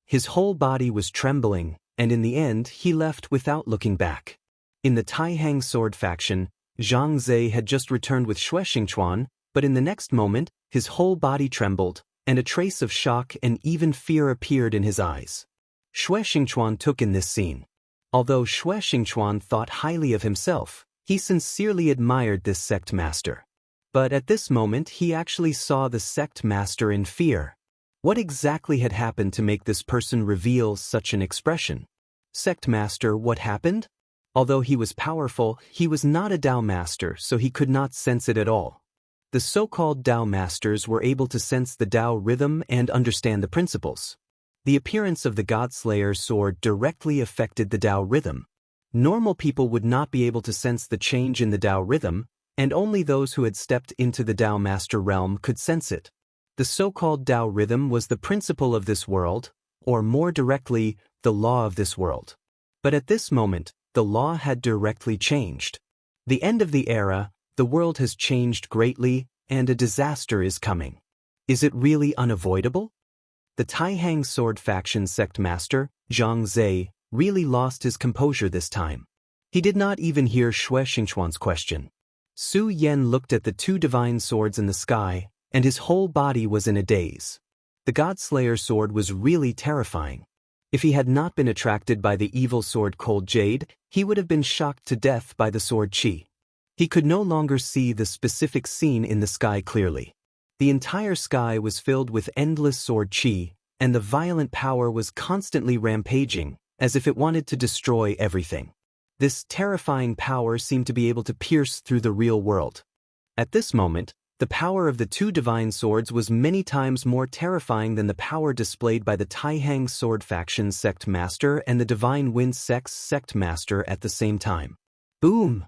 His whole body was trembling, and in the end, he left without looking back. In the Taihang sword faction, Zhang Zhe had just returned with Xue Xingchuan, but in the next moment, his whole body trembled, and a trace of shock and even fear appeared in his eyes. Xue Xingchuan took in this scene. Although Xue Xingchuan thought highly of himself, he sincerely admired this sect master. But at this moment he actually saw the sect master in fear. What exactly had happened to make this person reveal such an expression? Sect master, what happened? Although he was powerful, he was not a Dao master, so he could not sense it at all. The so-called Dao masters were able to sense the Dao rhythm and understand the principles. The appearance of the Godslayer's sword directly affected the Dao rhythm. Normal people would not be able to sense the change in the Dao rhythm, and only those who had stepped into the Dao Master realm could sense it. The so-called Dao rhythm was the principle of this world, or more directly, the law of this world. But at this moment, the law had directly changed. The end of the era, the world has changed greatly, and a disaster is coming. Is it really unavoidable? The Taihang sword faction sect master, Zhang Zhe, really lost his composure this time. He did not even hear Xue Xingchuan's question. Su Yan looked at the two divine swords in the sky, and his whole body was in a daze. The Godslayer sword was really terrifying. If he had not been attracted by the evil sword Cold Jade, he would have been shocked to death by the sword Qi. He could no longer see the specific scene in the sky clearly. The entire sky was filled with endless sword Qi, and the violent power was constantly rampaging, as if it wanted to destroy everything. This terrifying power seemed to be able to pierce through the real world. At this moment, the power of the two divine swords was many times more terrifying than the power displayed by the Taihang sword faction sect master and the Divine Wind sect's sect master at the same time. Boom!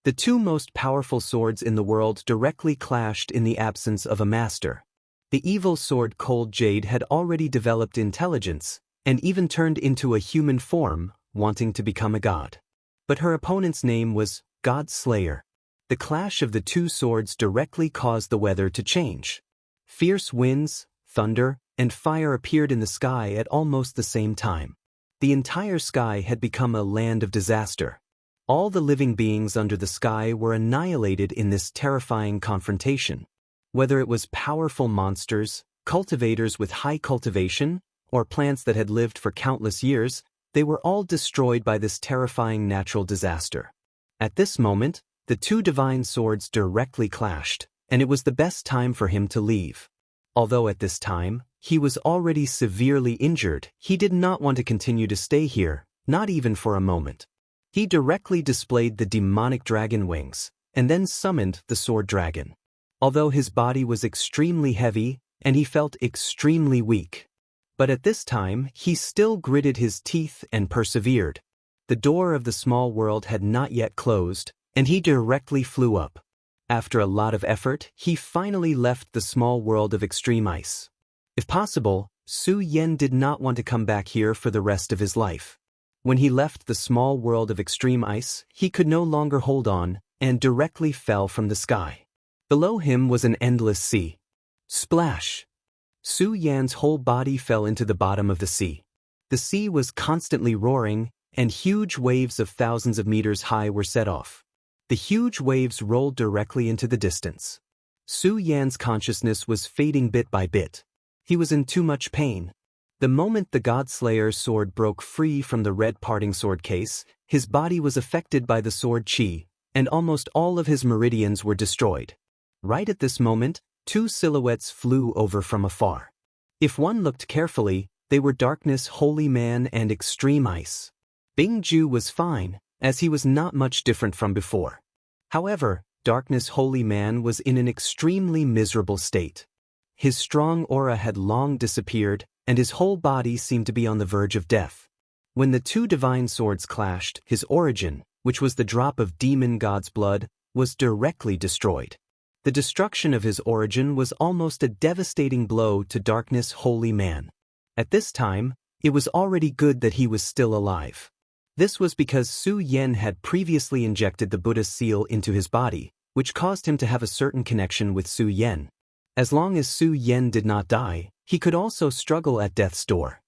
The two most powerful swords in the world directly clashed in the absence of a master. The evil sword Cold Jade had already developed intelligence, and even turned into a human form, wanting to become a god. But her opponent's name was God Slayer. The clash of the two swords directly caused the weather to change. Fierce winds, thunder, and fire appeared in the sky at almost the same time. The entire sky had become a land of disaster. All the living beings under the sky were annihilated in this terrifying confrontation. Whether it was powerful monsters, cultivators with high cultivation, or plants that had lived for countless years, they were all destroyed by this terrifying natural disaster. At this moment, the two divine swords directly clashed, and it was the best time for him to leave. Although at this time, he was already severely injured, he did not want to continue to stay here, not even for a moment. He directly displayed the demonic dragon wings, and then summoned the sword dragon. Although his body was extremely heavy, and he felt extremely weak. But at this time, he still gritted his teeth and persevered. The door of the small world had not yet closed, and he directly flew up. After a lot of effort, he finally left the small world of extreme ice. If possible, Su Yan did not want to come back here for the rest of his life. When he left the small world of extreme ice, he could no longer hold on, and directly fell from the sky. Below him was an endless sea. Splash! Su Yan's whole body fell into the bottom of the sea. The sea was constantly roaring, and huge waves of thousands of meters high were set off. The huge waves rolled directly into the distance. Su Yan's consciousness was fading bit by bit. He was in too much pain. The moment the Godslayer's sword broke free from the red parting sword case, his body was affected by the sword chi, and almost all of his meridians were destroyed. Right at this moment, two silhouettes flew over from afar. If one looked carefully, they were Darkness Holy Man and Extreme Ice. Bingju was fine, as he was not much different from before. However, Darkness Holy Man was in an extremely miserable state. His strong aura had long disappeared, and his whole body seemed to be on the verge of death. When the two divine swords clashed, his origin, which was the drop of demon god's blood, was directly destroyed. The destruction of his origin was almost a devastating blow to Darkness Holy Man. At this time, it was already good that he was still alive. This was because Su Yan had previously injected the Buddha's seal into his body, which caused him to have a certain connection with Su Yan. As long as Su Yan did not die, he could also struggle at death's door.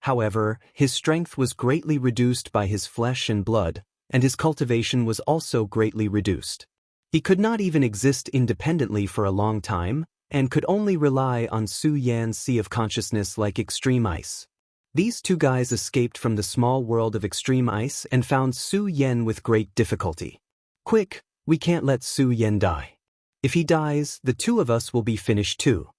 However, his strength was greatly reduced by his flesh and blood, and his cultivation was also greatly reduced. He could not even exist independently for a long time, and could only rely on Su Yan's sea of consciousness like Extreme Ice. These two guys escaped from the small world of Extreme Ice and found Su Yan with great difficulty. Quick, we can't let Su Yan die. If he dies, the two of us will be finished too.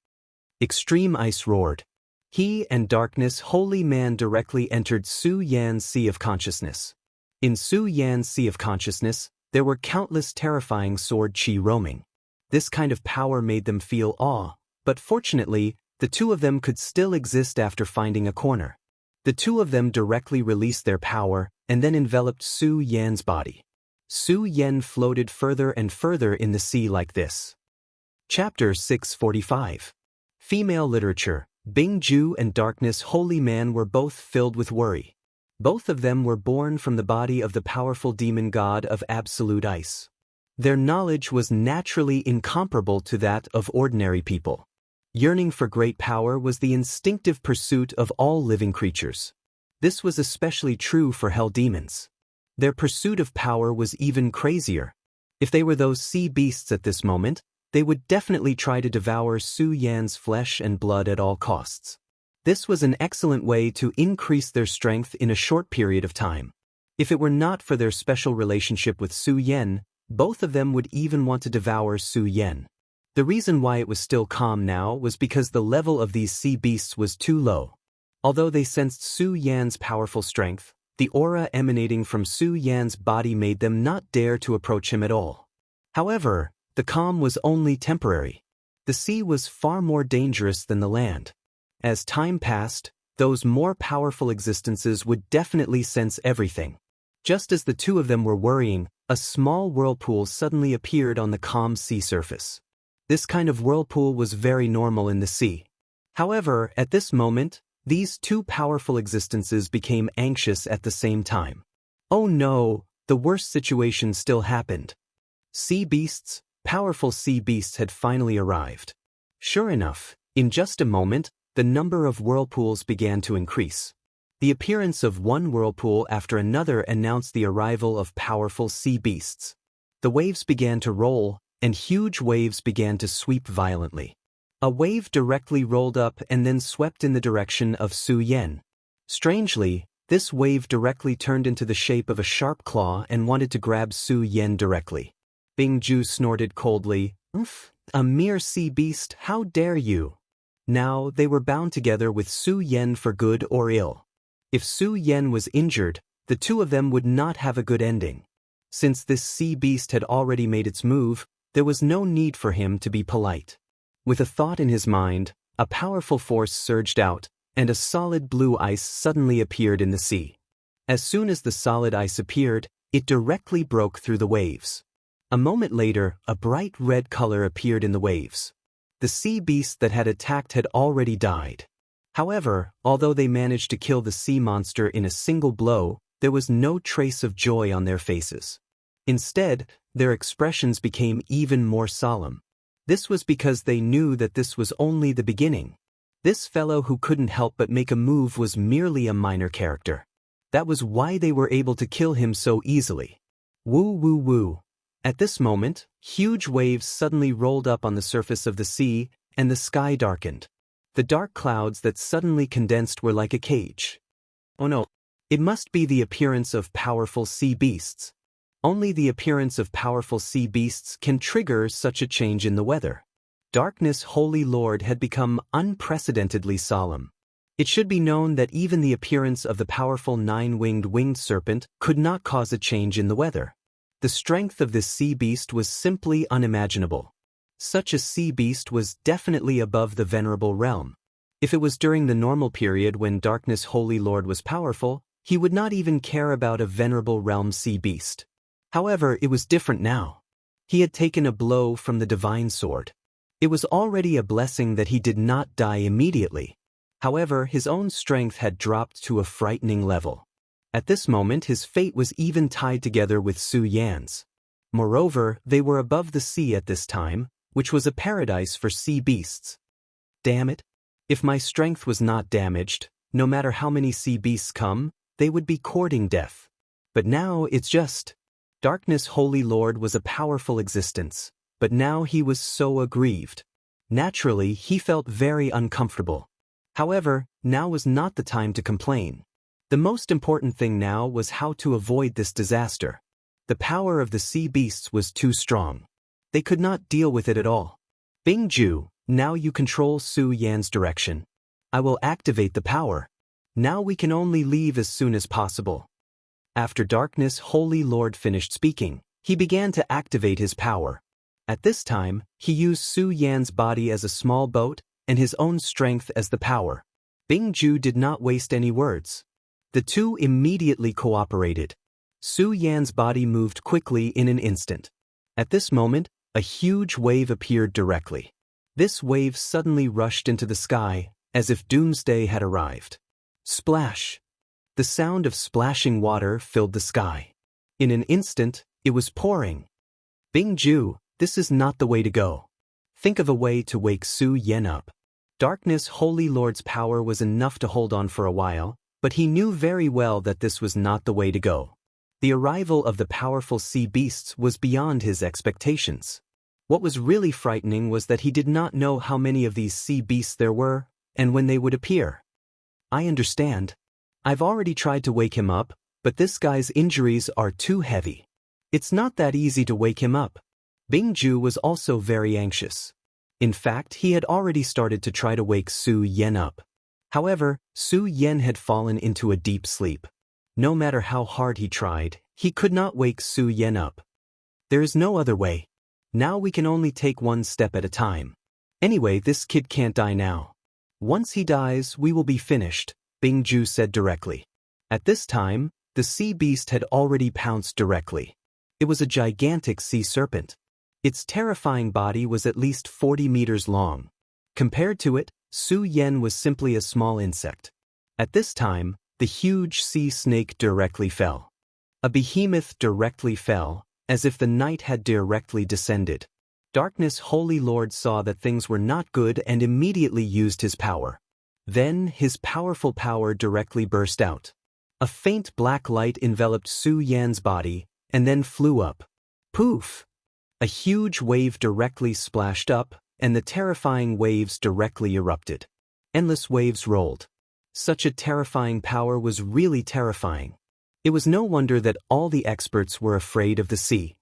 Extreme Ice roared. He and Darkness Holy Man directly entered Su Yan's sea of consciousness. In Su Yan's sea of consciousness, there were countless terrifying sword chi roaming. This kind of power made them feel awe, but fortunately, the two of them could still exist after finding a corner. The two of them directly released their power and then enveloped Su Yan's body. Su Yan floated further and further in the sea like this. Chapter 645. Female Literature. Bingju and Darkness Holy Man were both filled with worry. Both of them were born from the body of the powerful demon god of absolute ice. Their knowledge was naturally incomparable to that of ordinary people. Yearning for great power was the instinctive pursuit of all living creatures. This was especially true for hell demons. Their pursuit of power was even crazier. If they were those sea beasts at this moment, they would definitely try to devour Su Yan's flesh and blood at all costs. This was an excellent way to increase their strength in a short period of time. If it were not for their special relationship with Su Yan, both of them would even want to devour Su Yan. The reason why it was still calm now was because the level of these sea beasts was too low. Although they sensed Su Yan's powerful strength, the aura emanating from Su Yan's body made them not dare to approach him at all. However, the calm was only temporary. The sea was far more dangerous than the land. As time passed, those more powerful existences would definitely sense everything. Just as the two of them were worrying, a small whirlpool suddenly appeared on the calm sea surface. This kind of whirlpool was very normal in the sea. However, at this moment, these two powerful existences became anxious at the same time. Oh no, the worst situation still happened. Sea beasts, powerful sea beasts had finally arrived. Sure enough, in just a moment, the number of whirlpools began to increase. The appearance of one whirlpool after another announced the arrival of powerful sea beasts. The waves began to roll, and huge waves began to sweep violently. A wave directly rolled up and then swept in the direction of Su Yan. Strangely, this wave directly turned into the shape of a sharp claw and wanted to grab Su Yan directly. Bingju snorted coldly, "Oof, a mere sea beast, how dare you?" Now they were bound together with Su Yan for good or ill. If Su Yan was injured, the two of them would not have a good ending. Since this sea beast had already made its move, there was no need for him to be polite. With a thought in his mind, a powerful force surged out, and a solid blue ice suddenly appeared in the sea. As soon as the solid ice appeared, it directly broke through the waves. A moment later, a bright red color appeared in the waves. The sea beast that had attacked had already died. However, although they managed to kill the sea monster in a single blow, there was no trace of joy on their faces. Instead, their expressions became even more solemn. This was because they knew that this was only the beginning. This fellow who couldn't help but make a move was merely a minor character. That was why they were able to kill him so easily. Woo woo woo. At this moment, huge waves suddenly rolled up on the surface of the sea, and the sky darkened. The dark clouds that suddenly condensed were like a cage. Oh no. It must be the appearance of powerful sea beasts. Only the appearance of powerful sea beasts can trigger such a change in the weather. Darkness, Holy Lord, had become unprecedentedly solemn. It should be known that even the appearance of the powerful winged serpent could not cause a change in the weather. The strength of this sea beast was simply unimaginable. Such a sea beast was definitely above the venerable realm. If it was during the normal period when Darkness, Holy Lord was powerful, he would not even care about a venerable realm sea beast. However, it was different now. He had taken a blow from the divine sword. It was already a blessing that he did not die immediately. However, his own strength had dropped to a frightening level. At this moment, his fate was even tied together with Su Yan's. Moreover, they were above the sea at this time, which was a paradise for sea beasts. Damn it! If my strength was not damaged, no matter how many sea beasts come, they would be courting death. But now it's just... Darkness, Holy Lord was a powerful existence, but now he was so aggrieved. Naturally, he felt very uncomfortable. However, now was not the time to complain. The most important thing now was how to avoid this disaster. The power of the sea beasts was too strong. They could not deal with it at all. Bingju, now you control Su Yan's direction. I will activate the power. Now we can only leave as soon as possible. After Darkness, Holy Lord finished speaking, he began to activate his power. At this time, he used Su Yan's body as a small boat and his own strength as the power. Bingju did not waste any words. The two immediately cooperated. Su Yan's body moved quickly in an instant. At this moment, a huge wave appeared directly. This wave suddenly rushed into the sky, as if doomsday had arrived. Splash! The sound of splashing water filled the sky. In an instant, it was pouring. Bingju, this is not the way to go. Think of a way to wake Su Yan up. Darkness, Holy Lord's power was enough to hold on for a while, but he knew very well that this was not the way to go. The arrival of the powerful sea beasts was beyond his expectations. What was really frightening was that he did not know how many of these sea beasts there were, and when they would appear. I understand. I've already tried to wake him up, but this guy's injuries are too heavy. It's not that easy to wake him up. Bingju was also very anxious. In fact, he had already started to try to wake Su Yan up. However, Su Yan had fallen into a deep sleep. No matter how hard he tried, he could not wake Su Yan up. There is no other way. Now we can only take one step at a time. Anyway, this kid can't die now. Once he dies, we will be finished, Bingju said directly. At this time, the sea beast had already pounced directly. It was a gigantic sea serpent. Its terrifying body was at least 40 meters long. Compared to it, Su Yan was simply a small insect. At this time, the huge sea snake directly fell. A behemoth directly fell, as if the night had directly descended. Darkness, Holy Lord saw that things were not good and immediately used his power. Then, his powerful power directly burst out. A faint black light enveloped Su Yan's body, and then flew up. Poof! A huge wave directly splashed up, and the terrifying waves directly erupted. Endless waves rolled. Such a terrifying power was really terrifying. It was no wonder that all the experts were afraid of the sea.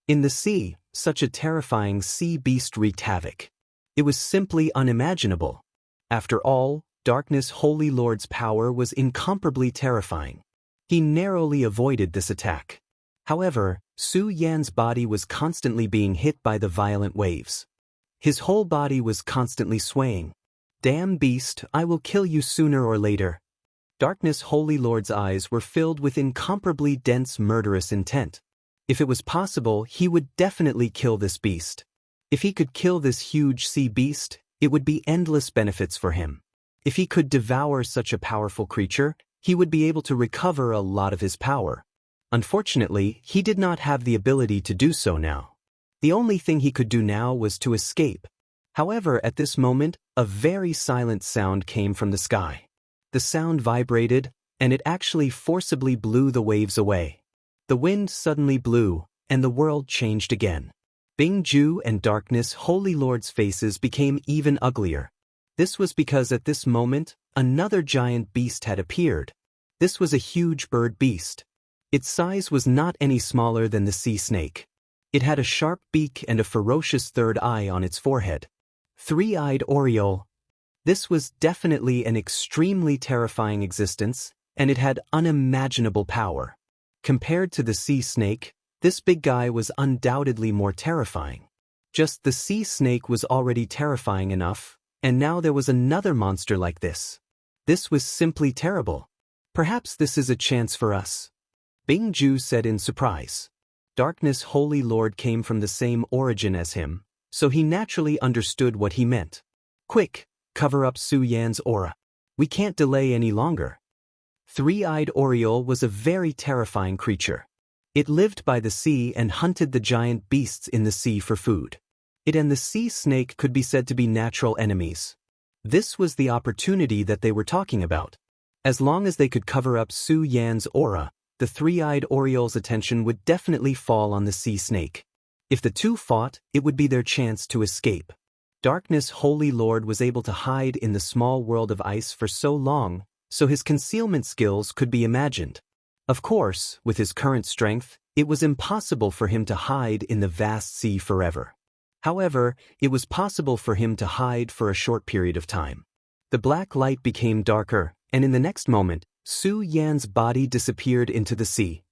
In the sea, such a terrifying sea beast wreaked havoc. It was simply unimaginable. After all, Darkness, Holy Lord's power was incomparably terrifying. He narrowly avoided this attack. However, Su Yan's body was constantly being hit by the violent waves. His whole body was constantly swaying. Damn beast, I will kill you sooner or later. Darkness, Holy Lord's eyes were filled with incomparably dense murderous intent. If it was possible, he would definitely kill this beast. If he could kill this huge sea beast, it would be endless benefits for him. If he could devour such a powerful creature, he would be able to recover a lot of his power. Unfortunately, he did not have the ability to do so now. The only thing he could do now was to escape. However, at this moment, a very silent sound came from the sky. The sound vibrated, and it actually forcibly blew the waves away. The wind suddenly blew, and the world changed again. Bingju and Darkness Holy Lord's faces became even uglier. This was because at this moment, another giant beast had appeared. This was a huge bird beast. Its size was not any smaller than the sea snake. It had a sharp beak and a ferocious third eye on its forehead. Three-eyed Oriole. This was definitely an extremely terrifying existence, and it had unimaginable power. Compared to the sea snake, this big guy was undoubtedly more terrifying. Just the sea snake was already terrifying enough, and now there was another monster like this. This was simply terrible. Perhaps this is a chance for us. Bingju said in surprise. Darkness Holy Lord came from the same origin as him, so he naturally understood what he meant. Quick, cover up Su Yan's aura. We can't delay any longer. Three-eyed Oriole was a very terrifying creature. It lived by the sea and hunted the giant beasts in the sea for food. It and the sea snake could be said to be natural enemies. This was the opportunity that they were talking about. As long as they could cover up Su Yan's aura, the three-eyed Oriole's attention would definitely fall on the sea snake. If the two fought, it would be their chance to escape. Darkness Holy Lord was able to hide in the small world of ice for so long, so his concealment skills could be imagined. Of course, with his current strength, it was impossible for him to hide in the vast sea forever. However, it was possible for him to hide for a short period of time. The black light became darker, and in the next moment, Su Yan's body disappeared into the sea.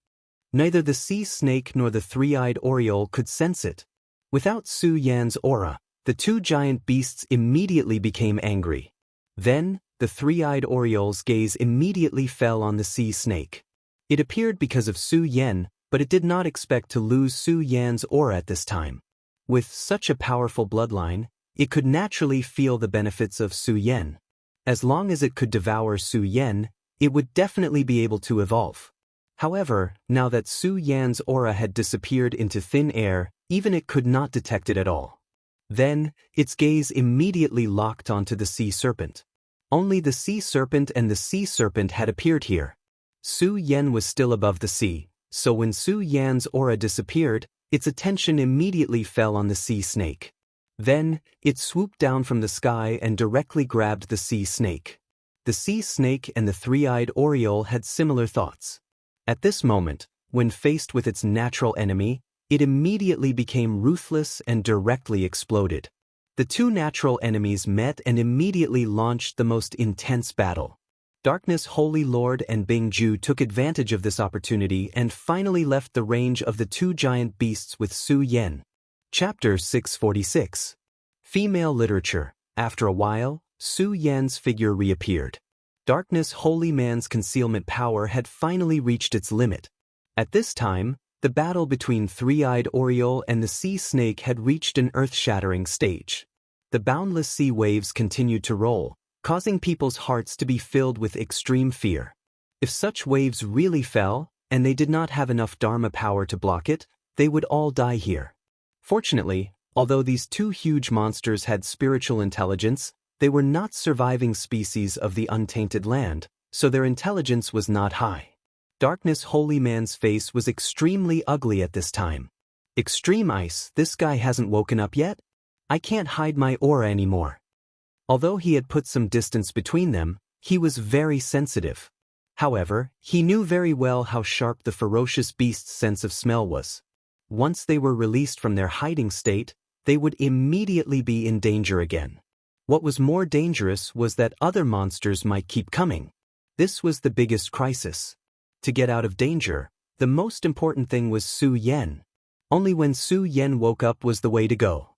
Neither the sea snake nor the three-eyed Oriole could sense it. Without Su Yan's aura, the two giant beasts immediately became angry. Then, the three-eyed Oriole's gaze immediately fell on the sea snake. It appeared because of Su Yan, but it did not expect to lose Su Yan's aura at this time. With such a powerful bloodline, it could naturally feel the benefits of Su Yan. As long as it could devour Su Yan, it would definitely be able to evolve. However, now that Su Yan's aura had disappeared into thin air, even it could not detect it at all. Then, its gaze immediately locked onto the sea serpent. Only the sea serpent and the sea serpent had appeared here. Su Yan was still above the sea, so when Su Yan's aura disappeared, its attention immediately fell on the sea snake. Then, it swooped down from the sky and directly grabbed the sea snake. The sea snake and the three-eyed Oriole had similar thoughts. At this moment, when faced with its natural enemy, it immediately became ruthless and directly exploded. The two natural enemies met and immediately launched the most intense battle. Darkness Holy Lord and Bingju took advantage of this opportunity and finally left the range of the two giant beasts with Su Yan. Chapter 646. Female Literature. After a while, Su Yan's figure reappeared. Darkness Holy Man's concealment power had finally reached its limit. At this time, the battle between Three-Eyed Oriole and the sea snake had reached an earth-shattering stage. The boundless sea waves continued to roll, causing people's hearts to be filled with extreme fear. If such waves really fell, and they did not have enough Dharma power to block it, they would all die here. Fortunately, although these two huge monsters had spiritual intelligence, they were not surviving species of the untainted land, so their intelligence was not high. Darkness Holy Man's face was extremely ugly at this time. Extreme Ice, this guy hasn't woken up yet? I can't hide my aura anymore. Although he had put some distance between them, he was very sensitive. However, he knew very well how sharp the ferocious beast's sense of smell was. Once they were released from their hiding state, they would immediately be in danger again. What was more dangerous was that other monsters might keep coming. This was the biggest crisis. To get out of danger, the most important thing was Su Yan. Only when Su Yan woke up was the way to go.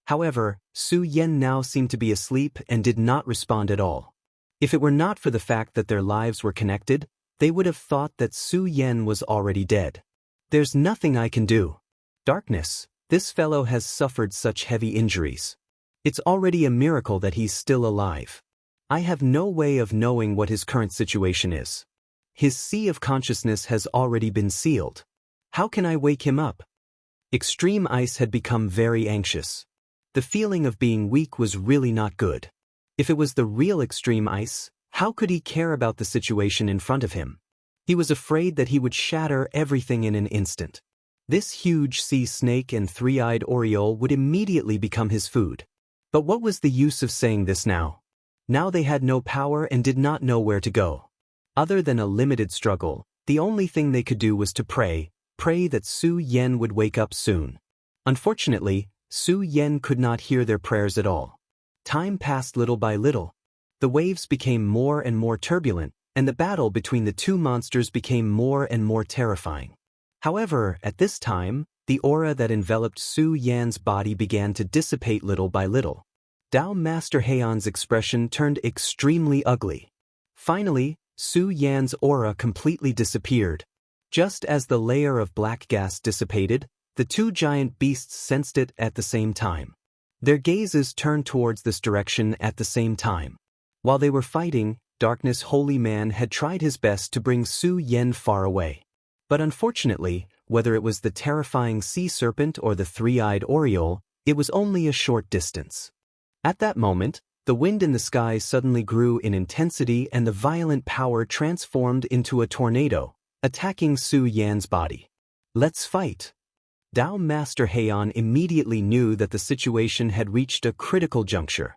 However, Su Yan now seemed to be asleep and did not respond at all. If it were not for the fact that their lives were connected, they would have thought that Su Yan was already dead. There's nothing I can do. Darkness, this fellow has suffered such heavy injuries. It's already a miracle that he's still alive. I have no way of knowing what his current situation is. His sea of consciousness has already been sealed. How can I wake him up? Extreme Ice had become very anxious. The feeling of being weak was really not good. If it was the real Extreme Ice, how could he care about the situation in front of him? He was afraid that he would shatter everything in an instant. This huge sea snake and three-eyed oriole would immediately become his food. But what was the use of saying this now? Now they had no power and did not know where to go. Other than a limited struggle, the only thing they could do was to pray that Su Yen would wake up soon. Unfortunately, Su Yen could not hear their prayers at all. Time passed little by little. The waves became more and more turbulent, and the battle between the two monsters became more and more terrifying. However, at this time, the aura that enveloped Su Yan's body began to dissipate little by little. Dao Master Heian's expression turned extremely ugly. Finally, Su Yan's aura completely disappeared. Just as the layer of black gas dissipated, the two giant beasts sensed it at the same time. Their gazes turned towards this direction at the same time. While they were fighting, Darkness Holy Man had tried his best to bring Su Yen far away. But unfortunately, whether it was the terrifying sea serpent or the three-eyed oriole, it was only a short distance. At that moment, the wind in the sky suddenly grew in intensity and the violent power transformed into a tornado, attacking Su Yan's body. Let's fight. Dao Master Heian immediately knew that the situation had reached a critical juncture.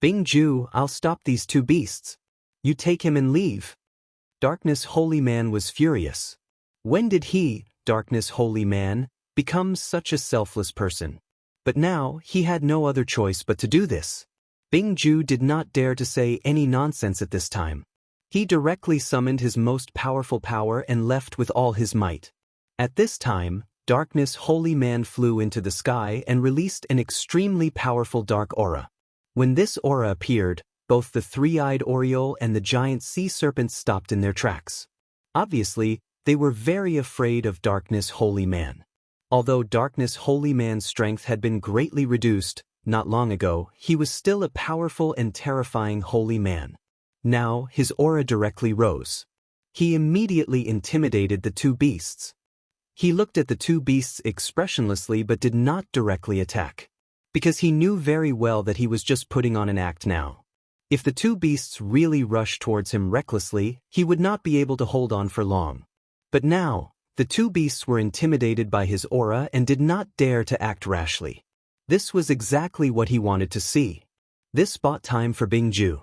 Bingju, I'll stop these two beasts. You take him and leave. Darkness Holy Man was furious. When did he, Darkness Holy Man, become such a selfless person? But now, he had no other choice but to do this. Bingju did not dare to say any nonsense at this time. He directly summoned his most powerful power and left with all his might. At this time, Darkness Holy Man flew into the sky and released an extremely powerful dark aura. When this aura appeared, both the three-eyed oriole and the giant sea serpent stopped in their tracks. Obviously, they were very afraid of Darkness Holy Man. Although Darkness Holy Man's strength had been greatly reduced, not long ago, he was still a powerful and terrifying holy man. Now, his aura directly rose. He immediately intimidated the two beasts. He looked at the two beasts expressionlessly but did not directly attack. Because he knew very well that he was just putting on an act now. If the two beasts really rushed towards him recklessly, he would not be able to hold on for long. But now, the two beasts were intimidated by his aura and did not dare to act rashly. This was exactly what he wanted to see. This bought time for Bingju.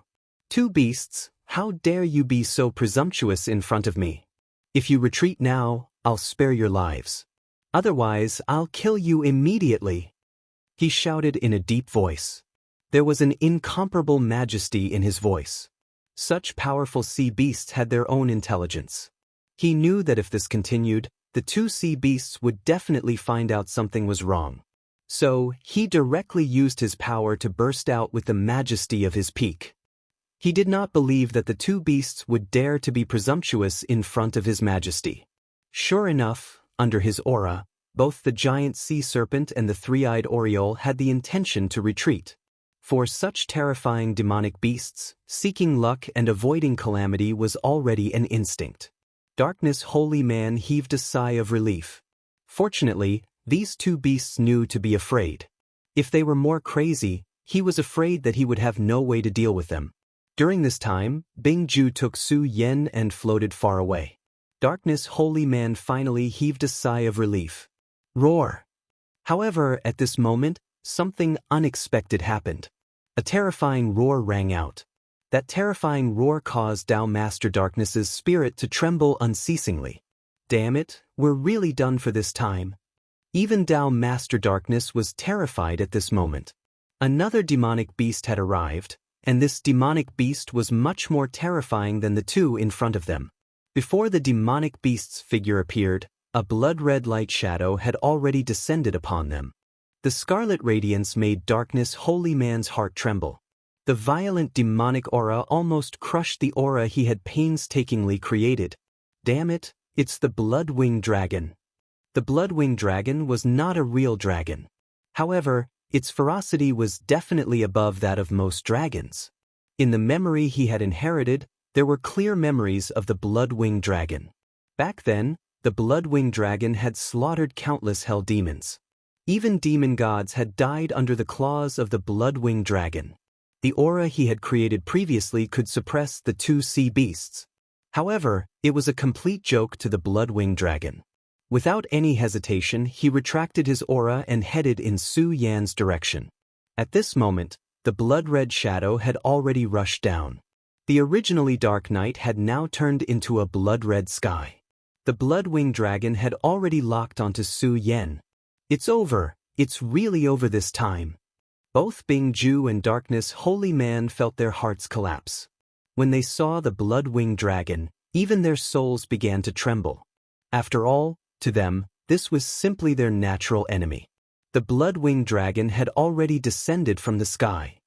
Two beasts, how dare you be so presumptuous in front of me? If you retreat now, I'll spare your lives. Otherwise, I'll kill you immediately. He shouted in a deep voice. There was an incomparable majesty in his voice. Such powerful sea beasts had their own intelligence. He knew that if this continued, the two sea beasts would definitely find out something was wrong. So, he directly used his power to burst out with the majesty of his peak. He did not believe that the two beasts would dare to be presumptuous in front of his majesty. Sure enough, under his aura, both the giant sea serpent and the three-eyed oriole had the intention to retreat. For such terrifying demonic beasts, seeking luck and avoiding calamity was already an instinct. Darkness Holy Man heaved a sigh of relief. Fortunately, these two beasts knew to be afraid. If they were more crazy, he was afraid that he would have no way to deal with them. During this time, Bingju took Su Yen and floated far away. Darkness Holy Man finally heaved a sigh of relief. Roar! However, at this moment, something unexpected happened. A terrifying roar rang out. That terrifying roar caused Dao Master Darkness's spirit to tremble unceasingly. Damn it, we're really done for this time. Even Dao Master Darkness was terrified at this moment. Another demonic beast had arrived, and this demonic beast was much more terrifying than the two in front of them. Before the demonic beast's figure appeared, a blood-red light shadow had already descended upon them. The scarlet radiance made Darkness Holy Man's heart tremble. The violent demonic aura almost crushed the aura he had painstakingly created. Damn it, it's the Blood-Winged Dragon. The Blood-Winged Dragon was not a real dragon. However, its ferocity was definitely above that of most dragons. In the memory he had inherited, there were clear memories of the blood-winged dragon. Back then, the blood-winged dragon had slaughtered countless hell demons. Even demon gods had died under the claws of the blood-winged dragon. The aura he had created previously could suppress the two sea beasts. However, it was a complete joke to the blood-winged dragon. Without any hesitation, he retracted his aura and headed in Su Yan's direction. At this moment, the blood-red shadow had already rushed down. The originally dark night had now turned into a blood-red sky. The blood-winged dragon had already locked onto Su Yan. It's over, it's really over this time. Both Bingju and Darkness Holy Man felt their hearts collapse. When they saw the blood-winged dragon, even their souls began to tremble. After all, to them, this was simply their natural enemy. The blood-winged dragon had already descended from the sky.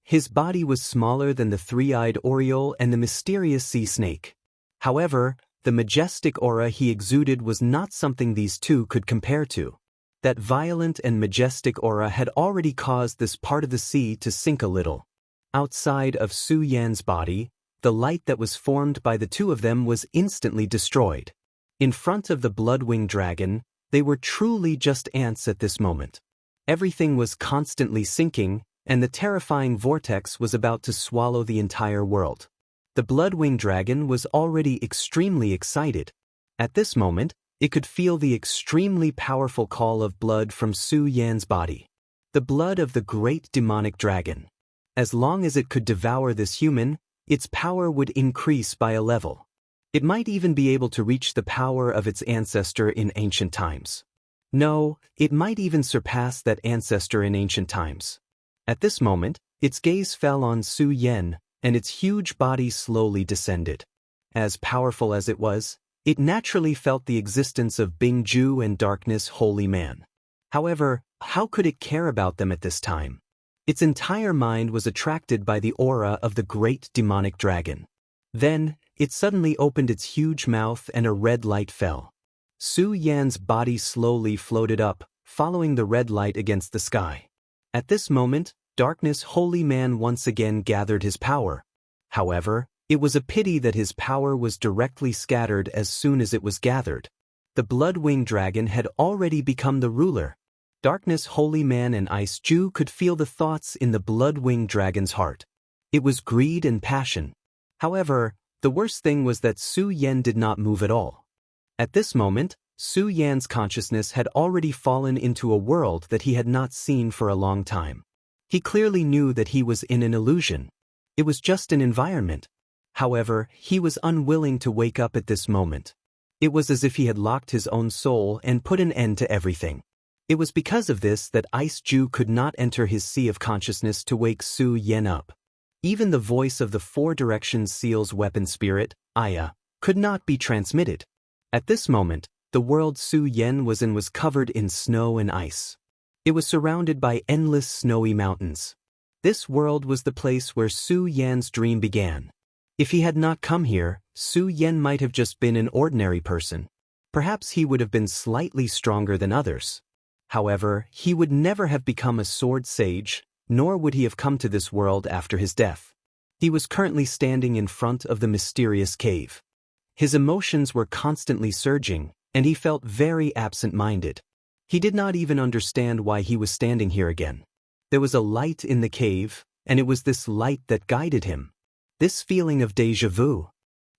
His body was smaller than the three-eyed oriole and the mysterious sea snake. However, the majestic aura he exuded was not something these two could compare to. That violent and majestic aura had already caused this part of the sea to sink a little. Outside of Su Yan's body, the light that was formed by the two of them was instantly destroyed. In front of the blood-winged dragon, they were truly just ants at this moment. Everything was constantly sinking, and the terrifying vortex was about to swallow the entire world. The blood-winged dragon was already extremely excited. At this moment, it could feel the extremely powerful call of blood from Su Yan's body. The blood of the great demonic dragon. As long as it could devour this human, its power would increase by a level. It might even be able to reach the power of its ancestor in ancient times. No, it might even surpass that ancestor in ancient times. At this moment, its gaze fell on Su Yan, and its huge body slowly descended. As powerful as it was, it naturally felt the existence of Bingju and Darkness Holy Man. However, how could it care about them at this time? Its entire mind was attracted by the aura of the great demonic dragon. Then, it suddenly opened its huge mouth and a red light fell. Su Yan's body slowly floated up, following the red light against the sky. At this moment, Darkness Holy Man once again gathered his power. However, it was a pity that his power was directly scattered as soon as it was gathered. The blood-winged dragon had already become the ruler. Darkness Holy Man and Ice Jew could feel the thoughts in the blood-winged dragon's heart. It was greed and passion. However, the worst thing was that Su Yan did not move at all. At this moment, Su Yan's consciousness had already fallen into a world that he had not seen for a long time. He clearly knew that he was in an illusion. It was just an environment. However, he was unwilling to wake up at this moment. It was as if he had locked his own soul and put an end to everything. It was because of this that Ice Jew could not enter his sea of consciousness to wake Su Yan up. Even the voice of the Four Directions Seal's weapon spirit, Aya, could not be transmitted. At this moment, the world Su Yan was in was covered in snow and ice. It was surrounded by endless snowy mountains. This world was the place where Su Yan's dream began. If he had not come here, Su Yan might have just been an ordinary person. Perhaps he would have been slightly stronger than others. However, he would never have become a sword sage, nor would he have come to this world after his death. He was currently standing in front of the mysterious cave. His emotions were constantly surging, and he felt very absent-minded. He did not even understand why he was standing here again. There was a light in the cave, and it was this light that guided him. This feeling of déjà vu.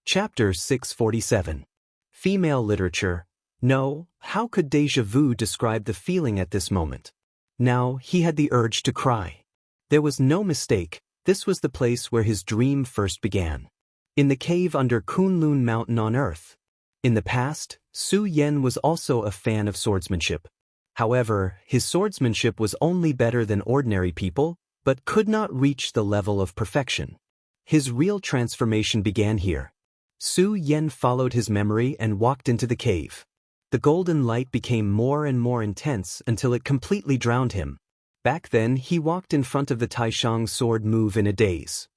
Chapter 647. Female Literature. No, how could déjà vu describe the feeling at this moment? Now, he had the urge to cry. There was no mistake, this was the place where his dream first began. In the cave under Kunlun Mountain on Earth. In the past, Su Yan was also a fan of swordsmanship. However, his swordsmanship was only better than ordinary people, but could not reach the level of perfection. His real transformation began here. Su Yan followed his memory and walked into the cave. The golden light became more and more intense until it completely drowned him. Back then, he walked in front of the Taishang sword move in a daze.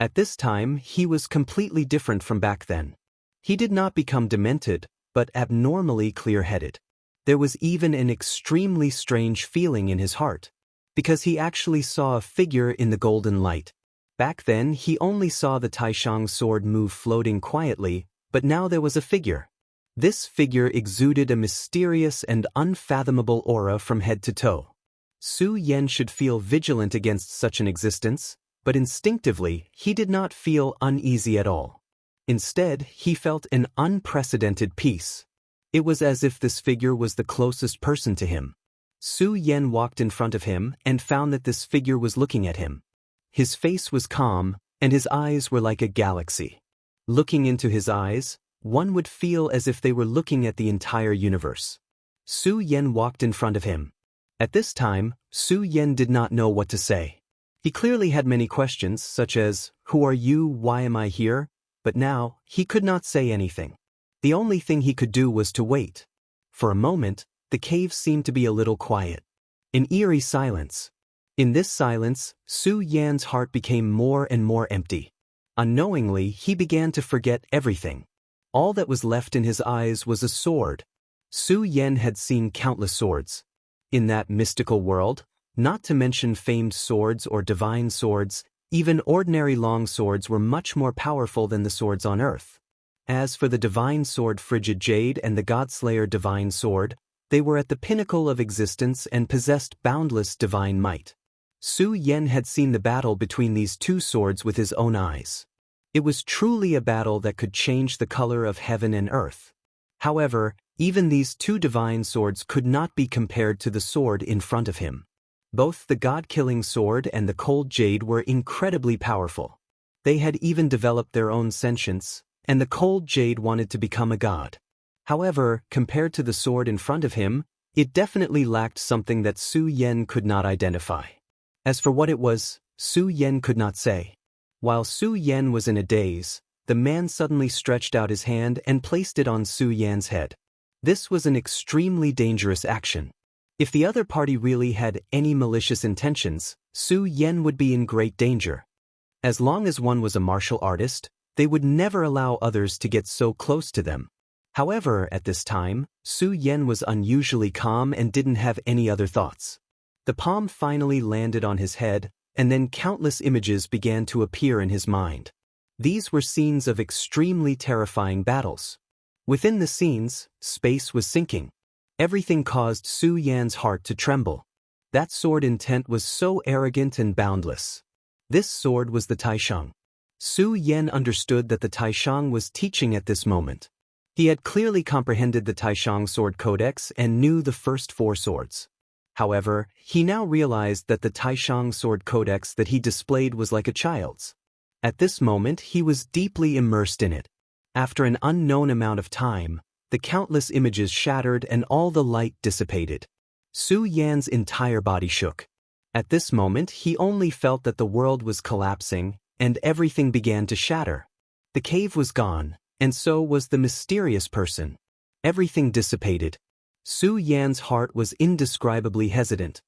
At this time, he was completely different from back then. He did not become demented, but abnormally clear-headed. There was even an extremely strange feeling in his heart, because he actually saw a figure in the golden light. Back then he only saw the Taishang sword move floating quietly, but now there was a figure. This figure exuded a mysterious and unfathomable aura from head to toe. Su Yan should feel vigilant against such an existence, but instinctively he did not feel uneasy at all. Instead, he felt an unprecedented peace. It was as if this figure was the closest person to him. Su Yan walked in front of him and found that this figure was looking at him. His face was calm, and his eyes were like a galaxy. Looking into his eyes, one would feel as if they were looking at the entire universe. Su Yan walked in front of him. At this time, Su Yan did not know what to say. He clearly had many questions, such as, "Who are you? Why am I here?" But now, he could not say anything. The only thing he could do was to wait. For a moment, the cave seemed to be a little quiet. An eerie silence. In this silence, Su Yan's heart became more and more empty. Unknowingly, he began to forget everything. All that was left in his eyes was a sword. Su Yan had seen countless swords. In that mystical world, not to mention famed swords or divine swords, even ordinary long swords were much more powerful than the swords on earth. As for the divine sword Frigid Jade and the Godslayer divine sword, they were at the pinnacle of existence and possessed boundless divine might. Su Yan had seen the battle between these two swords with his own eyes. It was truly a battle that could change the color of heaven and earth. However, even these two divine swords could not be compared to the sword in front of him. Both the god-killing sword and the cold jade were incredibly powerful. They had even developed their own sentience, and the cold jade wanted to become a god. However, compared to the sword in front of him, it definitely lacked something that Su Yan could not identify. As for what it was, Su Yan could not say. While Su Yan was in a daze, the man suddenly stretched out his hand and placed it on Su Yan's head. This was an extremely dangerous action. If the other party really had any malicious intentions, Su Yan would be in great danger. As long as one was a martial artist, they would never allow others to get so close to them. However, at this time, Su Yan was unusually calm and didn't have any other thoughts. The palm finally landed on his head, and then countless images began to appear in his mind. These were scenes of extremely terrifying battles. Within the scenes, space was sinking. Everything caused Su Yan's heart to tremble. That sword intent was so arrogant and boundless. This sword was the Taishang. Su Yan understood that the Taishang was teaching at this moment. He had clearly comprehended the Taishang sword codex and knew the first four swords. However, he now realized that the Taishang sword codex that he displayed was like a child's. At this moment, he was deeply immersed in it. After an unknown amount of time, the countless images shattered and all the light dissipated. Su Yan's entire body shook. At this moment, he only felt that the world was collapsing, and everything began to shatter. The cave was gone, and so was the mysterious person. Everything dissipated. Su Yan's heart was indescribably hesitant.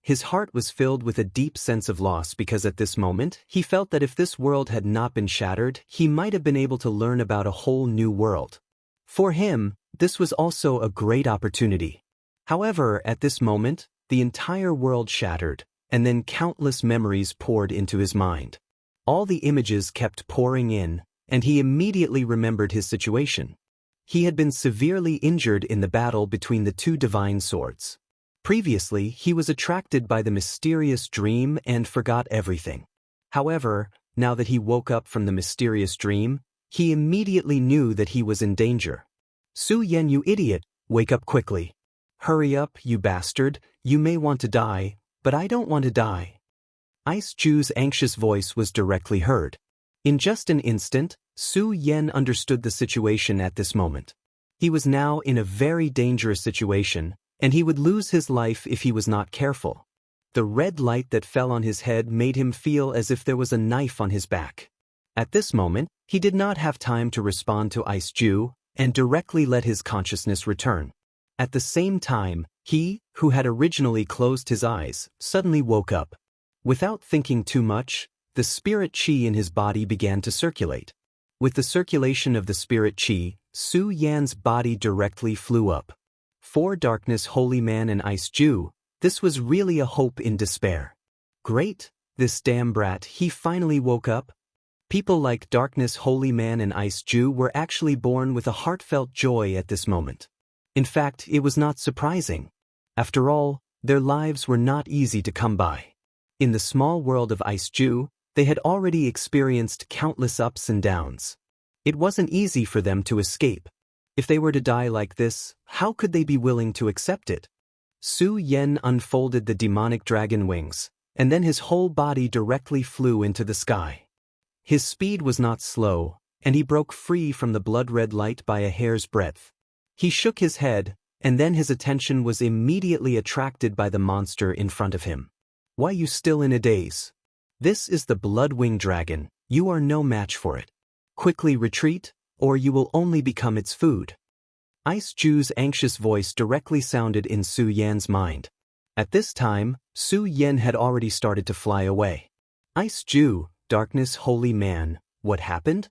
His heart was filled with a deep sense of loss because at this moment, he felt that if this world had not been shattered, he might have been able to learn about a whole new world. For him, this was also a great opportunity. However, at this moment, the entire world shattered, and then countless memories poured into his mind. All the images kept pouring in, and he immediately remembered his situation. He had been severely injured in the battle between the two divine swords. Previously, he was attracted by the mysterious dream and forgot everything. However, now that he woke up from the mysterious dream, he immediately knew that he was in danger. Su Yan, you idiot, wake up quickly. Hurry up, you bastard, you may want to die, but I don't want to die. Ice Ju's anxious voice was directly heard. In just an instant, Su Yan understood the situation at this moment. He was now in a very dangerous situation, and he would lose his life if he was not careful. The red light that fell on his head made him feel as if there was a knife on his back. At this moment, he did not have time to respond to Ice Ju, and directly let his consciousness return. At the same time, he, who had originally closed his eyes, suddenly woke up. Without thinking too much, the spirit qi in his body began to circulate. With the circulation of the spirit qi, Su Yan's body directly flew up. For Darkness Holy Man and Ice Ju, this was really a hope in despair. Great, this damn brat, he finally woke up? People like Darkness Holy Man and Ice Jew were actually born with a heartfelt joy at this moment. In fact, it was not surprising. After all, their lives were not easy to come by. In the small world of Ice Jew, they had already experienced countless ups and downs. It wasn't easy for them to escape. If they were to die like this, how could they be willing to accept it? Su Yen unfolded the demonic dragon wings, and then his whole body directly flew into the sky. His speed was not slow, and he broke free from the blood-red light by a hair's breadth. He shook his head, and then his attention was immediately attracted by the monster in front of him. Why you still in a daze? This is the blood-winged dragon, you are no match for it. Quickly retreat, or you will only become its food. Ice Jew's anxious voice directly sounded in Su Yan's mind. At this time, Su Yan had already started to fly away. Ice Jew, Darkness Holy Man, what happened?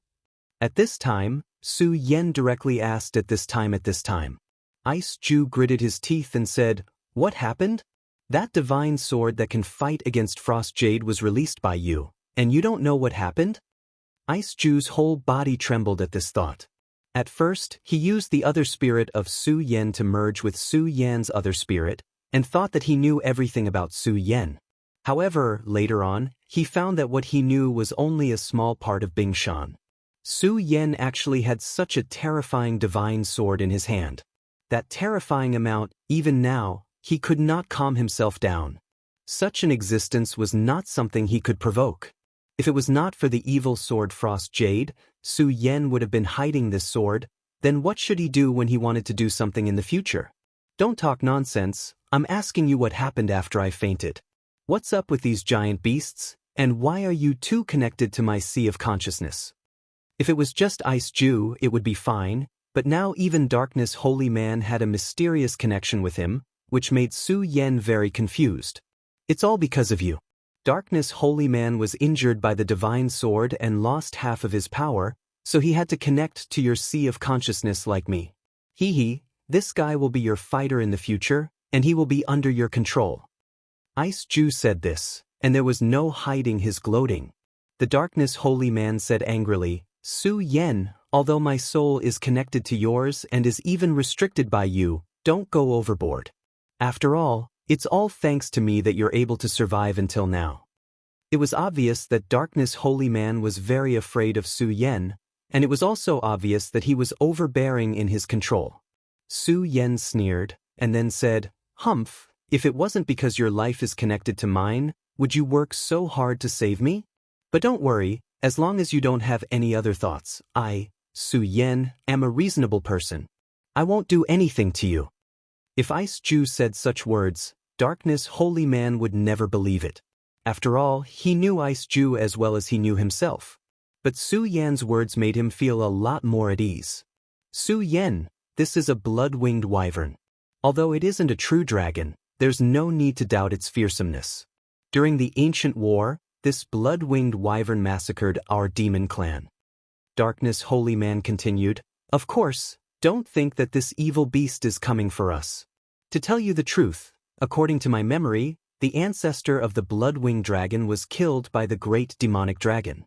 At this time, Su Yan directly asked at this time. Ice Jew gritted his teeth and said, what happened? That divine sword that can fight against Frost Jade was released by you, and you don't know what happened? Ice Jew's whole body trembled at this thought. At first, he used the other spirit of Su Yan to merge with Su Yan's other spirit, and thought that he knew everything about Su Yan. However, later on, he found that what he knew was only a small part of Bingshan. Su Yan actually had such a terrifying divine sword in his hand. That terrifying amount, even now, he could not calm himself down. Such an existence was not something he could provoke. If it was not for the evil sword Frost Jade, Su Yan would have been hiding this sword, then what should he do when he wanted to do something in the future? Don't talk nonsense, I'm asking you what happened after I fainted. What's up with these giant beasts, and why are you two connected to my sea of consciousness? If it was just Ice Jew, it would be fine, but now even Darkness Holy Man had a mysterious connection with him, which made Su Yan very confused. It's all because of you. Darkness Holy Man was injured by the divine sword and lost half of his power, so he had to connect to your sea of consciousness like me. This guy will be your fighter in the future, and he will be under your control. Ice Jew said this, and there was no hiding his gloating. The Darkness Holy Man said angrily, Su Yan, although my soul is connected to yours and is even restricted by you, don't go overboard. After all, it's all thanks to me that you're able to survive until now. It was obvious that Darkness Holy Man was very afraid of Su Yan, and it was also obvious that he was overbearing in his control. Su Yan sneered, and then said, Humph, if it wasn't because your life is connected to mine, would you work so hard to save me? But don't worry, as long as you don't have any other thoughts, I, Su Yan, am a reasonable person. I won't do anything to you. If Ice Jew said such words, Darkness Holy Man would never believe it. After all, he knew Ice Jew as well as he knew himself. But Su Yan's words made him feel a lot more at ease. Su Yan, this is a blood-winged wyvern. Although it isn't a true dragon, there's no need to doubt its fearsomeness. During the ancient war, this blood-winged wyvern massacred our demon clan. Darkness Holy Man continued, Of course, don't think that this evil beast is coming for us. To tell you the truth, according to my memory, the ancestor of the blood-winged dragon was killed by the great demonic dragon.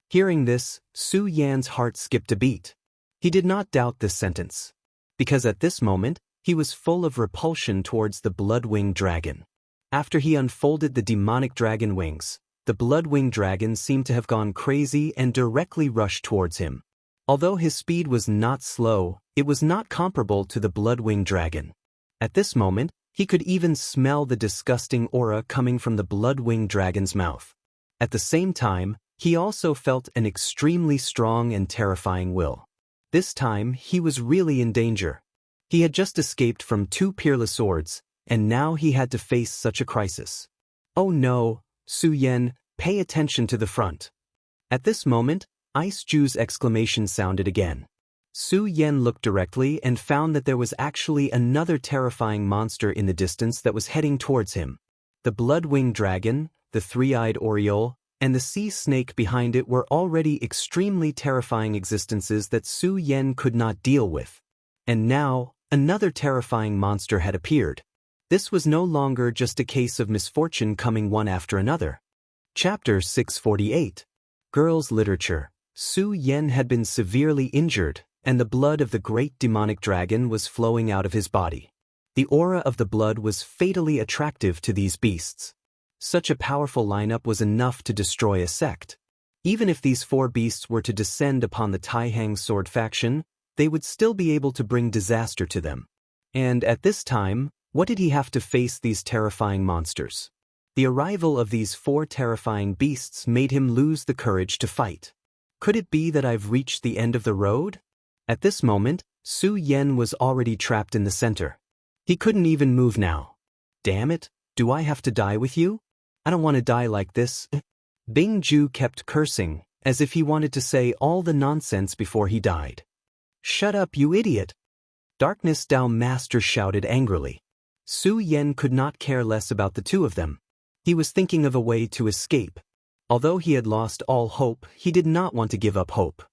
Hearing this, Su Yan's heart skipped a beat. He did not doubt this sentence, because at this moment, he was full of repulsion towards the blood-winged dragon. After he unfolded the demonic dragon wings, the blood-winged dragon seemed to have gone crazy and directly rushed towards him. Although his speed was not slow, it was not comparable to the blood-winged dragon. At this moment, he could even smell the disgusting aura coming from the blood-winged dragon's mouth. At the same time, he also felt an extremely strong and terrifying will. This time, he was really in danger. He had just escaped from 2 peerless swords, and now he had to face such a crisis. Oh no, Su Yan, pay attention to the front. At this moment, Ice Jew's exclamation sounded again. Su Yan looked directly and found that there was actually another terrifying monster in the distance that was heading towards him. The blood-winged dragon, the 3-eyed oriole, and the sea snake behind it were already extremely terrifying existences that Su Yan could not deal with. And now, another terrifying monster had appeared. This was no longer just a case of misfortune coming one after another. Chapter 648. Girls' Literature. Su Yan had been severely injured, and the blood of the great demonic dragon was flowing out of his body. The aura of the blood was fatally attractive to these beasts. Such a powerful lineup was enough to destroy a sect. Even if these 4 beasts were to descend upon the Taihang sword faction, they would still be able to bring disaster to them. And at this time, what did he have to face these terrifying monsters? The arrival of these 4 terrifying beasts made him lose the courage to fight. Could it be that I've reached the end of the road? At this moment, Su Yan was already trapped in the center. He couldn't even move now. Damn it, do I have to die with you? I don't want to die like this. Bing Ju kept cursing, as if he wanted to say all the nonsense before he died. Shut up, you idiot! Darkness Dao Master shouted angrily. Su Yan could not care less about the 2 of them. He was thinking of a way to escape. Although he had lost all hope, he did not want to give up hope.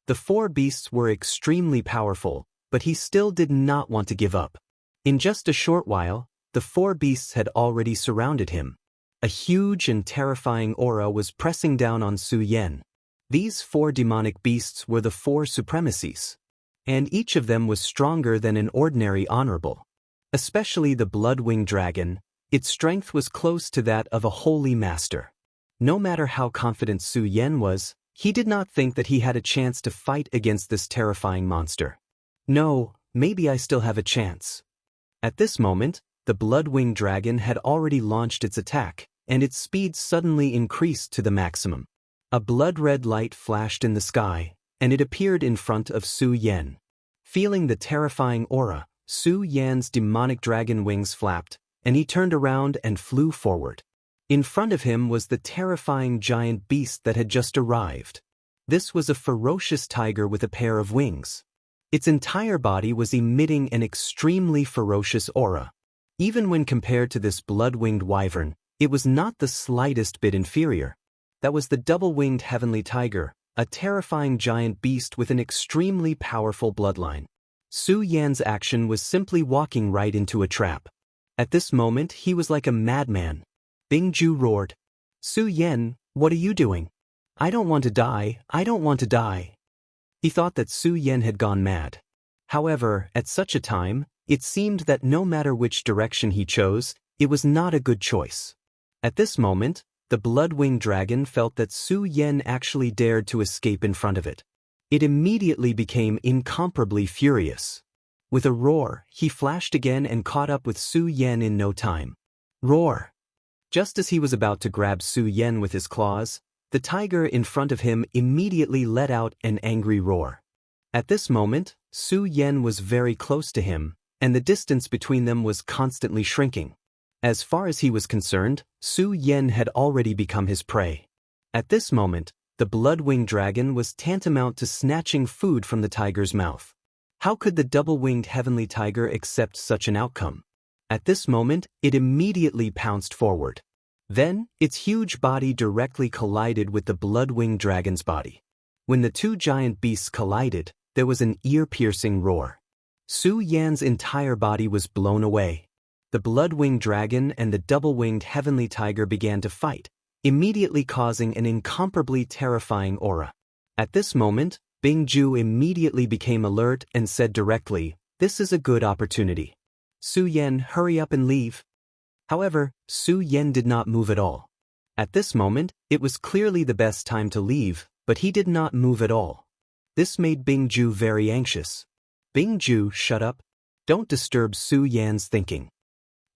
The 4 beasts were extremely powerful, but he still did not want to give up. In just a short while, the 4 beasts had already surrounded him. A huge and terrifying aura was pressing down on Su Yan. These 4 demonic beasts were the 4 supremacies, and each of them was stronger than an ordinary honorable. Especially the Blood-Winged Dragon, its strength was close to that of a holy master. No matter how confident Su Yan was, he did not think that he had a chance to fight against this terrifying monster. No, maybe I still have a chance. At this moment, the Blood-Winged Dragon had already launched its attack, and its speed suddenly increased to the maximum. A blood-red light flashed in the sky, and it appeared in front of Su Yan. Feeling the terrifying aura, Su Yan's demonic dragon wings flapped, and he turned around and flew forward. In front of him was the terrifying giant beast that had just arrived. This was a ferocious tiger with a pair of wings. Its entire body was emitting an extremely ferocious aura. Even when compared to this blood-winged wyvern, it was not the slightest bit inferior. That was the double-winged heavenly tiger, a terrifying giant beast with an extremely powerful bloodline. Su Yan's action was simply walking right into a trap. At this moment, he was like a madman. Bing Ju roared. Su Yan, what are you doing? I don't want to die, I don't want to die. He thought that Su Yan had gone mad. However, at such a time, it seemed that no matter which direction he chose, it was not a good choice. At this moment, the Blood-Winged Dragon felt that Su Yan actually dared to escape in front of it. It immediately became incomparably furious. With a roar, he flashed again and caught up with Su Yan in no time. Roar! Just as he was about to grab Su Yan with his claws, the tiger in front of him immediately let out an angry roar. At this moment, Su Yan was very close to him, and the distance between them was constantly shrinking. As far as he was concerned, Su Yan had already become his prey. At this moment, the Blood-Winged Dragon was tantamount to snatching food from the tiger's mouth. How could the double-winged heavenly tiger accept such an outcome? At this moment, it immediately pounced forward. Then, its huge body directly collided with the Blood-Winged Dragon's body. When the 2 giant beasts collided, there was an ear-piercing roar. Su Yan's entire body was blown away. The Blood-Winged Dragon and the double-winged heavenly tiger began to fight, immediately causing an incomparably terrifying aura. At this moment, Bing Ju immediately became alert and said directly, "This is a good opportunity. Su Yan, hurry up and leave." However, Su Yan did not move at all. At this moment, it was clearly the best time to leave, but he did not move at all. This made Bing Ju very anxious. Bing Ju, shut up. Don't disturb Su Yan's thinking.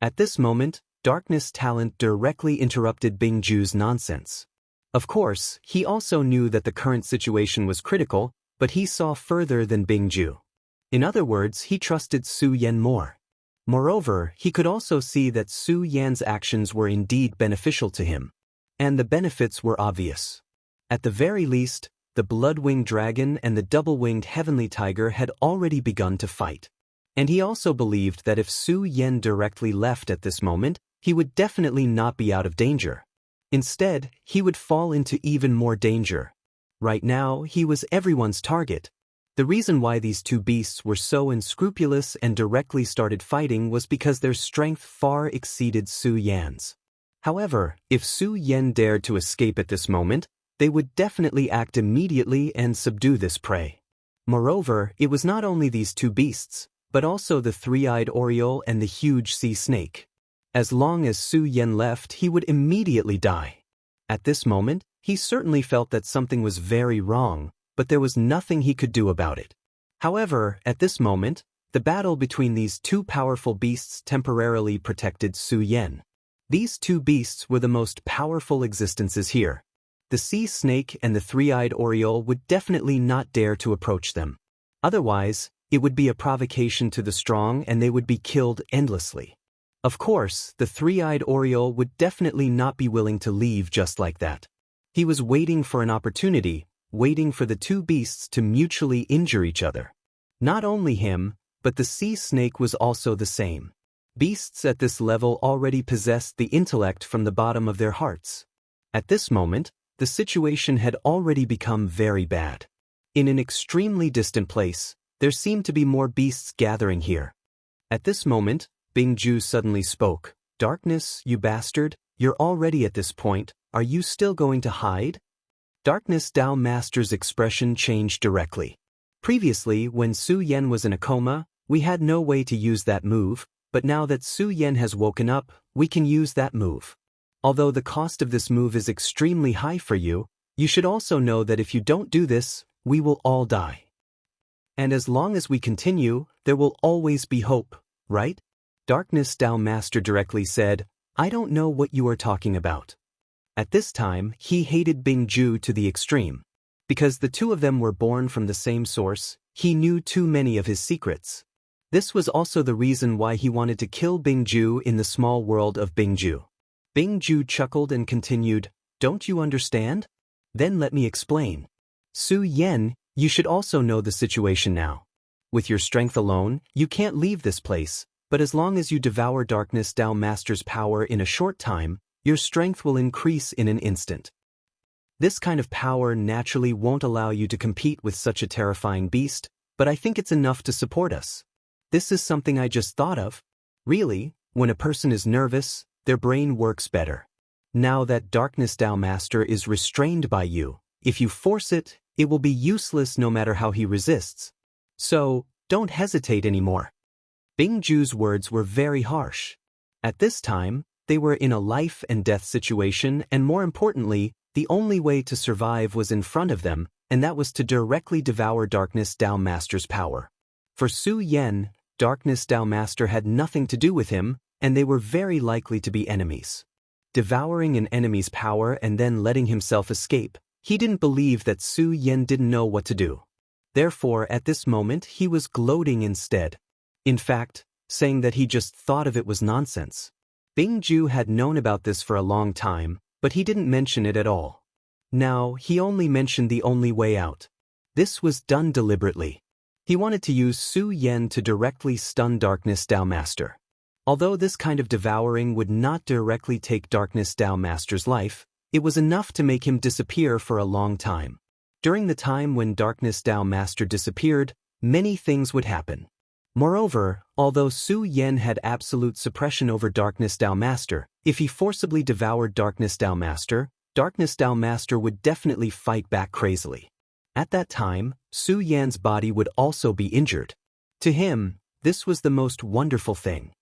At this moment, Darkness Talent directly interrupted Bing Ju's nonsense. Of course, he also knew that the current situation was critical, but he saw further than Bing Ju. In other words, he trusted Su Yan more. Moreover, he could also see that Su Yan's actions were indeed beneficial to him. And the benefits were obvious. At the very least, the Blood-Winged Dragon and the double-winged heavenly tiger had already begun to fight. And he also believed that if Su Yan directly left at this moment, he would definitely not be out of danger. Instead, he would fall into even more danger. Right now, he was everyone's target. The reason why these 2 beasts were so unscrupulous and directly started fighting was because their strength far exceeded Su Yan's. However, if Su Yan dared to escape at this moment, they would definitely act immediately and subdue this prey. Moreover, it was not only these two beasts, but also the three-eyed oriole and the huge sea snake. As long as Su Yan left, he would immediately die. At this moment, he certainly felt that something was very wrong, but there was nothing he could do about it. However, at this moment, the battle between these two powerful beasts temporarily protected Su Yan. These two beasts were the most powerful existences here. The sea snake and the three-eyed oriole would definitely not dare to approach them. Otherwise, it would be a provocation to the strong and they would be killed endlessly. Of course, the three-eyed oriole would definitely not be willing to leave just like that. He was waiting for an opportunity, waiting for the two beasts to mutually injure each other. Not only him, but the sea snake was also the same. Beasts at this level already possessed the intellect from the bottom of their hearts. At this moment, the situation had already become very bad. In an extremely distant place, there seemed to be more beasts gathering here. At this moment, Bingju suddenly spoke. "Darkness, you bastard, you're already at this point, are you still going to hide?" Darkness Dao Master's expression changed directly. Previously, when Su Yan was in a coma, we had no way to use that move, but now that Su Yan has woken up, we can use that move. Although the cost of this move is extremely high for you, you should also know that if you don't do this, we will all die. And as long as we continue, there will always be hope, right? Darkness Dao Master directly said, "I don't know what you are talking about." At this time, he hated Bingju to the extreme. Because the two of them were born from the same source, he knew too many of his secrets. This was also the reason why he wanted to kill Bingju in the small world of Bingju. Bingju chuckled and continued, "Don't you understand? Then let me explain. Su Yan, you should also know the situation now. With your strength alone, you can't leave this place, but as long as you devour Darkness Dao Master's power in a short time, your strength will increase in an instant. This kind of power naturally won't allow you to compete with such a terrifying beast, but I think it's enough to support us. This is something I just thought of. Really, when a person is nervous, their brain works better. Now that Darkness Dao Master is restrained by you, if you force it, it will be useless no matter how he resists. So, don't hesitate anymore." Bingju's words were very harsh. At this time, they were in a life and death situation, and more importantly, the only way to survive was in front of them, and that was to directly devour Darkness Dao Master's power. For Su Yan, Darkness Dao Master had nothing to do with him, and they were very likely to be enemies. Devouring an enemy's power and then letting himself escape, he didn't believe that Su Yan didn't know what to do. Therefore, at this moment, he was gloating instead. In fact, saying that he just thought of it was nonsense. Bingju had known about this for a long time, but he didn't mention it at all. Now, he only mentioned the only way out. This was done deliberately. He wanted to use Su Yan to directly stun Darkness Dao Master. Although this kind of devouring would not directly take Darkness Dao Master's life, it was enough to make him disappear for a long time. During the time when Darkness Dao Master disappeared, many things would happen. Moreover, although Su Yan had absolute suppression over Darkness Dao Master, if he forcibly devoured Darkness Dao Master would definitely fight back crazily. At that time, Su Yan's body would also be injured. To him, this was the most wonderful thing.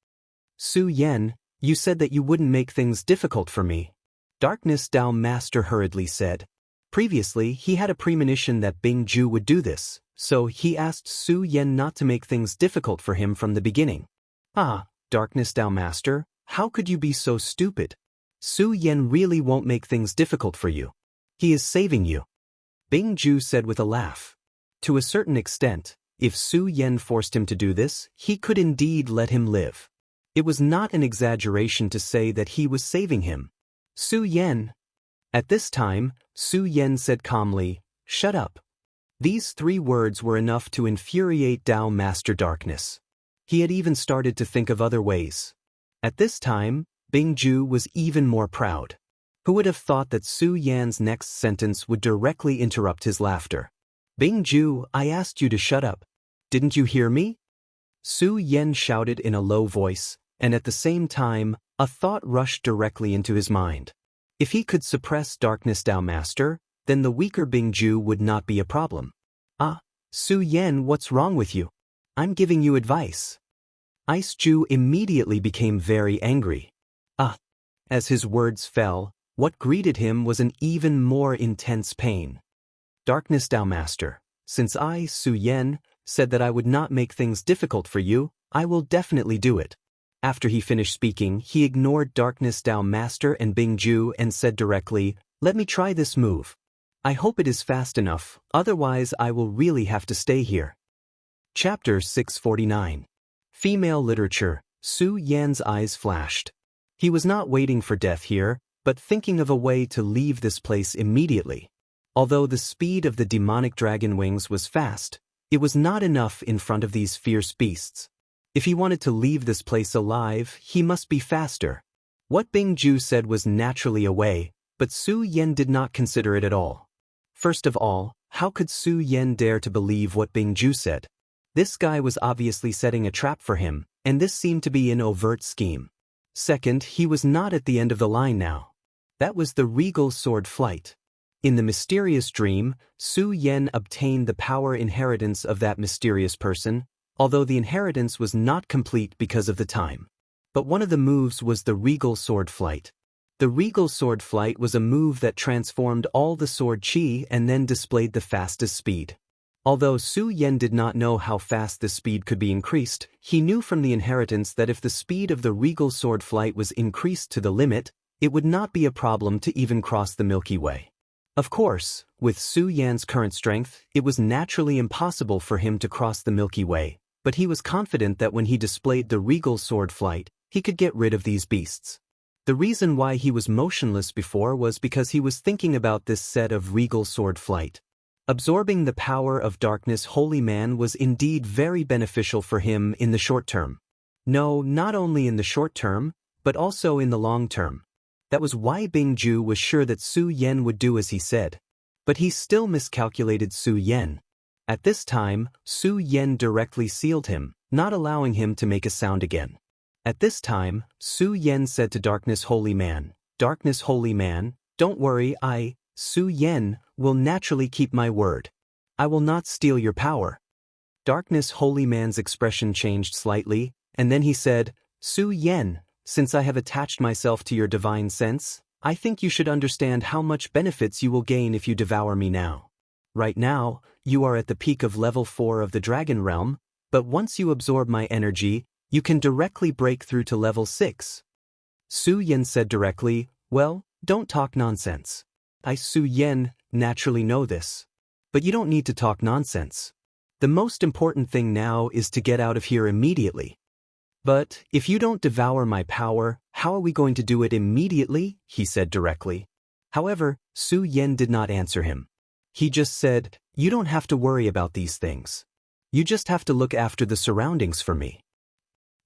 "Su Yan, you said that you wouldn't make things difficult for me," Darkness Dao Master hurriedly said. Previously, he had a premonition that Bingju would do this, so he asked Su Yan not to make things difficult for him from the beginning. "Ah, Darkness Dao Master, how could you be so stupid? Su Yan really won't make things difficult for you. He is saving you," Bingju said with a laugh. To a certain extent, if Su Yan forced him to do this, he could indeed let him live. It was not an exaggeration to say that he was saving him. "Su Yan." At this time, Su Yan said calmly, "Shut up." These 3 words were enough to infuriate Dao Master Darkness. He had even started to think of other ways. At this time, Bingju was even more proud. Who would have thought that Su Yan's next sentence would directly interrupt his laughter? "Bingju, I asked you to shut up. Didn't you hear me?" Su Yan shouted in a low voice, and at the same time, A thought rushed directly into his mind. If he could suppress Darkness Dao Master, then the weaker Bingju would not be a problem. Ah, Su Yan, what's wrong with you? I'm giving you advice. Ice Ju immediately became very angry. Ah! As his words fell, what greeted him was an even more intense pain. Darkness Dao Master, since I, Su Yan, said that I would not make things difficult for you, I will definitely do it. After he finished speaking, he ignored Darkness Dao Master and Bingju and said directly, "Let me try this move. I hope it is fast enough, otherwise I will really have to stay here." Chapter 649. Female Literature. Su Yan's eyes flashed. He was not waiting for death here, but thinking of a way to leave this place immediately. Although the speed of the demonic dragon wings was fast, it was not enough in front of these fierce beasts. If he wanted to leave this place alive, he must be faster. What Bingju said was naturally a way, but Su Yan did not consider it at all. First of all, how could Su Yan dare to believe what Bingju said? This guy was obviously setting a trap for him, and this seemed to be an overt scheme. Second, he was not at the end of the line now. That was the regal sword flight. In the mysterious dream, Su Yan obtained the power inheritance of that mysterious person, although the inheritance was not complete because of the time. But one of the moves was the regal sword flight. The regal sword flight was a move that transformed all the sword chi and then displayed the fastest speed. Although Su Yan did not know how fast the speed could be increased, he knew from the inheritance that if the speed of the regal sword flight was increased to the limit, it would not be a problem to even cross the Milky Way. Of course, with Su Yan's current strength, it was naturally impossible for him to cross the Milky Way, but he was confident that when he displayed the regal sword flight, he could get rid of these beasts. The reason why he was motionless before was because he was thinking about this set of regal sword flight. Absorbing the power of Darkness Holy Man was indeed very beneficial for him in the short term. No, not only in the short term, but also in the long term. That was why Bingju was sure that Su Yan would do as he said. But he still miscalculated Su Yan. At this time, Su Yan directly sealed him, not allowing him to make a sound again. At this time, Su Yan said to Darkness Holy Man, "Darkness Holy Man, don't worry, I, Su Yan, will naturally keep my word. I will not steal your power." Darkness Holy Man's expression changed slightly, and then he said, "Su Yan, since I have attached myself to your divine sense, I think you should understand how much benefits you will gain if you devour me now. Right now, you are at the peak of level 4 of the Dragon Realm, but once you absorb my energy, you can directly break through to level 6. Su Yan said directly, "Well, don't talk nonsense. I, Su Yan, naturally know this. But you don't need to talk nonsense. The most important thing now is to get out of here immediately." "But if you don't devour my power, how are we going to do it immediately?" he said directly. However, Su Yan did not answer him. He just said, "You don't have to worry about these things. You just have to look after the surroundings for me."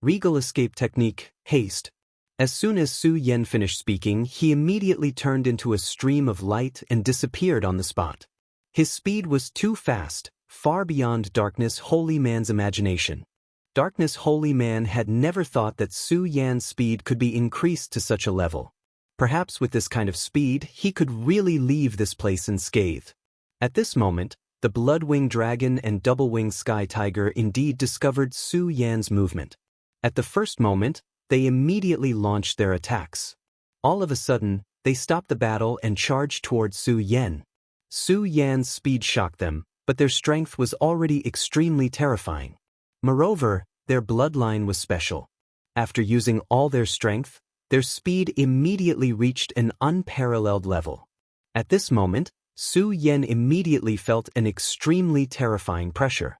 Regal escape technique, haste. As soon as Su Yan finished speaking, he immediately turned into a stream of light and disappeared on the spot. His speed was too fast, far beyond Darkness Holy Man's imagination. Darkness Holy Man had never thought that Su Yan's speed could be increased to such a level. Perhaps with this kind of speed, he could really leave this place unscathed. At this moment, the Blood-Winged Dragon and Double-Winged Sky Tiger indeed discovered Su Yan's movement. At the first moment, they immediately launched their attacks. All of a sudden, they stopped the battle and charged towards Su Yan. Su Yan's speed shocked them, but their strength was already extremely terrifying. Moreover, their bloodline was special. After using all their strength, their speed immediately reached an unparalleled level. At this moment, Su Yan immediately felt an extremely terrifying pressure.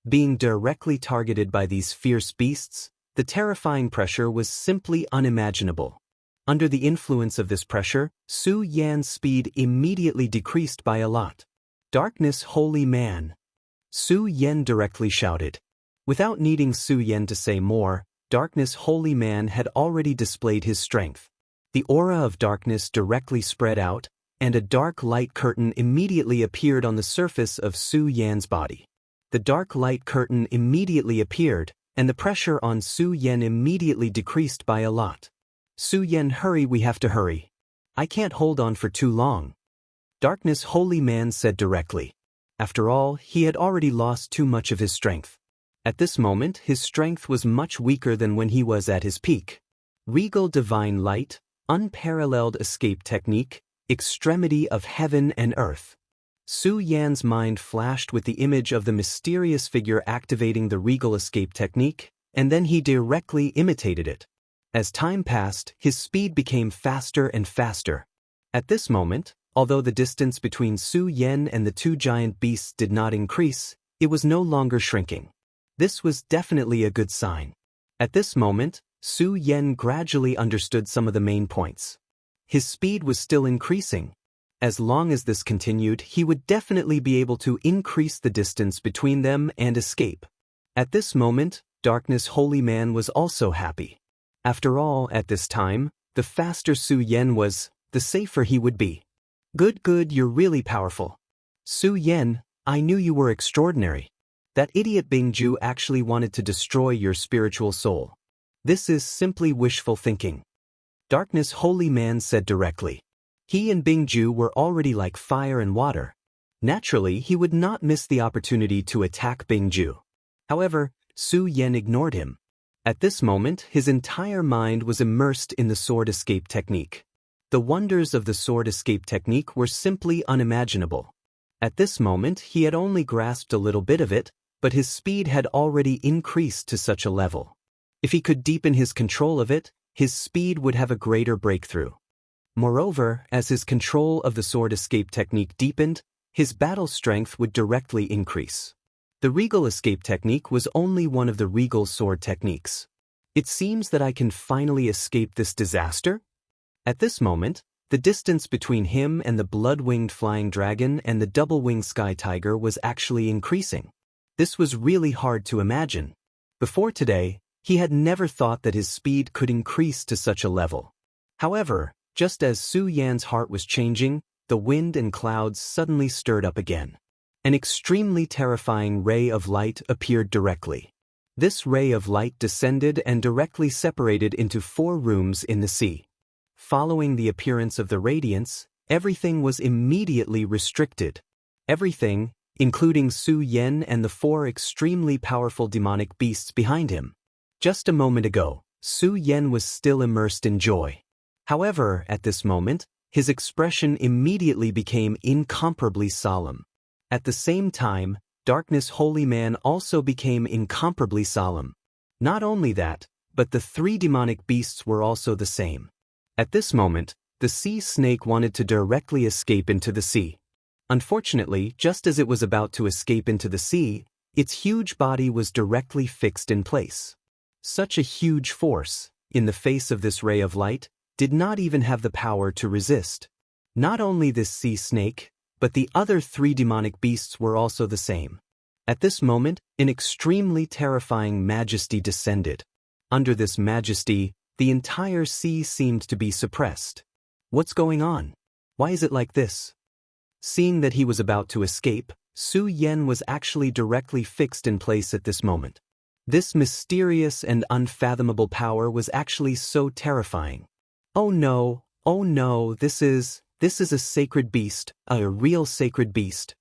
Being directly targeted by these fierce beasts, the terrifying pressure was simply unimaginable. Under the influence of this pressure, Su Yan's speed immediately decreased by a lot. "Darkness Holy Man!" Su Yan directly shouted. Without needing Su Yan to say more, Darkness Holy Man had already displayed his strength. The aura of darkness directly spread out, and a dark light curtain immediately appeared on the surface of Su Yan's body. The dark light curtain immediately appeared, and the pressure on Su Yan immediately decreased by a lot. Su Yan, hurry, we have to hurry. I can't hold on for too long. Darkness holy man said directly. After all, he had already lost too much of his strength. At this moment, his strength was much weaker than when he was at his peak. Regal divine light, unparalleled escape technique, extremity of heaven and earth. Su Yan's mind flashed with the image of the mysterious figure activating the regal escape technique, and then he directly imitated it. As time passed, his speed became faster and faster. At this moment, although the distance between Su Yan and the two giant beasts did not increase, it was no longer shrinking. This was definitely a good sign. At this moment, Su Yan gradually understood some of the main points. His speed was still increasing. As long as this continued, he would definitely be able to increase the distance between them and escape. At this moment, Darkness Holy Man was also happy. After all, at this time, the faster Su Yan was, the safer he would be. Good, you're really powerful. Su Yan, I knew you were extraordinary. That idiot Bingju actually wanted to destroy your spiritual soul. This is simply wishful thinking. Darkness Holy Man said directly. He and Bingju were already like fire and water. Naturally, he would not miss the opportunity to attack Bingju. However, Su Yan ignored him. At this moment, his entire mind was immersed in the sword escape technique. The wonders of the sword escape technique were simply unimaginable. At this moment, he had only grasped a little bit of it, but his speed had already increased to such a level. If he could deepen his control of it, his speed would have a greater breakthrough. Moreover, as his control of the sword escape technique deepened, his battle strength would directly increase. The regal escape technique was only one of the regal sword techniques. It seems that I can finally escape this disaster? At this moment, the distance between him and the blood-winged flying dragon and the double-winged sky tiger was actually increasing. This was really hard to imagine. Before today, he had never thought that his speed could increase to such a level. However, just as Su Yan's heart was changing, the wind and clouds suddenly stirred up again. An extremely terrifying ray of light appeared directly. This ray of light descended and directly separated into 4 rooms in the sea. Following the appearance of the radiance, everything was immediately restricted. Everything, including Su Yan and the 4 extremely powerful demonic beasts behind him. Just a moment ago, Su Yan was still immersed in joy. However, at this moment, his expression immediately became incomparably solemn. At the same time, Darkness Holy Man also became incomparably solemn. Not only that, but the 3 demonic beasts were also the same. At this moment, the sea snake wanted to directly escape into the sea. Unfortunately, just as it was about to escape into the sea, its huge body was directly fixed in place. Such a huge force, in the face of this ray of light, did not even have the power to resist. Not only this sea snake, but the other 3 demonic beasts were also the same. At this moment, an extremely terrifying majesty descended. Under this majesty, the entire sea seemed to be suppressed. What's going on? Why is it like this? Seeing that he was about to escape, Su Yan was actually directly fixed in place at this moment. This mysterious and unfathomable power was actually so terrifying. Oh no, this is a sacred beast, a real sacred beast.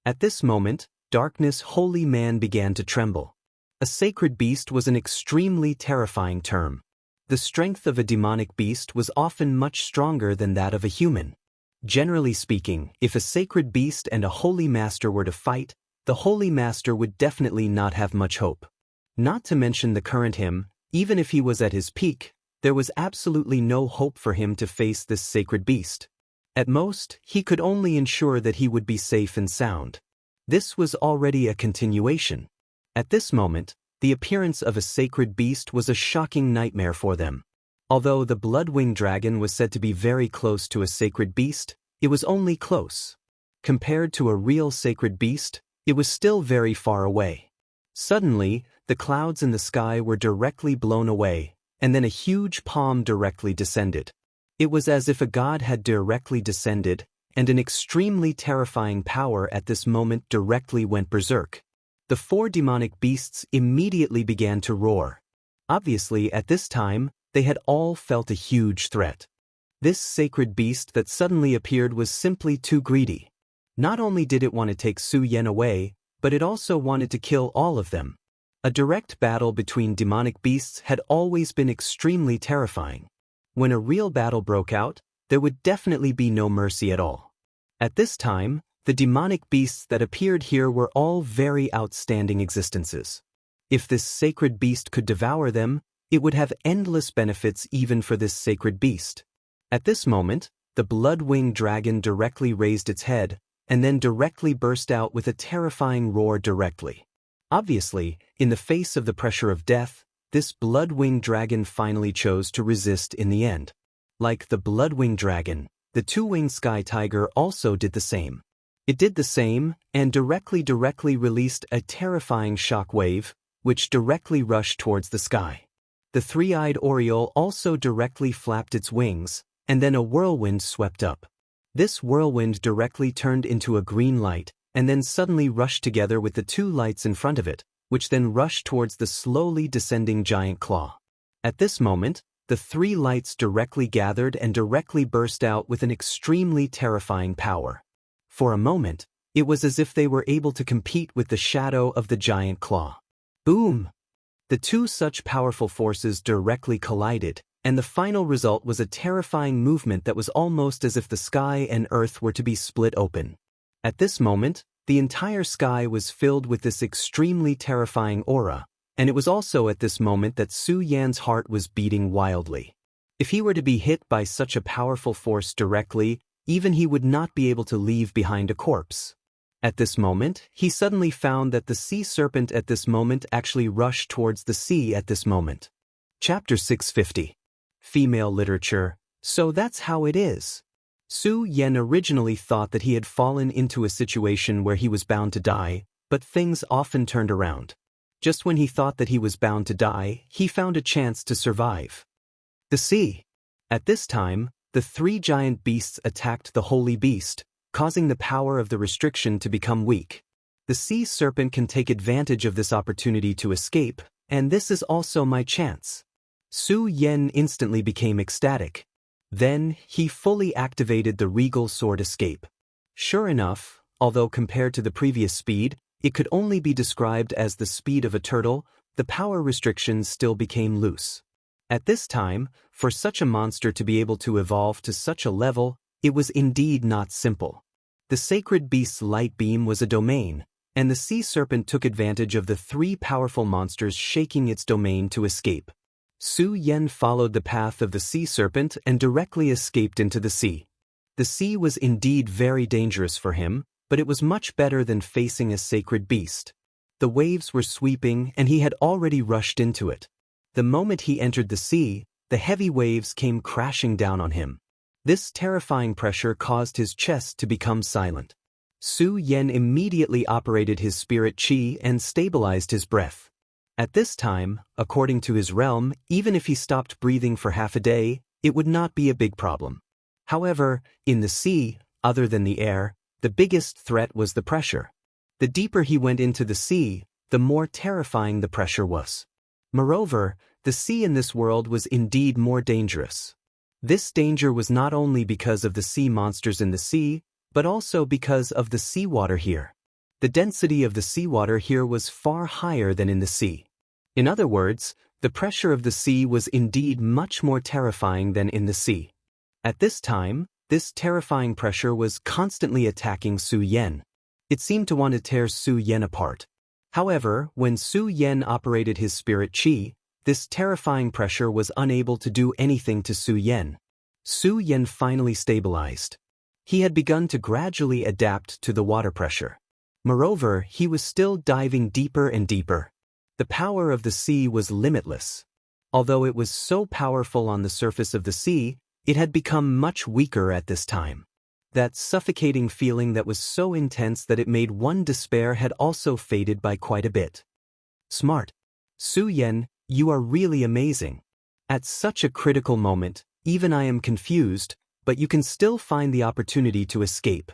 At this moment, Darkness Holy Man began to tremble. A sacred beast was an extremely terrifying term. The strength of a demonic beast was often much stronger than that of a human. Generally speaking, if a sacred beast and a holy master were to fight, the holy master would definitely not have much hope. Not to mention the current him, even if he was at his peak, there was absolutely no hope for him to face this sacred beast. At most, he could only ensure that he would be safe and sound. This was already a continuation. At this moment, the appearance of a sacred beast was a shocking nightmare for them. Although the blood-winged dragon was said to be very close to a sacred beast, it was only close. Compared to a real sacred beast, it was still very far away. Suddenly, the clouds in the sky were directly blown away, and then a huge palm directly descended. It was as if a god had directly descended, and an extremely terrifying power at this moment directly went berserk. The 4 demonic beasts immediately began to roar. Obviously, at this time, They had all felt a huge threat. This sacred beast that suddenly appeared was simply too greedy. Not only did it want to take Su Yan away, but it also wanted to kill all of them. A direct battle between demonic beasts had always been extremely terrifying. When a real battle broke out, there would definitely be no mercy at all. At this time, the demonic beasts that appeared here were all very outstanding existences. If this sacred beast could devour them, it would have endless benefits even for this sacred beast. At this moment, the blood-winged dragon directly raised its head, and then directly burst out with a terrifying roar directly. Obviously, in the face of the pressure of death, this blood-winged dragon finally chose to resist in the end. Like the blood-winged dragon, the two-winged sky tiger also did the same. It did the same, and directly released a terrifying shock wave, which directly rushed towards the sky. The three-eyed oriole also directly flapped its wings, and then a whirlwind swept up. This whirlwind directly turned into a green light, and then suddenly rushed together with the two lights in front of it, which then rushed towards the slowly descending giant claw. At this moment, the three lights directly gathered and directly burst out with an extremely terrifying power. For a moment, it was as if they were able to compete with the shadow of the giant claw. Boom! The two such powerful forces directly collided, and the final result was a terrifying movement that was almost as if the sky and earth were to be split open. At this moment, the entire sky was filled with this extremely terrifying aura, and it was also at this moment that Su Yan's heart was beating wildly. If he were to be hit by such a powerful force directly, even he would not be able to leave behind a corpse. At this moment, he suddenly found that the sea serpent at this moment actually rushed towards the sea at this moment. Chapter 650. Female Literature. So that's how it is. Su Yan originally thought that he had fallen into a situation where he was bound to die, but things often turned around. Just when he thought that he was bound to die, he found a chance to survive. The sea. At this time, the three giant beasts attacked the holy beast, causing the power of the restriction to become weak. The sea serpent can take advantage of this opportunity to escape, and this is also my chance. Su Yan instantly became ecstatic. Then, he fully activated the regal sword escape. Sure enough, although compared to the previous speed, it could only be described as the speed of a turtle, the power restrictions still became loose. At this time, for such a monster to be able to evolve to such a level, it was indeed not simple. The sacred beast's light beam was a domain, and the sea serpent took advantage of the three powerful monsters shaking its domain to escape. Su Yan followed the path of the sea serpent and directly escaped into the sea. The sea was indeed very dangerous for him, but it was much better than facing a sacred beast. The waves were sweeping and he had already rushed into it. The moment he entered the sea, the heavy waves came crashing down on him. This terrifying pressure caused his chest to become silent. Su Yan immediately operated his spirit qi and stabilized his breath. At this time, according to his realm, even if he stopped breathing for half a day, it would not be a big problem. However, in the sea, other than the air, the biggest threat was the pressure. The deeper he went into the sea, the more terrifying the pressure was. Moreover, the sea in this world was indeed more dangerous. This danger was not only because of the sea monsters in the sea, but also because of the seawater here. The density of the seawater here was far higher than in the sea. In other words, the pressure of the sea was indeed much more terrifying than in the sea. At this time, this terrifying pressure was constantly attacking Su Yan. It seemed to want to tear Su Yan apart. However, when Su Yan operated his spirit qi, this terrifying pressure was unable to do anything to Su Yan. Su Yan finally stabilized. He had begun to gradually adapt to the water pressure. Moreover, he was still diving deeper and deeper. The power of the sea was limitless. Although it was so powerful on the surface of the sea, it had become much weaker at this time. That suffocating feeling that was so intense that it made one despair had also faded by quite a bit. Smart. Su Yan, you are really amazing. At such a critical moment, even I am confused, but you can still find the opportunity to escape.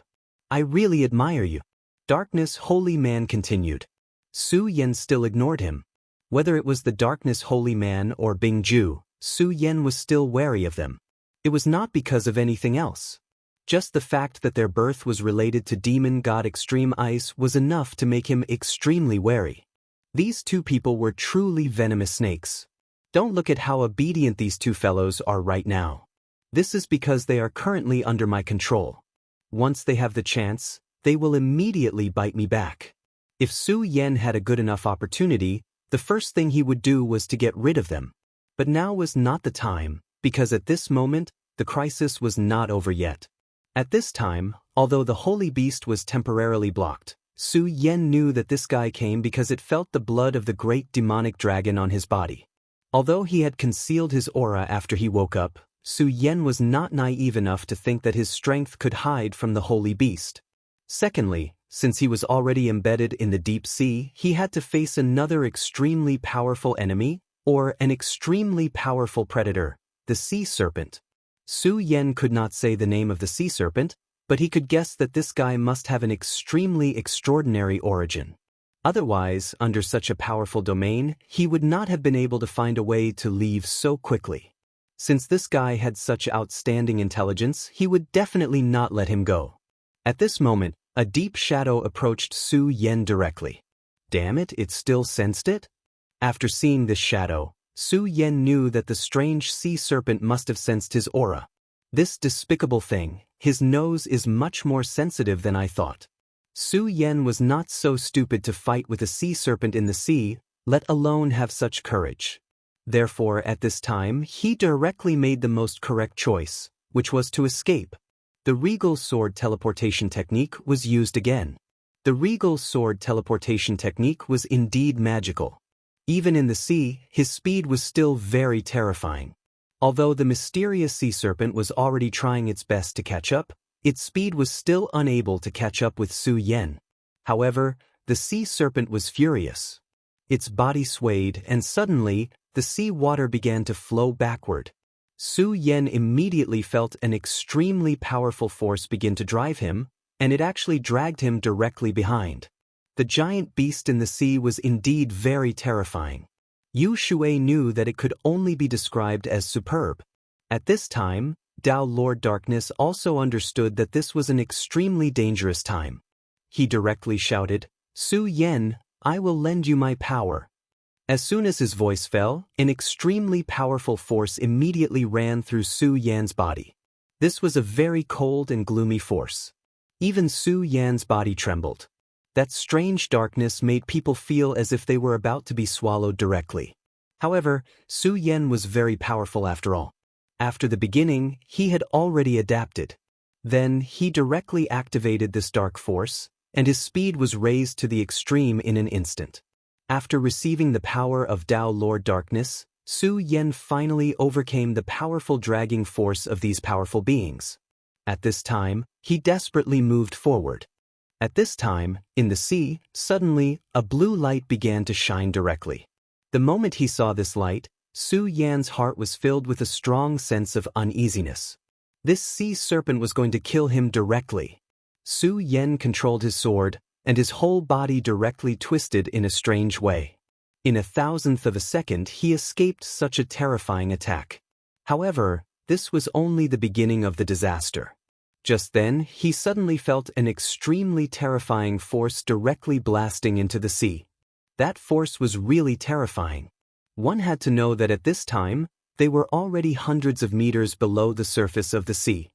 I really admire you. Darkness Holy Man continued. Su Yan still ignored him. Whether it was the Darkness Holy Man or Bing Ju, Su Yan was still wary of them. It was not because of anything else. Just the fact that their birth was related to demon god Extreme Ice was enough to make him extremely wary. These two people were truly venomous snakes. Don't look at how obedient these two fellows are right now. This is because they are currently under my control. Once they have the chance, they will immediately bite me back. If Su Yan had a good enough opportunity, the first thing he would do was to get rid of them. But now was not the time, because at this moment, the crisis was not over yet. At this time, although the holy beast was temporarily blocked, Su Yan knew that this guy came because it felt the blood of the great demonic dragon on his body. Although he had concealed his aura after he woke up, Su Yan was not naive enough to think that his strength could hide from the holy beast. Secondly, since he was already embedded in the deep sea, he had to face another extremely powerful enemy, or an extremely powerful predator, the sea serpent. Su Yan could not say the name of the sea serpent, but he could guess that this guy must have an extremely extraordinary origin. Otherwise, under such a powerful domain, he would not have been able to find a way to leave so quickly. Since this guy had such outstanding intelligence, he would definitely not let him go. At this moment, a deep shadow approached Su Yan directly. Damn it, it still sensed it? After seeing this shadow, Su Yan knew that the strange sea serpent must have sensed his aura. This despicable thing, his nose is much more sensitive than I thought. Su Yan was not so stupid to fight with a sea serpent in the sea, let alone have such courage. Therefore, at this time, he directly made the most correct choice, which was to escape. The Regal Sword Teleportation Technique was used again. The Regal Sword Teleportation Technique was indeed magical. Even in the sea, his speed was still very terrifying. Although the mysterious sea serpent was already trying its best to catch up, its speed was still unable to catch up with Su Yan. However, the sea serpent was furious. Its body swayed, and suddenly, the sea water began to flow backward. Su Yan immediately felt an extremely powerful force begin to drive him, and it actually dragged him directly behind. The giant beast in the sea was indeed very terrifying. Yu Shui knew that it could only be described as superb. At this time, Dao Lord Darkness also understood that this was an extremely dangerous time. He directly shouted, "Su Yan, I will lend you my power." As soon as his voice fell, an extremely powerful force immediately ran through Su Yan's body. This was a very cold and gloomy force. Even Su Yan's body trembled. That strange darkness made people feel as if they were about to be swallowed directly. However, Su Yan was very powerful after all. After the beginning, he had already adapted. Then, he directly activated this dark force, and his speed was raised to the extreme in an instant. After receiving the power of Dao Lord Darkness, Su Yan finally overcame the powerful dragging force of these powerful beings. At this time, he desperately moved forward. At this time, in the sea, suddenly, a blue light began to shine directly. The moment he saw this light, Su Yan's heart was filled with a strong sense of uneasiness. This sea serpent was going to kill him directly. Su Yan controlled his sword, and his whole body directly twisted in a strange way. In a thousandth of a second, he escaped such a terrifying attack. However, this was only the beginning of the disaster. Just then, he suddenly felt an extremely terrifying force directly blasting into the sea. That force was really terrifying. One had to know that at this time, they were already hundreds of meters below the surface of the sea.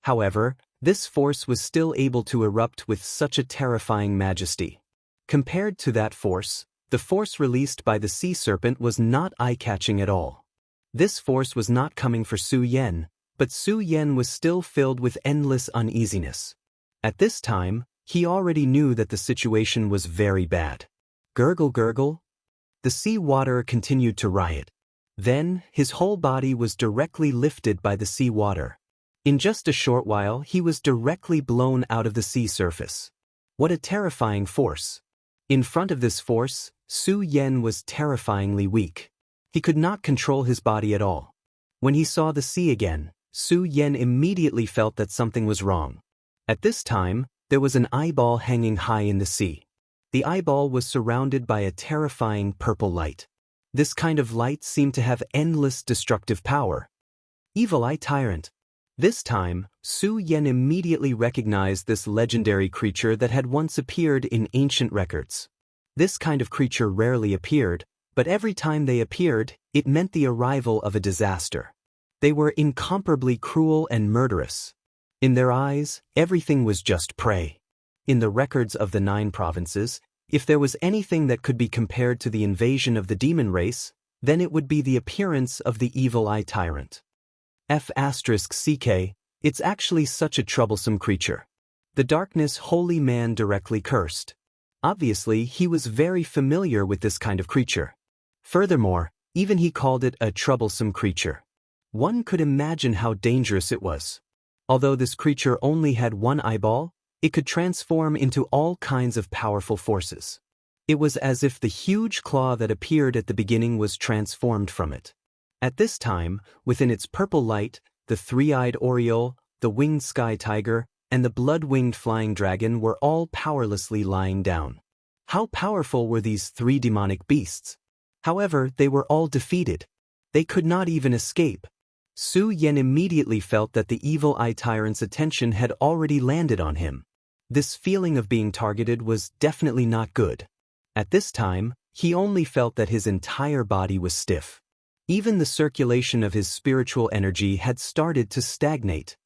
However, this force was still able to erupt with such a terrifying majesty. Compared to that force, the force released by the sea serpent was not eye-catching at all. This force was not coming for Su Yan, but Su Yan was still filled with endless uneasiness. At this time, he already knew that the situation was very bad. Gurgle gurgle. The sea water continued to riot. Then, his whole body was directly lifted by the sea water. In just a short while, he was directly blown out of the sea surface. What a terrifying force. In front of this force, Su Yan was terrifyingly weak. He could not control his body at all. When he saw the sea again, Su Yan immediately felt that something was wrong. At this time, there was an eyeball hanging high in the sea. The eyeball was surrounded by a terrifying purple light. This kind of light seemed to have endless destructive power. Evil Eye Tyrant. This time, Su Yan immediately recognized this legendary creature that had once appeared in ancient records. This kind of creature rarely appeared, but every time they appeared, it meant the arrival of a disaster. They were incomparably cruel and murderous. In their eyes, everything was just prey. In the records of the 9 provinces, if there was anything that could be compared to the invasion of the demon race, then it would be the appearance of the Evil Eye Tyrant. F***CK, it's actually such a troublesome creature. The darkness holy man directly cursed. Obviously, he was very familiar with this kind of creature. Furthermore, even he called it a troublesome creature. One could imagine how dangerous it was. Although this creature only had one eyeball, it could transform into all kinds of powerful forces. It was as if the huge claw that appeared at the beginning was transformed from it. At this time, within its purple light, the 3-eyed Oriole, the winged sky tiger, and the blood-winged flying dragon were all powerlessly lying down. How powerful were these 3 demonic beasts? However, they were all defeated. They could not even escape. Su Yan immediately felt that the Evil Eye Tyrant's attention had already landed on him. This feeling of being targeted was definitely not good. At this time, he only felt that his entire body was stiff. Even the circulation of his spiritual energy had started to stagnate.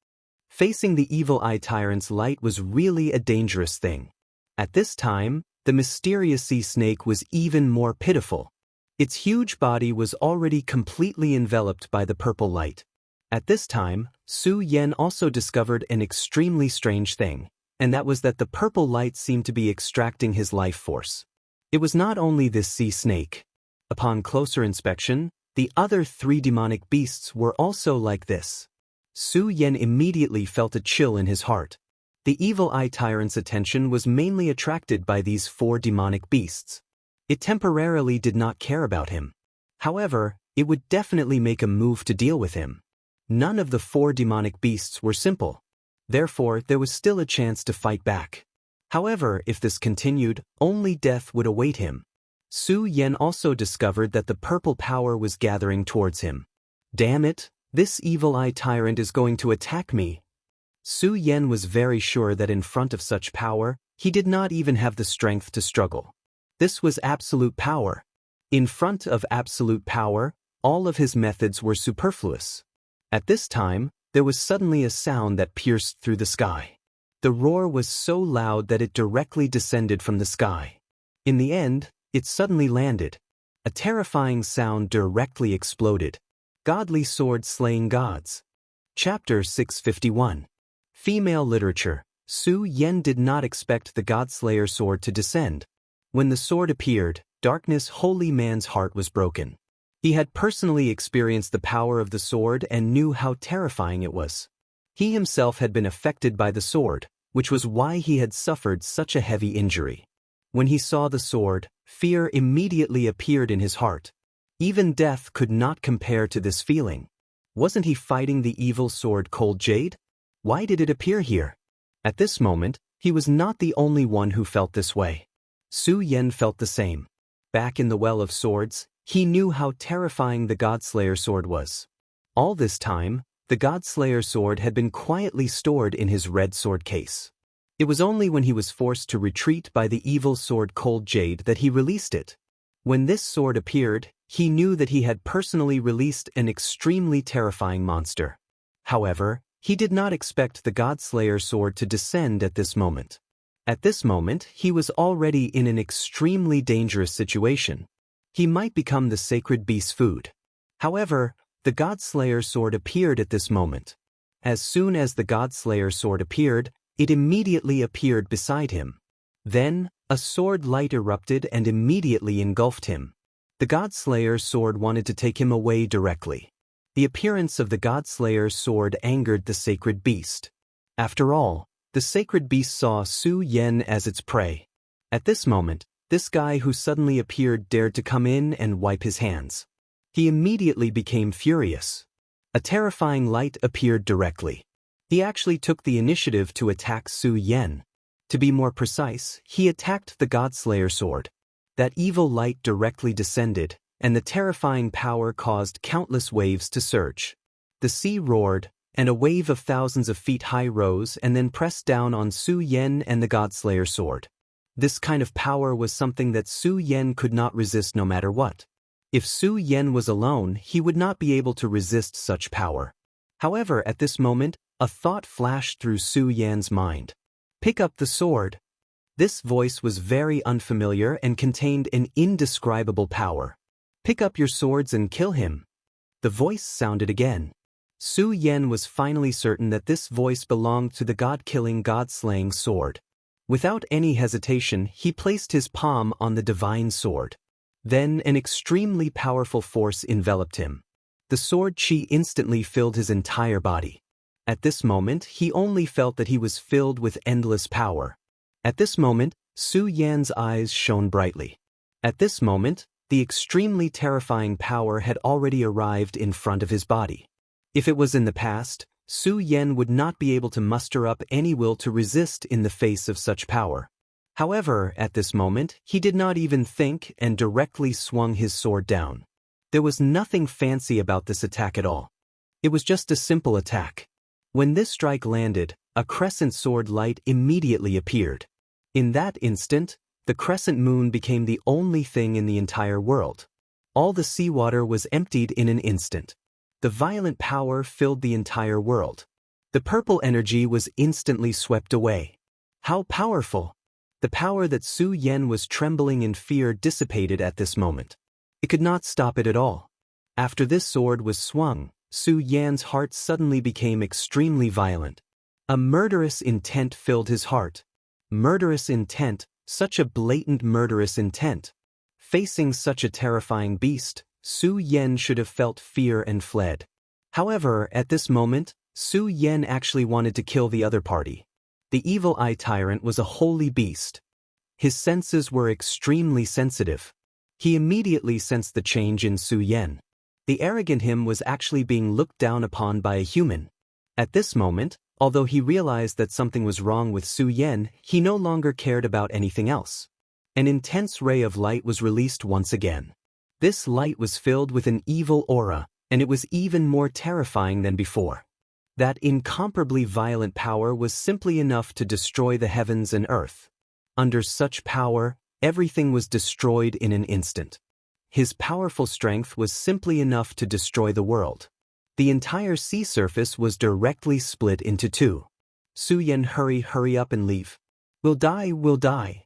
Facing the Evil Eye Tyrant's light was really a dangerous thing. At this time, the mysterious sea snake was even more pitiful. Its huge body was already completely enveloped by the purple light. At this time, Su Yan also discovered an extremely strange thing, and that was that the purple light seemed to be extracting his life force. It was not only this sea snake. Upon closer inspection, the other 3 demonic beasts were also like this. Su Yan immediately felt a chill in his heart. The Evil Eye Tyrant's attention was mainly attracted by these 4 demonic beasts. It temporarily did not care about him. However, it would definitely make a move to deal with him. None of the 4 demonic beasts were simple. Therefore, there was still a chance to fight back. However, if this continued, only death would await him. Su Yan also discovered that the purple power was gathering towards him. Damn it, this Evil Eye Tyrant is going to attack me. Su Yan was very sure that in front of such power, he did not even have the strength to struggle. This was absolute power. In front of absolute power, all of his methods were superfluous. At this time, there was suddenly a sound that pierced through the sky. The roar was so loud that it directly descended from the sky. In the end, it suddenly landed. A terrifying sound directly exploded. Godly sword slaying gods. Chapter 651. Female literature. Su Yan did not expect the Godslayer sword to descend. When the sword appeared, darkness holy man's heart was broken. He had personally experienced the power of the sword and knew how terrifying it was. He himself had been affected by the sword, which was why he had suffered such a heavy injury. When he saw the sword, fear immediately appeared in his heart. Even death could not compare to this feeling. Wasn't he fighting the evil sword Cold Jade? Why did it appear here? At this moment, he was not the only one who felt this way. Su Yan felt the same. Back in the Well of Swords, he knew how terrifying the Godslayer sword was. All this time, the Godslayer sword had been quietly stored in his red sword case. It was only when he was forced to retreat by the evil sword Cold Jade that he released it. When this sword appeared, he knew that he had personally released an extremely terrifying monster. However, he did not expect the Godslayer sword to descend at this moment. At this moment, he was already in an extremely dangerous situation. He might become the sacred beast's food. However, the Godslayer sword appeared at this moment. As soon as the Godslayer sword appeared, it immediately appeared beside him. Then, a sword light erupted and immediately engulfed him. The Godslayer sword wanted to take him away directly. The appearance of the Godslayer sword angered the sacred beast. After all, the sacred beast saw Su Yan as its prey. At this moment, this guy who suddenly appeared dared to come in and wipe his hands. He immediately became furious. A terrifying light appeared directly. He actually took the initiative to attack Su Yan. To be more precise, he attacked the Godslayer sword. That evil light directly descended, and the terrifying power caused countless waves to surge. The sea roared, and a wave of thousands of feet high rose and then pressed down on Su Yan and the Godslayer sword. This kind of power was something that Su Yan could not resist no matter what. If Su Yan was alone, he would not be able to resist such power. However, at this moment, a thought flashed through Su Yan's mind. Pick up the sword. This voice was very unfamiliar and contained an indescribable power. Pick up your swords and kill him. The voice sounded again. Su Yan was finally certain that this voice belonged to the god-killing, god-slaying sword. Without any hesitation, he placed his palm on the divine sword. Then an extremely powerful force enveloped him. The sword chi instantly filled his entire body. At this moment, he only felt that he was filled with endless power. At this moment, Su Yan's eyes shone brightly. At this moment, the extremely terrifying power had already arrived in front of his body. If it was in the past, Su Yan would not be able to muster up any will to resist in the face of such power. However, at this moment, he did not even think and directly swung his sword down. There was nothing fancy about this attack at all. It was just a simple attack. When this strike landed, a crescent sword light immediately appeared. In that instant, the crescent moon became the only thing in the entire world. All the seawater was emptied in an instant. The violent power filled the entire world. The purple energy was instantly swept away. How powerful! The power that Su Yan was trembling in fear dissipated at this moment. It could not stop it at all. After this sword was swung, Su Yan's heart suddenly became extremely violent. A murderous intent filled his heart. Murderous intent, such a blatant murderous intent. Facing such a terrifying beast, Su Yan should have felt fear and fled. However, at this moment, Su Yan actually wanted to kill the other party. The evil eye tyrant was a holy beast. His senses were extremely sensitive. He immediately sensed the change in Su Yan. The arrogant him was actually being looked down upon by a human. At this moment, although he realized that something was wrong with Su Yan, he no longer cared about anything else. An intense ray of light was released once again. This light was filled with an evil aura, and it was even more terrifying than before. That incomparably violent power was simply enough to destroy the heavens and earth. Under such power, everything was destroyed in an instant. His powerful strength was simply enough to destroy the world. The entire sea surface was directly split into two. Su Yan, hurry up and leave. We'll die.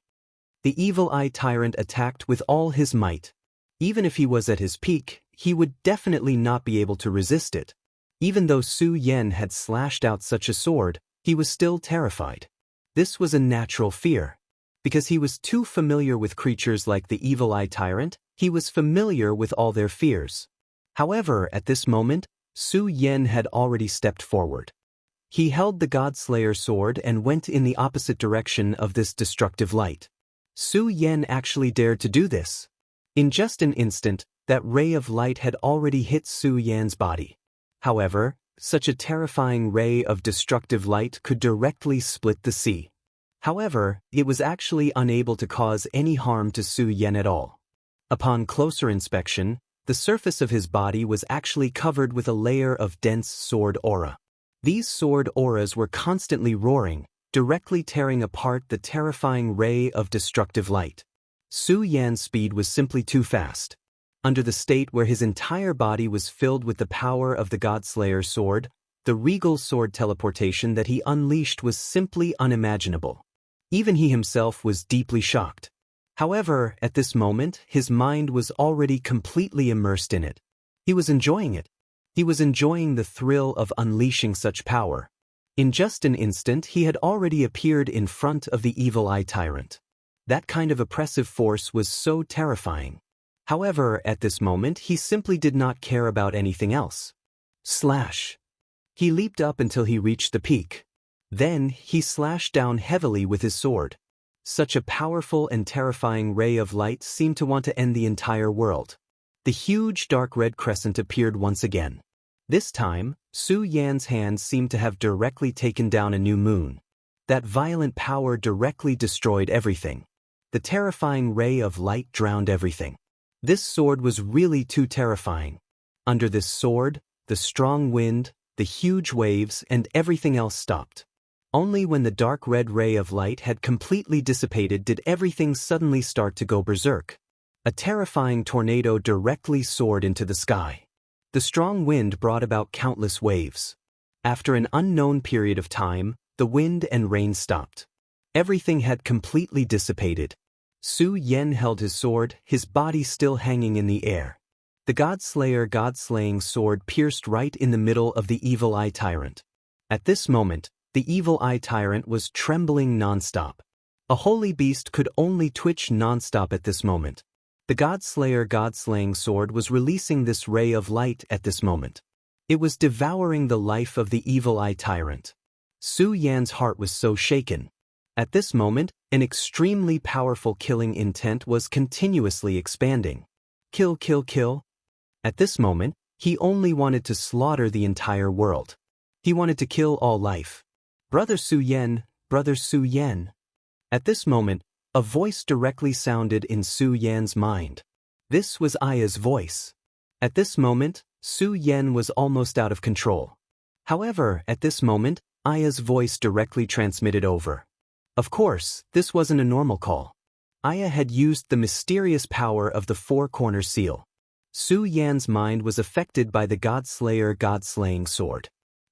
The evil eye tyrant attacked with all his might. Even if he was at his peak, he would definitely not be able to resist it. Even though Su Yan had slashed out such a sword, he was still terrified. This was a natural fear. Because he was too familiar with creatures like the evil eye tyrant, he was familiar with all their fears. However, at this moment, Su Yan had already stepped forward. He held the Godslayer sword and went in the opposite direction of this destructive light. Su Yan actually dared to do this. In just an instant, that ray of light had already hit Su Yan's body. However, such a terrifying ray of destructive light could directly split the sea. However, it was actually unable to cause any harm to Su Yan at all. Upon closer inspection, the surface of his body was actually covered with a layer of dense sword aura. These sword auras were constantly roaring, directly tearing apart the terrifying ray of destructive light. Su Yan's speed was simply too fast. Under the state where his entire body was filled with the power of the Godslayer sword, the regal sword teleportation that he unleashed was simply unimaginable. Even he himself was deeply shocked. However, at this moment, his mind was already completely immersed in it. He was enjoying it. He was enjoying the thrill of unleashing such power. In just an instant, he had already appeared in front of the evil eye tyrant. That kind of oppressive force was so terrifying. However, at this moment, he simply did not care about anything else. Slash. He leaped up until he reached the peak. Then, he slashed down heavily with his sword. Such a powerful and terrifying ray of light seemed to want to end the entire world. The huge dark red crescent appeared once again. This time, Su Yan's hand seemed to have directly taken down a new moon. That violent power directly destroyed everything. The terrifying ray of light drowned everything. This sword was really too terrifying. Under this sword, the strong wind, the huge waves, and everything else stopped. Only when the dark red ray of light had completely dissipated did everything suddenly start to go berserk. A terrifying tornado directly soared into the sky. The strong wind brought about countless waves. After an unknown period of time, the wind and rain stopped. Everything had completely dissipated. Su Yan held his sword, his body still hanging in the air. The God-slaying sword pierced right in the middle of the evil eye tyrant. At this moment, the evil eye tyrant was trembling non-stop. A holy beast could only twitch non-stop at this moment. The God-slaying sword was releasing this ray of light at this moment. It was devouring the life of the evil eye tyrant. Su Yan's heart was so shaken. At this moment, an extremely powerful killing intent was continuously expanding. Kill, kill, kill. At this moment, he only wanted to slaughter the entire world. He wanted to kill all life. Brother Su Yan, Brother Su Yan. At this moment, a voice directly sounded in Su Yan's mind. This was Aya's voice. At this moment, Su Yan was almost out of control. However, at this moment, Aya's voice directly transmitted over. Of course, this wasn't a normal call. Aya had used the mysterious power of the four-corner seal. Su Yan's mind was affected by the God-slaying sword.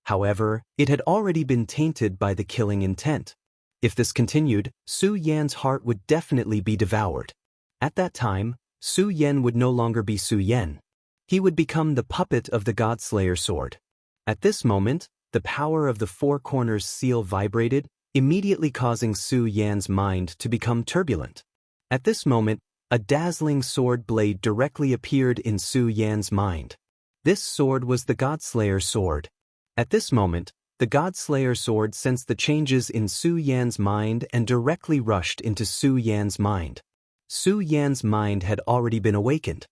However, it had already been tainted by the killing intent. If this continued, Su Yan's heart would definitely be devoured. At that time, Su Yan would no longer be Su Yan. He would become the puppet of the God-slayer sword. At this moment, the power of the four corners seal vibrated, immediately causing Su Yan's mind to become turbulent. At this moment, a dazzling sword blade directly appeared in Su Yan's mind. This sword was the God-slayer sword. At this moment, the God-slayer sword sensed the changes in Su Yan's mind and directly rushed into Su Yan's mind. Su Yan's mind had already been awakened.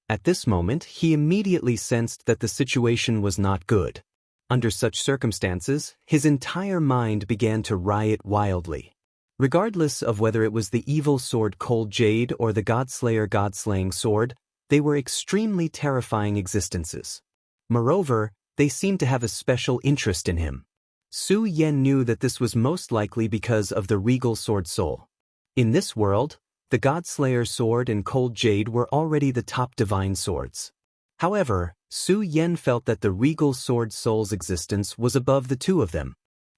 At this moment, he immediately sensed that the situation was not good. Under such circumstances, his entire mind began to riot wildly. Regardless of whether it was the evil sword Cold Jade or the God-slaying sword, they were extremely terrifying existences. Moreover, they seemed to have a special interest in him. Su Yan knew that this was most likely because of the regal sword soul. In this world, the God-slayer sword and Cold Jade were already the top divine swords. However, Su Yan felt that the regal sword soul's existence was above the two of them.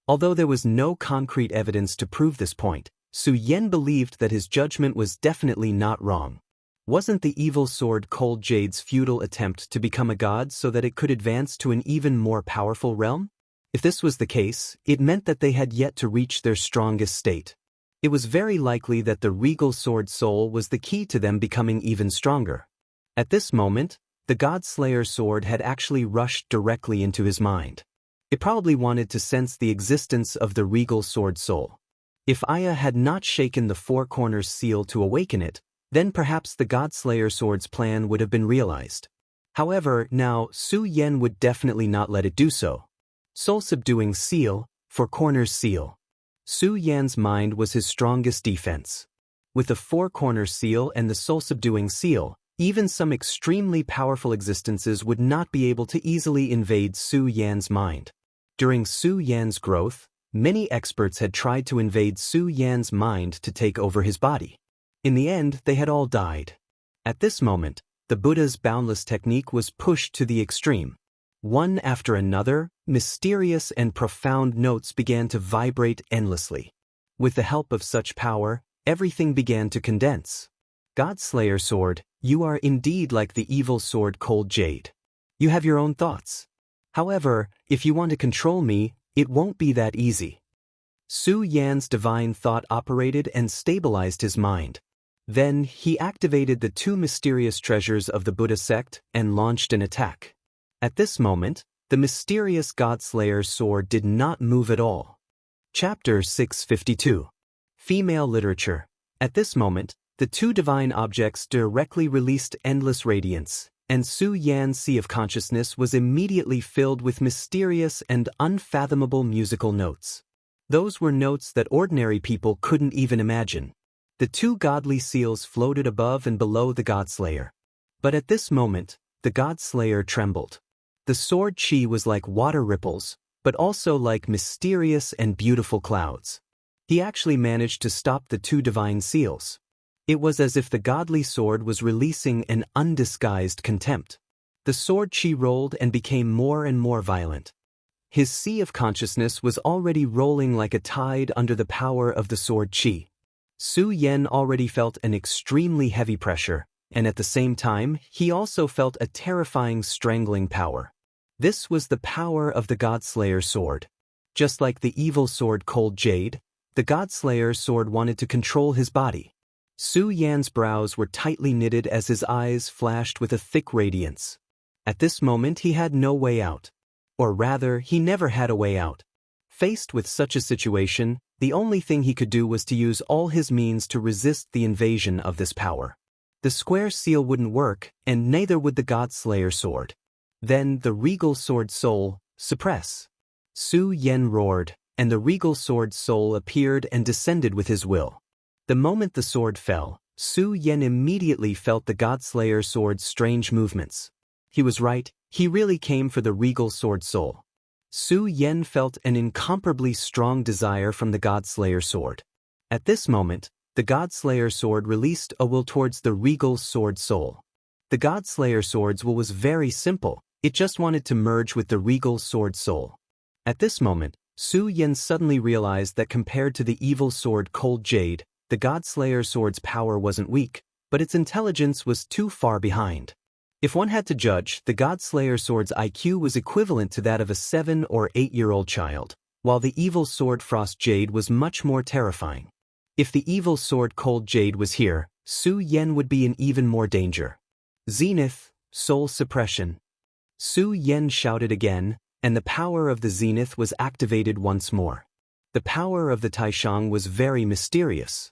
Although there was no concrete evidence to prove this point, Su Yan believed that his judgment was definitely not wrong. Wasn't the evil sword Cold Jade's futile attempt to become a god so that it could advance to an even more powerful realm? If this was the case, it meant that they had yet to reach their strongest state. It was very likely that the regal sword soul was the key to them becoming even stronger. At this moment, the God-slayer sword had actually rushed directly into his mind. It probably wanted to sense the existence of the regal sword soul. If Aya had not shaken the four corners seal to awaken it, then perhaps the God-slayer sword's plan would have been realized. However, now Su Yan would definitely not let it do so. Soul-subduing seal, four corners seal. Su Yan's mind was his strongest defense. With the four corners seal and the soul-subduing seal, even some extremely powerful existences would not be able to easily invade Su Yan's mind. During Su Yan's growth, many experts had tried to invade Su Yan's mind to take over his body. In the end, they had all died. At this moment, the Buddha's boundless technique was pushed to the extreme. One after another, mysterious and profound notes began to vibrate endlessly. With the help of such power, everything began to condense. God-slayer sword, you are indeed like the evil sword Cold Jade. You have your own thoughts. However, if you want to control me, it won't be that easy. Su Yan's divine thought operated and stabilized his mind. Then, he activated the two mysterious treasures of the Buddha sect and launched an attack. At this moment, the mysterious God-slayer sword did not move at all. Chapter 652. Female Literature. At this moment, the two divine objects directly released endless radiance, and Su Yan's sea of consciousness was immediately filled with mysterious and unfathomable musical notes. Those were notes that ordinary people couldn't even imagine. The two godly seals floated above and below the God-slayer. But at this moment, the God-slayer trembled. The sword chi was like water ripples, but also like mysterious and beautiful clouds. He actually managed to stop the two divine seals. It was as if the godly sword was releasing an undisguised contempt. The sword chi rolled and became more and more violent. His sea of consciousness was already rolling like a tide under the power of the sword chi. Su Yan already felt an extremely heavy pressure, and at the same time, he also felt a terrifying strangling power. This was the power of the God-slayer sword. Just like the evil sword Cold Jade, the God-slayer sword wanted to control his body. Su Yan's brows were tightly knitted as his eyes flashed with a thick radiance. At this moment he had no way out. Or rather, he never had a way out. Faced with such a situation, the only thing he could do was to use all his means to resist the invasion of this power. The square seal wouldn't work, and neither would the God-slayer sword. Then the regal sword soul, suppress. Su Yan roared, and the regal sword soul appeared and descended with his will. The moment the sword fell, Su Yan immediately felt the God-slayer sword's strange movements. He was right, he really came for the regal sword soul. Su Yan felt an incomparably strong desire from the God-slayer sword. At this moment, the God-slayer sword released a will towards the regal sword soul. The God-slayer sword's will was very simple, it just wanted to merge with the regal sword soul. At this moment, Su Yan suddenly realized that compared to the evil sword Cold Jade, the God-slayer sword's power wasn't weak, but its intelligence was too far behind. If one had to judge, the God-slayer sword's IQ was equivalent to that of a 7- or 8-year-old child, while the evil sword Frost Jade was much more terrifying. If the evil sword Cold Jade was here, Su Yan would be in even more danger. Zenith, soul suppression. Su Yan shouted again, and the power of the zenith was activated once more. The power of the Taishang was very mysterious.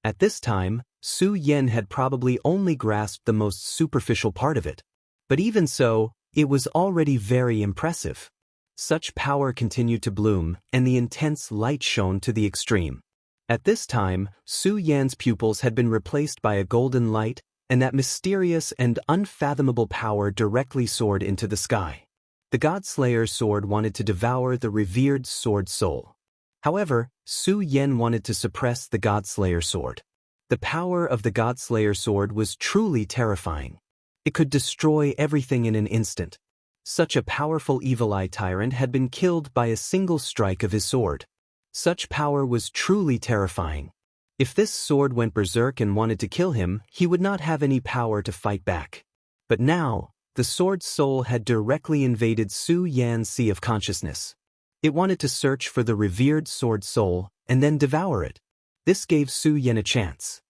At this time, Su Yan had probably only grasped the most superficial part of it. But even so, it was already very impressive. Such power continued to bloom, and the intense light shone to the extreme. At this time, Su Yan's pupils had been replaced by a golden light, and that mysterious and unfathomable power directly soared into the sky. The God-slayer sword wanted to devour the revered sword soul. However, Su Yan wanted to suppress the God-slayer sword. The power of the God-slayer sword was truly terrifying. It could destroy everything in an instant. Such a powerful evil eye tyrant had been killed by a single strike of his sword. Such power was truly terrifying. If this sword went berserk and wanted to kill him, he would not have any power to fight back. But now, the sword soul had directly invaded Su Yan's sea of consciousness. It wanted to search for the revered sword soul, and then devour it. This gave Su Yan a chance.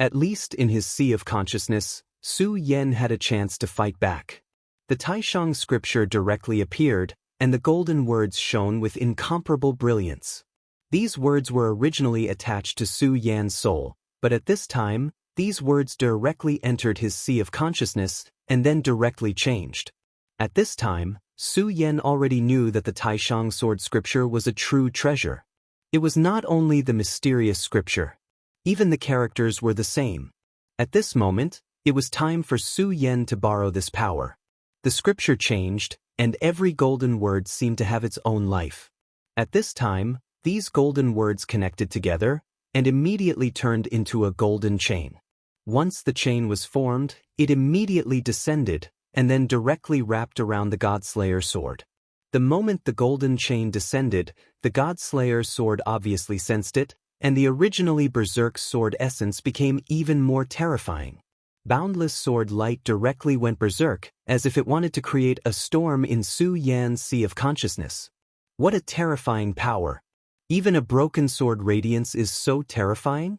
At least in his sea of consciousness, Su Yan had a chance to fight back. The Taishang scripture directly appeared, and the golden words shone with incomparable brilliance. These words were originally attached to Su Yan's soul, but at this time, these words directly entered his sea of consciousness and then directly changed. At this time, Su Yan already knew that the Taishang sword scripture was a true treasure. It was not only the mysterious scripture. Even the characters were the same. At this moment, it was time for Su Yan to borrow this power. The scripture changed, and every golden word seemed to have its own life. At this time, these golden words connected together, and immediately turned into a golden chain. Once the chain was formed, it immediately descended, and then directly wrapped around the God-slayer sword. The moment the golden chain descended, the God-slayer sword obviously sensed it, and the originally berserk sword essence became even more terrifying. Boundless sword light directly went berserk, as if it wanted to create a storm in Su Yan's sea of consciousness. What a terrifying power! Even a broken sword radiance is so terrifying?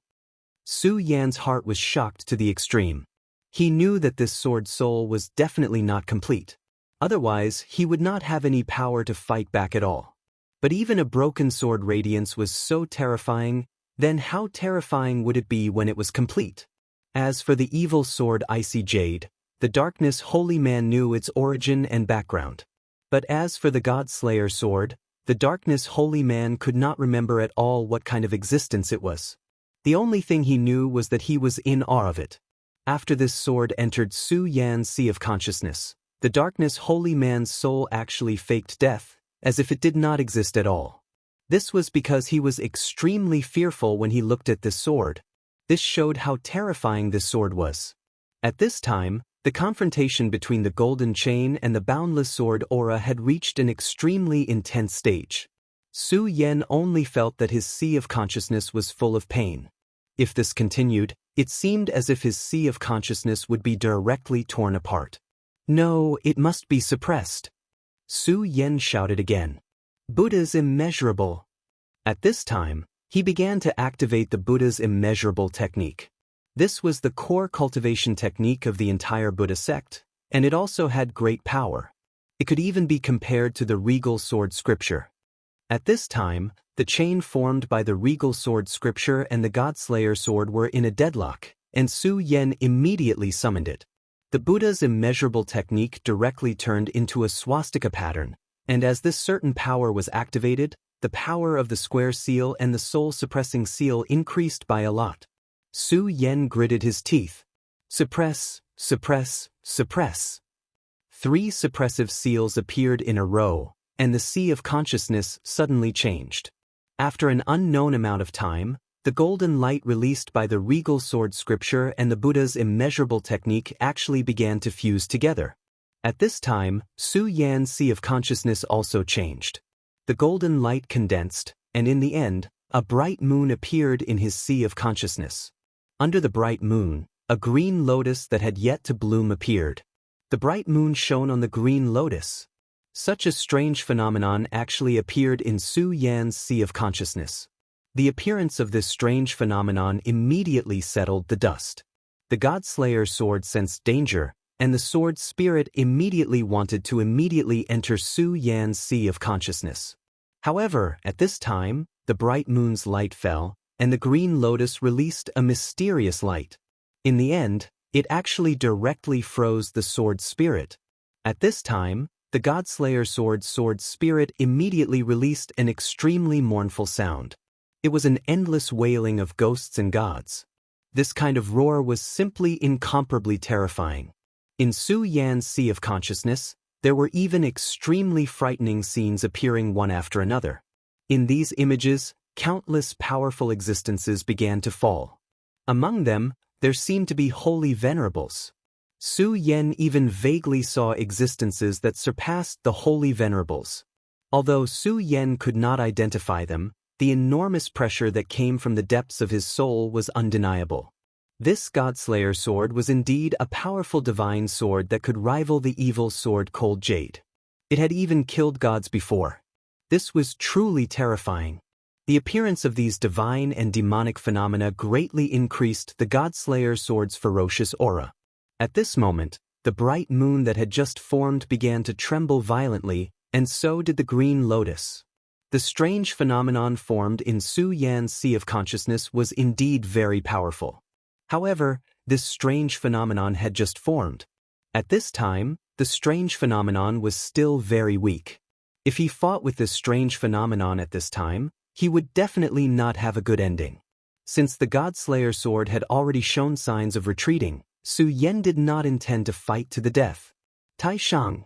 Su Yan's heart was shocked to the extreme. He knew that this sword soul was definitely not complete. Otherwise, he would not have any power to fight back at all. But even a broken sword radiance was so terrifying, then how terrifying would it be when it was complete? As for the evil sword Icy Jade, the Darkness Holy Man knew its origin and background. But as for the God-slayer sword, the Darkness Holy Man could not remember at all what kind of existence it was. The only thing he knew was that he was in awe of it. After this sword entered Su Yan's sea of consciousness, the darkness holy man's soul actually faked death, as if it did not exist at all. This was because he was extremely fearful when he looked at this sword. This showed how terrifying this sword was. At this time, the confrontation between the golden chain and the boundless sword aura had reached an extremely intense stage. Su Yan only felt that his sea of consciousness was full of pain. If this continued, it seemed as if his sea of consciousness would be directly torn apart. No, it must be suppressed. Su Yan shouted again. Buddha's immeasurable. At this time, he began to activate the Buddha's immeasurable technique. This was the core cultivation technique of the entire Buddha sect, and it also had great power. It could even be compared to the regal sword scripture. At this time, the chain formed by the regal sword scripture and the Godslayer sword were in a deadlock, and Su Yan immediately summoned it. The Buddha's immeasurable technique directly turned into a swastika pattern, and as this certain power was activated, the power of the square seal and the soul-suppressing seal increased by a lot. Su Yan gritted his teeth. Suppress, suppress, suppress. 3 suppressive seals appeared in a row, and the sea of consciousness suddenly changed. After an unknown amount of time, the golden light released by the regal sword scripture and the Buddha's immeasurable technique actually began to fuse together. At this time, Su Yan's sea of consciousness also changed. The golden light condensed, and in the end, a bright moon appeared in his sea of consciousness. Under the bright moon, a green lotus that had yet to bloom appeared. The bright moon shone on the green lotus. Such a strange phenomenon actually appeared in Su Yan's sea of consciousness. The appearance of this strange phenomenon immediately settled the dust. The Godslayer sword sensed danger, and the sword spirit immediately wanted to immediately enter Su Yan's sea of consciousness. However, at this time, the bright moon's light fell, and the green lotus released a mysterious light. In the end, it actually directly froze the sword spirit. At this time, the Godslayer sword spirit immediately released an extremely mournful sound. It was an endless wailing of ghosts and gods. This kind of roar was simply incomparably terrifying. In Su Yan's sea of consciousness, there were even extremely frightening scenes appearing one after another. In these images, countless powerful existences began to fall. Among them, there seemed to be holy venerables. Su Yan even vaguely saw existences that surpassed the holy venerables. Although Su Yan could not identify them, the enormous pressure that came from the depths of his soul was undeniable. This Godslayer sword was indeed a powerful divine sword that could rival the evil sword Cold Jade. It had even killed gods before. This was truly terrifying. The appearance of these divine and demonic phenomena greatly increased the Godslayer sword's ferocious aura. At this moment, the bright moon that had just formed began to tremble violently, and so did the green lotus. The strange phenomenon formed in Su Yan's sea of consciousness was indeed very powerful. However, this strange phenomenon had just formed. At this time, the strange phenomenon was still very weak. If he fought with this strange phenomenon at this time, he would definitely not have a good ending. Since the Godslayer sword had already shown signs of retreating, Su Yan did not intend to fight to the death. Taishang.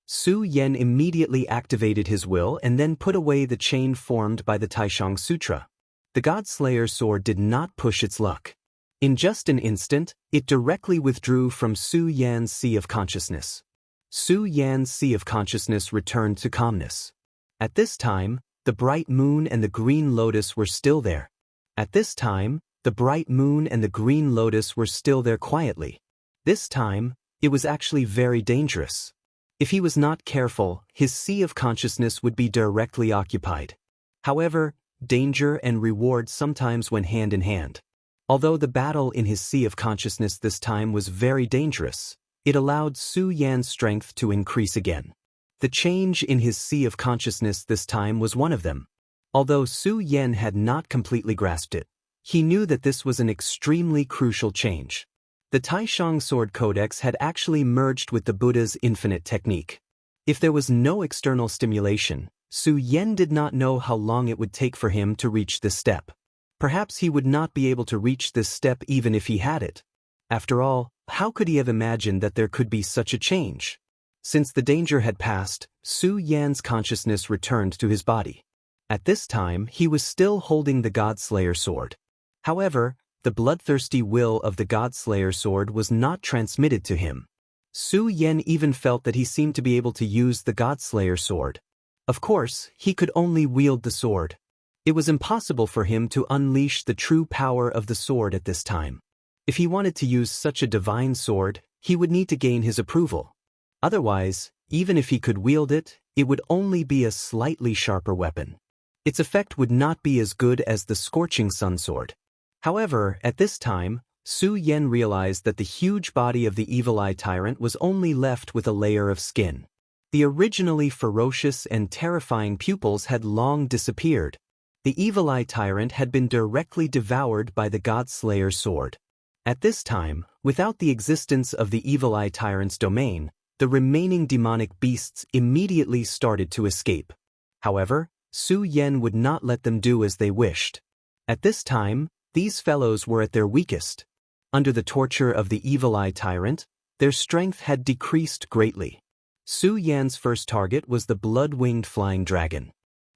Su Yan immediately activated his will and then put away the chain formed by the Taishang Sutra. The Godslayer sword did not push its luck. In just an instant, it directly withdrew from Su Yan's sea of consciousness. Su Yan's sea of consciousness returned to calmness. At this time, the bright moon and the green lotus were still there. At this time, the bright moon and the green lotus were still there quietly. This time, it was actually very dangerous. If he was not careful, his sea of consciousness would be directly occupied. However, danger and reward sometimes went hand in hand. Although the battle in his sea of consciousness this time was very dangerous, it allowed Su Yan's strength to increase again. The change in his sea of consciousness this time was one of them. Although Su Yan had not completely grasped it, he knew that this was an extremely crucial change. The Taishang Sword Codex had actually merged with the Buddha's infinite technique. If there was no external stimulation, Su Yan did not know how long it would take for him to reach this step. Perhaps he would not be able to reach this step even if he had it. After all, how could he have imagined that there could be such a change? Since the danger had passed, Su Yan's consciousness returned to his body. At this time, he was still holding the Godslayer sword. However, the bloodthirsty will of the Godslayer sword was not transmitted to him. Su Yan even felt that he seemed to be able to use the Godslayer sword. Of course, he could only wield the sword. It was impossible for him to unleash the true power of the sword at this time. If he wanted to use such a divine sword, he would need to gain his approval. Otherwise, even if he could wield it, it would only be a slightly sharper weapon. Its effect would not be as good as the Scorching Sun sword. However, at this time, Su Yan realized that the huge body of the Evil Eye Tyrant was only left with a layer of skin. The originally ferocious and terrifying pupils had long disappeared. The Evil Eye Tyrant had been directly devoured by the Godslayer sword. At this time, without the existence of the Evil Eye Tyrant's domain, the remaining demonic beasts immediately started to escape. However, Su Yan would not let them do as they wished. At this time, these fellows were at their weakest. Under the torture of the Evil Eye Tyrant, their strength had decreased greatly. Su Yan's first target was the blood-winged flying dragon.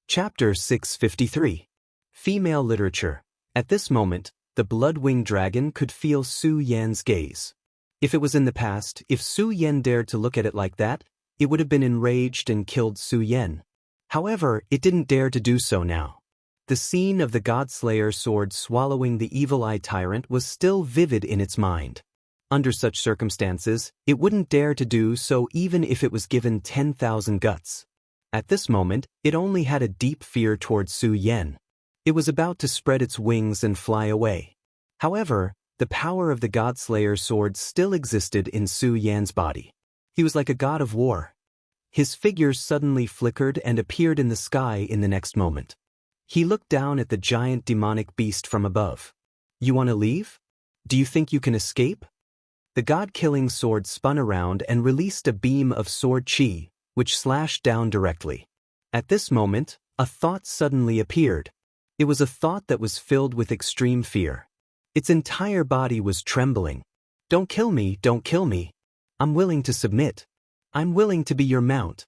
Chapter 653. Female Literature. At this moment, the blood-winged dragon could feel Su Yan's gaze. If it was in the past, if Su Yan dared to look at it like that, it would have been enraged and killed Su Yan. However, it didn't dare to do so now. The scene of the Godslayer sword swallowing the Evil Eye Tyrant was still vivid in its mind. Under such circumstances, it wouldn't dare to do so even if it was given 10,000 guts. At this moment, it only had a deep fear towards Su Yan. It was about to spread its wings and fly away. However, the power of the Godslayer sword still existed in Su Yan's body. He was like a god of war. His figure suddenly flickered and appeared in the sky in the next moment. He looked down at the giant demonic beast from above. "You want to leave? Do you think you can escape?" The god-killing sword spun around and released a beam of sword chi, which slashed down directly. At this moment, a thought suddenly appeared. It was a thought that was filled with extreme fear. Its entire body was trembling. "Don't kill me, don't kill me. I'm willing to submit. I'm willing to be your mount."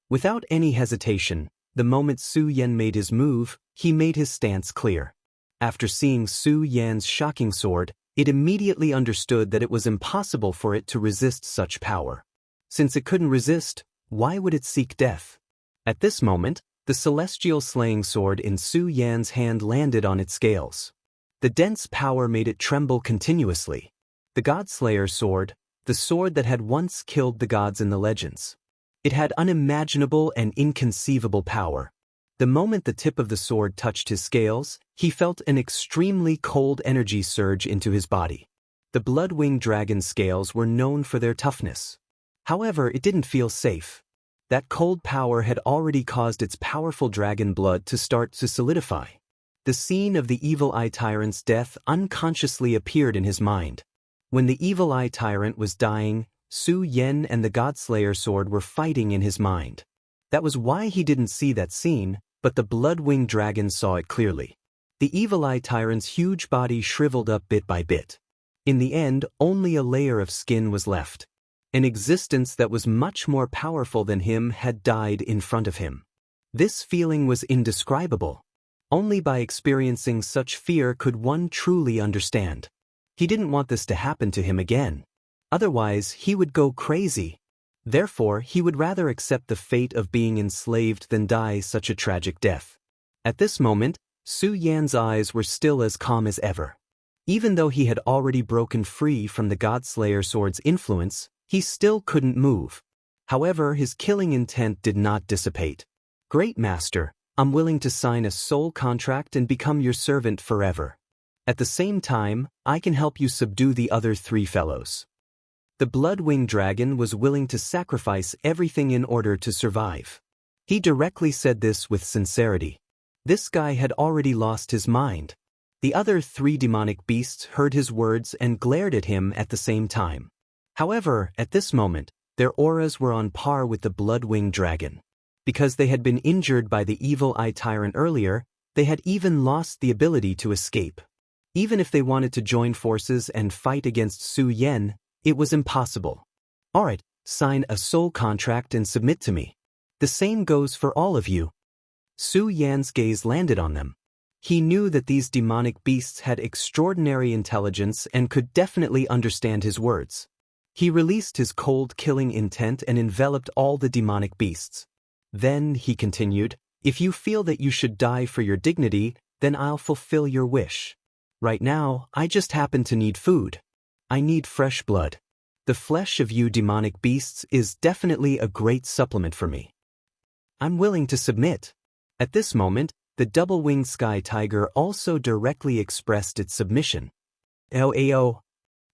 Without any hesitation, the moment Su Yan made his move, he made his stance clear. After seeing Su Yan's shocking sword, it immediately understood that it was impossible for it to resist such power. Since it couldn't resist, why would it seek death? At this moment, the celestial slaying sword in Su Yan's hand landed on its scales. The dense power made it tremble continuously. The Godslayer sword, the sword that had once killed the gods in the legends. It had unimaginable and inconceivable power. The moment the tip of the sword touched his scales, he felt an extremely cold energy surge into his body. The blood-winged dragon's scales were known for their toughness. However, it didn't feel safe. That cold power had already caused its powerful dragon blood to start to solidify. The scene of the Evil Eye Tyrant's death unconsciously appeared in his mind. When the Evil Eye Tyrant was dying, Su Yan and the Godslayer sword were fighting in his mind. That was why he didn't see that scene, but the blood-winged dragon saw it clearly. The Evil Eye Tyrant's huge body shriveled up bit by bit. In the end, only a layer of skin was left. An existence that was much more powerful than him had died in front of him. This feeling was indescribable. Only by experiencing such fear could one truly understand. He didn't want this to happen to him again. Otherwise, he would go crazy. Therefore, he would rather accept the fate of being enslaved than die such a tragic death. At this moment, Su Yan's eyes were still as calm as ever. Even though he had already broken free from the Godslayer sword's influence, he still couldn't move. However, his killing intent did not dissipate. "Great Master, I'm willing to sign a soul contract and become your servant forever. At the same time, I can help you subdue the other 3 fellows." The blood-winged dragon was willing to sacrifice everything in order to survive. He directly said this with sincerity. This guy had already lost his mind. The other 3 demonic beasts heard his words and glared at him at the same time. However, at this moment, their auras were on par with the blood-winged dragon. Because they had been injured by the Evil Eye Tyrant earlier, they had even lost the ability to escape. Even if they wanted to join forces and fight against Su Yan, it was impossible. Alright, sign a soul contract and submit to me. The same goes for all of you. Su Yan's gaze landed on them. He knew that these demonic beasts had extraordinary intelligence and could definitely understand his words. He released his cold killing intent and enveloped all the demonic beasts. Then, he continued, if you feel that you should die for your dignity, then I'll fulfill your wish. Right now, I just happen to need food. I need fresh blood. The flesh of you demonic beasts is definitely a great supplement for me. I'm willing to submit. At this moment, the double-winged sky tiger also directly expressed its submission. Ao.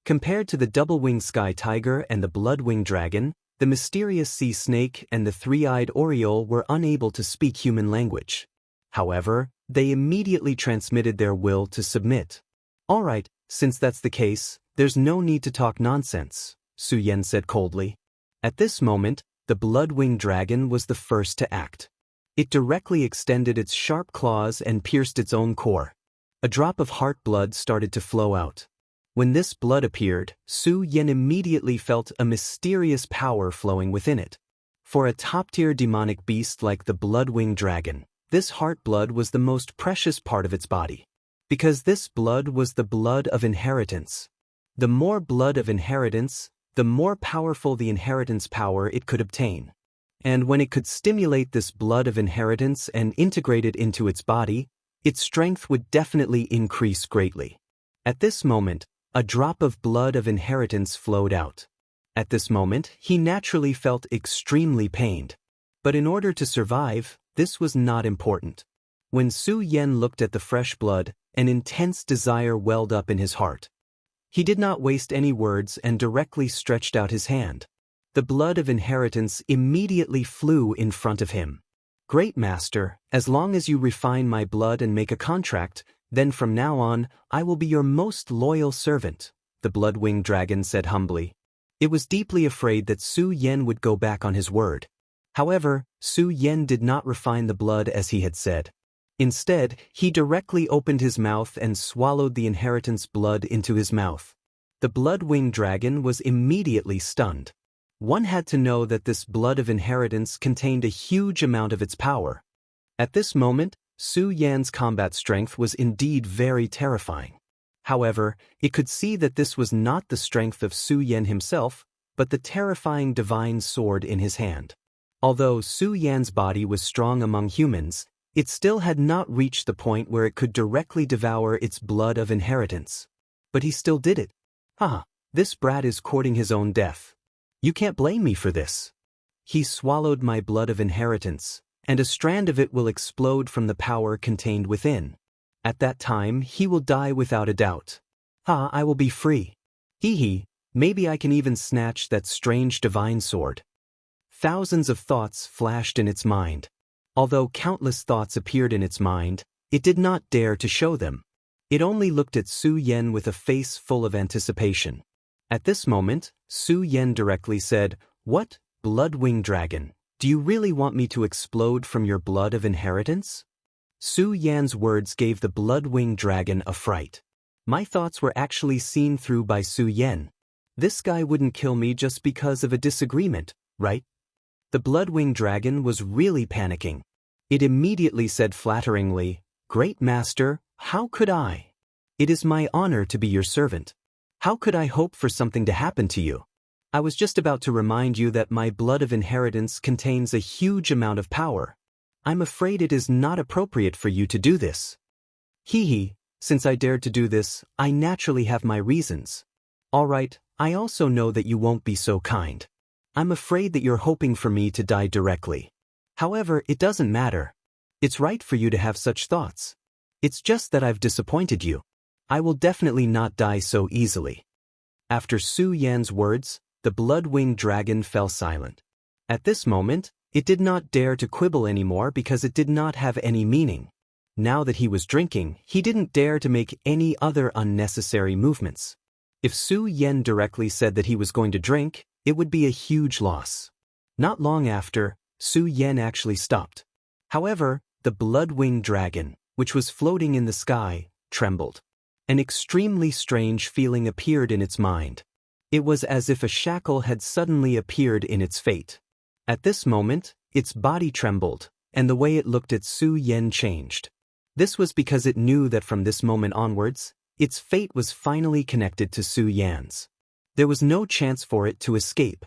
Compared to the double-winged sky tiger and the blood-winged dragon, the mysterious sea snake and the three-eyed oriole were unable to speak human language. However, they immediately transmitted their will to submit. Alright, since that's the case, there's no need to talk nonsense, Su Yan said coldly. At this moment, the blood-winged dragon was the first to act. It directly extended its sharp claws and pierced its own core. A drop of heart blood started to flow out. When this blood appeared, Su Yan immediately felt a mysterious power flowing within it. For a top-tier demonic beast like the blood-winged dragon, this heart blood was the most precious part of its body. Because this blood was the blood of inheritance. The more blood of inheritance, the more powerful the inheritance power it could obtain. And when it could stimulate this blood of inheritance and integrate it into its body, its strength would definitely increase greatly. At this moment, a drop of blood of inheritance flowed out. At this moment, he naturally felt extremely pained. But in order to survive, this was not important. When Su Yan looked at the fresh blood, an intense desire welled up in his heart. He did not waste any words and directly stretched out his hand. The blood of inheritance immediately flew in front of him. Great master, as long as you refine my blood and make a contract, then from now on, I will be your most loyal servant, the blood-winged dragon said humbly. It was deeply afraid that Su Yan would go back on his word. However, Su Yan did not refine the blood as he had said. Instead, he directly opened his mouth and swallowed the inheritance blood into his mouth. The blood-winged dragon was immediately stunned. One had to know that this blood of inheritance contained a huge amount of its power. At this moment, Su Yan's combat strength was indeed very terrifying. However, it could see that this was not the strength of Su Yan himself, but the terrifying divine sword in his hand. Although Su Yan's body was strong among humans, it still had not reached the point where it could directly devour its blood of inheritance. But he still did it. This brat is courting his own death. You can't blame me for this. He swallowed my blood of inheritance, and a strand of it will explode from the power contained within. At that time, he will die without a doubt. I will be free. Maybe I can even snatch that strange divine sword. Thousands of thoughts flashed in its mind. Although countless thoughts appeared in its mind, it did not dare to show them. It only looked at Su Yan with a face full of anticipation. At this moment, Su Yan directly said, "What, blood-winged dragon, do you really want me to explode from your blood of inheritance?" Su Yan's words gave the blood-winged dragon a fright. My thoughts were actually seen through by Su Yan. This guy wouldn't kill me just because of a disagreement, right? The blood-winged dragon was really panicking. It immediately said flatteringly, "Great master, how could I? It is my honor to be your servant. How could I hope for something to happen to you? I was just about to remind you that my blood of inheritance contains a huge amount of power. I'm afraid it is not appropriate for you to do this." Since I dared to do this, I naturally have my reasons. Alright, I also know that you won't be so kind. I'm afraid that you're hoping for me to die directly. However, it doesn't matter. It's right for you to have such thoughts. It's just that I've disappointed you. I will definitely not die so easily. After Su Yan's words, the blood-winged dragon fell silent. At this moment, it did not dare to quibble anymore because it did not have any meaning. Now that he was drinking, he didn't dare to make any other unnecessary movements. If Su Yan directly said that he was going to drink, it would be a huge loss. Not long after, Su Yan actually stopped. However, the blood-winged dragon, which was floating in the sky, trembled. An extremely strange feeling appeared in its mind. It was as if a shackle had suddenly appeared in its fate. At this moment, its body trembled, and the way it looked at Su Yan changed. This was because it knew that from this moment onwards, its fate was finally connected to Su Yan's. There was no chance for it to escape.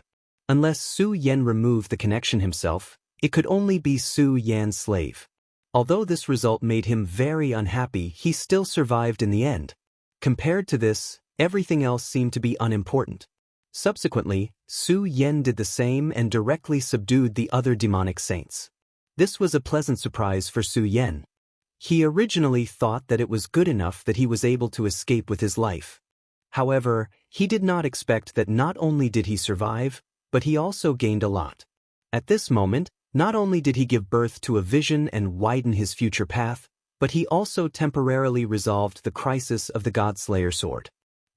Unless Su Yan removed the connection himself, it could only be Su Yan's slave. Although this result made him very unhappy, he still survived in the end. Compared to this, everything else seemed to be unimportant. Subsequently, Su Yan did the same and directly subdued the other demonic saints. This was a pleasant surprise for Su Yan. He originally thought that it was good enough that he was able to escape with his life. However, he did not expect that not only did he survive, but he also gained a lot. At this moment, not only did he give birth to a vision and widen his future path, but he also temporarily resolved the crisis of the Godslayer sword.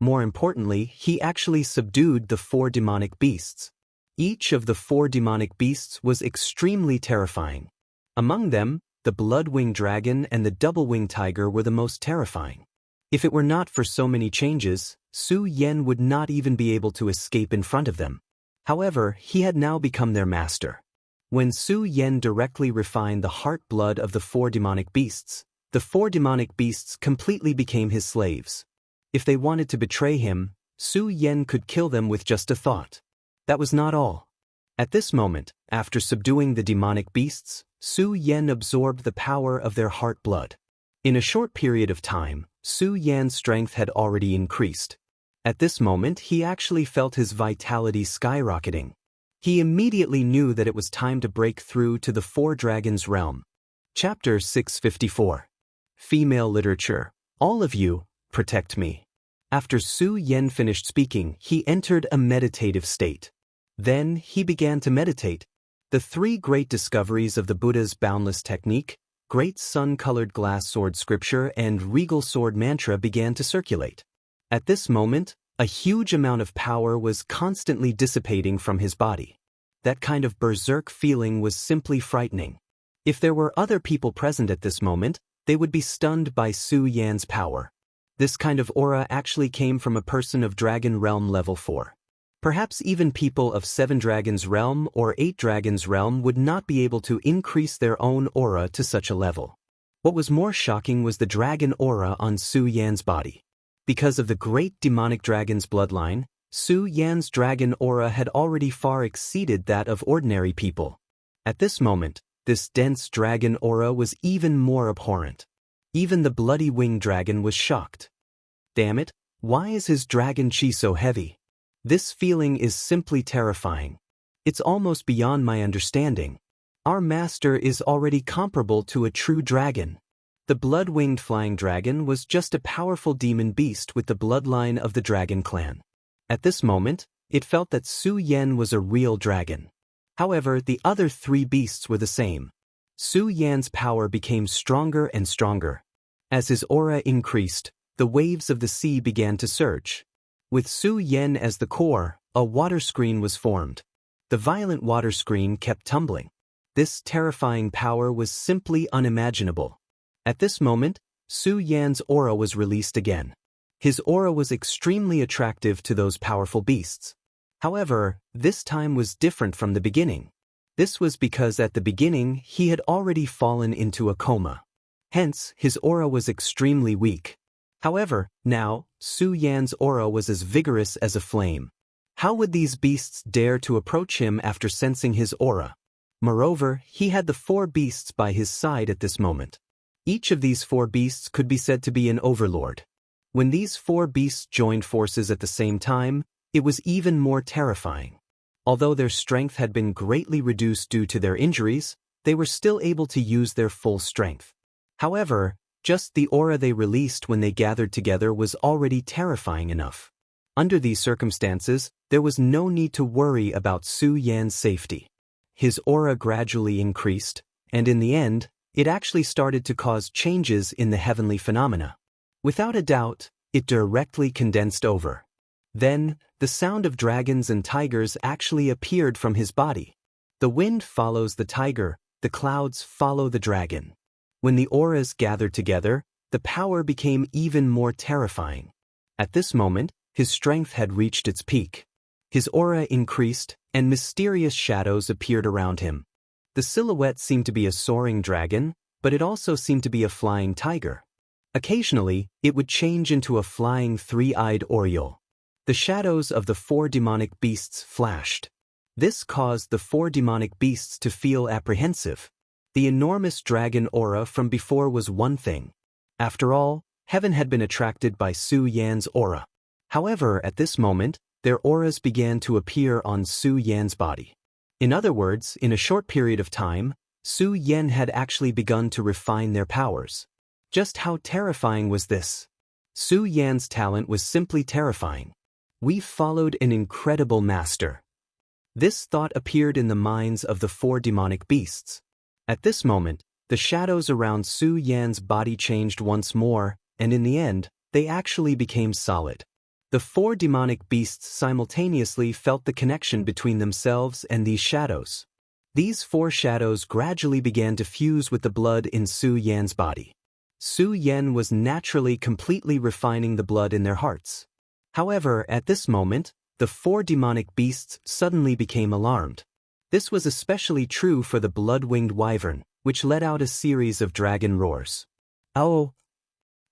More importantly, he actually subdued the 4 demonic beasts. Each of the 4 demonic beasts was extremely terrifying. Among them, the blood-winged dragon and the double-winged tiger were the most terrifying. If it were not for so many changes, Su Yan would not even be able to escape in front of them. However, he had now become their master. When Su Yan directly refined the heart blood of the 4 demonic beasts, the 4 demonic beasts completely became his slaves. If they wanted to betray him, Su Yan could kill them with just a thought. That was not all. At this moment, after subduing the demonic beasts, Su Yan absorbed the power of their heart blood. In a short period of time, Su Yan's strength had already increased. At this moment, he actually felt his vitality skyrocketing. He immediately knew that it was time to break through to the 4 dragons realm. Chapter 654. Female Literature. All of you, protect me. After Su Yan finished speaking, he entered a meditative state. Then he began to meditate. The 3 great discoveries of the Buddha's boundless technique, great sun-colored glass sword scripture and regal sword mantra began to circulate. At this moment, a huge amount of power was constantly dissipating from his body. That kind of berserk feeling was simply frightening. If there were other people present at this moment, they would be stunned by Su Yan's power. This kind of aura actually came from a person of Dragon Realm level 4. Perhaps even people of 7 Dragons Realm or 8 Dragons Realm would not be able to increase their own aura to such a level. What was more shocking was the dragon aura on Su Yan's body. Because of the great demonic dragon's bloodline, Su Yan's dragon aura had already far exceeded that of ordinary people. At this moment, this dense dragon aura was even more abhorrent. Even the bloody winged dragon was shocked. Damn it, why is his dragon chi so heavy? This feeling is simply terrifying. It's almost beyond my understanding. Our master is already comparable to a true dragon. The blood-winged flying dragon was just a powerful demon beast with the bloodline of the dragon clan. At this moment, it felt that Su Yan was a real dragon. However, the other 3 beasts were the same. Su Yan's power became stronger and stronger. As his aura increased, the waves of the sea began to surge. With Su Yan as the core, a water screen was formed. The violent water screen kept tumbling. This terrifying power was simply unimaginable. At this moment, Su Yan's aura was released again. His aura was extremely attractive to those powerful beasts. However, this time was different from the beginning. This was because at the beginning he had already fallen into a coma. Hence, his aura was extremely weak. However, now, Su Yan's aura was as vigorous as a flame. How would these beasts dare to approach him after sensing his aura? Moreover, he had the 4 beasts by his side at this moment. Each of these 4 beasts could be said to be an overlord. When these 4 beasts joined forces at the same time, it was even more terrifying. Although their strength had been greatly reduced due to their injuries, they were still able to use their full strength. However, just the aura they released when they gathered together was already terrifying enough. Under these circumstances, there was no need to worry about Su Yan's safety. His aura gradually increased, and in the end, it actually started to cause changes in the heavenly phenomena. Without a doubt, it directly condensed over. Then, the sound of dragons and tigers actually appeared from his body. The wind follows the tiger, the clouds follow the dragon. When the auras gathered together, the power became even more terrifying. At this moment, his strength had reached its peak. His aura increased, and mysterious shadows appeared around him. The silhouette seemed to be a soaring dragon, but it also seemed to be a flying tiger. Occasionally, it would change into a flying three-eyed oriole. The shadows of the 4 demonic beasts flashed. This caused the 4 demonic beasts to feel apprehensive. The enormous dragon aura from before was one thing. After all, heaven had been attracted by Su Yan's aura. However, at this moment, their auras began to appear on Su Yan's body. In other words, in a short period of time, Su Yan had actually begun to refine their powers. Just how terrifying was this? Su Yan's talent was simply terrifying. We followed an incredible master. This thought appeared in the minds of the 4 demonic beasts. At this moment, the shadows around Su Yan's body changed once more, and in the end, they actually became solid. The 4 demonic beasts simultaneously felt the connection between themselves and these shadows. These 4 shadows gradually began to fuse with the blood in Su Yan's body. Su Yan was naturally completely refining the blood in their hearts. However, at this moment, the 4 demonic beasts suddenly became alarmed. This was especially true for the blood-winged wyvern, which let out a series of dragon roars. Oh!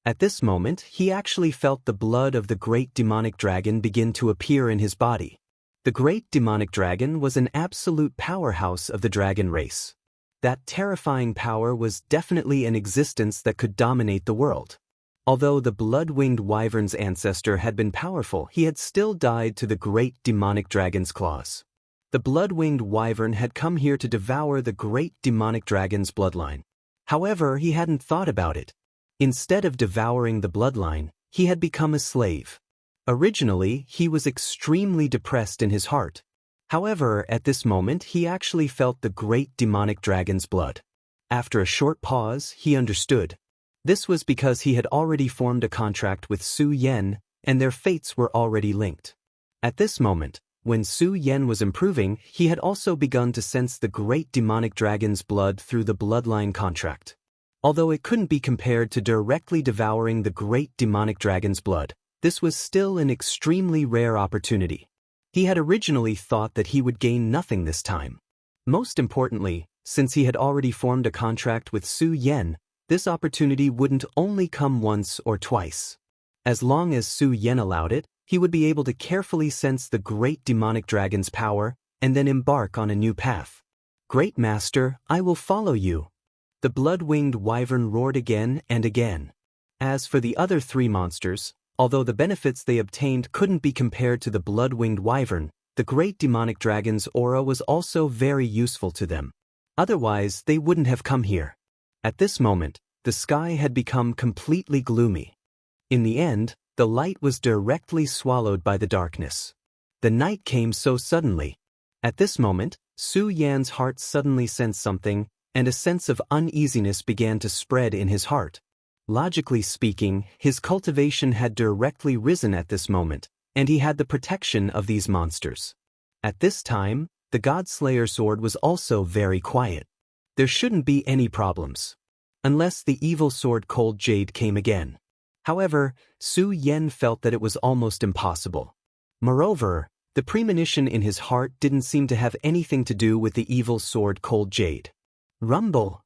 At this moment, he actually felt the blood of the great demonic dragon begin to appear in his body. The great demonic dragon was an absolute powerhouse of the dragon race. That terrifying power was definitely an existence that could dominate the world. Although the blood-winged wyvern's ancestor had been powerful, he had still died to the great demonic dragon's claws. The blood-winged wyvern had come here to devour the great demonic dragon's bloodline. However, he hadn't thought about it. Instead of devouring the bloodline, he had become a slave. Originally, he was extremely depressed in his heart. However, at this moment, he actually felt the great demonic dragon's blood. After a short pause, he understood. This was because he had already formed a contract with Su Yan, and their fates were already linked. At this moment, when Su Yan was improving, he had also begun to sense the great demonic dragon's blood through the bloodline contract. Although it couldn't be compared to directly devouring the great demonic dragon's blood, this was still an extremely rare opportunity. He had originally thought that he would gain nothing this time. Most importantly, since he had already formed a contract with Su Yan, this opportunity wouldn't only come once or twice. As long as Su Yan allowed it, he would be able to carefully sense the great demonic dragon's power and then embark on a new path. Great Master, I will follow you. The blood-winged wyvern roared again and again. As for the other 3 monsters, although the benefits they obtained couldn't be compared to the blood-winged wyvern, the great demonic dragon's aura was also very useful to them. Otherwise, they wouldn't have come here. At this moment, the sky had become completely gloomy. In the end, the light was directly swallowed by the darkness. The night came so suddenly. At this moment, Su Yan's heart suddenly sensed something, and a sense of uneasiness began to spread in his heart. Logically speaking, his cultivation had directly risen at this moment, and he had the protection of these monsters. At this time, the Godslayer sword was also very quiet. There shouldn't be any problems. Unless the evil sword Cold Jade came again. However, Su Yan felt that it was almost impossible. Moreover, the premonition in his heart didn't seem to have anything to do with the evil sword Cold Jade. Rumble!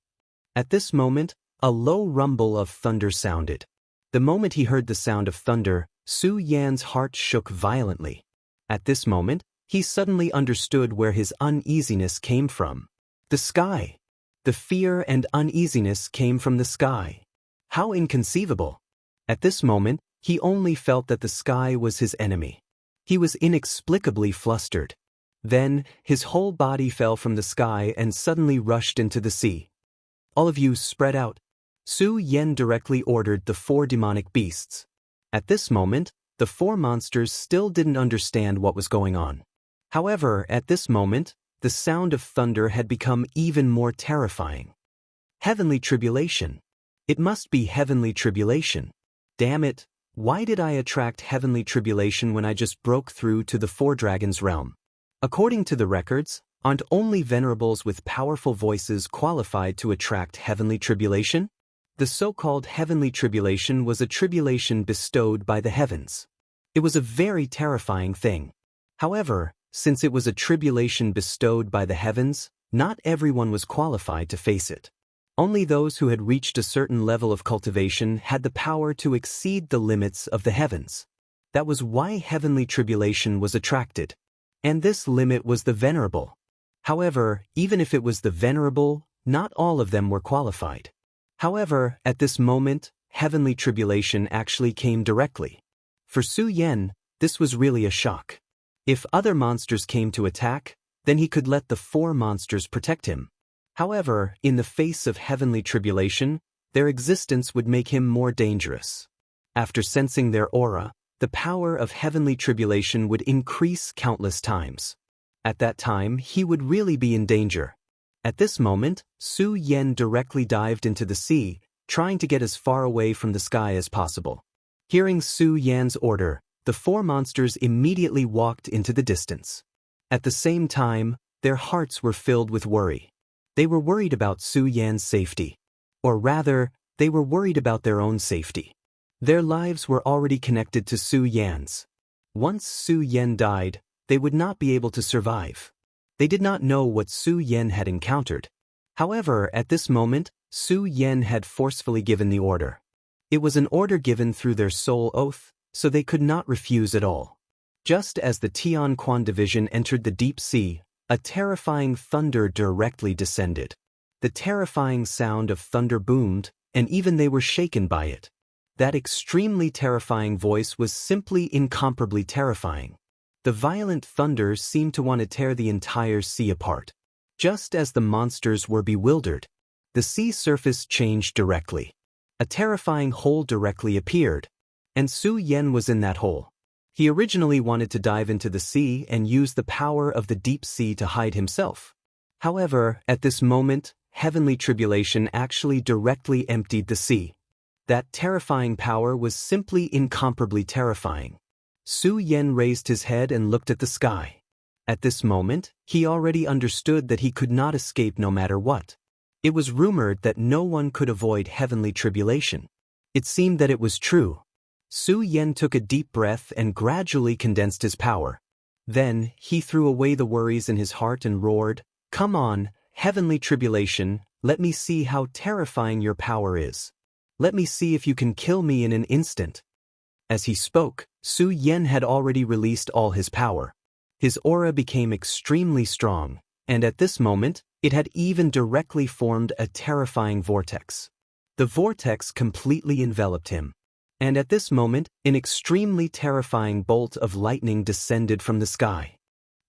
At this moment, a low rumble of thunder sounded. The moment he heard the sound of thunder, Su Yan's heart shook violently. At this moment, he suddenly understood where his uneasiness came from. The sky! The fear and uneasiness came from the sky. How inconceivable! At this moment, he only felt that the sky was his enemy. He was inexplicably flustered. Then, his whole body fell from the sky and suddenly rushed into the sea. All of you spread out. Su Yan directly ordered the 4 demonic beasts. At this moment, the 4 monsters still didn't understand what was going on. However, at this moment, the sound of thunder had become even more terrifying. Heavenly tribulation. It must be heavenly tribulation. Damn it, why did I attract heavenly tribulation when I just broke through to the 4 dragons realm? According to the records, aren't only venerables with powerful voices qualified to attract heavenly tribulation? The so-called heavenly tribulation was a tribulation bestowed by the heavens. It was a very terrifying thing. However, since it was a tribulation bestowed by the heavens, not everyone was qualified to face it. Only those who had reached a certain level of cultivation had the power to exceed the limits of the heavens. That was why heavenly tribulation was attracted. And this limit was the venerable. However, even if it was the venerable, not all of them were qualified. However, at this moment, heavenly tribulation actually came directly. For Su Yan, this was really a shock. If other monsters came to attack, then he could let the 4 monsters protect him. However, in the face of heavenly tribulation, their existence would make him more dangerous. After sensing their aura, the power of heavenly tribulation would increase countless times. At that time, he would really be in danger. At this moment, Su Yan directly dived into the sea, trying to get as far away from the sky as possible. Hearing Su Yan's order, the 4 monsters immediately walked into the distance. At the same time, their hearts were filled with worry. They were worried about Su Yan's safety. Or rather, they were worried about their own safety. Their lives were already connected to Su Yan's. Once Su Yan died, they would not be able to survive. They did not know what Su Yan had encountered. However, at this moment, Su Yan had forcefully given the order. It was an order given through their soul oath, so they could not refuse at all. Just as the Tian Quan division entered the deep sea, a terrifying thunder directly descended. The terrifying sound of thunder boomed, and even they were shaken by it. That extremely terrifying voice was simply incomparably terrifying. The violent thunder seemed to want to tear the entire sea apart. Just as the monsters were bewildered, the sea surface changed directly. A terrifying hole directly appeared, and Su Yan was in that hole. He originally wanted to dive into the sea and use the power of the deep sea to hide himself. However, at this moment, heavenly tribulation actually directly emptied the sea. That terrifying power was simply incomparably terrifying. Su Yan raised his head and looked at the sky. At this moment, he already understood that he could not escape no matter what. It was rumored that no one could avoid heavenly tribulation. It seemed that it was true. Su Yan took a deep breath and gradually condensed his power. Then, he threw away the worries in his heart and roared, "Come on, heavenly tribulation, let me see how terrifying your power is. Let me see if you can kill me in an instant." As he spoke, Su Yan had already released all his power. His aura became extremely strong, and at this moment, it had even directly formed a terrifying vortex. The vortex completely enveloped him. And at this moment, an extremely terrifying bolt of lightning descended from the sky.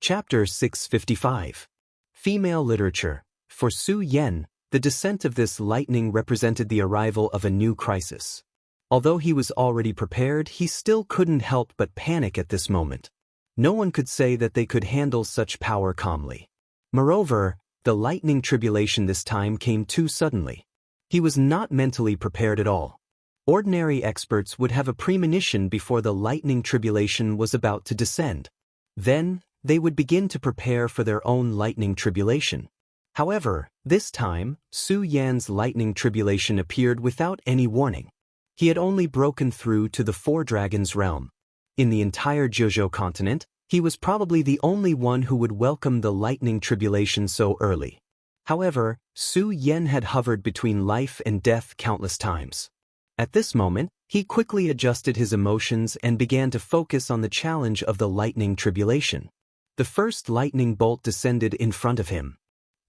Chapter 655. Female Literature. For Su Yan, the descent of this lightning represented the arrival of a new crisis. Although he was already prepared, he still couldn't help but panic at this moment. No one could say that they could handle such power calmly. Moreover, the lightning tribulation this time came too suddenly. He was not mentally prepared at all. Ordinary experts would have a premonition before the lightning tribulation was about to descend. Then, they would begin to prepare for their own lightning tribulation. However, this time, Su Yan's lightning tribulation appeared without any warning. He had only broken through to the 4 Dragons realm. In the entire Jojo continent, he was probably the only one who would welcome the lightning tribulation so early. However, Su Yan had hovered between life and death countless times. At this moment, he quickly adjusted his emotions and began to focus on the challenge of the lightning tribulation. The first lightning bolt descended in front of him.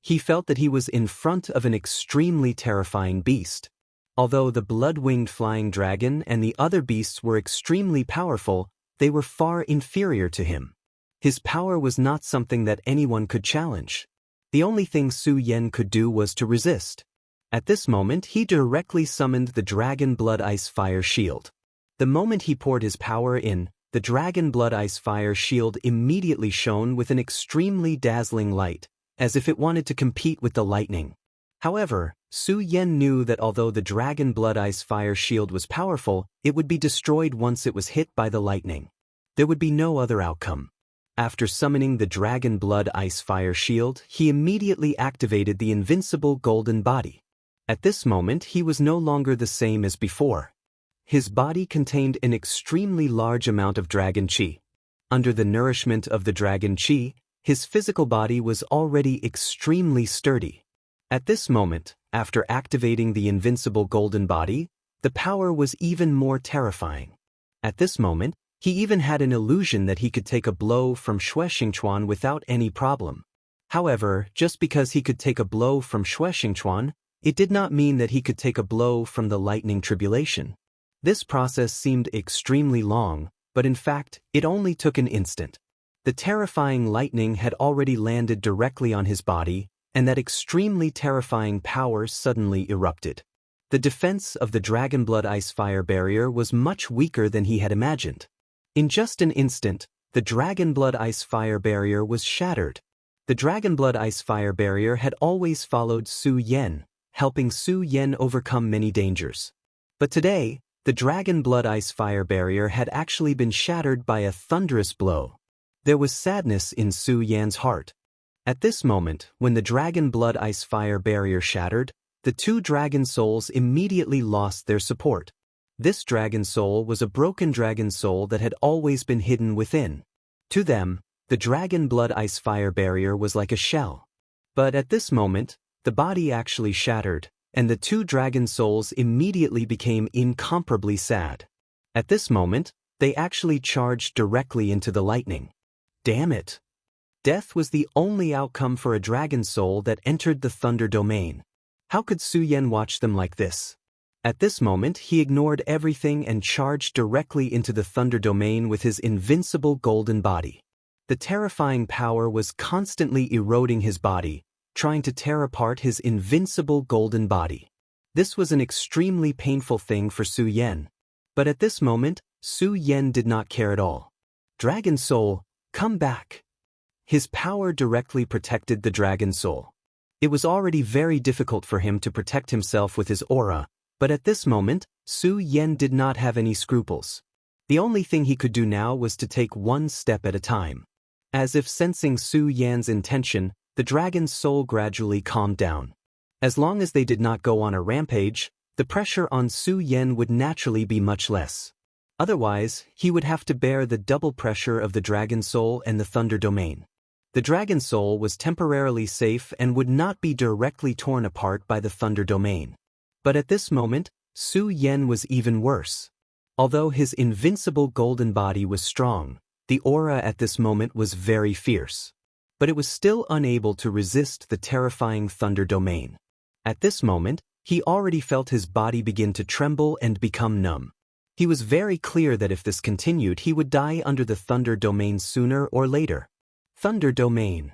He felt that he was in front of an extremely terrifying beast. Although the blood-winged flying dragon and the other beasts were extremely powerful, they were far inferior to him. His power was not something that anyone could challenge. The only thing Su Yan could do was to resist. At this moment, he directly summoned the Dragon Blood Ice Fire Shield. The moment he poured his power in, the Dragon Blood Ice Fire Shield immediately shone with an extremely dazzling light, as if it wanted to compete with the lightning. However, Su Yan knew that although the Dragon Blood Ice Fire Shield was powerful, it would be destroyed once it was hit by the lightning. There would be no other outcome. After summoning the Dragon Blood Ice Fire Shield, he immediately activated the invincible golden body. At this moment he was no longer the same as before. His body contained an extremely large amount of dragon qi. Under the nourishment of the dragon qi, his physical body was already extremely sturdy. At this moment, after activating the invincible golden body, the power was even more terrifying. At this moment, he even had an illusion that he could take a blow from Xue Xingchuan without any problem. However, just because he could take a blow from Xue Xingchuan, it did not mean that he could take a blow from the lightning tribulation. This process seemed extremely long, but in fact, it only took an instant. The terrifying lightning had already landed directly on his body, and that extremely terrifying power suddenly erupted. The defense of the Dragon Blood Ice Fire barrier was much weaker than he had imagined. In just an instant, the Dragon Blood Ice Fire barrier was shattered. The Dragon Blood Ice Fire barrier had always followed Su Yan, helping Su Yan overcome many dangers. But today, the Dragon Blood Ice Fire barrier had actually been shattered by a thunderous blow. There was sadness in Su Yan's heart. At this moment, when the Dragon Blood Ice Fire barrier shattered, the two dragon souls immediately lost their support. This dragon soul was a broken dragon soul that had always been hidden within. To them, the Dragon Blood Ice Fire barrier was like a shell. But at this moment, the body actually shattered, and the two dragon souls immediately became incomparably sad. At this moment, they actually charged directly into the lightning. Damn it! Death was the only outcome for a dragon soul that entered the Thunder Domain. How could Su Yan watch them like this? At this moment, he ignored everything and charged directly into the Thunder Domain with his invincible golden body. The terrifying power was constantly eroding his body, trying to tear apart his invincible golden body. This was an extremely painful thing for Su Yan. But at this moment, Su Yan did not care at all. Dragon Soul, come back! His power directly protected the Dragon Soul. It was already very difficult for him to protect himself with his aura, but at this moment, Su Yan did not have any scruples. The only thing he could do now was to take one step at a time. As if sensing Su Yan's intention, the Dragon's soul gradually calmed down. As long as they did not go on a rampage, the pressure on Su Yan would naturally be much less. Otherwise, he would have to bear the double pressure of the Dragon Soul and the Thunder Domain. The Dragon Soul was temporarily safe and would not be directly torn apart by the Thunder Domain. But at this moment, Su Yan was even worse. Although his invincible golden body was strong, the aura at this moment was very fierce. But it was still unable to resist the terrifying Thunder Domain. At this moment, he already felt his body begin to tremble and become numb. He was very clear that if this continued, he would die under the Thunder Domain sooner or later. Thunder Domain.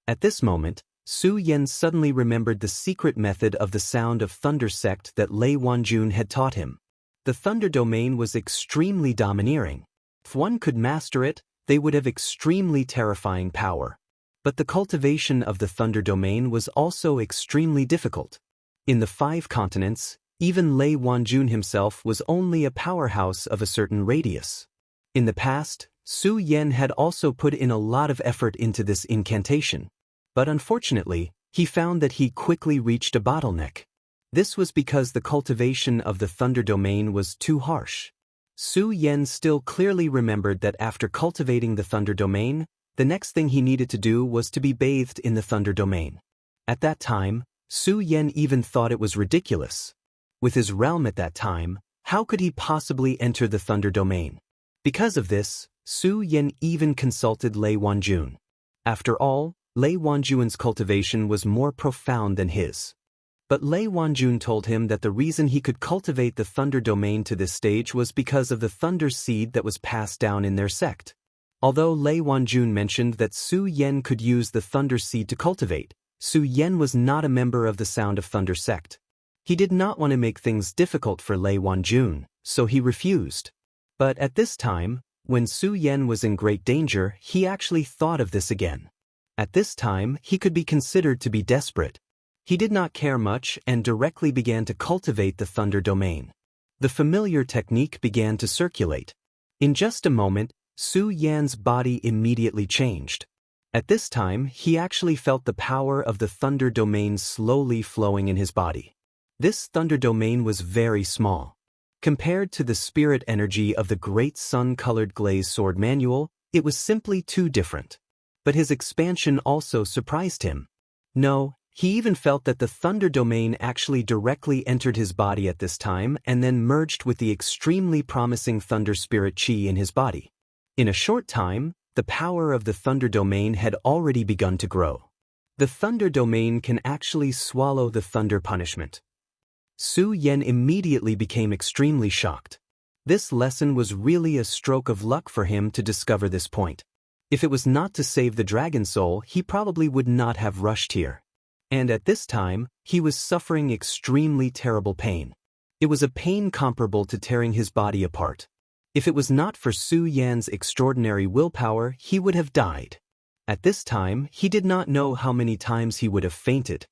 At this moment, Su Yan suddenly remembered the secret method of the sound of thunder sect that Lei Wanjun had taught him. The Thunder Domain was extremely domineering. If one could master it, they would have extremely terrifying power. But the cultivation of the Thunder Domain was also extremely difficult. In the 5 continents, even Lei Wanjun himself was only a powerhouse of a certain radius. In the past, Su Yan had also put in a lot of effort into this incantation. But unfortunately, he found that he quickly reached a bottleneck. This was because the cultivation of the Thunder Domain was too harsh. Su Yan still clearly remembered that after cultivating the Thunder Domain, the next thing he needed to do was to be bathed in the Thunder Domain. At that time, Su Yan even thought it was ridiculous. With his realm at that time, how could he possibly enter the Thunder Domain? Because of this, Su Yan even consulted Lei Wanjun. After all, Lei Wanjun's cultivation was more profound than his. But Lei Wanjun told him that the reason he could cultivate the Thunder Domain to this stage was because of the Thunder Seed that was passed down in their sect. Although Lei Wanjun mentioned that Su Yan could use the Thunder Seed to cultivate, Su Yan was not a member of the Sound of Thunder sect. He did not want to make things difficult for Lei Wanjun, so he refused. But at this time, when Su Yan was in great danger, he actually thought of this again. At this time, he could be considered to be desperate. He did not care much and directly began to cultivate the Thunder Domain. The familiar technique began to circulate. In just a moment, Su Yan's body immediately changed. At this time, he actually felt the power of the Thunder Domain slowly flowing in his body. This thunder domain was very small. Compared to the spirit energy of the great sun-colored glazed sword manual, it was simply too different. But his expansion also surprised him. No, he even felt that the thunder domain actually directly entered his body at this time and then merged with the extremely promising thunder spirit chi in his body. In a short time, the power of the thunder domain had already begun to grow. The thunder domain can actually swallow the thunder punishment. Su Yan immediately became extremely shocked. This lesson was really a stroke of luck for him to discover this point. If it was not to save the dragon soul, he probably would not have rushed here. And at this time, he was suffering extremely terrible pain. It was a pain comparable to tearing his body apart. If it was not for Su Yan's extraordinary willpower, he would have died. At this time, he did not know how many times he would have fainted.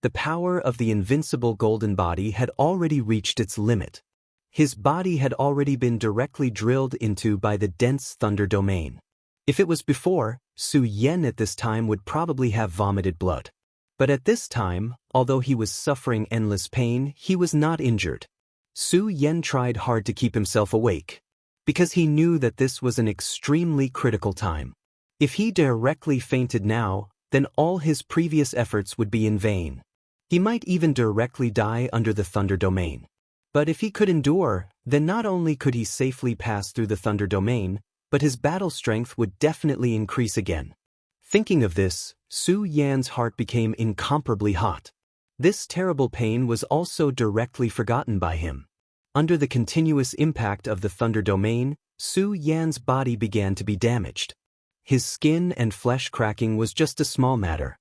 The power of the invincible golden body had already reached its limit. His body had already been directly drilled into by the dense thunder domain. If it was before, Su Yan at this time would probably have vomited blood. But at this time, although he was suffering endless pain, he was not injured. Su Yan tried hard to keep himself awake, because he knew that this was an extremely critical time. If he directly fainted now, then all his previous efforts would be in vain. He might even directly die under the thunder domain. But if he could endure, then not only could he safely pass through the thunder domain, but his battle strength would definitely increase again. Thinking of this, Su Yan's heart became incomparably hot. This terrible pain was also directly forgotten by him. Under the continuous impact of the thunder domain, Su Yan's body began to be damaged. His skin and flesh cracking was just a small matter.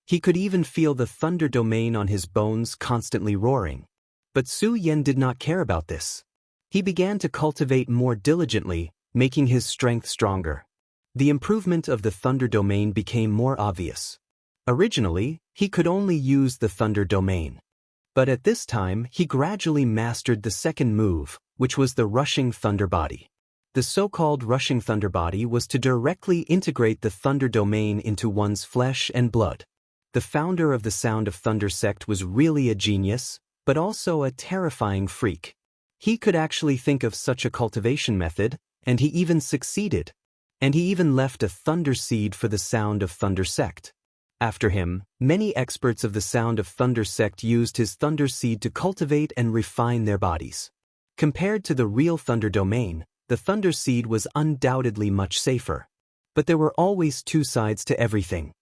He could even feel the thunder domain on his bones constantly roaring. But Su Yan did not care about this. He began to cultivate more diligently, making his strength stronger. The improvement of the thunder domain became more obvious. Originally, he could only use the thunder domain. But at this time, he gradually mastered the second move, which was the rushing thunder body. The so-called rushing thunder body was to directly integrate the thunder domain into one's flesh and blood. The founder of the Sound of Thunder sect was really a genius, but also a terrifying freak. He could actually think of such a cultivation method, and he even succeeded. And he even left a thunder seed for the Sound of Thunder sect. After him, many experts of the Sound of Thunder sect used his thunder seed to cultivate and refine their bodies. Compared to the real thunder domain, the thunder seed was undoubtedly much safer. But there were always two sides to everything.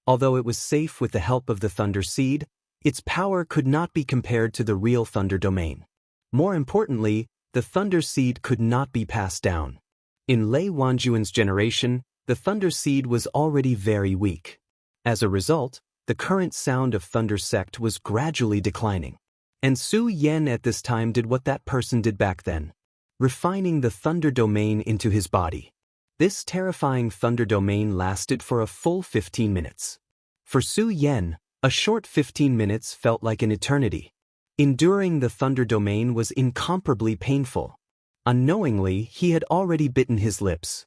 Although it was safe with the help of the thunder seed, its power could not be compared to the real thunder domain. More importantly, the thunder seed could not be passed down. In Lei Wanjuan's generation, the thunder seed was already very weak. As a result, the current Sound of Thunder sect was gradually declining. And Su Yan at this time did what that person did back then, refining the thunder domain into his body. This terrifying thunder domain lasted for a full 15 minutes. For Su Yan, a short 15 minutes felt like an eternity. Enduring the thunder domain was incomparably painful. Unknowingly, he had already bitten his lips.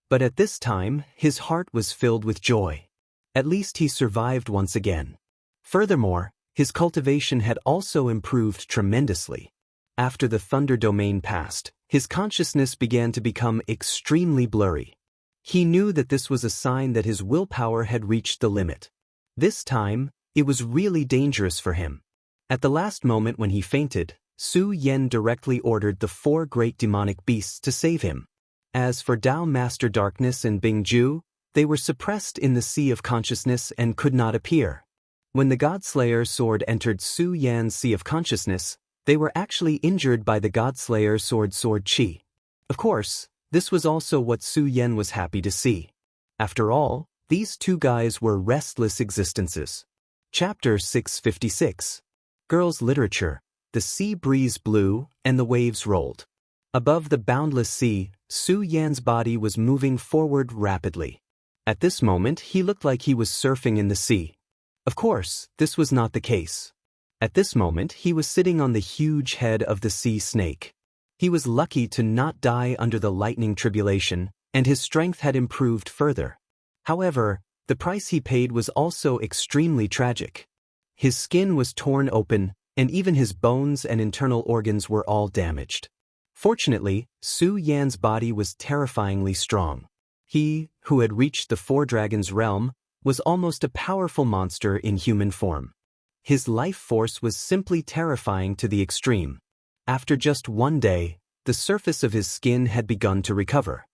But at this time, his heart was filled with joy. At least he survived once again. Furthermore, his cultivation had also improved tremendously. After the thunder domain passed, his consciousness began to become extremely blurry. He knew that this was a sign that his willpower had reached the limit. This time, it was really dangerous for him. At the last moment when he fainted, Su Yan directly ordered the 4 great demonic beasts to save him. As for Dao Master Darkness and Bingju, they were suppressed in the sea of consciousness and could not appear. When the Godslayer sword entered Su Yan's sea of consciousness, they were actually injured by the Godslayer sword chi. Of course, this was also what Su Yan was happy to see. After all, these two guys were restless existences. Chapter 656. Girls' Literature. The sea breeze blew, and the waves rolled. Above the boundless sea, Su Yan's body was moving forward rapidly. At this moment, he looked like he was surfing in the sea. Of course, this was not the case. At this moment, he was sitting on the huge head of the sea snake. He was lucky to not die under the lightning tribulation, and his strength had improved further. However, the price he paid was also extremely tragic. His skin was torn open, and even his bones and internal organs were all damaged. Fortunately, Su Yan's body was terrifyingly strong. He, who had reached the Four Dragons realm, was almost a powerful monster in human form. His life force was simply terrifying to the extreme. After just one day, the surface of his skin had begun to recover.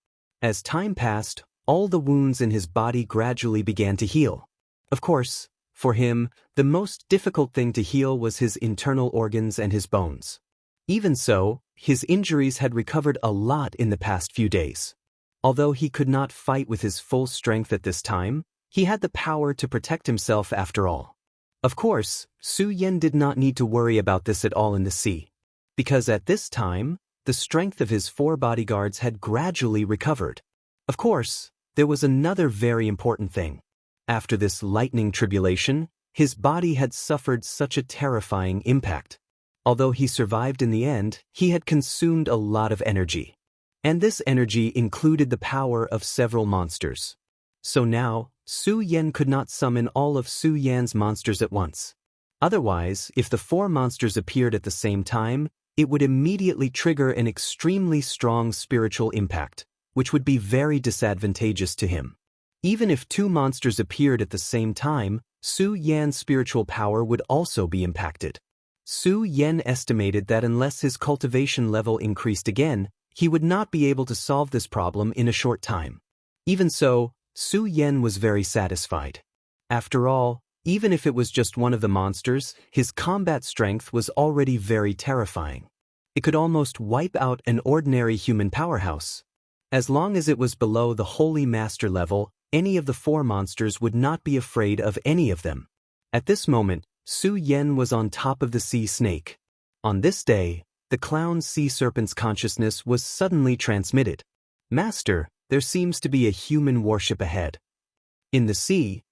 As time passed, all the wounds in his body gradually began to heal. Of course, for him, the most difficult thing to heal was his internal organs and his bones. Even so, his injuries had recovered a lot in the past few days. Although he could not fight with his full strength at this time, he had the power to protect himself after all. Of course, Su Yan did not need to worry about this at all in the sea, because at this time, the strength of his 4 bodyguards had gradually recovered. Of course, there was another very important thing. After this lightning tribulation, his body had suffered such a terrifying impact. Although he survived in the end, he had consumed a lot of energy. And this energy included the power of several monsters. So now, Su Yan could not summon all of Su Yan's monsters at once. Otherwise, if the 4 monsters appeared at the same time, it would immediately trigger an extremely strong spiritual impact, which would be very disadvantageous to him. Even if 2 monsters appeared at the same time, Su Yan's spiritual power would also be impacted. Su Yan estimated that unless his cultivation level increased again, he would not be able to solve this problem in a short time. Even so, Su Yan was very satisfied. After all, even if it was just one of the monsters, his combat strength was already very terrifying. It could almost wipe out an ordinary human powerhouse. As long as it was below the Holy Master level, any of the 4 monsters would not be afraid of any of them. At this moment, Su Yan was on top of the sea snake. On this day, the clown sea serpent's consciousness was suddenly transmitted. Master, there seems to be a human warship ahead. In the sea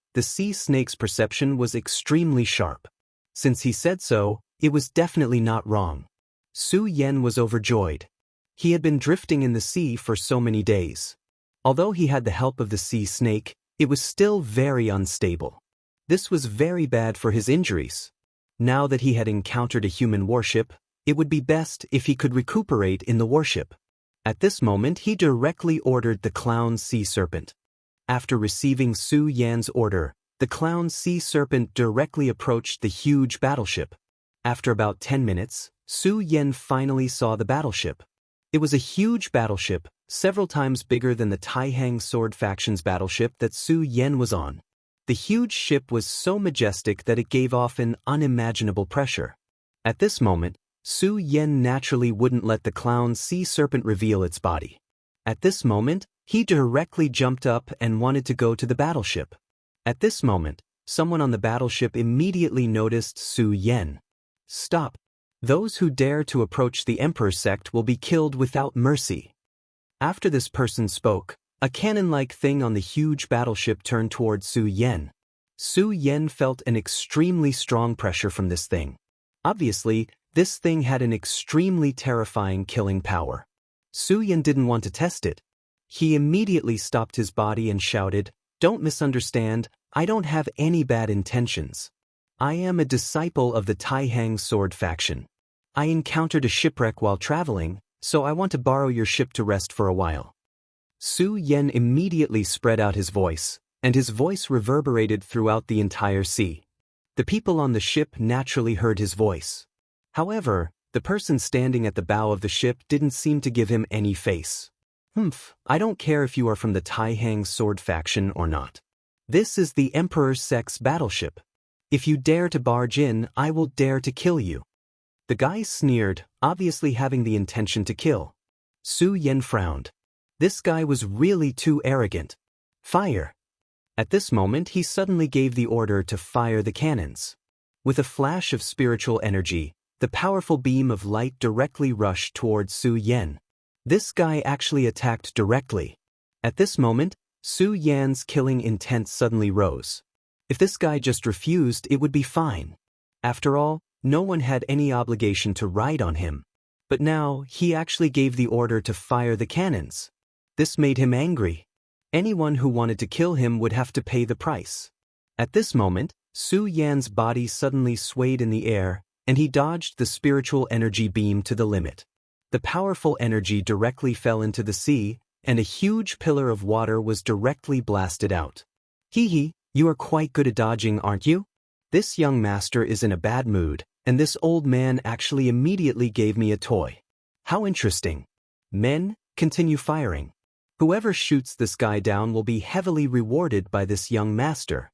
snake's perception was extremely sharp. Since he said so, it was definitely not wrong. Su Yan was overjoyed. He had been drifting in the sea for so many days. Although he had the help of the sea snake, it was still very unstable. This was very bad for his injuries. Now that he had encountered a human warship, it would be best if he could recuperate in the warship. At this moment, he directly ordered the clown sea serpent. After receiving Su Yan's order, the clown sea serpent directly approached the huge battleship. After about 10 minutes, Su Yan finally saw the battleship. It was a huge battleship, several times bigger than the Taihang Sword Faction's battleship that Su Yan was on. The huge ship was so majestic that it gave off an unimaginable pressure. At this moment, Su Yan naturally wouldn't let the clown sea serpent reveal its body. At this moment, he directly jumped up and wanted to go to the battleship. At this moment, someone on the battleship immediately noticed Su Yan. Stop. Those who dare to approach the Emperor's sect will be killed without mercy. After this person spoke, a cannon-like thing on the huge battleship turned toward Su Yan. Su Yan felt an extremely strong pressure from this thing. Obviously, this thing had an extremely terrifying killing power. Su Yan didn't want to test it. He immediately stopped his body and shouted, "Don't misunderstand, I don't have any bad intentions. I am a disciple of the Taihang Sword Faction. I encountered a shipwreck while traveling, so I want to borrow your ship to rest for a while." Su Yan immediately spread out his voice, and his voice reverberated throughout the entire sea. The people on the ship naturally heard his voice. However, the person standing at the bow of the ship didn't seem to give him any face. I don't care if you are from the Taihang Sword Faction or not. This is the Emperor's Sect's battleship. If you dare to barge in, I will dare to kill you. The guy sneered, obviously having the intention to kill. Su Yan frowned. This guy was really too arrogant. Fire. At this moment, he suddenly gave the order to fire the cannons. With a flash of spiritual energy, the powerful beam of light directly rushed towards Su Yan. This guy actually attacked directly. At this moment, Su Yan's killing intent suddenly rose. If this guy just refused, it would be fine. After all, no one had any obligation to ride on him. But now, he actually gave the order to fire the cannons. This made him angry. Anyone who wanted to kill him would have to pay the price. At this moment, Su Yan's body suddenly swayed in the air, and he dodged the spiritual energy beam to the limit. The powerful energy directly fell into the sea, and a huge pillar of water was directly blasted out. Hee hee, you are quite good at dodging, aren't you? This young master is in a bad mood, and this old man actually immediately gave me a toy. How interesting. Men, continue firing. Whoever shoots this guy down will be heavily rewarded by this young master.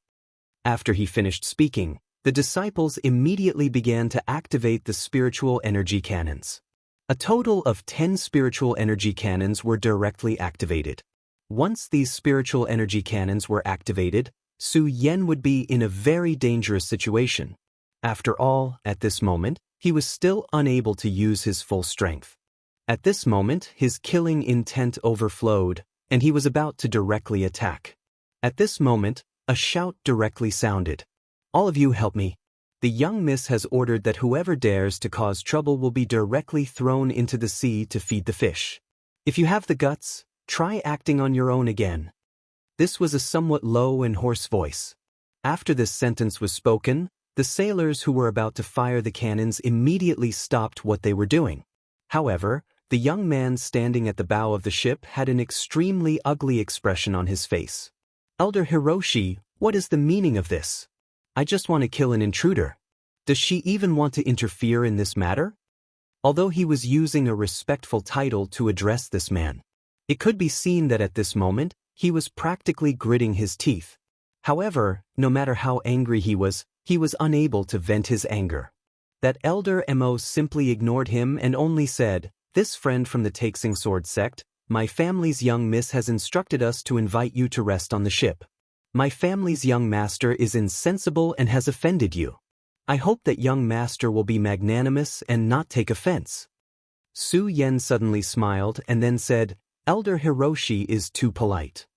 After he finished speaking, the disciples immediately began to activate the spiritual energy cannons. A total of 10 spiritual energy cannons were directly activated. Once these spiritual energy cannons were activated, Su Yan would be in a very dangerous situation. After all, at this moment, he was still unable to use his full strength. At this moment, his killing intent overflowed, and he was about to directly attack. At this moment, a shout directly sounded. All of you help me. The young miss has ordered that whoever dares to cause trouble will be directly thrown into the sea to feed the fish. If you have the guts, try acting on your own again. This was a somewhat low and hoarse voice. After this sentence was spoken, the sailors who were about to fire the cannons immediately stopped what they were doing. However, the young man standing at the bow of the ship had an extremely ugly expression on his face. Elder Hiroshi, what is the meaning of this? I just want to kill an intruder. Does she even want to interfere in this matter? Although he was using a respectful title to address this man, it could be seen that at this moment, he was practically gritting his teeth. However, no matter how angry he was unable to vent his anger. That elder Mo simply ignored him and only said, "This friend from the Taxing Sword sect, my family's young miss has instructed us to invite you to rest on the ship. My family's young master is insensible and has offended you. I hope that young master will be magnanimous and not take offense." Su Yan suddenly smiled and then said, "Elder Hiroshi is too polite."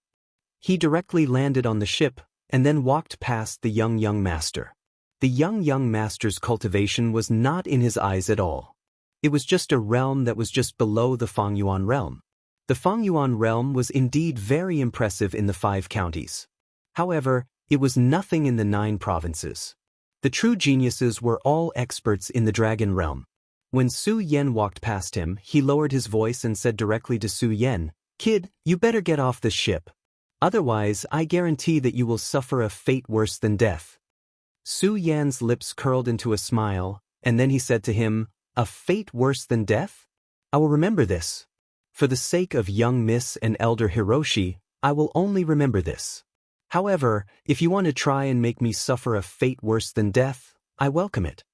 He directly landed on the ship and then walked past the young master. The young master's cultivation was not in his eyes at all. It was just a realm that was just below the Fengyuan realm. The Fengyuan realm was indeed very impressive in the 5 counties. However, it was nothing in the 9 provinces. The true geniuses were all experts in the dragon realm. When Su Yan walked past him, he lowered his voice and said directly to Su Yan, "Kid, you better get off this ship. Otherwise, I guarantee that you will suffer a fate worse than death." Su Yan's lips curled into a smile, and then he said to him, "A fate worse than death? I will remember this. For the sake of young Miss and Elder Hiroshi, I will only remember this. However, if you want to try and make me suffer a fate worse than death, I welcome it."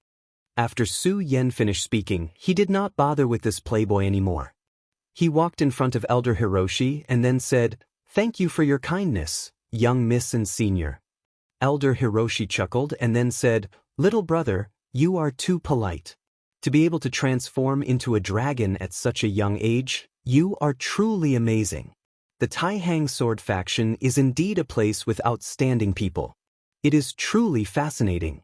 After Su Yan finished speaking, he did not bother with this playboy anymore. He walked in front of Elder Hiroshi and then said, "Thank you for your kindness, young Miss and Senior." Elder Hiroshi chuckled and then said, "Little brother, you are too polite. To be able to transform into a dragon at such a young age, you are truly amazing. The Taihang Sword faction is indeed a place with outstanding people. It is truly fascinating."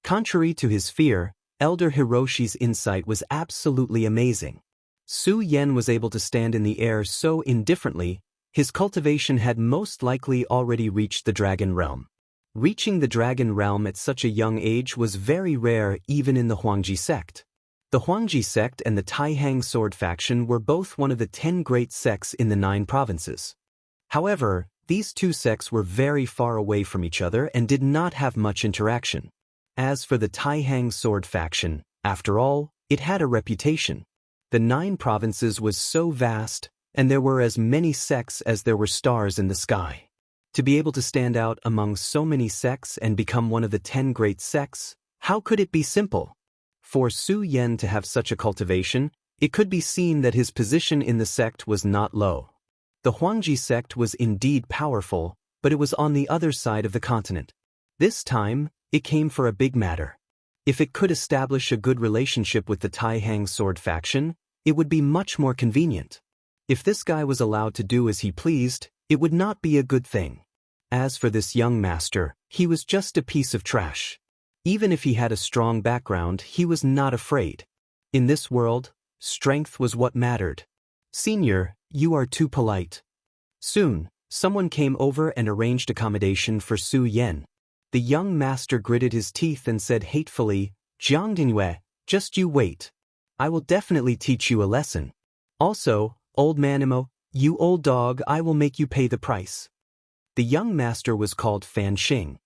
Contrary to his fear, Elder Hiroshi's insight was absolutely amazing. Su Yan was able to stand in the air so indifferently, his cultivation had most likely already reached the dragon realm. Reaching the dragon realm at such a young age was very rare even in the Huangji sect. The Huangji sect and the Taihang Sword faction were both one of the 10 great sects in the 9 provinces. However, these 2 sects were very far away from each other and did not have much interaction. As for the Taihang Sword faction, after all, it had a reputation. The 9 provinces was so vast, and there were as many sects as there were stars in the sky. To be able to stand out among so many sects and become one of the 10 great sects, how could it be simple? For Su Yan to have such a cultivation, it could be seen that his position in the sect was not low. The Huangji sect was indeed powerful, but it was on the other side of the continent. This time, it came for a big matter. If it could establish a good relationship with the Taihang Sword faction, it would be much more convenient. If this guy was allowed to do as he pleased, it would not be a good thing. As for this young master, he was just a piece of trash. Even if he had a strong background, he was not afraid. In this world, strength was what mattered. "Senior, you are too polite." Soon, someone came over and arranged accommodation for Su Yan. The young master gritted his teeth and said hatefully, Jiangdingyue, just you wait. I will definitely teach you a lesson. Also, old man Imo, you old dog, I will make you pay the price. The young master was called Fan Xing.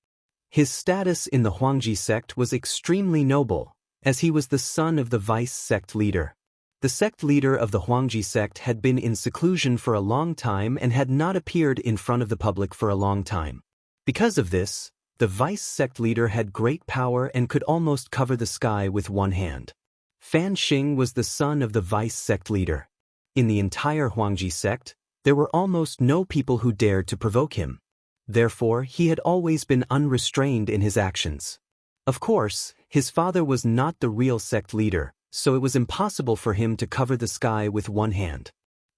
His status in the Huangji sect was extremely noble, as he was the son of the vice sect leader. The sect leader of the Huangji sect had been in seclusion for a long time and had not appeared in front of the public for a long time. Because of this, the vice sect leader had great power and could almost cover the sky with one hand. Fan Xing was the son of the vice sect leader. In the entire Huangji sect, there were almost no people who dared to provoke him. Therefore, he had always been unrestrained in his actions. Of course, his father was not the real sect leader, so it was impossible for him to cover the sky with one hand.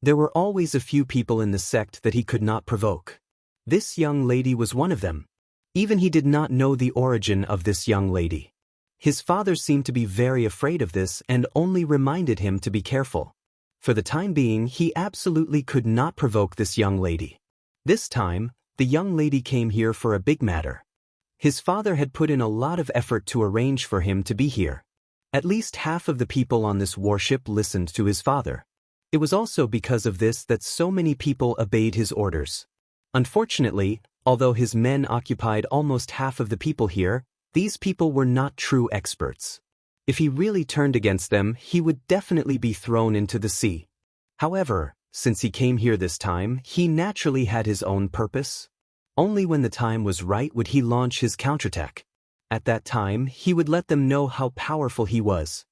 There were always a few people in the sect that he could not provoke. This young lady was one of them. Even he did not know the origin of this young lady. His father seemed to be very afraid of this and only reminded him to be careful. For the time being, he absolutely could not provoke this young lady. This time, the young lady came here for a big matter. His father had put in a lot of effort to arrange for him to be here. At least half of the people on this warship listened to his father. It was also because of this that so many people obeyed his orders. Unfortunately, although his men occupied almost half of the people here, these people were not true experts. If he really turned against them, he would definitely be thrown into the sea. However, since he came here this time, he naturally had his own purpose. Only when the time was right would he launch his counterattack. At that time, he would let them know how powerful he was.